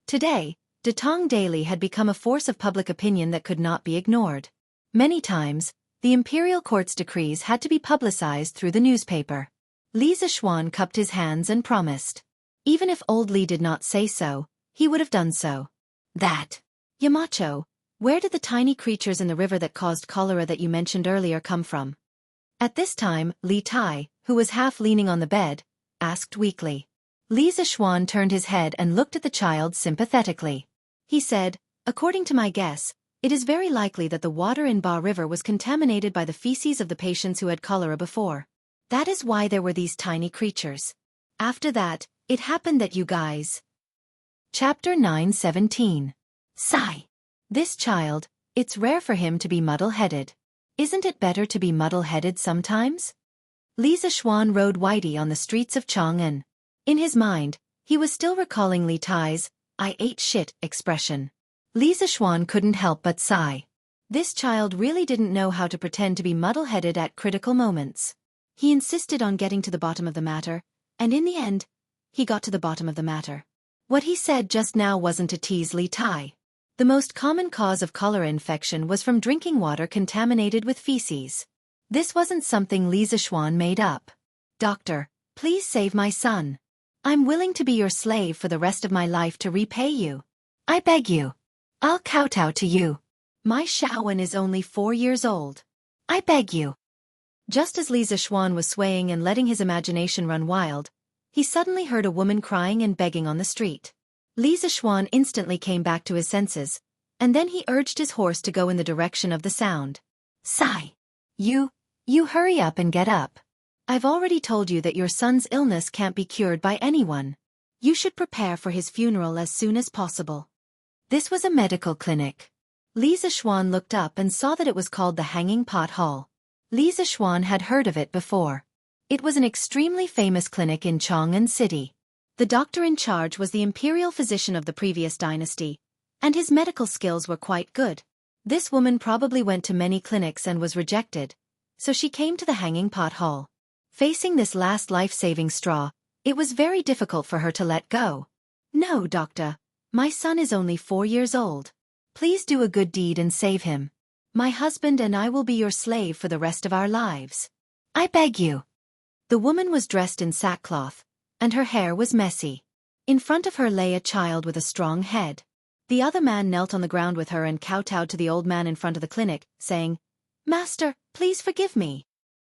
Today, Datong Daily had become a force of public opinion that could not be ignored. Many times, the imperial court's decrees had to be publicized through the newspaper. Li Zixuan cupped his hands and promised. Even if old Li did not say so, he would have done so. "That. Yamacho, where did the tiny creatures in the river that caused cholera that you mentioned earlier come from?" At this time, Li Tai, who was half leaning on the bed, asked weakly. Li Zixuan turned his head and looked at the child sympathetically. He said, "According to my guess, it is very likely that the water in Ba River was contaminated by the feces of the patients who had cholera before. That is why there were these tiny creatures. After that, it happened that you guys." Chapter 9:17. Sigh. This child, it's rare for him to be muddle-headed. Isn't it better to be muddle-headed sometimes? Li Zixuan rode Whitey on the streets of Chang'an. In his mind, he was still recalling Li Tai's, "I ate shit" expression. Li Zixuan couldn't help but sigh. This child really didn't know how to pretend to be muddle-headed at critical moments. He insisted on getting to the bottom of the matter, and in the end, he got to the bottom of the matter. What he said just now wasn't to tease Li Tai. The most common cause of cholera infection was from drinking water contaminated with feces. This wasn't something Li Zixuan made up. "Doctor, please save my son. I'm willing to be your slave for the rest of my life to repay you. I beg you. I'll kowtow to you. My Xiaowen is only 4 years old. I beg you." Just as Li Zixuan was swaying and letting his imagination run wild, he suddenly heard a woman crying and begging on the street. Li Zixuan instantly came back to his senses, and then he urged his horse to go in the direction of the sound. "Sigh. You hurry up and get up. I've already told you that your son's illness can't be cured by anyone. You should prepare for his funeral as soon as possible." This was a medical clinic. Li Zixuan looked up and saw that it was called the Hanging Pot Hall. Li Zixuan had heard of it before. It was an extremely famous clinic in Chang'an City. The doctor in charge was the imperial physician of the previous dynasty, and his medical skills were quite good. This woman probably went to many clinics and was rejected, so she came to the Hanging Pot Hall. Facing this last life-saving straw, it was very difficult for her to let go. "No, doctor. My son is only 4 years old. Please do a good deed and save him. My husband and I will be your slave for the rest of our lives. I beg you." The woman was dressed in sackcloth, and her hair was messy. In front of her lay a child with a strong head. The other man knelt on the ground with her and kowtowed to the old man in front of the clinic, saying, "Master, please forgive me.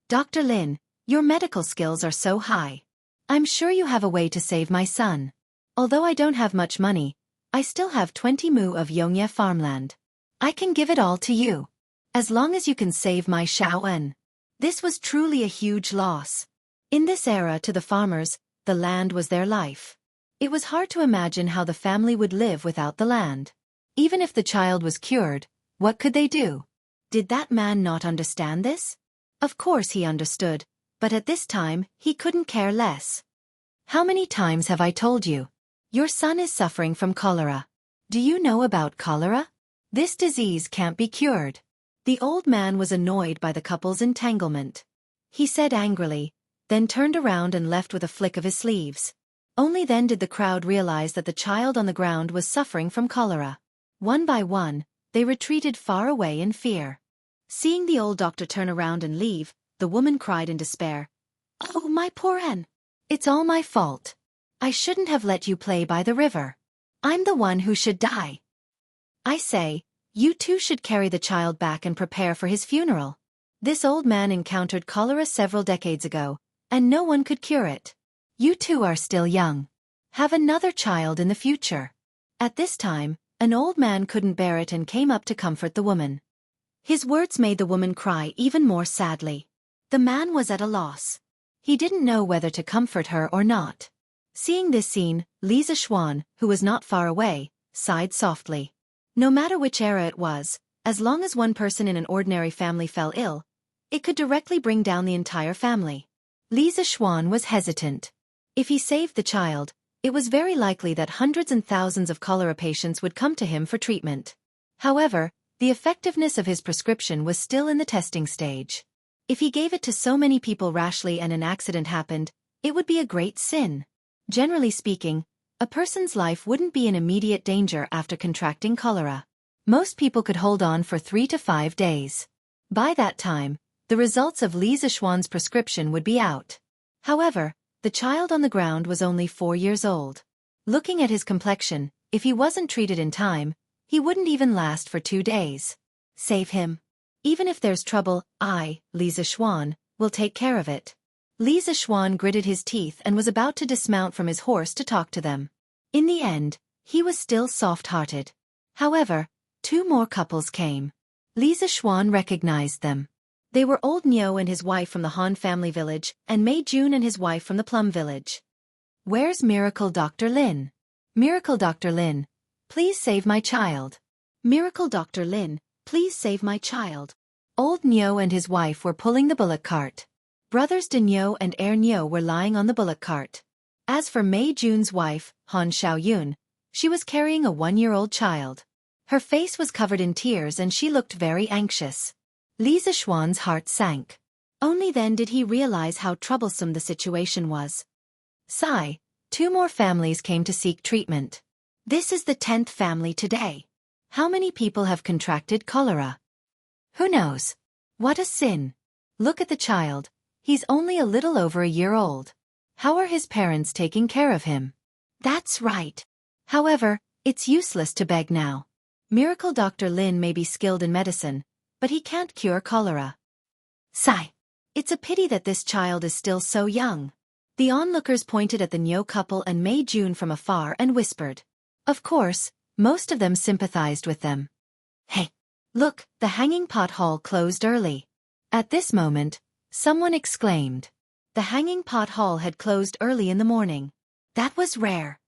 Dr. Lin, your medical skills are so high. I'm sure you have a way to save my son. Although I don't have much money, I still have 20 mu of Yongye farmland. I can give it all to you. As long as you can save my Xiaowen." This was truly a huge loss. In this era, to the farmers, the land was their life. It was hard to imagine how the family would live without the land. Even if the child was cured, what could they do? Did that man not understand this? Of course he understood, but at this time, he couldn't care less. "How many times have I told you? Your son is suffering from cholera. Do you know about cholera? This disease can't be cured. The old man was annoyed by the couple's entanglement. He said angrily, then turned around and left with a flick of his sleeves. Only then did the crowd realize that the child on the ground was suffering from cholera. One by one, they retreated far away in fear. Seeing the old doctor turn around and leave, the woman cried in despair. "Oh, my poor Anne. It's all my fault. I shouldn't have let you play by the river. I'm the one who should die. I say, you two should carry the child back and prepare for his funeral. This old man encountered cholera several decades ago, and no one could cure it. You two are still young. Have another child in the future." At this time, an old man couldn't bear it and came up to comfort the woman. His words made the woman cry even more sadly. The man was at a loss. He didn't know whether to comfort her or not. Seeing this scene, Xianxia, who was not far away, sighed softly. No matter which era it was, as long as one person in an ordinary family fell ill, it could directly bring down the entire family. Xianxia was hesitant. If he saved the child, it was very likely that hundreds and thousands of cholera patients would come to him for treatment. However, the effectiveness of his prescription was still in the testing stage. If he gave it to so many people rashly and an accident happened, it would be a great sin. Generally speaking, a person's life wouldn't be in immediate danger after contracting cholera. Most people could hold on for 3 to 5 days. By that time, the results of Xianxia's prescription would be out. However, the child on the ground was only 4 years old. Looking at his complexion, if he wasn't treated in time, he wouldn't even last for 2 days. Save him. Even if there's trouble, Xianxia, will take care of it. Xianxia gritted his teeth and was about to dismount from his horse to talk to them. In the end, he was still soft-hearted. However, 2 more couples came. Xianxia recognized them. They were Old Nio and his wife from the Han family village, and Mei Jun and his wife from the Plum village. "Where's Miracle Dr. Lin? Miracle Dr. Lin, please save my child. Miracle Dr. Lin, please save my child." Old Nio and his wife were pulling the bullock cart. Brothers De Nio and Heir Nio were lying on the bullock cart. As for Mei Jun's wife, Han Xiaoyun, she was carrying a 1-year-old child. Her face was covered in tears and she looked very anxious. Xianxia's heart sank. Only then did he realize how troublesome the situation was. Sigh, 2 more families came to seek treatment. This is the 10th family today. How many people have contracted cholera? Who knows? What a sin. Look at the child. He's only a little over a year old. How are his parents taking care of him? That's right. However, it's useless to beg now. Miracle Dr. Lin may be skilled in medicine, but he can't cure cholera. Sigh. It's a pity that this child is still so young. The onlookers pointed at the Nio couple and Mei Jun from afar and whispered. Of course, most of them sympathized with them. Hey, look, the hanging pot hall closed early. At this moment, someone exclaimed. The hanging pot hall had closed early in the morning. That was rare.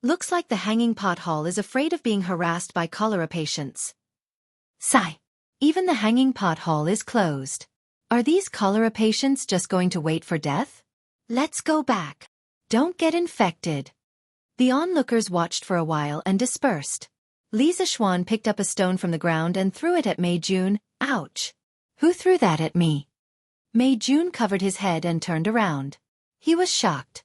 Looks like the hanging pot hall is afraid of being harassed by cholera patients. Sigh. Even the hanging pot hall is closed. Are these cholera patients just going to wait for death? Let's go back. Don't get infected. The onlookers watched for a while and dispersed. Xianxia picked up a stone from the ground and threw it at Mei Jun. Ouch. Who threw that at me? Mei Jun covered his head and turned around. He was shocked.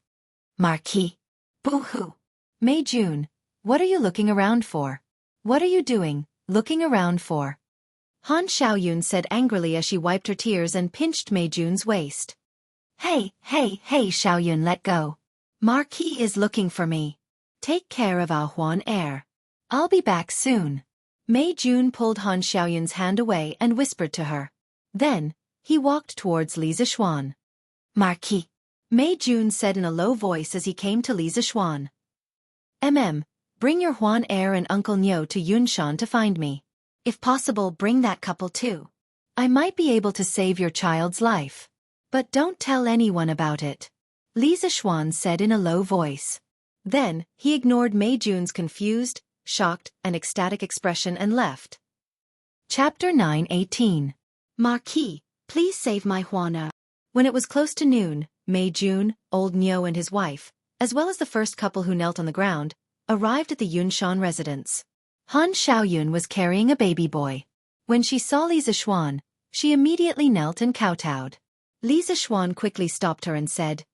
Marquis. Boo-hoo. Mei Jun, what are you looking around for? What are you doing, looking around for? Han Xiaoyun said angrily as she wiped her tears and pinched Mei Jun's waist. Hey, Xiaoyun, let go. Marquis is looking for me. Take care of our Huan heir. I'll be back soon. Mei Jun pulled Han Xiaoyun's hand away and whispered to her. Then, he walked towards Xianxia. Marquis. Mei Jun said in a low voice as he came to Xianxia. Bring your Huan heir and Uncle Nio to Yunshan to find me. If possible, bring that couple too. I might be able to save your child's life. But don't tell anyone about it. Xianxia said in a low voice. Then, he ignored Mei Jun's confused, shocked, and ecstatic expression and left. Chapter 9:18. Marquis, please save my Huana. When it was close to noon, Mei Jun, Old Nio and his wife, as well as the first couple who knelt on the ground, arrived at the Yunshan residence. Han Xiaoyun was carrying a baby boy. When she saw Li Zixuan, she immediately knelt and kowtowed. Li Zixuan quickly stopped her and said,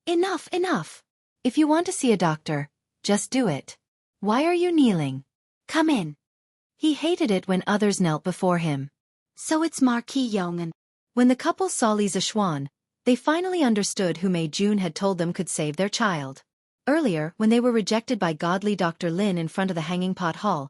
"Enough, enough. If you want to see a doctor, just do it. Why are you kneeling? Come in." He hated it when others knelt before him. "So it's Marquis Yong'an." When the couple saw Li Zixuan, they finally understood who Mei Jun had told them could save their child. Earlier, when they were rejected by godly Dr. Lin in front of the Hanging Pot Hall,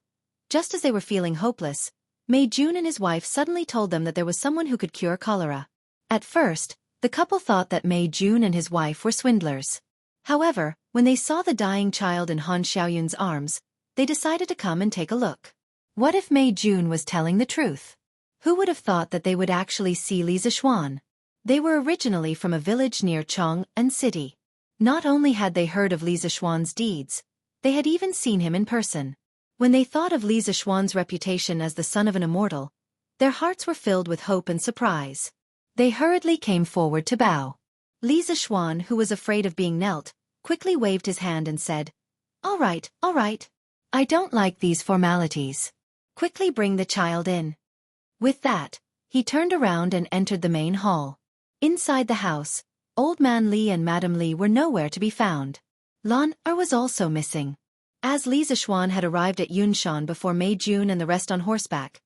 just as they were feeling hopeless, Mei Jun and his wife suddenly told them that there was someone who could cure cholera. At first, the couple thought that Mei Jun and his wife were swindlers. However, when they saw the dying child in Han Xiaoyun's arms, they decided to come and take a look. What if Mei Jun was telling the truth? Who would have thought that they would actually see Li Zixuan? They were originally from a village near Chang'an City. Not only had they heard of Li Zixuan's deeds, they had even seen him in person. When they thought of Li Zixuan's reputation as the son of an immortal, their hearts were filled with hope and surprise. They hurriedly came forward to bow. Li Zixuan, who was afraid of being knelt, quickly waved his hand and said, all right. I don't like these formalities. Quickly bring the child in." With that, he turned around and entered the main hall. Inside the house, Old Man Li and Madame Li were nowhere to be found. Lan Er was also missing. As Li Zixuan had arrived at Yunshan before Mei Jun and the rest on horseback,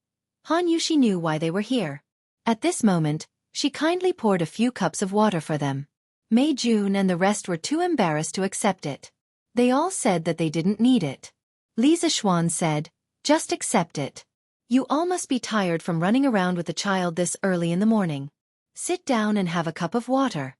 Han Yushi knew why they were here. At this moment, she kindly poured a few cups of water for them. Mei Jun and the rest were too embarrassed to accept it. They all said that they didn't need it. Li Zixuan said, "Just accept it. You all must be tired from running around with the child this early in the morning. Sit down and have a cup of water."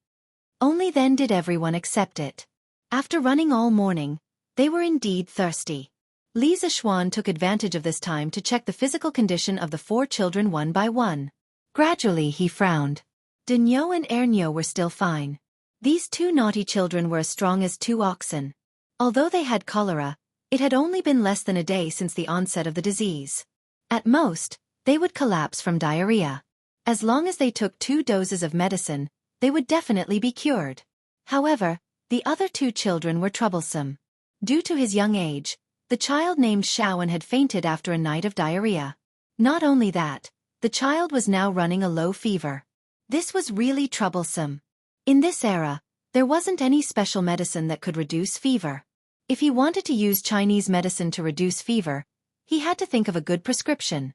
Only then did everyone accept it. After running all morning, they were indeed thirsty. Li Zixuan took advantage of this time to check the physical condition of the 4 children one by one. Gradually he frowned. Denyo and Ernyo were still fine. These 2 naughty children were as strong as 2 oxen. Although they had cholera, it had only been less than a day since the onset of the disease. At most, they would collapse from diarrhea. As long as they took 2 doses of medicine, they would definitely be cured. However, the other 2 children were troublesome. Due to his young age, the child named Xiaoan had fainted after a night of diarrhea. Not only that, the child was now running a low fever. This was really troublesome. In this era, there wasn't any special medicine that could reduce fever. If he wanted to use Chinese medicine to reduce fever, he had to think of a good prescription.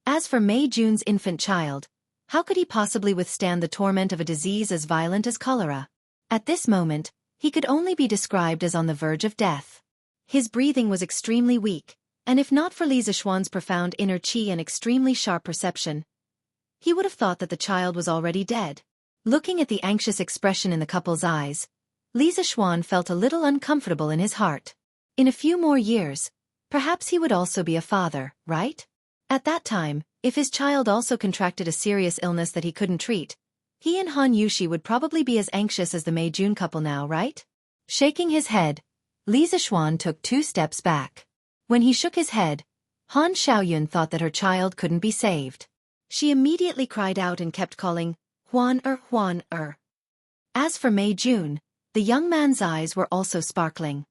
As for Mei Jun's infant child, how could he possibly withstand the torment of a disease as violent as cholera? At this moment, he could only be described as on the verge of death. His breathing was extremely weak, and if not for Li Zixuan's profound inner qi and extremely sharp perception, he would have thought that the child was already dead. Looking at the anxious expression in the couple's eyes, Li Zixuan felt a little uncomfortable in his heart. In a few more years, perhaps he would also be a father, right? At that time, if his child also contracted a serious illness that he couldn't treat, he and Han Yushi would probably be as anxious as the Mei Jun couple now, right? Shaking his head, Li Zixuan took 2 steps back. When he shook his head, Han Xiaoyun thought that her child couldn't be saved. She immediately cried out and kept calling, Huan Er. As for Mei Jun, the young man's eyes were also sparkling.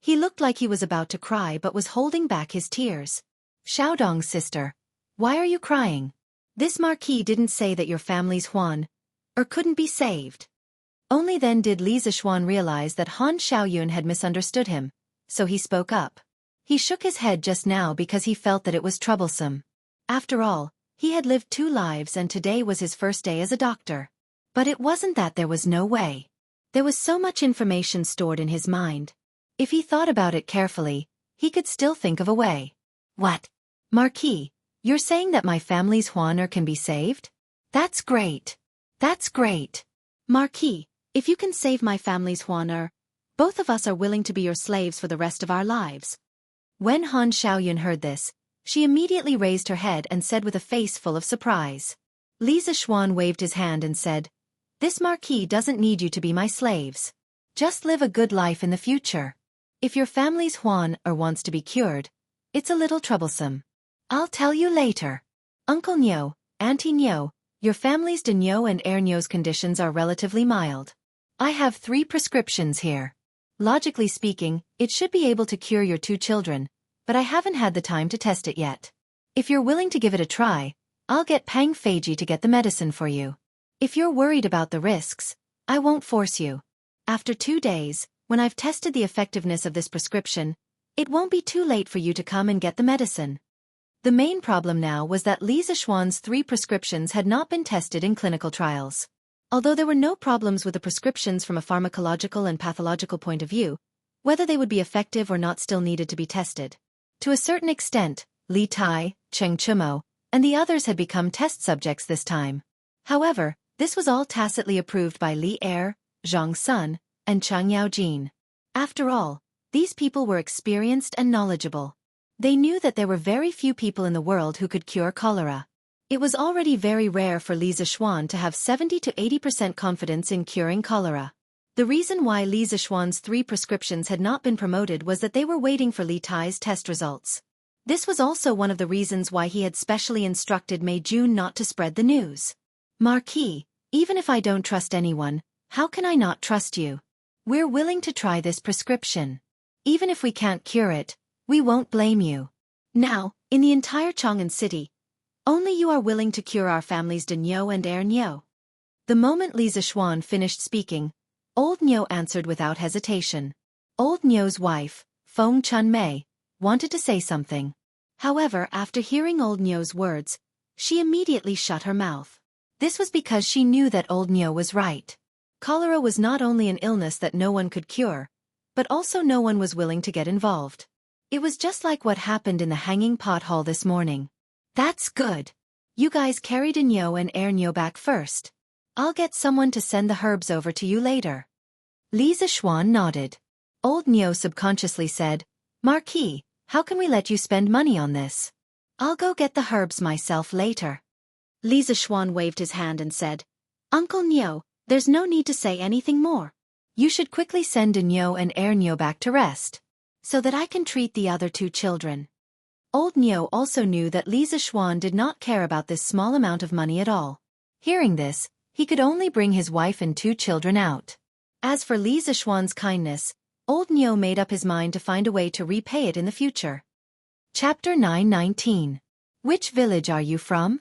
He looked like he was about to cry but was holding back his tears. Xiaodong's sister, why are you crying? This marquis didn't say that your family's Huan Er couldn't be saved. Only then did Li Zixuan realize that Han Xiaoyun had misunderstood him, so he spoke up. He shook his head just now because he felt that it was troublesome. After all, he had lived 2 lives and today was his first day as a doctor. But it wasn't that there was no way. There was so much information stored in his mind. If he thought about it carefully, he could still think of a way. What? Marquis, you're saying that my family's Huan Er can be saved? That's great. That's great. Marquis, if you can save my family's Huan Er, both of us are willing to be your slaves for the rest of our lives. When Han Xiaoyun heard this, she immediately raised her head and said with a face full of surprise. Li Zixuan waved his hand and said, this marquis doesn't need you to be my slaves. Just live a good life in the future. If your family's Huan Er wants to be cured, it's a little troublesome. I'll tell you later. Uncle Nyo, Auntie Nyo, your family's Denyo and Ernyo's conditions are relatively mild. I have 3 prescriptions here. Logically speaking, it should be able to cure your 2 children, but I haven't had the time to test it yet. If you're willing to give it a try, I'll get Pang Feiji to get the medicine for you. If you're worried about the risks, I won't force you. After 2 days, when I've tested the effectiveness of this prescription, it won't be too late for you to come and get the medicine. The main problem now was that Li Zixuan's 3 prescriptions had not been tested in clinical trials. Although there were no problems with the prescriptions from a pharmacological and pathological point of view, whether they would be effective or not still needed to be tested. To a certain extent, Li Tai, Cheng Chumo, and the others had become test subjects this time. However, this was all tacitly approved by Li Er, Zhang Sun, and Chang Yaojin. After all, these people were experienced and knowledgeable. They knew that there were very few people in the world who could cure cholera. It was already very rare for Li Zixuan to have 70 to 80% confidence in curing cholera. The reason why Li Zixuan's 3 prescriptions had not been promoted was that they were waiting for Li Tai's test results. This was also one of the reasons why he had specially instructed Mei Jun not to spread the news. Marquis, even if I don't trust anyone, how can I not trust you? We're willing to try this prescription. Even if we can't cure it, we won't blame you. Now, in the entire Chang'an city, only you are willing to cure our families de Niu and Heir Niu. The moment Li Zixuan finished speaking, Old Niu answered without hesitation. Old Niu's wife, Feng Chunmei, wanted to say something. However, after hearing Old Niu's words, she immediately shut her mouth. This was because she knew that Old Niu was right. Cholera was not only an illness that no one could cure, but also no one was willing to get involved. It was just like what happened in the hanging pot hall this morning. That's good. You guys carry de Niu and Heir Niu back first. I'll get someone to send the herbs over to you later. Li Zixuan nodded. Old Niu subconsciously said, Marquis, how can we let you spend money on this? I'll go get the herbs myself later. Li Zixuan waved his hand and said, Uncle Niu, there's no need to say anything more. You should quickly send de Niu and Heir Niu back to rest, so that I can treat the other 2 children. Old Niu also knew that Li Zixuan did not care about this small amount of money at all. Hearing this, he could only bring his wife and 2 children out. As for Li Zixuan's kindness, Old Niu made up his mind to find a way to repay it in the future. Chapter 919. Which village are you from?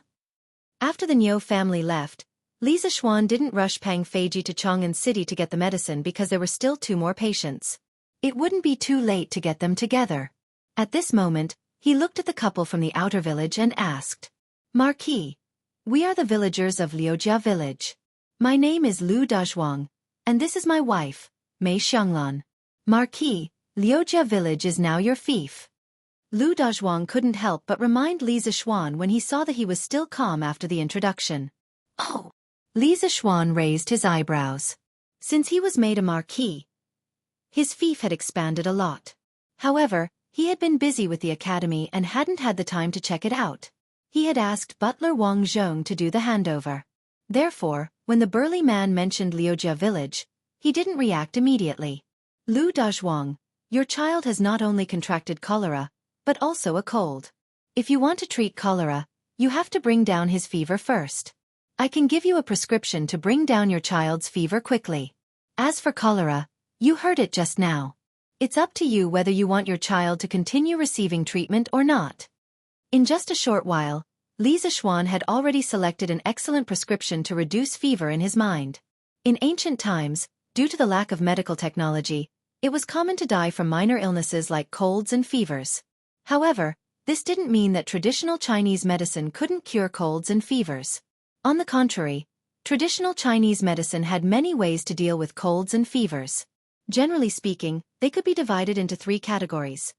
After the Niu family left, Li Zixuan didn't rush Pang Feiji to Chang'an City to get the medicine because there were still 2 more patients. It wouldn't be too late to get them together. At this moment, he looked at the couple from the outer village and asked, Marquis, we are the villagers of Liujia village. My name is Lu Dazhuang, and this is my wife, Mei Xianglan. Marquis, Liujia village is now your fief. Lu Dazhuang couldn't help but remind Li Zixuan when he saw that he was still calm after the introduction. Oh! Li Zixuan raised his eyebrows. Since he was made a marquis, his fief had expanded a lot. However, he had been busy with the academy and hadn't had the time to check it out. He had asked butler Wang Zhong to do the handover. Therefore, when the burly man mentioned Liujia village, he didn't react immediately. Lu Dazhuang, your child has not only contracted cholera, but also a cold. If you want to treat cholera, you have to bring down his fever first. I can give you a prescription to bring down your child's fever quickly. As for cholera, you heard it just now. It's up to you whether you want your child to continue receiving treatment or not. In just a short while, Li Zixuan had already selected an excellent prescription to reduce fever in his mind. In ancient times, due to the lack of medical technology, it was common to die from minor illnesses like colds and fevers. However, this didn't mean that traditional Chinese medicine couldn't cure colds and fevers. On the contrary, traditional Chinese medicine had many ways to deal with colds and fevers. Generally speaking, they could be divided into 3 categories.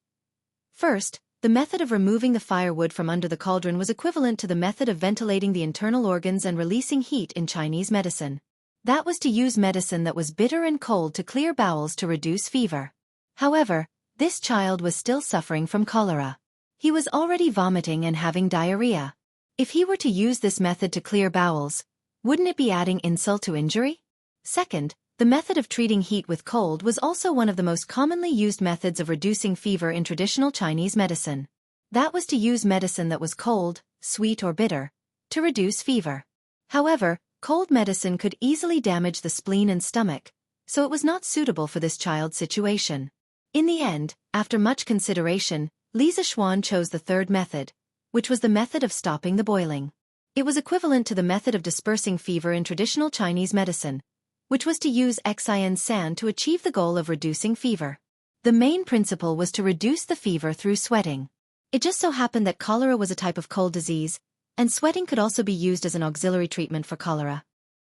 First, the method of removing the firewood from under the cauldron was equivalent to the method of ventilating the internal organs and releasing heat in Chinese medicine. That was to use medicine that was bitter and cold to clear bowels to reduce fever. However, this child was still suffering from cholera. He was already vomiting and having diarrhea. If he were to use this method to clear bowels, wouldn't it be adding insult to injury? Second, the method of treating heat with cold was also one of the most commonly used methods of reducing fever in traditional Chinese medicine. That was to use medicine that was cold, sweet or bitter, to reduce fever. However, cold medicine could easily damage the spleen and stomach, so it was not suitable for this child's situation. In the end, after much consideration, Li Zixuan chose the third method, which was the method of stopping the boiling. It was equivalent to the method of dispersing fever in traditional Chinese medicine, which was to use Xianxia to achieve the goal of reducing fever. The main principle was to reduce the fever through sweating. It just so happened that cholera was a type of cold disease, and sweating could also be used as an auxiliary treatment for cholera.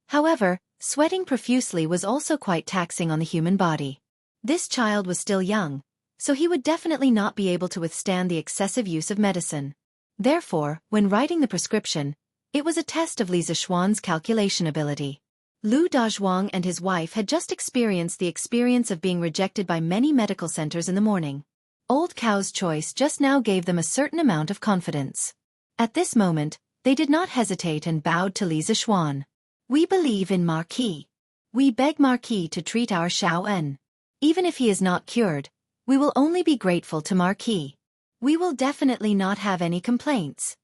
However, sweating profusely was also quite taxing on the human body. This child was still young, so he would definitely not be able to withstand the excessive use of medicine. Therefore, when writing the prescription, it was a test of Li Zixuan's calculation ability. Lu Dazhuang and his wife had just experienced the experience of being rejected by many medical centers in the morning. Old Cow's choice just now gave them a certain amount of confidence. At this moment, they did not hesitate and bowed to Li Zixuan. "We believe in Marquis. We beg Marquis to treat our Xiao-en. Even if he is not cured, we will only be grateful to Marquis. We will definitely not have any complaints."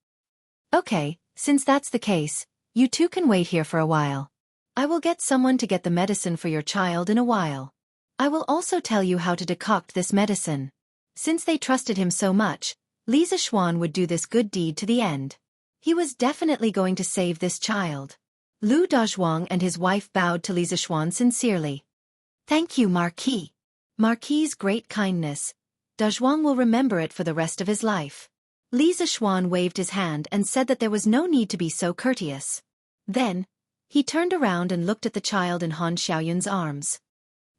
"Okay, since that's the case, you two can wait here for a while. I will get someone to get the medicine for your child in a while. I will also tell you how to decoct this medicine." Since they trusted him so much, Li Zixuan would do this good deed to the end. He was definitely going to save this child. Lu Dazhuang and his wife bowed to Li Zixuan sincerely. "Thank you, Marquis. Marquis's great kindness. Dazhuang will remember it for the rest of his life." Li Zixuan waved his hand and said that there was no need to be so courteous. Then, he turned around and looked at the child in Han Xiaoyun's arms.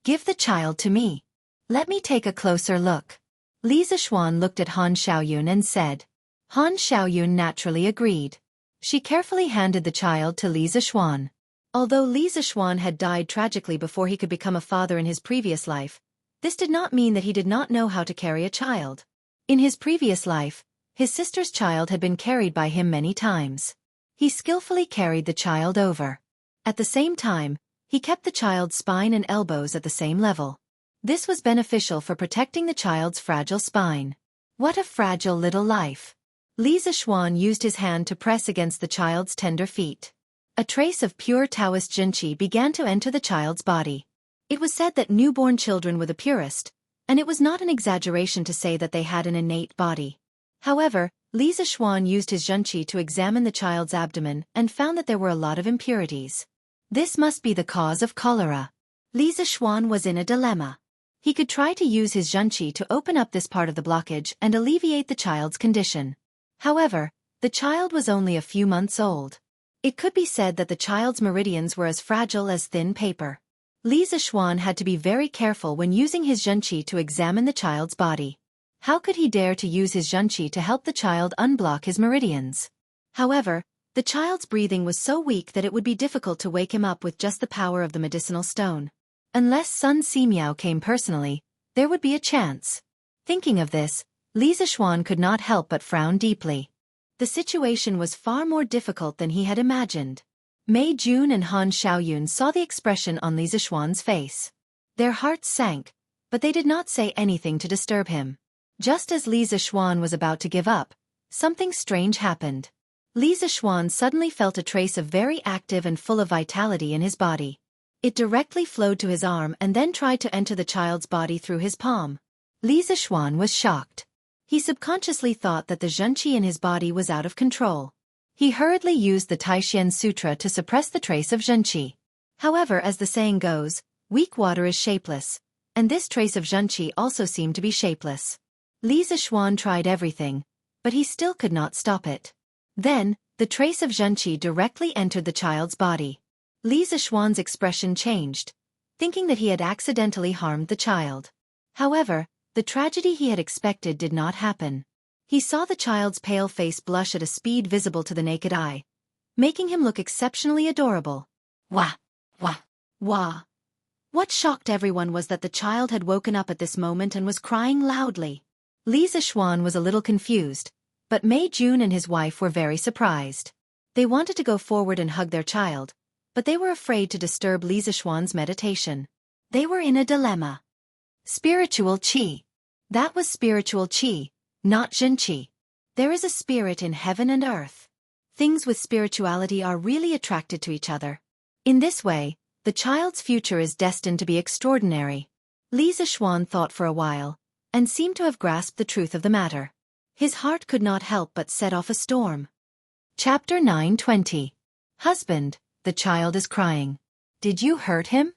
"Give the child to me. Let me take a closer look." Li Zixuan looked at Han Xiaoyun and said. Han Xiaoyun naturally agreed. She carefully handed the child to Li Zixuan. Although Li Zixuan had died tragically before he could become a father in his previous life, this did not mean that he did not know how to carry a child. In his previous life, his sister's child had been carried by him many times. He skillfully carried the child over. At the same time, he kept the child's spine and elbows at the same level. This was beneficial for protecting the child's fragile spine. What a fragile little life. Li Zixuan used his hand to press against the child's tender feet. A trace of pure Taoist Jinqi began to enter the child's body. It was said that newborn children were the purest, and it was not an exaggeration to say that they had an innate body. However, Li Zixuan used his Jinqi to examine the child's abdomen and found that there were a lot of impurities. This must be the cause of cholera. Li Zixuan was in a dilemma. He could try to use his Jinqi to open up this part of the blockage and alleviate the child's condition. However, the child was only a few months old. It could be said that the child's meridians were as fragile as thin paper. Li Zixuan had to be very careful when using his Jinqi to examine the child's body. How could he dare to use his Jinqi to help the child unblock his meridians? However, the child's breathing was so weak that it would be difficult to wake him up with just the power of the medicinal stone. Unless Sun Simiao came personally, there would be a chance. Thinking of this, Li Zixuan could not help but frown deeply. The situation was far more difficult than he had imagined. Mei Jun and Han Xiaoyun saw the expression on Li Zixuan's face. Their hearts sank, but they did not say anything to disturb him. Just as Li Zixuan was about to give up, something strange happened. Li Zixuan suddenly felt a trace of very active and full of vitality in his body. It directly flowed to his arm and then tried to enter the child's body through his palm. Li Zixuan was shocked. He subconsciously thought that the Jinqi in his body was out of control. He hurriedly used the Taishan Sutra to suppress the trace of Jinqi. However, as the saying goes, weak water is shapeless, and this trace of Jinqi also seemed to be shapeless. Li Zixuan tried everything, but he still could not stop it. Then, the trace of Jinqi directly entered the child's body. Li Zixuan's expression changed, thinking that he had accidentally harmed the child. However, the tragedy he had expected did not happen. He saw the child's pale face blush at a speed visible to the naked eye, making him look exceptionally adorable. Wah! Wah! Wah! What shocked everyone was that the child had woken up at this moment and was crying loudly. Li Zixuan was a little confused, but Mei Jun and his wife were very surprised. They wanted to go forward and hug their child, but they were afraid to disturb Li Zixuan's meditation. They were in a dilemma. Spiritual qi. That was spiritual qi, not Jinqi. There is a spirit in heaven and earth. Things with spirituality are really attracted to each other. In this way, The child's future is destined to be extraordinary. Li Zixuan thought for a while, and seemed to have grasped the truth of the matter. His heart could not help but set off a storm. Chapter 9:20. Husband, the child is crying. Did you hurt him?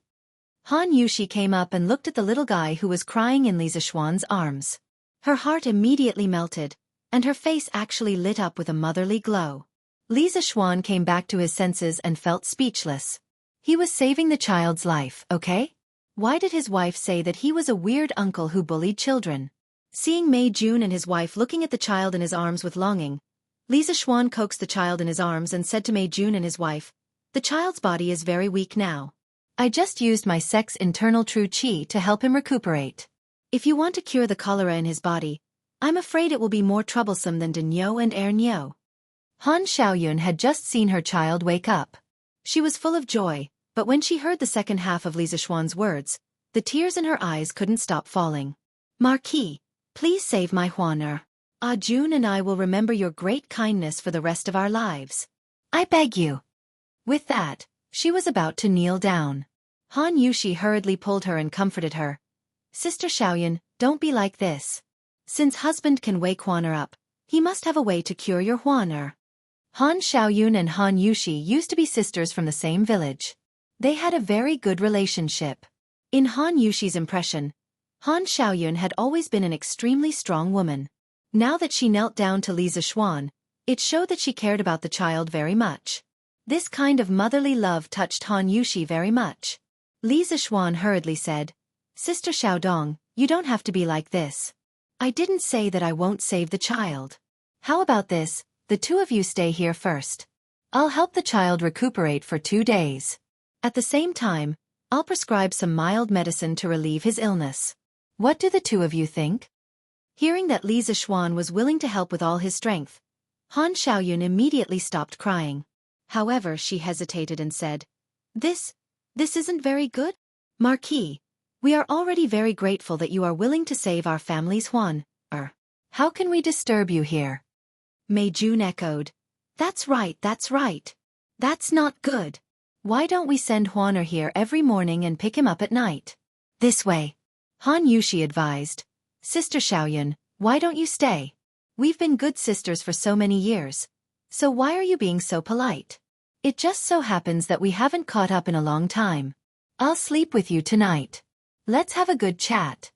Han Yushi came up and looked at the little guy who was crying in Li Zixuan's arms. Her heart immediately melted, and her face actually lit up with a motherly glow. Li Zixuan came back to his senses and felt speechless. He was saving the child's life, okay? Why did his wife say that he was a weird uncle who bullied children? Seeing Mei Jun and his wife looking at the child in his arms with longing, Li Zixuan coaxed the child in his arms and said to Mei Jun and his wife, "The child's body is very weak now. I just used my sex internal true qi to help him recuperate. If you want to cure the cholera in his body, I'm afraid it will be more troublesome than Denyo and Ernyo." Han Xiaoyun had just seen her child wake up. She was full of joy, but when she heard the second half of Li Zixuan's words, the tears in her eyes couldn't stop falling. "Marquis, please save my Huaner. Jun and I will remember your great kindness for the rest of our lives. I beg you." With that, she was about to kneel down. Han Yushi hurriedly pulled her and comforted her. "Sister Xiaoyun, don't be like this. Since husband can wake Huaner up, he must have a way to cure your Huaner." Han Xiaoyun and Han Yushi used to be sisters from the same village. They had a very good relationship. In Han Yushi's impression, Han Xiaoyun had always been an extremely strong woman. Now that she knelt down to Li Zixuan, it showed that she cared about the child very much. This kind of motherly love touched Han Yushi very much. Li Zixuan hurriedly said, "Sister Xiaodong, you don't have to be like this. I didn't say that I won't save the child. How about this, the two of you stay here first. I'll help the child recuperate for 2 days. At the same time, I'll prescribe some mild medicine to relieve his illness. What do the two of you think?" Hearing that Li Zixuan was willing to help with all his strength, Han Xiaoyun immediately stopped crying. However, she hesitated and said, This isn't very good? Marquis, we are already very grateful that you are willing to save our family's Huan. How can we disturb you here?" Mei Jun echoed. That's right. That's not good. Why don't we send Huaner here every morning and pick him up at night? This way. Han Yushi advised. "Sister Xiaoyun, why don't you stay? We've been good sisters for so many years. So why are you being so polite? It just so happens that we haven't caught up in a long time. I'll sleep with you tonight. Let's have a good chat."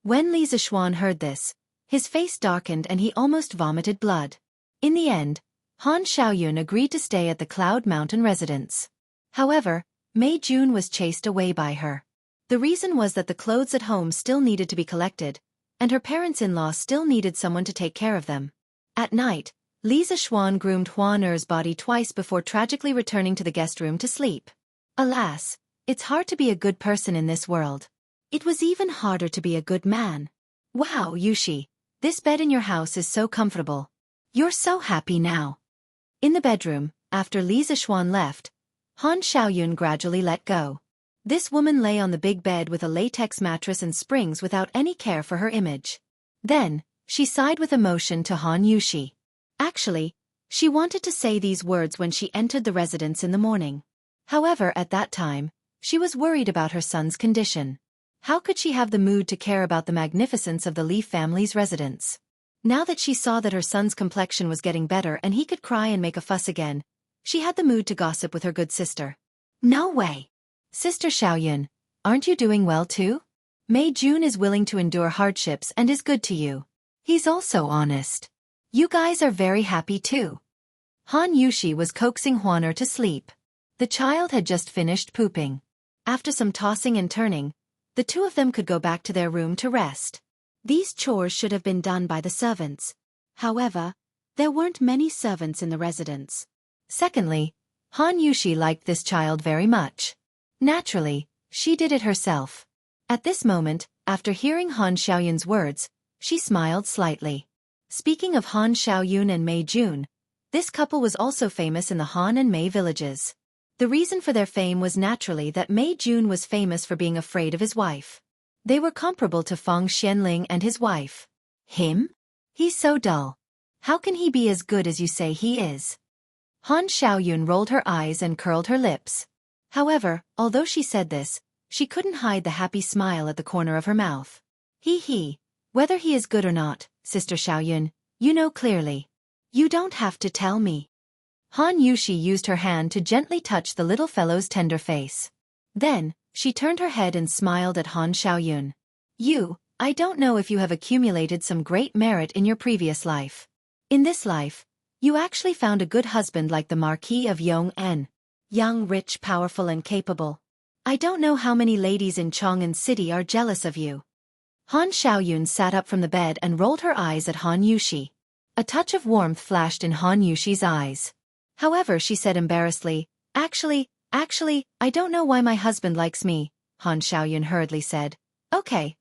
When Li Zixuan heard this, his face darkened and he almost vomited blood. In the end, Han Xiaoyun agreed to stay at the Cloud Mountain residence. However, Mei Jun was chased away by her. The reason was that the clothes at home still needed to be collected, and her parents-in-law still needed someone to take care of them. At night, Li Zixuan groomed Huaner's body twice before tragically returning to the guest room to sleep. Alas, it's hard to be a good person in this world. It was even harder to be a good man. Wow, Yushi, this bed in your house is so comfortable. You're so happy now. In the bedroom, after Li Zixuan left, Han Xiaoyun gradually let go. This woman lay on the big bed with a latex mattress and springs without any care for her image. Then, she sighed with emotion to Han Yushi. Actually, she wanted to say these words when she entered the residence in the morning. However, at that time, she was worried about her son's condition. How could she have the mood to care about the magnificence of the Li family's residence? Now that she saw that her son's complexion was getting better and he could cry and make a fuss again, she had the mood to gossip with her good sister. "No way. Sister Xiaoyun, aren't you doing well too? Mei Jun is willing to endure hardships and is good to you. He's also honest. You guys are very happy too." Han Yushi was coaxing Huaner to sleep. The child had just finished pooping. After some tossing and turning, the two of them could go back to their room to rest. These chores should have been done by the servants. However, there weren't many servants in the residence. Secondly, Han Yushi liked this child very much. Naturally, she did it herself. At this moment, after hearing Han Xiaoyun's words, she smiled slightly. Speaking of Han Xiaoyun and Mei Jun, this couple was also famous in the Han and Mei villages. The reason for their fame was naturally that Mei Jun was famous for being afraid of his wife. They were comparable to Feng Xianling and his wife. Him? He's so dull. How can he be as good as you say he is? Han Xiaoyun rolled her eyes and curled her lips. However, although she said this, she couldn't hide the happy smile at the corner of her mouth. He. Whether he is good or not, Sister Xiaoyun, you know clearly. You don't have to tell me. Han Yushi used her hand to gently touch the little fellow's tender face. Then, she turned her head and smiled at Han Xiaoyun. I don't know if you have accumulated some great merit in your previous life. In this life, you actually found a good husband like the Marquis of Yong'an. Young, rich, powerful and capable. I don't know how many ladies in Chang'an City are jealous of you. Han Xiaoyun sat up from the bed and rolled her eyes at Han Yushi. A touch of warmth flashed in Han Yushi's eyes. However, she said embarrassedly, Actually, I don't know why my husband likes me, Han Xiaoyun hurriedly said. Okay.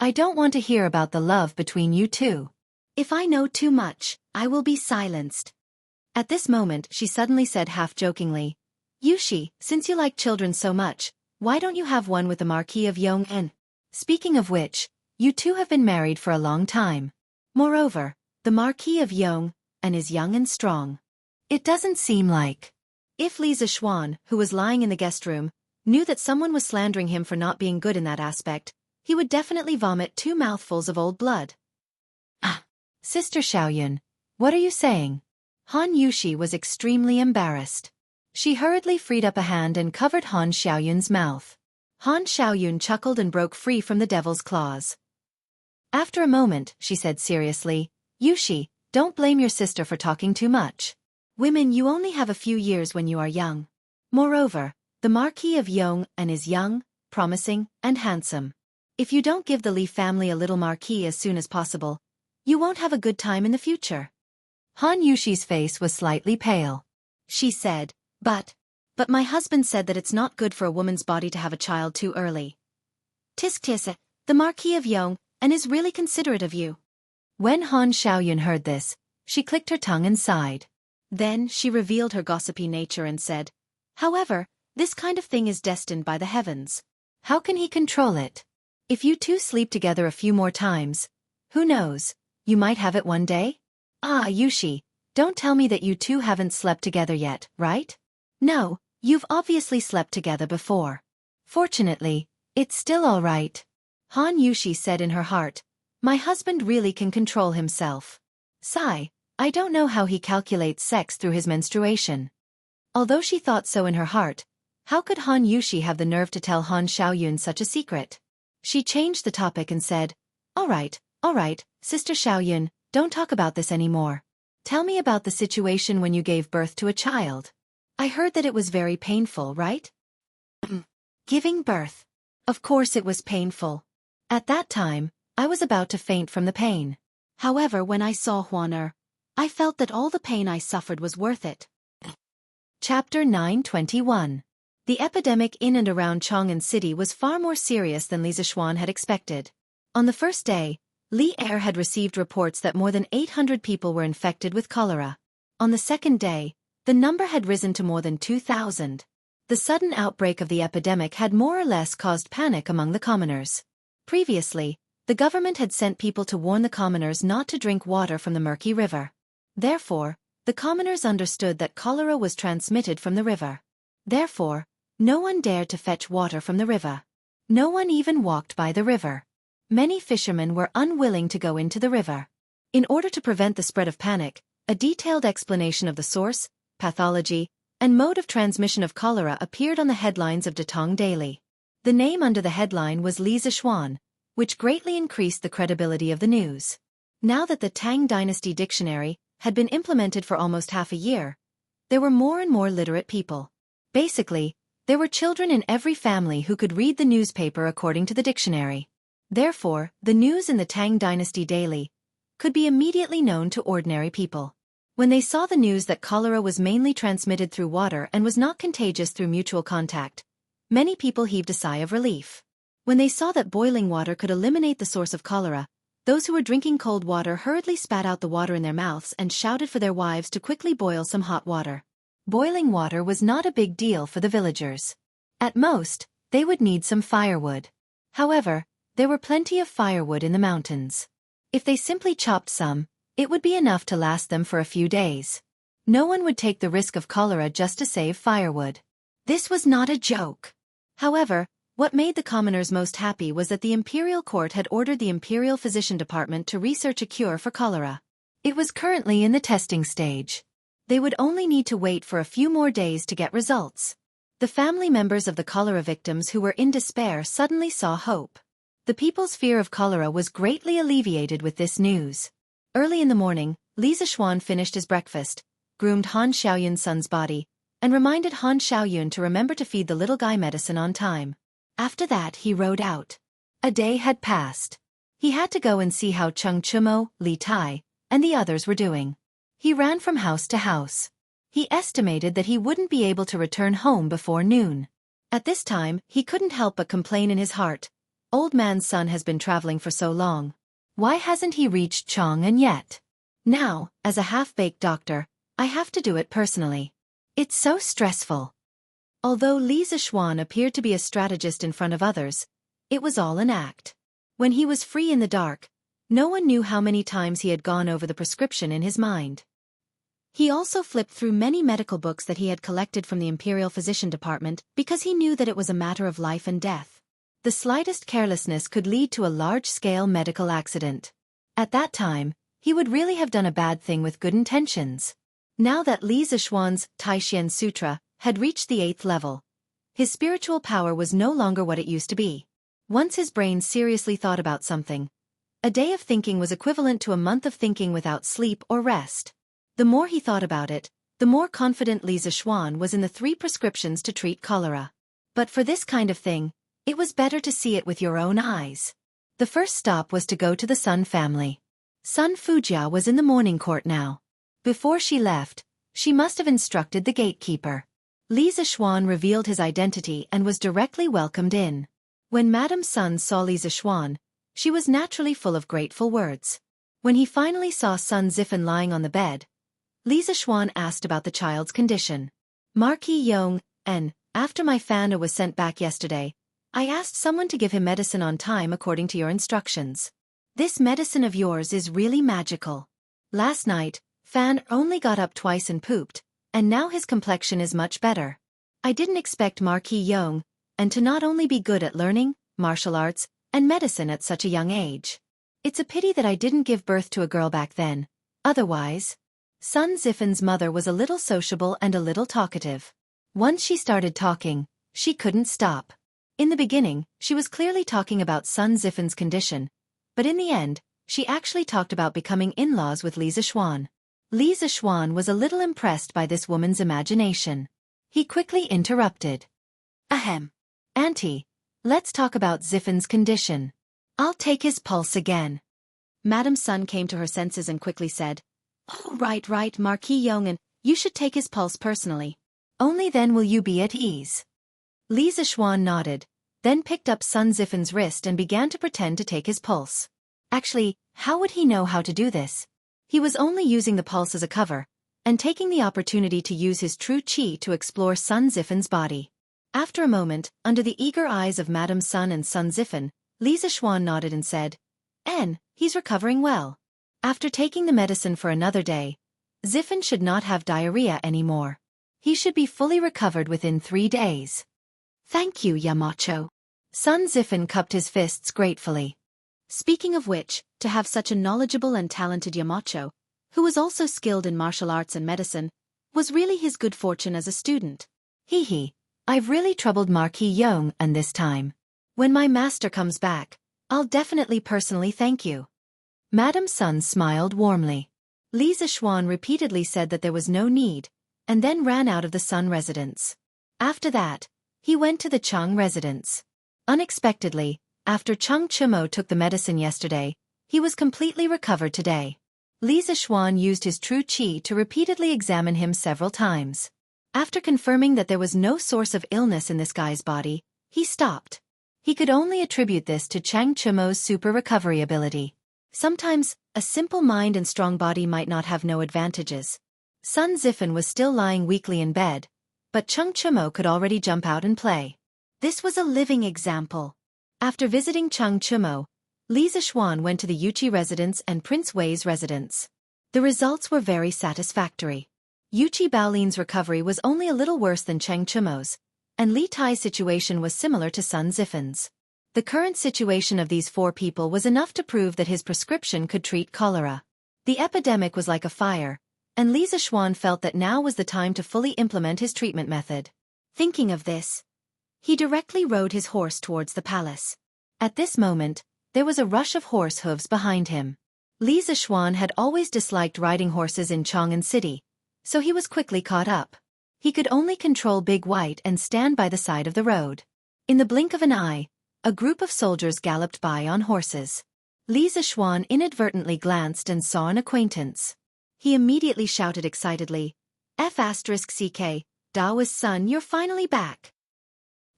I don't want to hear about the love between you two. If I know too much, I will be silenced. At this moment, she suddenly said half-jokingly, Yushi, since you like children so much, why don't you have one with the Marquis of Yong'an? Speaking of which, you two have been married for a long time. Moreover, the Marquis of Yong'an is young and strong. It doesn't seem like. If Li Zixuan, who was lying in the guest room, knew that someone was slandering him for not being good in that aspect, he would definitely vomit 2 mouthfuls of old blood. Sister Xiaoyun, what are you saying? Han Yushi was extremely embarrassed. She hurriedly freed up a hand and covered Han Xiaoyun's mouth. Han Xiaoyun chuckled and broke free from the devil's claws. After a moment, she said seriously, Yushi, don't blame your sister for talking too much. Women, you only have a few years when you are young. Moreover, the Marquis of Yong'an is young, promising, and handsome. If you don't give the Li family a little marquis as soon as possible, you won't have a good time in the future. Han Yushi's face was slightly pale. She said, But my husband said that it's not good for a woman's body to have a child too early. Tisk, the Marquis of Yong'an is really considerate of you. When Han Xiaoyun heard this, she clicked her tongue and sighed. Then she revealed her gossipy nature and said, However, this kind of thing is destined by the heavens. How can he control it? If you two sleep together a few more times, who knows, you might have it one day? Yushi, don't tell me that you two haven't slept together yet, right? No, you've obviously slept together before. Fortunately, it's still all right. Han Yushi said in her heart, My husband really can control himself. Sigh, I don't know how he calculates sex through his menstruation. Although she thought so in her heart, how could Han Yushi have the nerve to tell Han Xiaoyun such a secret? She changed the topic and said, All right, Sister Xiaoyun, don't talk about this anymore. Tell me about the situation when you gave birth to a child. I heard that it was very painful, right? Giving birth. Of course it was painful. At that time, I was about to faint from the pain. However, when I saw Huaner, I felt that all the pain I suffered was worth it. Chapter 921. The epidemic in and around Chang'an City was far more serious than Li Zixuan had expected. On the first day, Li Er had received reports that more than 800 people were infected with cholera. On the second day, the number had risen to more than 2,000. The sudden outbreak of the epidemic had more or less caused panic among the commoners. Previously, the government had sent people to warn the commoners not to drink water from the murky river. Therefore, the commoners understood that cholera was transmitted from the river. Therefore, no one dared to fetch water from the river. No one even walked by the river. Many fishermen were unwilling to go into the river. In order to prevent the spread of panic, a detailed explanation of the source, pathology, and mode of transmission of cholera appeared on the headlines of Datong Daily. The name under the headline was Li Zixuan, which greatly increased the credibility of the news. Now that the Tang Dynasty Dictionary had been implemented for almost half a year, there were more and more literate people. Basically, there were children in every family who could read the newspaper according to the dictionary. Therefore, the news in the Tang Dynasty Daily could be immediately known to ordinary people. When they saw the news that cholera was mainly transmitted through water and was not contagious through mutual contact, many people heaved a sigh of relief. When they saw that boiling water could eliminate the source of cholera, those who were drinking cold water hurriedly spat out the water in their mouths and shouted for their wives to quickly boil some hot water. Boiling water was not a big deal for the villagers. At most, they would need some firewood. However, there were plenty of firewood in the mountains. If they simply chopped some, it would be enough to last them for a few days. No one would take the risk of cholera just to save firewood. This was not a joke. However, what made the commoners most happy was that the imperial court had ordered the imperial physician department to research a cure for cholera. It was currently in the testing stage. They would only need to wait for a few more days to get results. The family members of the cholera victims who were in despair suddenly saw hope. The people's fear of cholera was greatly alleviated with this news. Early in the morning, Li Zishuan finished his breakfast, groomed Han Xiaoyun's son's body, and reminded Han Xiaoyun to remember to feed the little guy medicine on time. After that he rode out. A day had passed. He had to go and see how Cheng Chumo, Li Tai, and the others were doing. He ran from house to house. He estimated that he wouldn't be able to return home before noon. At this time, he couldn't help but complain in his heart. Old man's son has been traveling for so long. Why hasn't he reached Chang'an yet? Now, as a half-baked doctor, I have to do it personally. It's so stressful. Although Li Zishuan appeared to be a strategist in front of others, it was all an act. When he was free in the dark, no one knew how many times he had gone over the prescription in his mind. He also flipped through many medical books that he had collected from the Imperial Physician Department because he knew that it was a matter of life and death. The slightest carelessness could lead to a large-scale medical accident. At that time, he would really have done a bad thing with good intentions. Now that Li Zishuan's Taishian Sutra had reached the 8th level, his spiritual power was no longer what it used to be. Once his brain seriously thought about something, a day of thinking was equivalent to a month of thinking without sleep or rest. The more he thought about it, the more confident Li Zishuan was in the 3 prescriptions to treat cholera. But for this kind of thing, it was better to see it with your own eyes. The first stop was to go to the Sun family. Sun Fujia was in the morning court now. Before she left, she must have instructed the gatekeeper. Li Zishuan revealed his identity and was directly welcomed in. When Madame Sun saw Li Zishuan, she was naturally full of grateful words. When he finally saw Sun Zifen lying on the bed, Li Zishuan asked about the child's condition. Marquis Yong, and, after my Fana was sent back yesterday, I asked someone to give him medicine on time according to your instructions. This medicine of yours is really magical. Last night, Fan only got up twice and pooped, and now his complexion is much better. I didn't expect Marquis Yong, and to not only be good at learning, martial arts, and medicine at such a young age. It's a pity that I didn't give birth to a girl back then. Otherwise, Sun Zifen's mother was a little sociable and a little talkative. Once she started talking, she couldn't stop. In the beginning, she was clearly talking about Sun Zifen's condition, but in the end, she actually talked about becoming in-laws with Li Zishuan. Li Zishuan was a little impressed by this woman's imagination. He quickly interrupted. Ahem. Auntie, let's talk about Zifen's condition. I'll take his pulse again. Madame Sun came to her senses and quickly said, Oh, right, Marquis Yong'an, you should take his pulse personally. Only then will you be at ease. Li Zishuan nodded, then picked up Sun Zifen's wrist and began to pretend to take his pulse. Actually, how would he know how to do this? He was only using the pulse as a cover, and taking the opportunity to use his true qi to explore Sun Zifen's body. After a moment, under the eager eyes of Madame Sun and Sun Zifen, Li Zishuan nodded and said, he's recovering well. After taking the medicine for another day, Zifen should not have diarrhea anymore. He should be fully recovered within 3 days. Thank you, Yamacho. Sun Zifen cupped his fists gratefully. Speaking of which, to have such a knowledgeable and talented Yamacho, who was also skilled in martial arts and medicine, was really his good fortune as a student. I've really troubled Marquis Yong and this time. When my master comes back, I'll definitely personally thank you. Madame Sun smiled warmly. Li Zishuan repeatedly said that there was no need, and then ran out of the Sun residence. After that, he went to the Chang residence. Unexpectedly, after Cheng Chumo took the medicine yesterday, he was completely recovered today. Li Zishuan used his true qi to repeatedly examine him several times. After confirming that there was no source of illness in this guy's body, he stopped. He could only attribute this to Cheng Chumo's super recovery ability. Sometimes, a simple mind and strong body might not have no advantages. Sun Zifen was still lying weakly in bed, but Cheng Chumo could already jump out and play. This was a living example. After visiting Cheng Chumo, Li Zishuan went to the Yuqi residence and Prince Wei's residence. The results were very satisfactory. Yuqi Baolin's recovery was only a little worse than Cheng Chumo's, and Li Tai's situation was similar to Sun Zifen's. The current situation of these 4 people was enough to prove that his prescription could treat cholera. The epidemic was like a fire, and Li Zishuan felt that now was the time to fully implement his treatment method. Thinking of this, he directly rode his horse towards the palace. At this moment, there was a rush of horse hooves behind him. Li Zishuan had always disliked riding horses in Chang'an City, so he was quickly caught up. He could only control Big White and stand by the side of the road. In the blink of an eye, a group of soldiers galloped by on horses. Li Zishuan inadvertently glanced and saw an acquaintance. He immediately shouted excitedly, F***CK, Daoist son, you're finally back.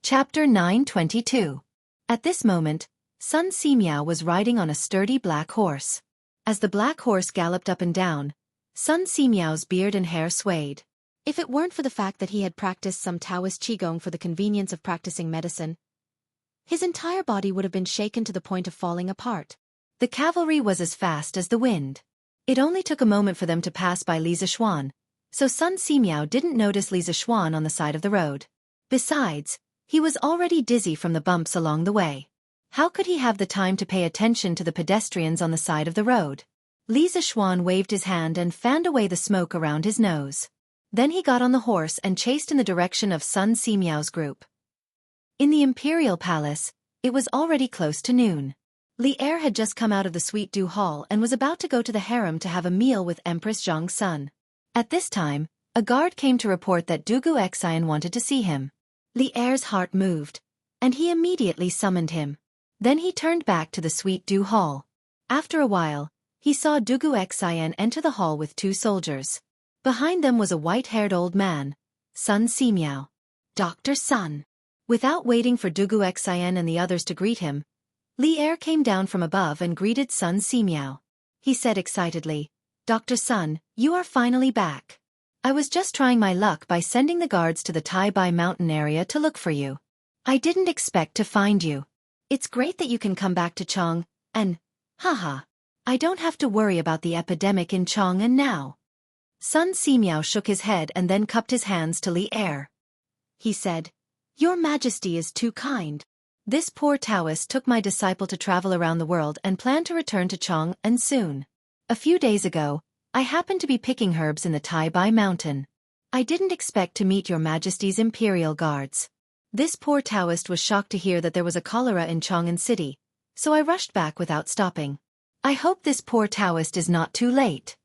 Chapter 922. At this moment, Sun Simiao was riding on a sturdy black horse. As the black horse galloped up and down, Sun Simiao's beard and hair swayed. If it weren't for the fact that he had practiced some Taoist Qigong for the convenience of practicing medicine, his entire body would have been shaken to the point of falling apart. The cavalry was as fast as the wind. It only took a moment for them to pass by Li Zishuan, so Sun Simiao didn't notice Li Zishuan on the side of the road. Besides, he was already dizzy from the bumps along the way. How could he have the time to pay attention to the pedestrians on the side of the road? Li Zishuan waved his hand and fanned away the smoke around his nose. Then he got on the horse and chased in the direction of Sun Simiao's group. In the imperial palace, it was already close to noon. Li Er had just come out of the Sweet Dew Hall and was about to go to the harem to have a meal with Empress Zhang's son. At this time, a guard came to report that Dugu Xian wanted to see him. Li Er's heart moved, and he immediately summoned him. Then he turned back to the Sweet Dew Hall. After a while, he saw Dugu Xian enter the hall with 2 soldiers. Behind them was a white-haired old man, Sun Simiao. Dr. Sun. Without waiting for Dugu Xian and the others to greet him, Li Er came down from above and greeted Sun Simiao. He said excitedly, Dr. Sun, you are finally back. I was just trying my luck by sending the guards to the Tai Bai mountain area to look for you. I didn't expect to find you. It's great that you can come back to Chang, and, haha, I don't have to worry about the epidemic in Chang'an now. Sun Simiao shook his head and then cupped his hands to Li Er. He said, Your Majesty is too kind. This poor Taoist took my disciple to travel around the world and planned to return to Chang'an soon. A few days ago, I happened to be picking herbs in the Tai Bai mountain. I didn't expect to meet your Majesty's imperial guards. This poor Taoist was shocked to hear that there was a cholera in Chang'an City, so I rushed back without stopping. I hope this poor Taoist is not too late.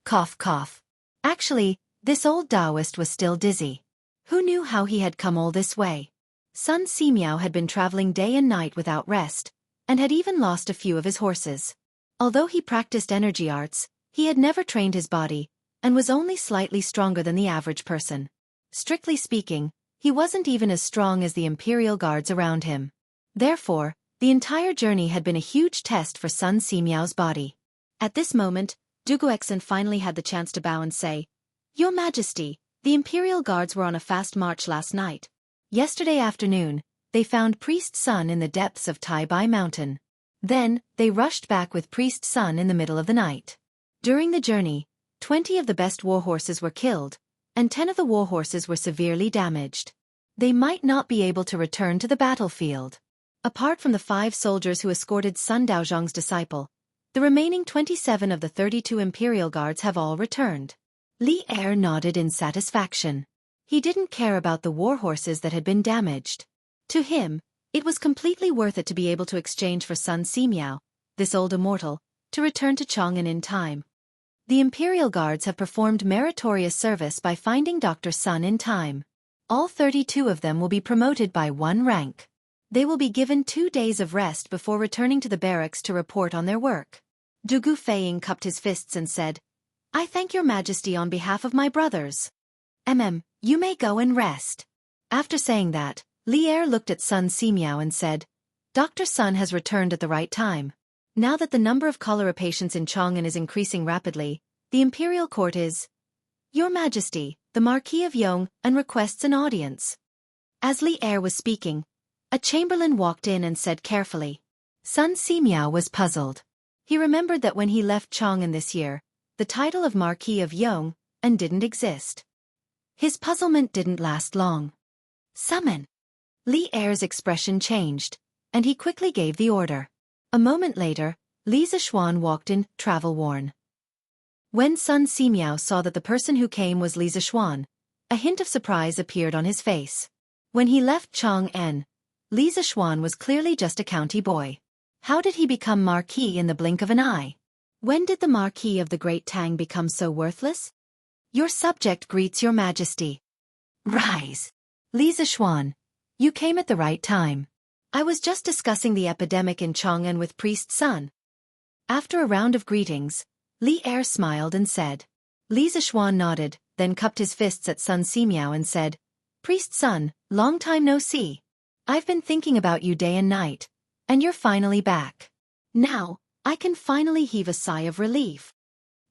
Cough cough. Actually, this old Taoist was still dizzy. Who knew how he had come all this way? Sun Simiao had been traveling day and night without rest, and had even lost a few of his horses. Although he practiced energy arts, he had never trained his body, and was only slightly stronger than the average person. Strictly speaking, he wasn't even as strong as the imperial guards around him. Therefore, the entire journey had been a huge test for Sun Simiao's body. At this moment, Dugu Xian finally had the chance to bow and say, Your Majesty, the imperial guards were on a fast march last night. Yesterday afternoon, they found Priest Sun in the depths of Tai Bai Mountain. Then, they rushed back with Priest Sun in the middle of the night. During the journey, 20 of the best war horses were killed, and 10 of the war horses were severely damaged. They might not be able to return to the battlefield. Apart from the 5 soldiers who escorted Sun Daozhang's disciple, the remaining 27 of the 32 imperial guards have all returned. Li Er nodded in satisfaction. He didn't care about the war horses that had been damaged. To him, it was completely worth it to be able to exchange for Sun Simiao, this old immortal, to return to Chang'an in time. The imperial guards have performed meritorious service by finding Dr. Sun in time. All 32 of them will be promoted by 1 rank. They will be given 2 days of rest before returning to the barracks to report on their work. Dugu Feiying cupped his fists and said, I thank your Majesty on behalf of my brothers. You may go and rest. After saying that, Li Er looked at Sun Simiao and said, Dr. Sun has returned at the right time. Now that the number of cholera patients in Chang'an is increasing rapidly, the imperial court is, Your Majesty, the Marquis of Yong, and requests an audience. As Li Er was speaking, a chamberlain walked in and said carefully. Sun Simiao was puzzled. He remembered that when he left Chang'an this year, the title of Marquis of Yong, and didn't exist. His puzzlement didn't last long. Summon. Li Er's expression changed, and he quickly gave the order. A moment later, Li Zixuan walked in, travel-worn. When Sun Simiao saw that the person who came was Li Zixuan, a hint of surprise appeared on his face. When he left Chang'an, Li Zixuan was clearly just a county boy. How did he become Marquis in the blink of an eye? When did the Marquis of the Great Tang become so worthless? Your subject greets your majesty. Rise. Li Zixuan, you came at the right time. I was just discussing the epidemic in Chang'an with Priest Sun. After a round of greetings, Li Er smiled and said. Li Zixuan nodded, then cupped his fists at Sun Simiao and said, Priest Sun, long time no see. I've been thinking about you day and night, and you're finally back. Now, I can finally heave a sigh of relief.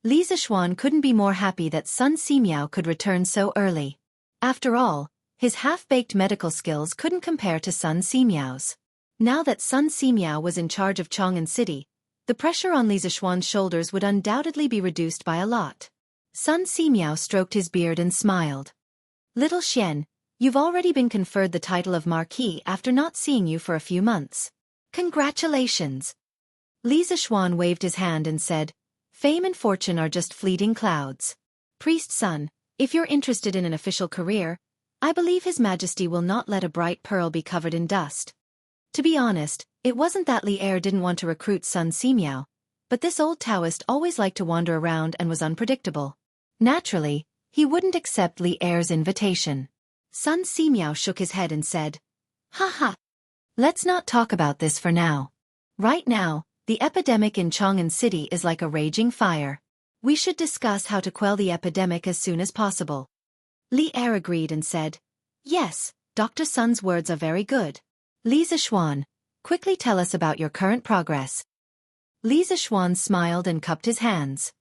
Li Zixuan couldn't be more happy that Sun Simiao could return so early. After all, his half-baked medical skills couldn't compare to Sun Simiao's. Now that Sun Simiao was in charge of Chang'an City, the pressure on Li Zixuan's shoulders would undoubtedly be reduced by a lot. Sun Simiao stroked his beard and smiled. Little Xian, you've already been conferred the title of Marquis after not seeing you for a few months. Congratulations. Li Zixuan waved his hand and said, Fame and fortune are just fleeting clouds. Priest Sun, if you're interested in an official career, I believe His Majesty will not let a bright pearl be covered in dust. To be honest, it wasn't that Li Er didn't want to recruit Sun Simiao, but this old Taoist always liked to wander around and was unpredictable. Naturally, he wouldn't accept Li Er's invitation. Sun Simiao shook his head and said, Ha. Let's not talk about this for now. Right now, the epidemic in Chang'an City is like a raging fire. We should discuss how to quell the epidemic as soon as possible. Li Er agreed and said, Yes, Dr. Sun's words are very good. Li Zixuan, quickly tell us about your current progress. Li Zixuan smiled and cupped his hands.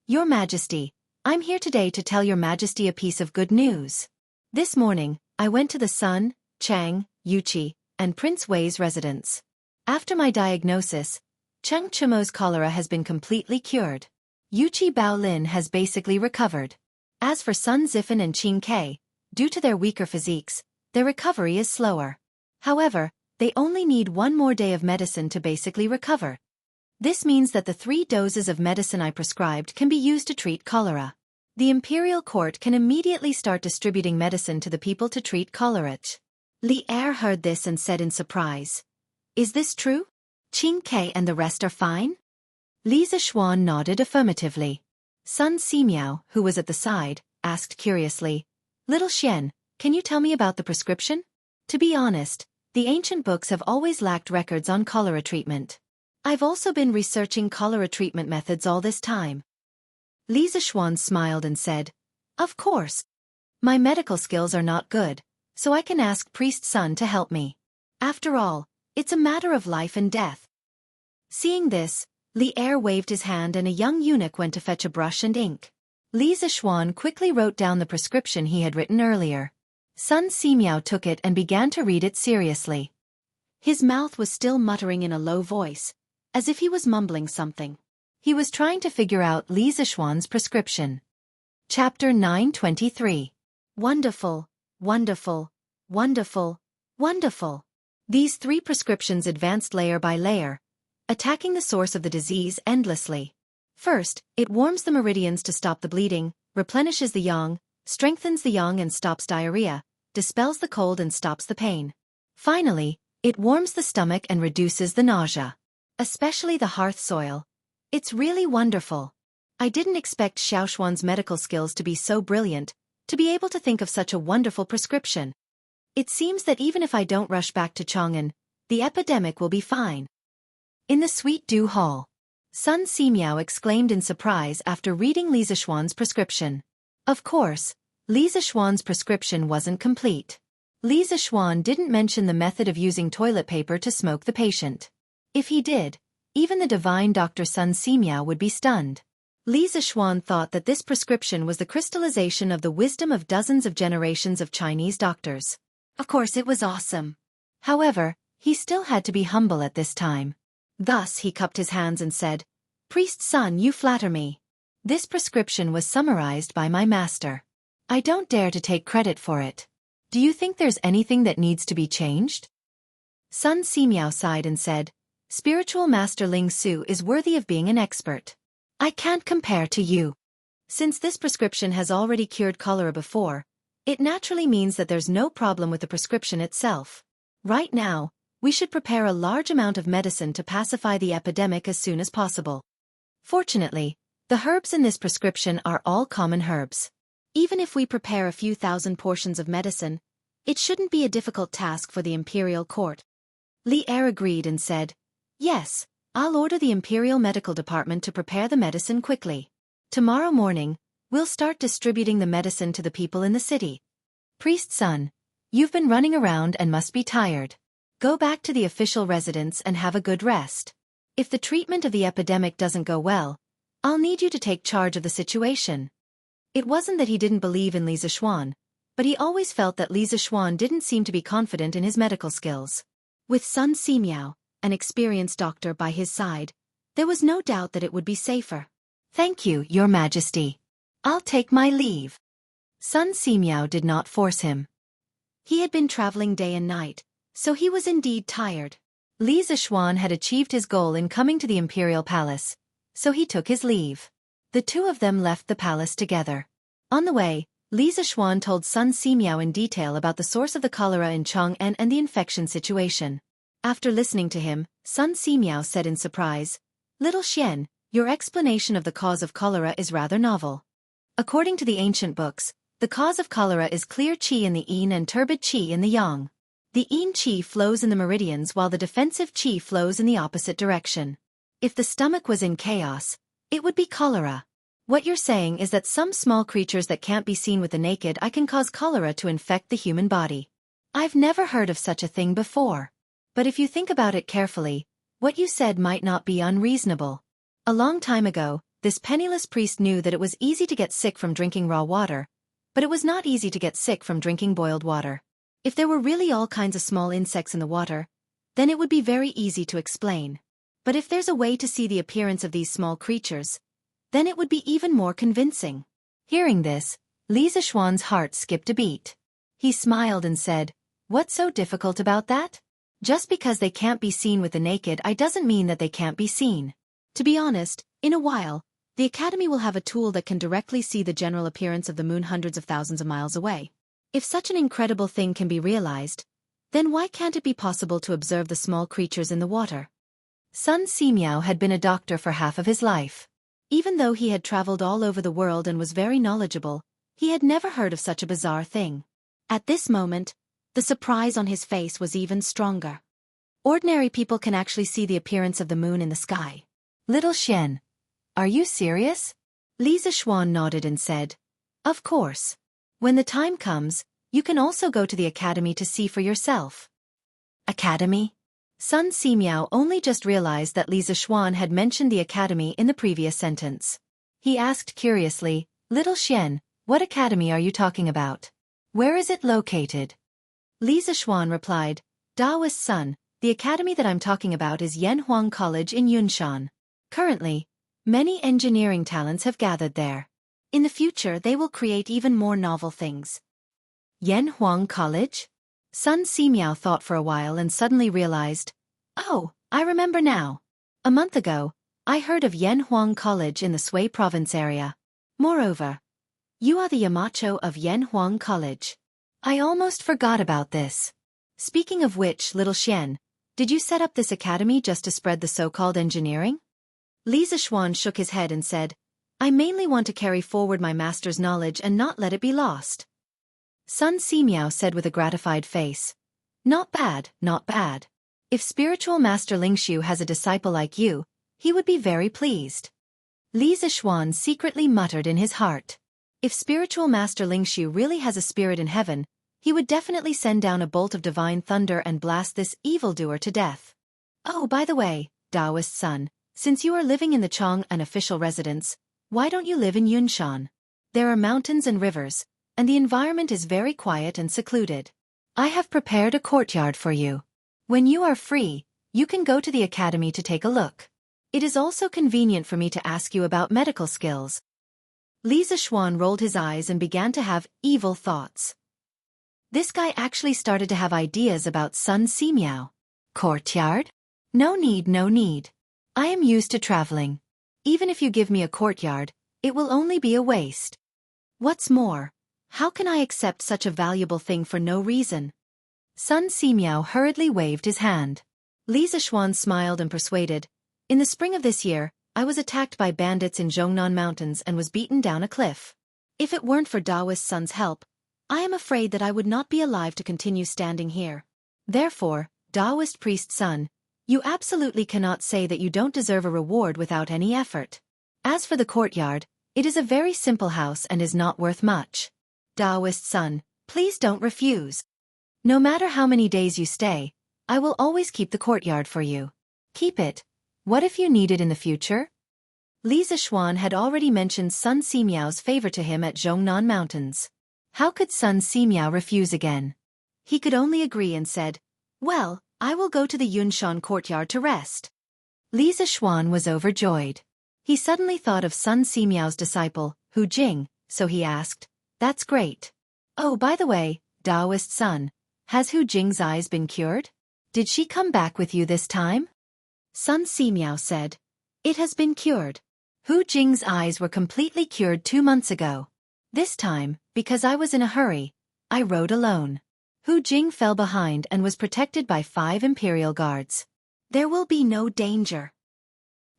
Your Majesty, I'm here today to tell your Majesty a piece of good news. This morning, I went to the Sun, Chang, Yuqi, and Prince Wei's residence. After my diagnosis, Cheng Chumo's cholera has been completely cured. Yuqi Baolin has basically recovered. As for Sun Zifan and Qing Ke, due to their weaker physiques, their recovery is slower. However, they only need one more day of medicine to basically recover. This means that the 3 doses of medicine I prescribed can be used to treat cholera. The imperial court can immediately start distributing medicine to the people to treat cholera. Li Er heard this and said in surprise, Is this true? Qing Ke and the rest are fine? Li Zixuan nodded affirmatively. Sun Simiao, who was at the side, asked curiously, Little Xian, can you tell me about the prescription? To be honest, the ancient books have always lacked records on cholera treatment. I've also been researching cholera treatment methods all this time. Li Zixuan smiled and said, Of course. My medical skills are not good, so I can ask Priest Sun to help me. After all, it's a matter of life and death. Seeing this, Li Er waved his hand and a young eunuch went to fetch a brush and ink. Li Zixuan quickly wrote down the prescription he had written earlier. Sun Simiao took it and began to read it seriously. His mouth was still muttering in a low voice, as if he was mumbling something. He was trying to figure out Li Zixuan's prescription. Chapter 923. Wonderful, wonderful, wonderful, wonderful. These 3 prescriptions advanced layer by layer, attacking the source of the disease endlessly. First, it warms the meridians to stop the bleeding, replenishes the yang, strengthens the yang and stops diarrhea, dispels the cold and stops the pain. Finally, it warms the stomach and reduces the nausea. Especially the hearth soil. It's really wonderful. I didn't expect Xiaoshuan's medical skills to be so brilliant, to be able to think of such a wonderful prescription. It seems that even if I don't rush back to Chang'an, the epidemic will be fine. In the Sweet Dew Hall, Sun Simiao exclaimed in surprise after reading Li Zixuan's prescription. Of course, Li Zixuan's prescription wasn't complete. Li Zixuan didn't mention the method of using toilet paper to smoke the patient. If he did, even the divine Dr. Sun Simiao would be stunned. Li Zixuan thought that this prescription was the crystallization of the wisdom of dozens of generations of Chinese doctors. Of course it was awesome. However, he still had to be humble at this time. Thus he cupped his hands and said, Priest Sun, you flatter me. This prescription was summarized by my master. I don't dare to take credit for it. Do you think there's anything that needs to be changed? Sun Simiao sighed and said, Spiritual Master Ling Su is worthy of being an expert. I can't compare to you. Since this prescription has already cured cholera before, it naturally means that there's no problem with the prescription itself. Right now, we should prepare a large amount of medicine to pacify the epidemic as soon as possible. Fortunately, the herbs in this prescription are all common herbs. Even if we prepare a few thousand portions of medicine, it shouldn't be a difficult task for the imperial court. Li Er agreed and said, Yes, I'll order the Imperial Medical Department to prepare the medicine quickly. Tomorrow morning, we'll start distributing the medicine to the people in the city. Priest son, you've been running around and must be tired. Go back to the official residence and have a good rest. If the treatment of the epidemic doesn't go well, I'll need you to take charge of the situation. It wasn't that he didn't believe in Li Zishuan, but he always felt that Li Zishuan didn't seem to be confident in his medical skills. With Sun Simiao, an experienced doctor by his side, there was no doubt that it would be safer. Thank you, Your Majesty. I'll take my leave. Sun Simiao did not force him. He had been traveling day and night, so he was indeed tired. Li Zishuan had achieved his goal in coming to the imperial palace, so he took his leave. The two of them left the palace together. On the way, Li Zishuan told Sun Simiao in detail about the source of the cholera in Chang'an and the infection situation. After listening to him, Sun Simiao said in surprise, Little Xian, your explanation of the cause of cholera is rather novel. According to the ancient books, the cause of cholera is clear qi in the yin and turbid qi in the yang. The yin qi flows in the meridians while the defensive qi flows in the opposite direction. If the stomach was in chaos, it would be cholera. What you're saying is that some small creatures that can't be seen with the naked eye can cause cholera to infect the human body. I've never heard of such a thing before. But if you think about it carefully, what you said might not be unreasonable. A long time ago, this penniless priest knew that it was easy to get sick from drinking raw water, but it was not easy to get sick from drinking boiled water. If there were really all kinds of small insects in the water, then it would be very easy to explain. But if there's a way to see the appearance of these small creatures, then it would be even more convincing. Hearing this, Li Zishuan's heart skipped a beat. He smiled and said, What's so difficult about that? Just because they can't be seen with the naked eye doesn't mean that they can't be seen. To be honest, in a while, the Academy will have a tool that can directly see the general appearance of the moon hundreds of thousands of miles away. If such an incredible thing can be realized, then why can't it be possible to observe the small creatures in the water? Sun Simiao had been a doctor for half of his life. Even though he had traveled all over the world and was very knowledgeable, he had never heard of such a bizarre thing. At this moment, the surprise on his face was even stronger. Ordinary people can actually see the appearance of the moon in the sky. Little Xian, are you serious? Li Zishuan nodded and said, Of course. When the time comes, you can also go to the academy to see for yourself. Academy? Sun Simiao only just realized that Li Zishuan had mentioned the academy in the previous sentence. He asked curiously, Little Xian, what academy are you talking about? Where is it located? Li Zishuan replied, Daoist son, the academy that I'm talking about is Yanhuang College in Yunshan. Currently, many engineering talents have gathered there. In the future they will create even more novel things. Yanhuang College? Sun Simiao thought for a while and suddenly realized, Oh, I remember now. A month ago, I heard of Yanhuang College in the Sui province area. Moreover, you are the Yamacho of Yanhuang College. I almost forgot about this. Speaking of which, Little Xian, did you set up this academy just to spread the so-called engineering? Li Zishuan shook his head and said, I mainly want to carry forward my master's knowledge and not let it be lost. Sun Simiao said with a gratified face, Not bad, not bad. If spiritual master Lingshu has a disciple like you, he would be very pleased. Li Zishuan secretly muttered in his heart. If spiritual master Lingshu really has a spirit in heaven, he would definitely send down a bolt of divine thunder and blast this evildoer to death. Oh, by the way, Daoist son, since you are living in the Chang'an official residence, why don't you live in Yunshan? There are mountains and rivers, and the environment is very quiet and secluded. I have prepared a courtyard for you. When you are free, you can go to the academy to take a look. It is also convenient for me to ask you about medical skills. Li Zishuan rolled his eyes and began to have evil thoughts. This guy actually started to have ideas about Sun Simiao. Courtyard? No need, no need. I am used to traveling. Even if you give me a courtyard, it will only be a waste. What's more, how can I accept such a valuable thing for no reason? Sun Simiao hurriedly waved his hand. Li Zixuan smiled and persuaded. In the spring of this year, I was attacked by bandits in Zhongnan Mountains and was beaten down a cliff. If it weren't for Daoist Sun's help, I am afraid that I would not be alive to continue standing here. Therefore, Daoist Priest Sun, you absolutely cannot say that you don't deserve a reward without any effort. As for the courtyard, it is a very simple house and is not worth much. Daoist Sun, please don't refuse. No matter how many days you stay, I will always keep the courtyard for you. Keep it. What if you need it in the future? Li Zixuan had already mentioned Sun Simiao's favor to him at Zhongnan Mountains. How could Sun Simiao refuse again? He could only agree and said, "Well, I will go to the Yunshan courtyard to rest." Li Zixuan was overjoyed. He suddenly thought of Sun Simiao's disciple, Hu Jing, so he asked, "That's great. Oh, by the way, Daoist Sun, has Hu Jing's eyes been cured? Did she come back with you this time?" Sun Simiao said, "It has been cured. Hu Jing's eyes were completely cured 2 months ago. This time, because I was in a hurry, I rode alone. Hu Jing fell behind and was protected by 5 imperial guards. There will be no danger."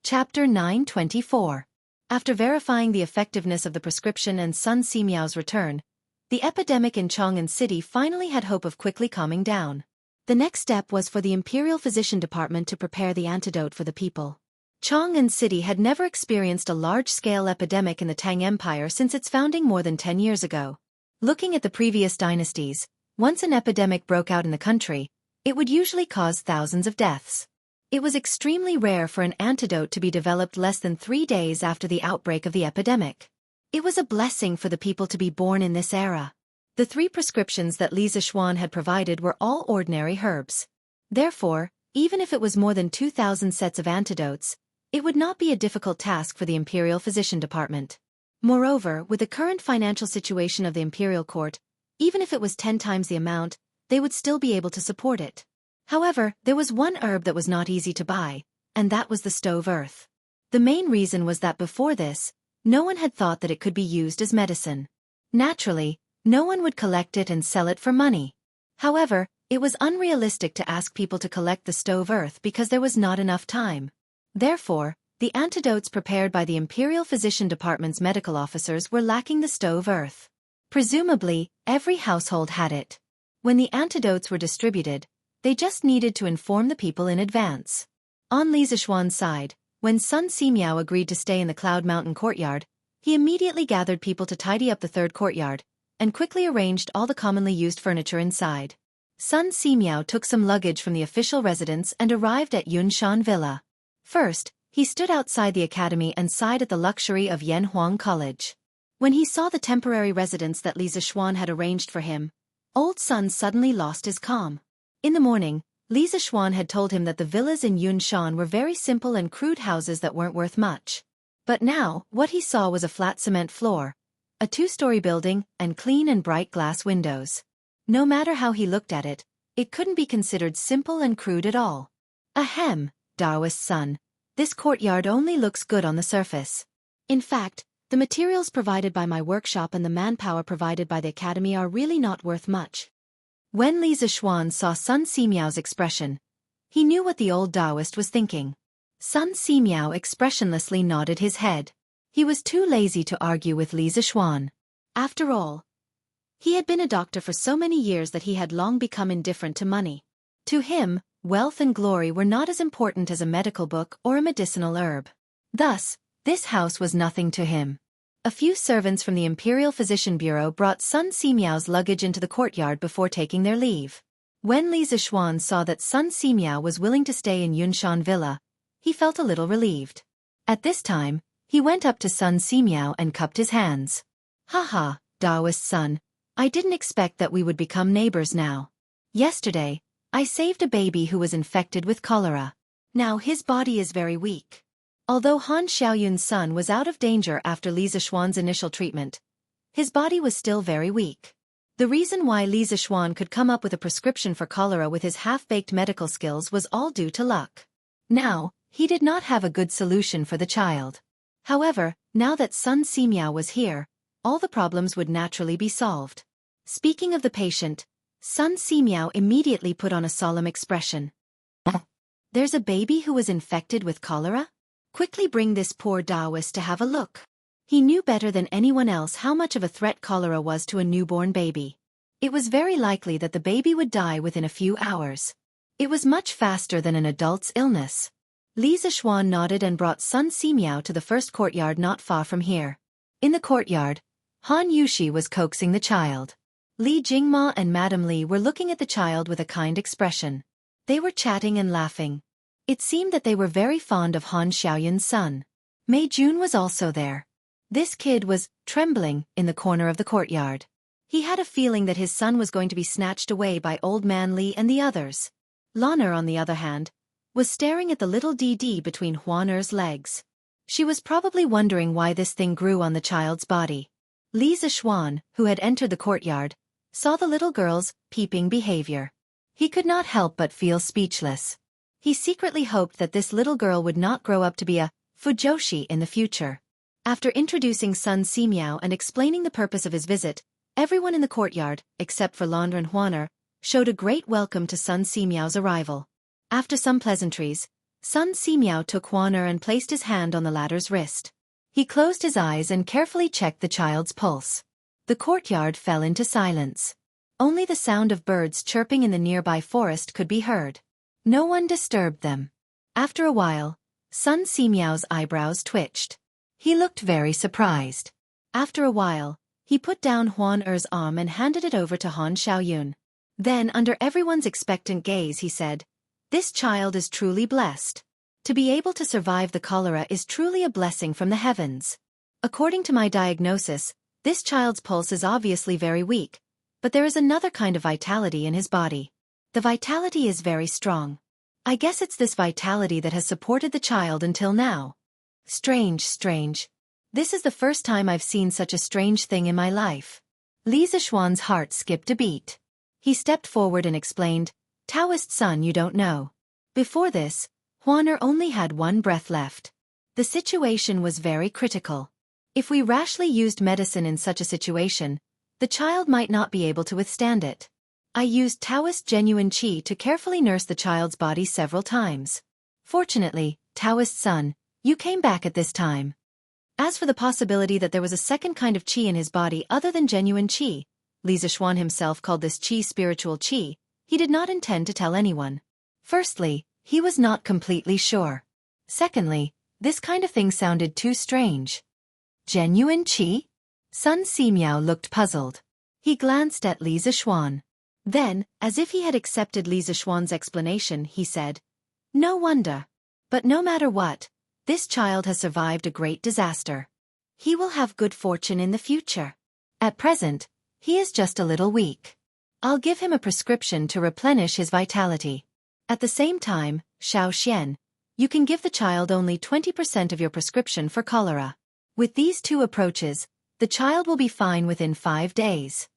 Chapter 924. After verifying the effectiveness of the prescription and Sun Simiao's return, the epidemic in Chang'an City finally had hope of quickly calming down. The next step was for the Imperial Physician Department to prepare the antidote for the people. Chang'an City had never experienced a large-scale epidemic in the Tang Empire since its founding more than 10 years ago. Looking at the previous dynasties, once an epidemic broke out in the country, it would usually cause thousands of deaths. It was extremely rare for an antidote to be developed less than 3 days after the outbreak of the epidemic. It was a blessing for the people to be born in this era. The 3 prescriptions that Li Zixuan had provided were all ordinary herbs. Therefore, even if it was more than 2,000 sets of antidotes, it would not be a difficult task for the Imperial Physician Department. Moreover, with the current financial situation of the Imperial Court, even if it was 10 times the amount, they would still be able to support it. However, there was one herb that was not easy to buy, and that was the stove earth. The main reason was that before this, no one had thought that it could be used as medicine. Naturally, no one would collect it and sell it for money. However, it was unrealistic to ask people to collect the stove earth because there was not enough time. Therefore, the antidotes prepared by the Imperial Physician Department's medical officers were lacking the stove earth. Presumably, every household had it. When the antidotes were distributed, they just needed to inform the people in advance. On Li Zixuan's side, when Sun Simiao agreed to stay in the Cloud Mountain courtyard, he immediately gathered people to tidy up the 3rd courtyard, and quickly arranged all the commonly used furniture inside. Sun Simiao took some luggage from the official residence and arrived at Yunshan Villa. First, he stood outside the academy and sighed at the luxury of Yanhuang College. When he saw the temporary residence that Li Zixuan had arranged for him, Old Sun suddenly lost his calm. In the morning, Li Zixuan had told him that the villas in Yunshan were very simple and crude houses that weren't worth much. But now, what he saw was a flat cement floor, a 2-story building, and clean and bright glass windows. No matter how he looked at it, it couldn't be considered simple and crude at all. Ahem, Daoist Sun, this courtyard only looks good on the surface. In fact, the materials provided by my workshop and the manpower provided by the academy are really not worth much. When Li Zixuan saw Sun Simiao's expression, he knew what the old Daoist was thinking. Sun Simiao expressionlessly nodded his head. He was too lazy to argue with Li Zixuan. After all, he had been a doctor for so many years that he had long become indifferent to money. To him, wealth and glory were not as important as a medical book or a medicinal herb. Thus, this house was nothing to him. A few servants from the Imperial Physician Bureau brought Sun Simiao's luggage into the courtyard before taking their leave. When Li Zixuan saw that Sun Simiao was willing to stay in Yunshan Villa, he felt a little relieved. At this time, he went up to Sun Simiao and cupped his hands. "Haha, Daoist Sun, I didn't expect that we would become neighbors now. Yesterday, I saved a baby who was infected with cholera. Now his body is very weak." Although Han Xiaoyun's son was out of danger after Li Zixuan's initial treatment, his body was still very weak. The reason why Li Zixuan could come up with a prescription for cholera with his half-baked medical skills was all due to luck. Now, he did not have a good solution for the child. However, now that Sun Simiao was here, all the problems would naturally be solved. Speaking of the patient, Sun Simiao immediately put on a solemn expression. There's a baby who was infected with cholera? Quickly bring this poor Taoist to have a look. He knew better than anyone else how much of a threat cholera was to a newborn baby. It was very likely that the baby would die within a few hours. It was much faster than an adult's illness. Li Zixuan nodded and brought Sun Simiao to the first courtyard not far from here. In the courtyard, Han Yushi was coaxing the child. Li Jingma and Madame Li were looking at the child with a kind expression. They were chatting and laughing. It seemed that they were very fond of Han Xiaoyun's son. Mei Jun was also there. This kid was trembling in the corner of the courtyard. He had a feeling that his son was going to be snatched away by old man Li and the others. Lan on the other hand, was staring at the little DD between Huan Er's legs. She was probably wondering why this thing grew on the child's body. Li Zixuan, who had entered the courtyard, saw the little girl's peeping behavior. He could not help but feel speechless. He secretly hoped that this little girl would not grow up to be a fujoshi in the future. After introducing Sun Simiao and explaining the purpose of his visit, everyone in the courtyard, except for Lan and Huaner, showed a great welcome to Sun Simiao's arrival. After some pleasantries, Sun Simiao took Huaner and placed his hand on the latter's wrist. He closed his eyes and carefully checked the child's pulse. The courtyard fell into silence. Only the sound of birds chirping in the nearby forest could be heard. No one disturbed them. After a while, Sun Simiao's eyebrows twitched. He looked very surprised. After a while, he put down Huan Er's arm and handed it over to Han Xiaoyun. Then, under everyone's expectant gaze, he said, "This child is truly blessed. To be able to survive the cholera is truly a blessing from the heavens. According to my diagnosis, this child's pulse is obviously very weak, but there is another kind of vitality in his body. The vitality is very strong. I guess it's this vitality that has supported the child until now. Strange. This is the first time I've seen such a strange thing in my life." Li Zixuan's heart skipped a beat. He stepped forward and explained, "Taoist son, you don't know. Before this, Huaner only had one breath left. The situation was very critical. If we rashly used medicine in such a situation, the child might not be able to withstand it. I used Taoist genuine qi to carefully nurse the child's body several times. Fortunately, Taoist son, you came back at this time." As for the possibility that there was a second kind of qi in his body other than genuine qi, Li Zixuan himself called this qi spiritual qi, he did not intend to tell anyone. Firstly, he was not completely sure. Secondly, this kind of thing sounded too strange. Genuine qi? Sun Simiao looked puzzled. He glanced at Li Zixuan. Then, as if he had accepted Li Zixuan's explanation, he said, "No wonder. But no matter what, this child has survived a great disaster. He will have good fortune in the future. At present, he is just a little weak. I'll give him a prescription to replenish his vitality. At the same time, Xiao Xian, you can give the child only 20% of your prescription for cholera. With these two approaches, the child will be fine within 5 days."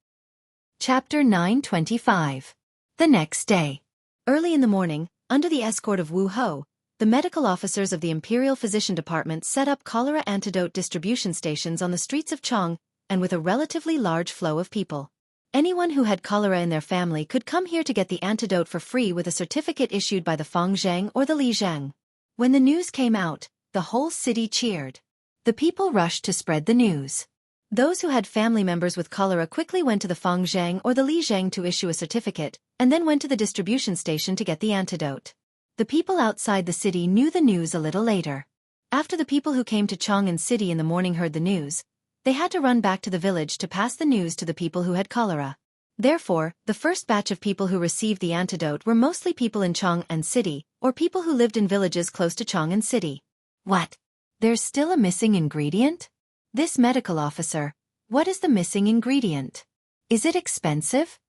Chapter 925. The next day. Early in the morning, under the escort of Wu Ho, the medical officers of the Imperial Physician Department set up cholera antidote distribution stations on the streets of Chang, and with a relatively large flow of people. Anyone who had cholera in their family could come here to get the antidote for free with a certificate issued by the Fangzhang or the Lijiang. When the news came out, the whole city cheered. The people rushed to spread the news. Those who had family members with cholera quickly went to the Fangzhang or the Lijiang to issue a certificate, and then went to the distribution station to get the antidote. The people outside the city knew the news a little later. After the people who came to Chang'an City in the morning heard the news, they had to run back to the village to pass the news to the people who had cholera. Therefore, the first batch of people who received the antidote were mostly people in Chang'an City, or people who lived in villages close to Chang'an City. What? There's still a missing ingredient? This medical officer, what is the missing ingredient? Is it expensive?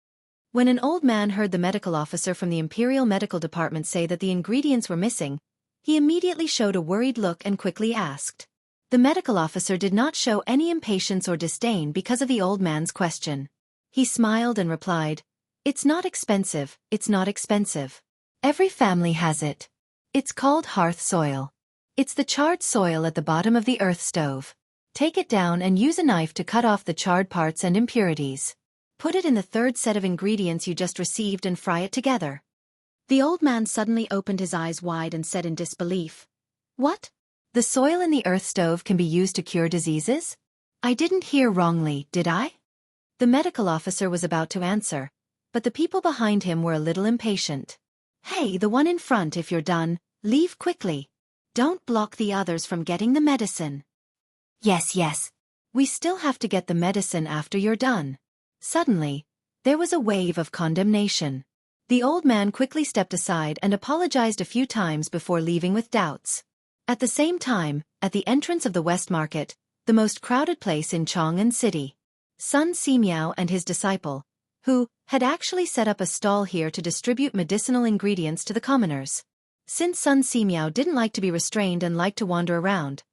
When an old man heard the medical officer from the Imperial Medical Department say that the ingredients were missing, he immediately showed a worried look and quickly asked. The medical officer did not show any impatience or disdain because of the old man's question. He smiled and replied, "It's not expensive, it's not expensive. Every family has it. It's called hearth soil. It's the charred soil at the bottom of the earth stove. Take it down and use a knife to cut off the charred parts and impurities. Put it in the third set of ingredients you just received and fry it together." The old man suddenly opened his eyes wide and said in disbelief, "What? The soil in the earth stove can be used to cure diseases? I didn't hear wrongly, did I?" The medical officer was about to answer, but the people behind him were a little impatient. "Hey, the one in front, if you're done, leave quickly. Don't block the others from getting the medicine." Yes. We still have to get the medicine after you're done." Suddenly, there was a wave of condemnation. The old man quickly stepped aside and apologized a few times before leaving with doubts. At the same time, at the entrance of the West Market, the most crowded place in Chang'an City, Sun Simiao and his disciple, who had actually set up a stall here to distribute medicinal ingredients to the commoners. Since Sun Simiao didn't like to be restrained and liked to wander around,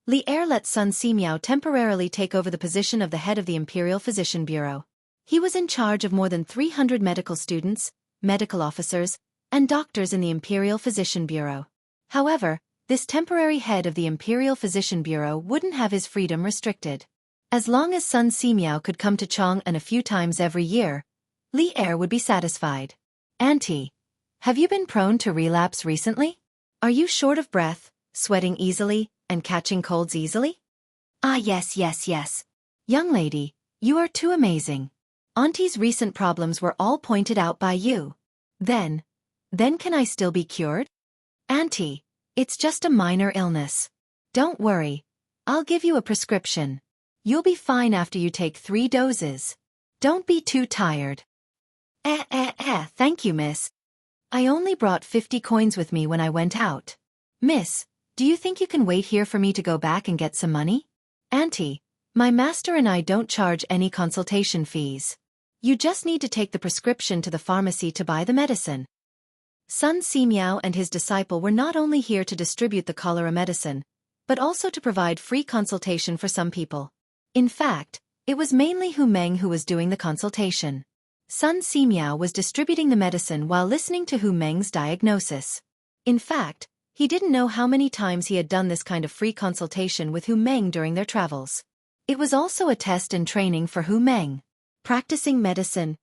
Li Er let Sun Simiao temporarily take over the position of the head of the Imperial Physician Bureau. He was in charge of more than 300 medical students, medical officers, and doctors in the Imperial Physician Bureau. However, this temporary head of the Imperial Physician Bureau wouldn't have his freedom restricted. As long as Sun Simiao could come to Chang'an a few times every year, Li Er would be satisfied. "Auntie, have you been prone to relapse recently? Are you short of breath, sweating easily, and catching colds easily?" "Ah, yes. Young lady, you are too amazing. Auntie's recent problems were all pointed out by you. Then can I still be cured?" "Auntie, it's just a minor illness. Don't worry, I'll give you a prescription. You'll be fine after you take 3 doses. Don't be too tired." Thank you, miss. I only brought 50 coins with me when I went out. Miss, do you think you can wait here for me to go back and get some money?" "Auntie, my master and I don't charge any consultation fees. You just need to take the prescription to the pharmacy to buy the medicine." Sun Simiao and his disciple were not only here to distribute the cholera medicine, but also to provide free consultation for some people. In fact, it was mainly Hu Meng who was doing the consultation. Sun Simiao was distributing the medicine while listening to Hu Meng's diagnosis. In fact, he didn't know how many times he had done this kind of free consultation with Hu Meng during their travels. It was also a test and training for Hu Meng. Practicing medicine.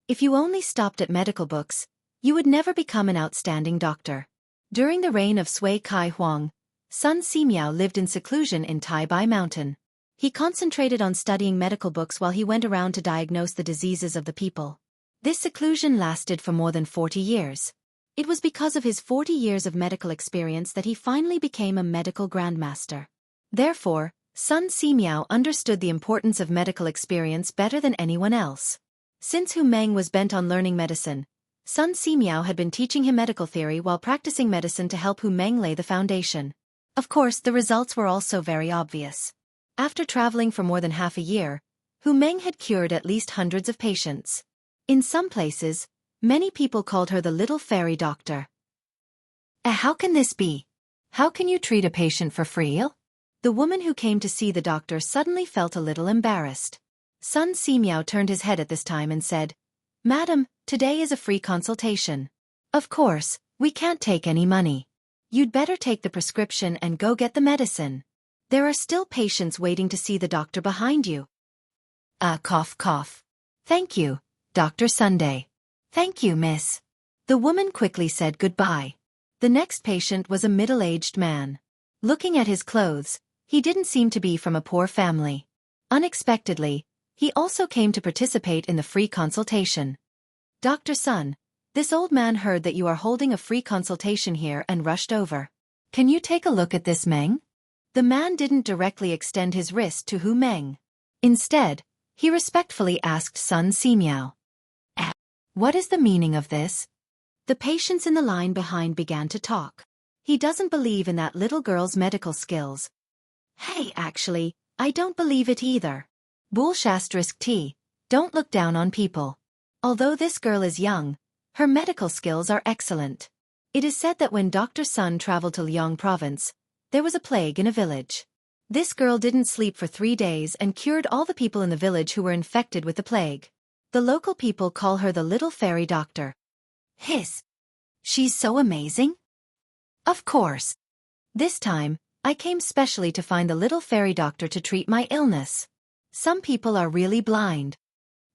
If you only stopped at medical books, you would never become an outstanding doctor. During the reign of Sui Kai Huang, Sun Simiao lived in seclusion in Taibai Mountain. He concentrated on studying medical books while he went around to diagnose the diseases of the people. This seclusion lasted for more than 40 years. It was because of his 40 years of medical experience that he finally became a medical grandmaster. Therefore, Sun Simiao understood the importance of medical experience better than anyone else. Since Hu Meng was bent on learning medicine, Sun Simiao had been teaching him medical theory while practicing medicine to help Hu Meng lay the foundation. Of course, the results were also very obvious. After traveling for more than half a year, Hu Meng had cured at least hundreds of patients. In some places, many people called her the little fairy doctor. How can this be? How can you treat a patient for free? The woman who came to see the doctor suddenly felt a little embarrassed. Sun Simiao turned his head at this time and said, "Madam, today is a free consultation. Of course, we can't take any money. You'd better take the prescription and go get the medicine. There are still patients waiting to see the doctor behind you." Cough. "Thank you, Dr. Sunday." "Thank you, miss." The woman quickly said goodbye. The next patient was a middle-aged man. Looking at his clothes, he didn't seem to be from a poor family. Unexpectedly, he also came to participate in the free consultation. "Dr. Sun, this old man heard that you are holding a free consultation here and rushed over. Can you take a look at this, Meng?" The man didn't directly extend his wrist to Hu Meng. Instead, he respectfully asked Sun Simiao, "What is the meaning of this?" The patients in the line behind began to talk. "He doesn't believe in that little girl's medical skills." "Hey, actually, I don't believe it either. Bull*T, don't look down on people. Although this girl is young, her medical skills are excellent. It is said that when Dr. Sun traveled to Liang province, there was a plague in a village. This girl didn't sleep for 3 days and cured all the people in the village who were infected with the plague. The local people call her the little fairy doctor. Hiss. She's so amazing? Of course. This time, I came specially to find the little fairy doctor to treat my illness. Some people are really blind.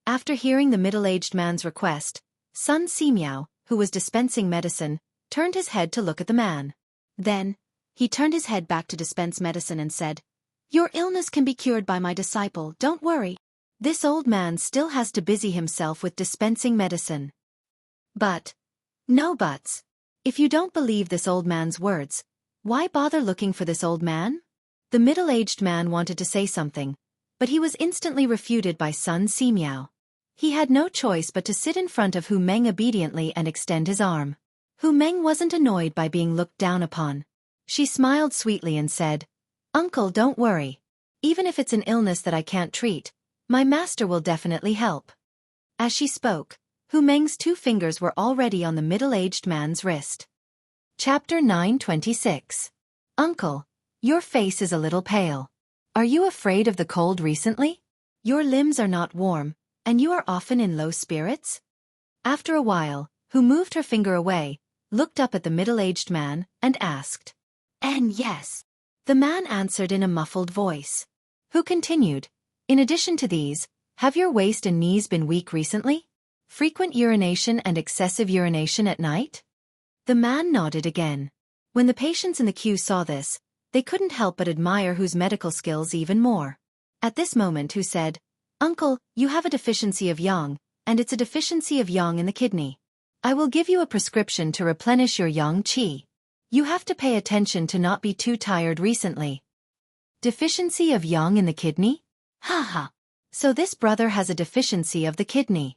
After hearing the middle-aged man's request, Sun Simiao, who was dispensing medicine, turned his head to look at the man. Then, he turned his head back to dispense medicine and said, "Your illness can be cured by my disciple, don't worry." This old man still has to busy himself with dispensing medicine. But, no buts. If you don't believe this old man's words, why bother looking for this old man? The middle-aged man wanted to say something, but he was instantly refuted by Sun Simiao. He had no choice but to sit in front of Hu Meng obediently and extend his arm. Hu Meng wasn't annoyed by being looked down upon. She smiled sweetly and said, "Uncle, don't worry. Even if it's an illness that I can't treat, my master will definitely help." As she spoke, Hu Meng's 2 fingers were already on the middle-aged man's wrist. Chapter 926. Uncle, your face is a little pale. Are you afraid of the cold recently? Your limbs are not warm, and you are often in low spirits? After a while, Hu moved her finger away, looked up at the middle-aged man, and asked. And yes. The man answered in a muffled voice. Hu continued, "In addition to these, have your waist and knees been weak recently? Frequent urination and excessive urination at night?" The man nodded again. When the patients in the queue saw this, they couldn't help but admire Hu's medical skills even more. At this moment Hu said, "Uncle, you have a deficiency of yang, and it's a deficiency of yang in the kidney. I will give you a prescription to replenish your yang qi. You have to pay attention to not be too tired recently." Deficiency of yang in the kidney? Haha. So this brother has a deficiency of the kidney.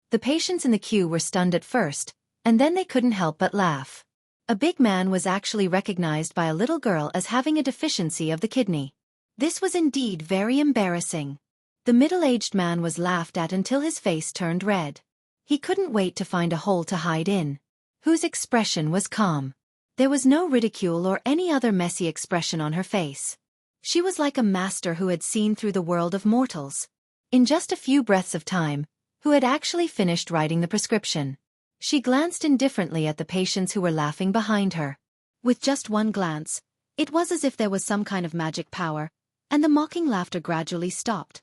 The patients in the queue were stunned at first, and then they couldn't help but laugh. A big man was actually recognized by a little girl as having a deficiency of the kidney. This was indeed very embarrassing. The middle-aged man was laughed at until his face turned red. He couldn't wait to find a hole to hide in. Whose expression was calm. There was no ridicule or any other messy expression on her face. She was like a master who had seen through the world of mortals. In just a few breaths of time, Hu had actually finished writing the prescription. She glanced indifferently at the patients who were laughing behind her. With just one glance, it was as if there was some kind of magic power, and the mocking laughter gradually stopped.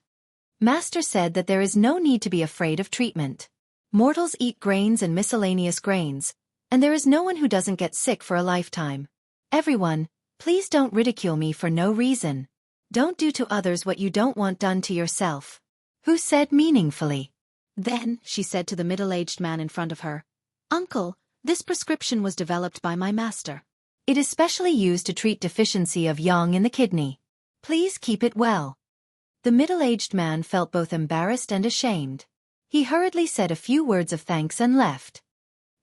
Master said that there is no need to be afraid of treatment. Mortals eat grains and miscellaneous grains, and there is no one who doesn't get sick for a lifetime. Everyone, please don't ridicule me for no reason. Don't do to others what you don't want done to yourself. Hu said meaningfully. Then, she said to the middle-aged man in front of her, "Uncle, this prescription was developed by my master. It is specially used to treat deficiency of yang in the kidney. Please keep it well." The middle-aged man felt both embarrassed and ashamed. He hurriedly said a few words of thanks and left.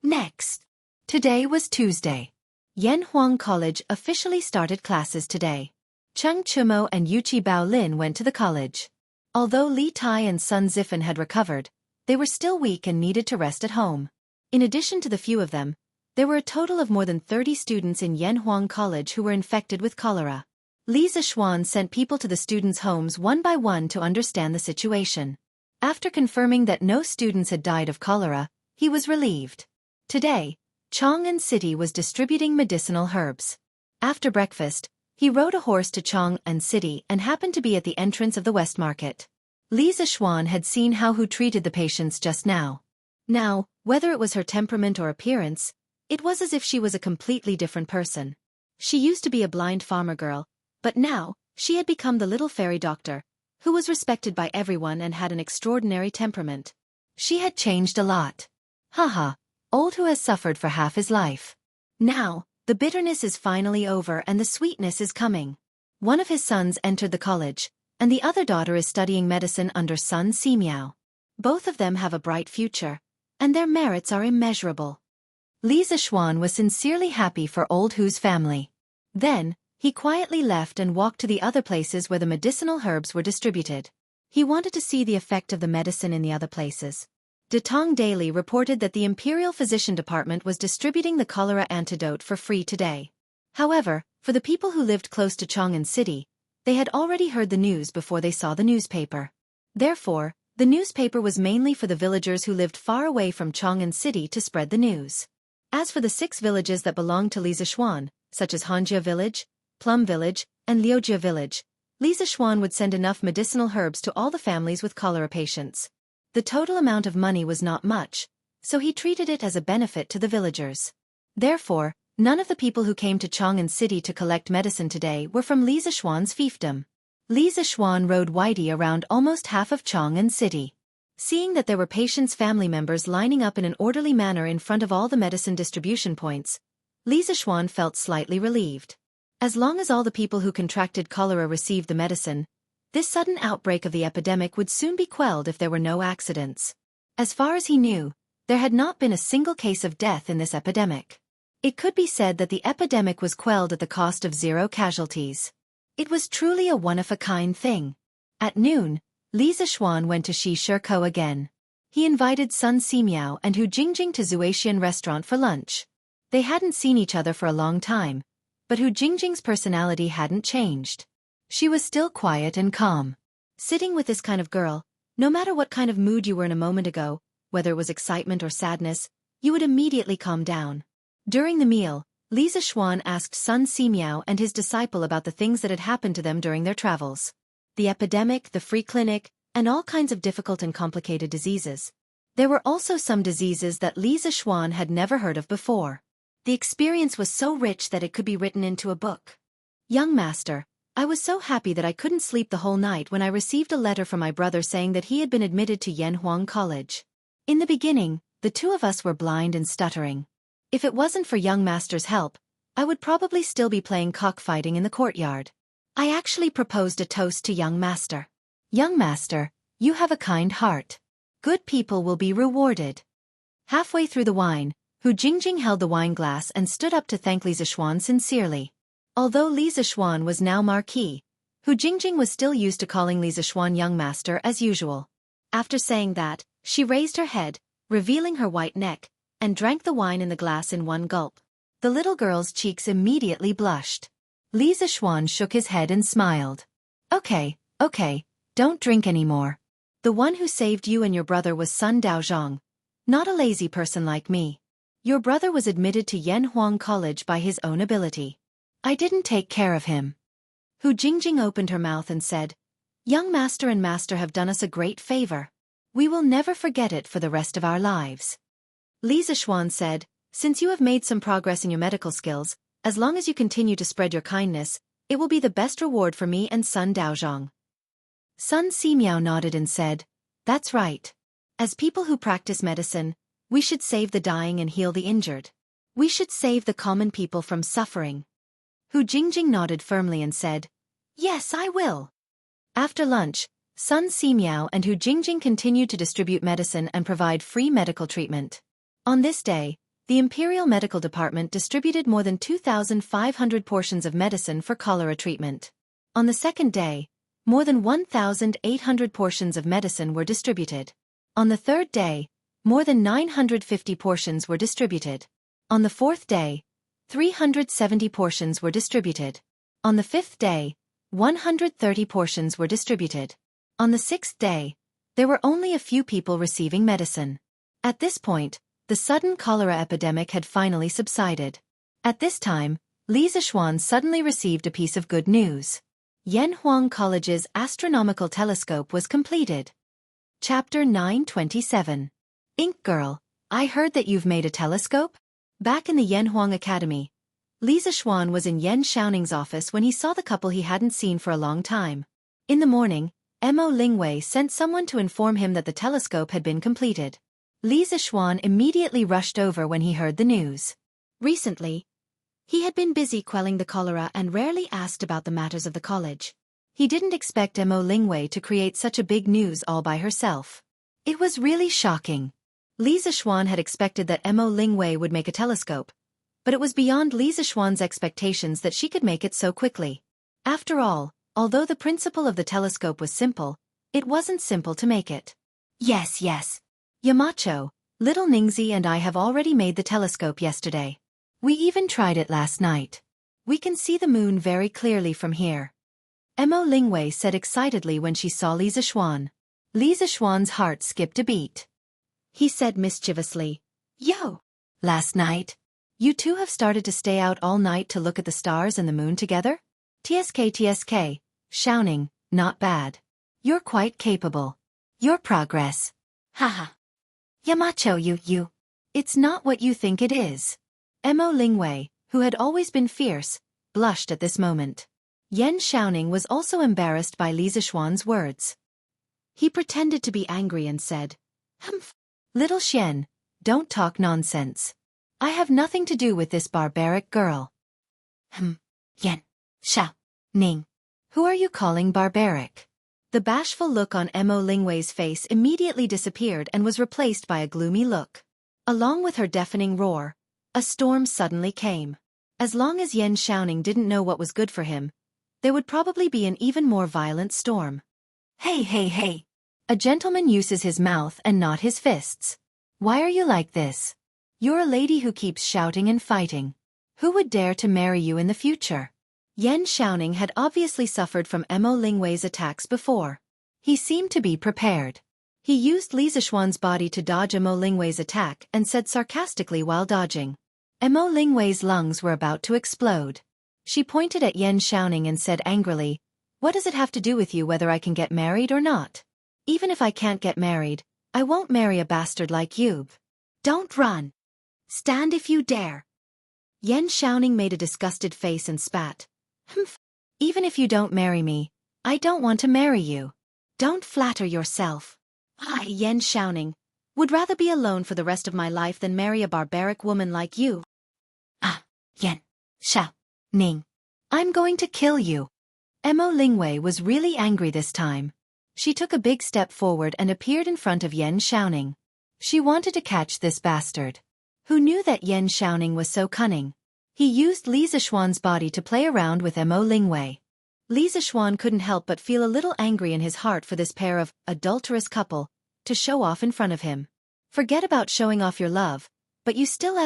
Next. Today was Tuesday. Yanhuang College officially started classes today. Cheng Chumo and Yuchi Baolin went to the college. Although Li Tai and Sun Zifen had recovered, they were still weak and needed to rest at home. In addition to the few of them, there were a total of more than 30 students in Yanhuang College who were infected with cholera. Li Zishuan sent people to the students' homes one by one to understand the situation. After confirming that no students had died of cholera, he was relieved. Today, Chang'an City was distributing medicinal herbs. After breakfast, he rode a horse to Chang'an City and happened to be at the entrance of the West Market. Li Zishuan had seen how Hu treated the patients just now. Now, whether it was her temperament or appearance, it was as if she was a completely different person. She used to be a blind farmer girl, but now, she had become the little fairy doctor, who was respected by everyone and had an extraordinary temperament. She had changed a lot. Haha, old Hu has suffered for half his life. Now, the bitterness is finally over and the sweetness is coming. One of his sons entered the college, and the other daughter is studying medicine under Sun Simiao. Both of them have a bright future, and their merits are immeasurable. Li Zishuan was sincerely happy for old Hu's family. Then, he quietly left and walked to the other places where the medicinal herbs were distributed. He wanted to see the effect of the medicine in the other places. Datong Daily reported that the Imperial Physician Department was distributing the cholera antidote for free today. However, for the people who lived close to Chang'an City, They had already heard the news before they saw the newspaper. Therefore, the newspaper was mainly for the villagers who lived far away from Chang'an City to spread the news. As for the 6 villages that belonged to Xianxia, such as Hanjia Village, Plum Village, and Liujia Village, Xianxia would send enough medicinal herbs to all the families with cholera patients. The total amount of money was not much, so he treated it as a benefit to the villagers. Therefore, none of the people who came to Chang'an City to collect medicine today were from Xianxia's fiefdom. Xianxia rode Whitey around almost half of Chang'an City. Seeing that there were patients' family members lining up in an orderly manner in front of all the medicine distribution points, Xianxia felt slightly relieved. As long as all the people who contracted cholera received the medicine, this sudden outbreak of the epidemic would soon be quelled if there were no accidents. As far as he knew, there had not been a single case of death in this epidemic. It could be said that the epidemic was quelled at the cost of 0 casualties. It was truly a one-of-a-kind thing. At noon, Xianxia went to Shishiko again. He invited Sun Simiao and Hu Jingjing to Zuaxian restaurant for lunch. They hadn't seen each other for a long time, but Hu Jingjing's personality hadn't changed. She was still quiet and calm. Sitting with this kind of girl, no matter what kind of mood you were in a moment ago, whether it was excitement or sadness, you would immediately calm down. During the meal, Xianxia asked Sun Simiao and his disciple about the things that had happened to them during their travels. The epidemic, the free clinic, and all kinds of difficult and complicated diseases. There were also some diseases that Xianxia had never heard of before. The experience was so rich that it could be written into a book. Young master, I was so happy that I couldn't sleep the whole night when I received a letter from my brother saying that he had been admitted to Yanhuang College. In the beginning, the 2 of us were blind and stuttering. If it wasn't for young master's help, I would probably still be playing cockfighting in the courtyard. I actually proposed a toast to young master. Young master, you have a kind heart. Good people will be rewarded. Halfway through the wine, Hu Jingjing held the wine glass and stood up to thank Xianxia sincerely. Although Xianxia was now Marquis, Hu Jingjing was still used to calling Xianxia young master as usual. After saying that, she raised her head, revealing her white neck, and drank the wine in the glass in one gulp. The little girl's cheeks immediately blushed. Xianxia shook his head and smiled. Okay, don't drink anymore. The one who saved you and your brother was Sun Daozhong, not a lazy person like me. Your brother was admitted to Yanhuang College by his own ability. I didn't take care of him. Hu Jingjing opened her mouth and said, Young master and master have done us a great favor. We will never forget it for the rest of our lives. Xianxia said, Since you have made some progress in your medical skills, as long as you continue to spread your kindness, it will be the best reward for me and Sun Daozhong. Sun Simiao nodded and said, That's right. As people who practice medicine, we should save the dying and heal the injured. We should save the common people from suffering. Hu Jingjing nodded firmly and said, Yes, I will. After lunch, Sun Simiao and Hu Jingjing continued to distribute medicine and provide free medical treatment. On this day, the Imperial Medical Department distributed more than 2,500 portions of medicine for cholera treatment. On the second day, more than 1,800 portions of medicine were distributed. On the third day, more than 950 portions were distributed. On the fourth day, 370 portions were distributed. On the fifth day, 130 portions were distributed. On the sixth day, there were only a few people receiving medicine. At this point, the sudden cholera epidemic had finally subsided. At this time, Xianxia suddenly received a piece of good news. Yanhuang College's astronomical telescope was completed. Chapter 927. Ink Girl, I heard that you've made a telescope? Back in the Yanhuang Academy, Xianxia was in Yan Shaoning's office when he saw the couple he hadn't seen for a long time. In the morning, Mo Lingwei sent someone to inform him that the telescope had been completed. Xianxia immediately rushed over when he heard the news. Recently, he had been busy quelling the cholera and rarely asked about the matters of the college. He didn't expect Mo Lingwei to create such a big news all by herself. It was really shocking. Xianxia had expected that Mo Lingwei would make a telescope, but it was beyond Xianxia's expectations that she could make it so quickly. After all, although the principle of the telescope was simple, it wasn't simple to make it. Yes. Yamacho, little Ningzi and I have already made the telescope yesterday. We even tried it last night. We can see the moon very clearly from here. Mo Lingwei said excitedly when she saw Li Zixuan. Li Zixuan's heart skipped a beat. He said mischievously, "Yo! Last night? You two have started to stay out all night to look at the stars and the moon together? TSK, Xiaoning, not bad. You're quite capable. Your progress. Haha. Yamacho you. It's not what you think it is." Mo Lingwei, who had always been fierce, blushed at this moment. Yan Xiaoning was also embarrassed by Li Zixuan's words. He pretended to be angry and said, "Humph. Little Xian, don't talk nonsense. I have nothing to do with this barbaric girl." Yan Xiaoning. Who are you calling barbaric? The bashful look on Mo Lingwei's face immediately disappeared and was replaced by a gloomy look. Along with her deafening roar, a storm suddenly came. As long as Yan Xiaoning didn't know what was good for him, there would probably be an even more violent storm. Hey. A gentleman uses his mouth and not his fists. Why are you like this? You're a lady who keeps shouting and fighting. Who would dare to marry you in the future? Yan Xiaoning had obviously suffered from Mo Lingwei's attacks before. He seemed to be prepared. He used Li Zixuan's body to dodge Mo Lingwei's attack and said sarcastically while dodging. Mo Lingwei's lungs were about to explode. She pointed at Yan Xiaoning and said angrily, "What does it have to do with you whether I can get married or not? Even if I can't get married, I won't marry a bastard like you. Don't run. Stand if you dare." Yan Xiaoning made a disgusted face and spat. "Humph. Even if you don't marry me, I don't want to marry you. Don't flatter yourself. I, Yan Xiaoning, would rather be alone for the rest of my life than marry a barbaric woman like you. Yan Xiaoning. I'm going to kill you." Mo Lingwei was really angry this time. She took a big step forward and appeared in front of Yan Xiaoning. She wanted to catch this bastard. Who knew that Yan Xiaoning was so cunning? He used Li Zixuan's body to play around with Mo Lingwei. Li Zixuan couldn't help but feel a little angry in his heart for this pair of adulterous couple to show off in front of him. Forget about showing off your love, but you still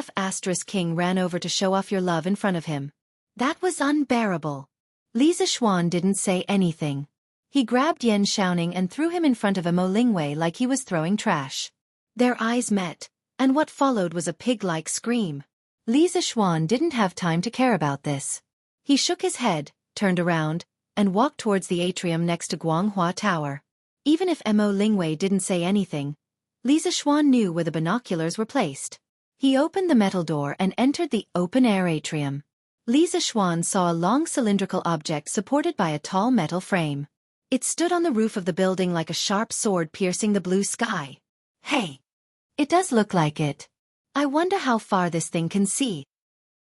King ran over to show off your love in front of him. That was unbearable. Li Zixuan didn't say anything. He grabbed Yan Xiaoning and threw him in front of Mo Lingwei like he was throwing trash. Their eyes met, and what followed was a pig-like scream. Li Zixuan didn't have time to care about this. He shook his head, turned around, and walked towards the atrium next to Guanghua Tower. Even if Mo Lingwei didn't say anything, Li Zixuan knew where the binoculars were placed. He opened the metal door and entered the open-air atrium. Li Zixuan saw a long cylindrical object supported by a tall metal frame. It stood on the roof of the building like a sharp sword piercing the blue sky. Hey! It does look like it. I wonder how far this thing can see.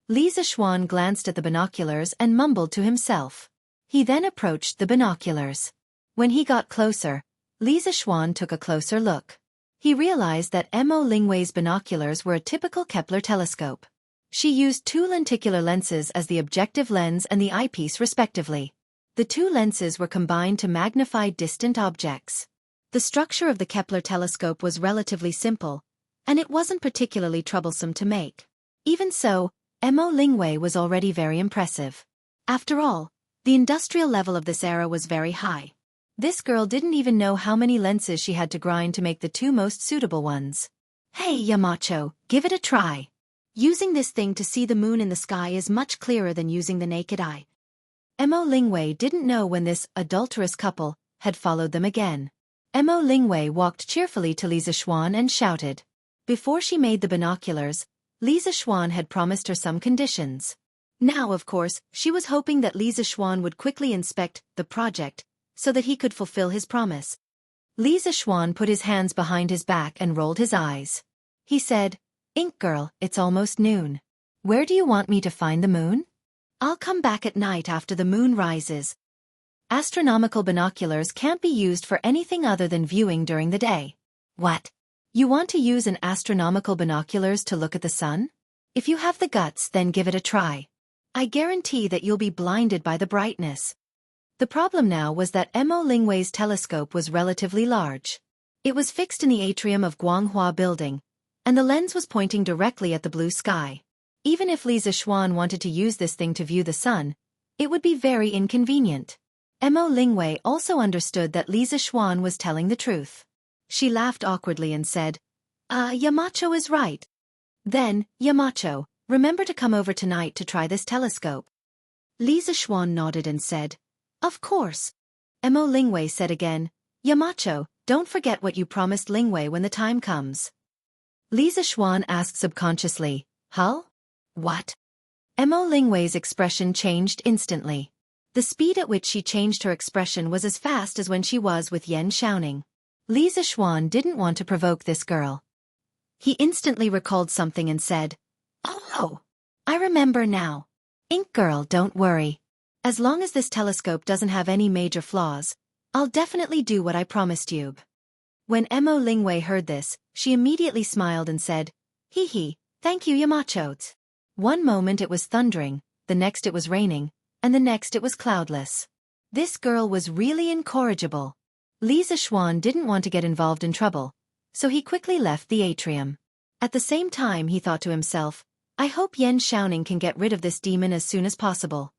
Li Zixuan glanced at the binoculars and mumbled to himself. He then approached the binoculars. When he got closer, Li Zixuan took a closer look. He realized that Mo Lingwei's binoculars were a typical Kepler telescope. She used two lenticular lenses as the objective lens and the eyepiece respectively. The two lenses were combined to magnify distant objects. The structure of the Kepler telescope was relatively simple, and it wasn't particularly troublesome to make. Even so, Mo Lingwei was already very impressive. After all, the industrial level of this era was very high. This girl didn't even know how many lenses she had to grind to make the two most suitable ones. Hey Yamacho, give it a try. Using this thing to see the moon in the sky is much clearer than using the naked eye. Mo Lingwei didn't know when this adulterous couple had followed them again. Mo Lingwei walked cheerfully to Li Zixuan and shouted. Before she made the binoculars, Li Zixuan had promised her some conditions. Now, of course, she was hoping that Li Zixuan would quickly inspect the project so that he could fulfill his promise. Li Zixuan put his hands behind his back and rolled his eyes. He said, "Ink girl, it's almost noon. Where do you want me to find the moon? I'll come back at night after the moon rises." Astronomical binoculars can't be used for anything other than viewing during the day. What? You want to use an astronomical binoculars to look at the sun? If you have the guts, then give it a try. I guarantee that you'll be blinded by the brightness. The problem now was that Mo Lingwei's telescope was relatively large. It was fixed in the atrium of Guanghua Building, and the lens was pointing directly at the blue sky. Even if Li Zixuan wanted to use this thing to view the sun, it would be very inconvenient. Mo Lingwei also understood that Li Zixuan was telling the truth. She laughed awkwardly and said, Yamacho is right. Then, Yamacho, remember to come over tonight to try this telescope. Li Zixuan nodded and said, Of course. Mo Lingwei said again, Yamacho, don't forget what you promised Lingwei when the time comes. Li Zixuan asked subconsciously, Huh? What? Mo Lingwei's expression changed instantly. The speed at which she changed her expression was as fast as when she was with Yan Xiaoning. Li Zixuan didn't want to provoke this girl. He instantly recalled something and said, Oh, I remember now. Ink girl, don't worry. As long as this telescope doesn't have any major flaws, I'll definitely do what I promised you. When Mo Lingwei heard this, she immediately smiled and said, Hee, thank you Yamacho. One moment it was thundering, the next it was raining, and the next it was cloudless. This girl was really incorrigible. Li Zixuan didn't want to get involved in trouble, so he quickly left the atrium. At the same time he thought to himself, I hope Yan Xiaoning can get rid of this demon as soon as possible.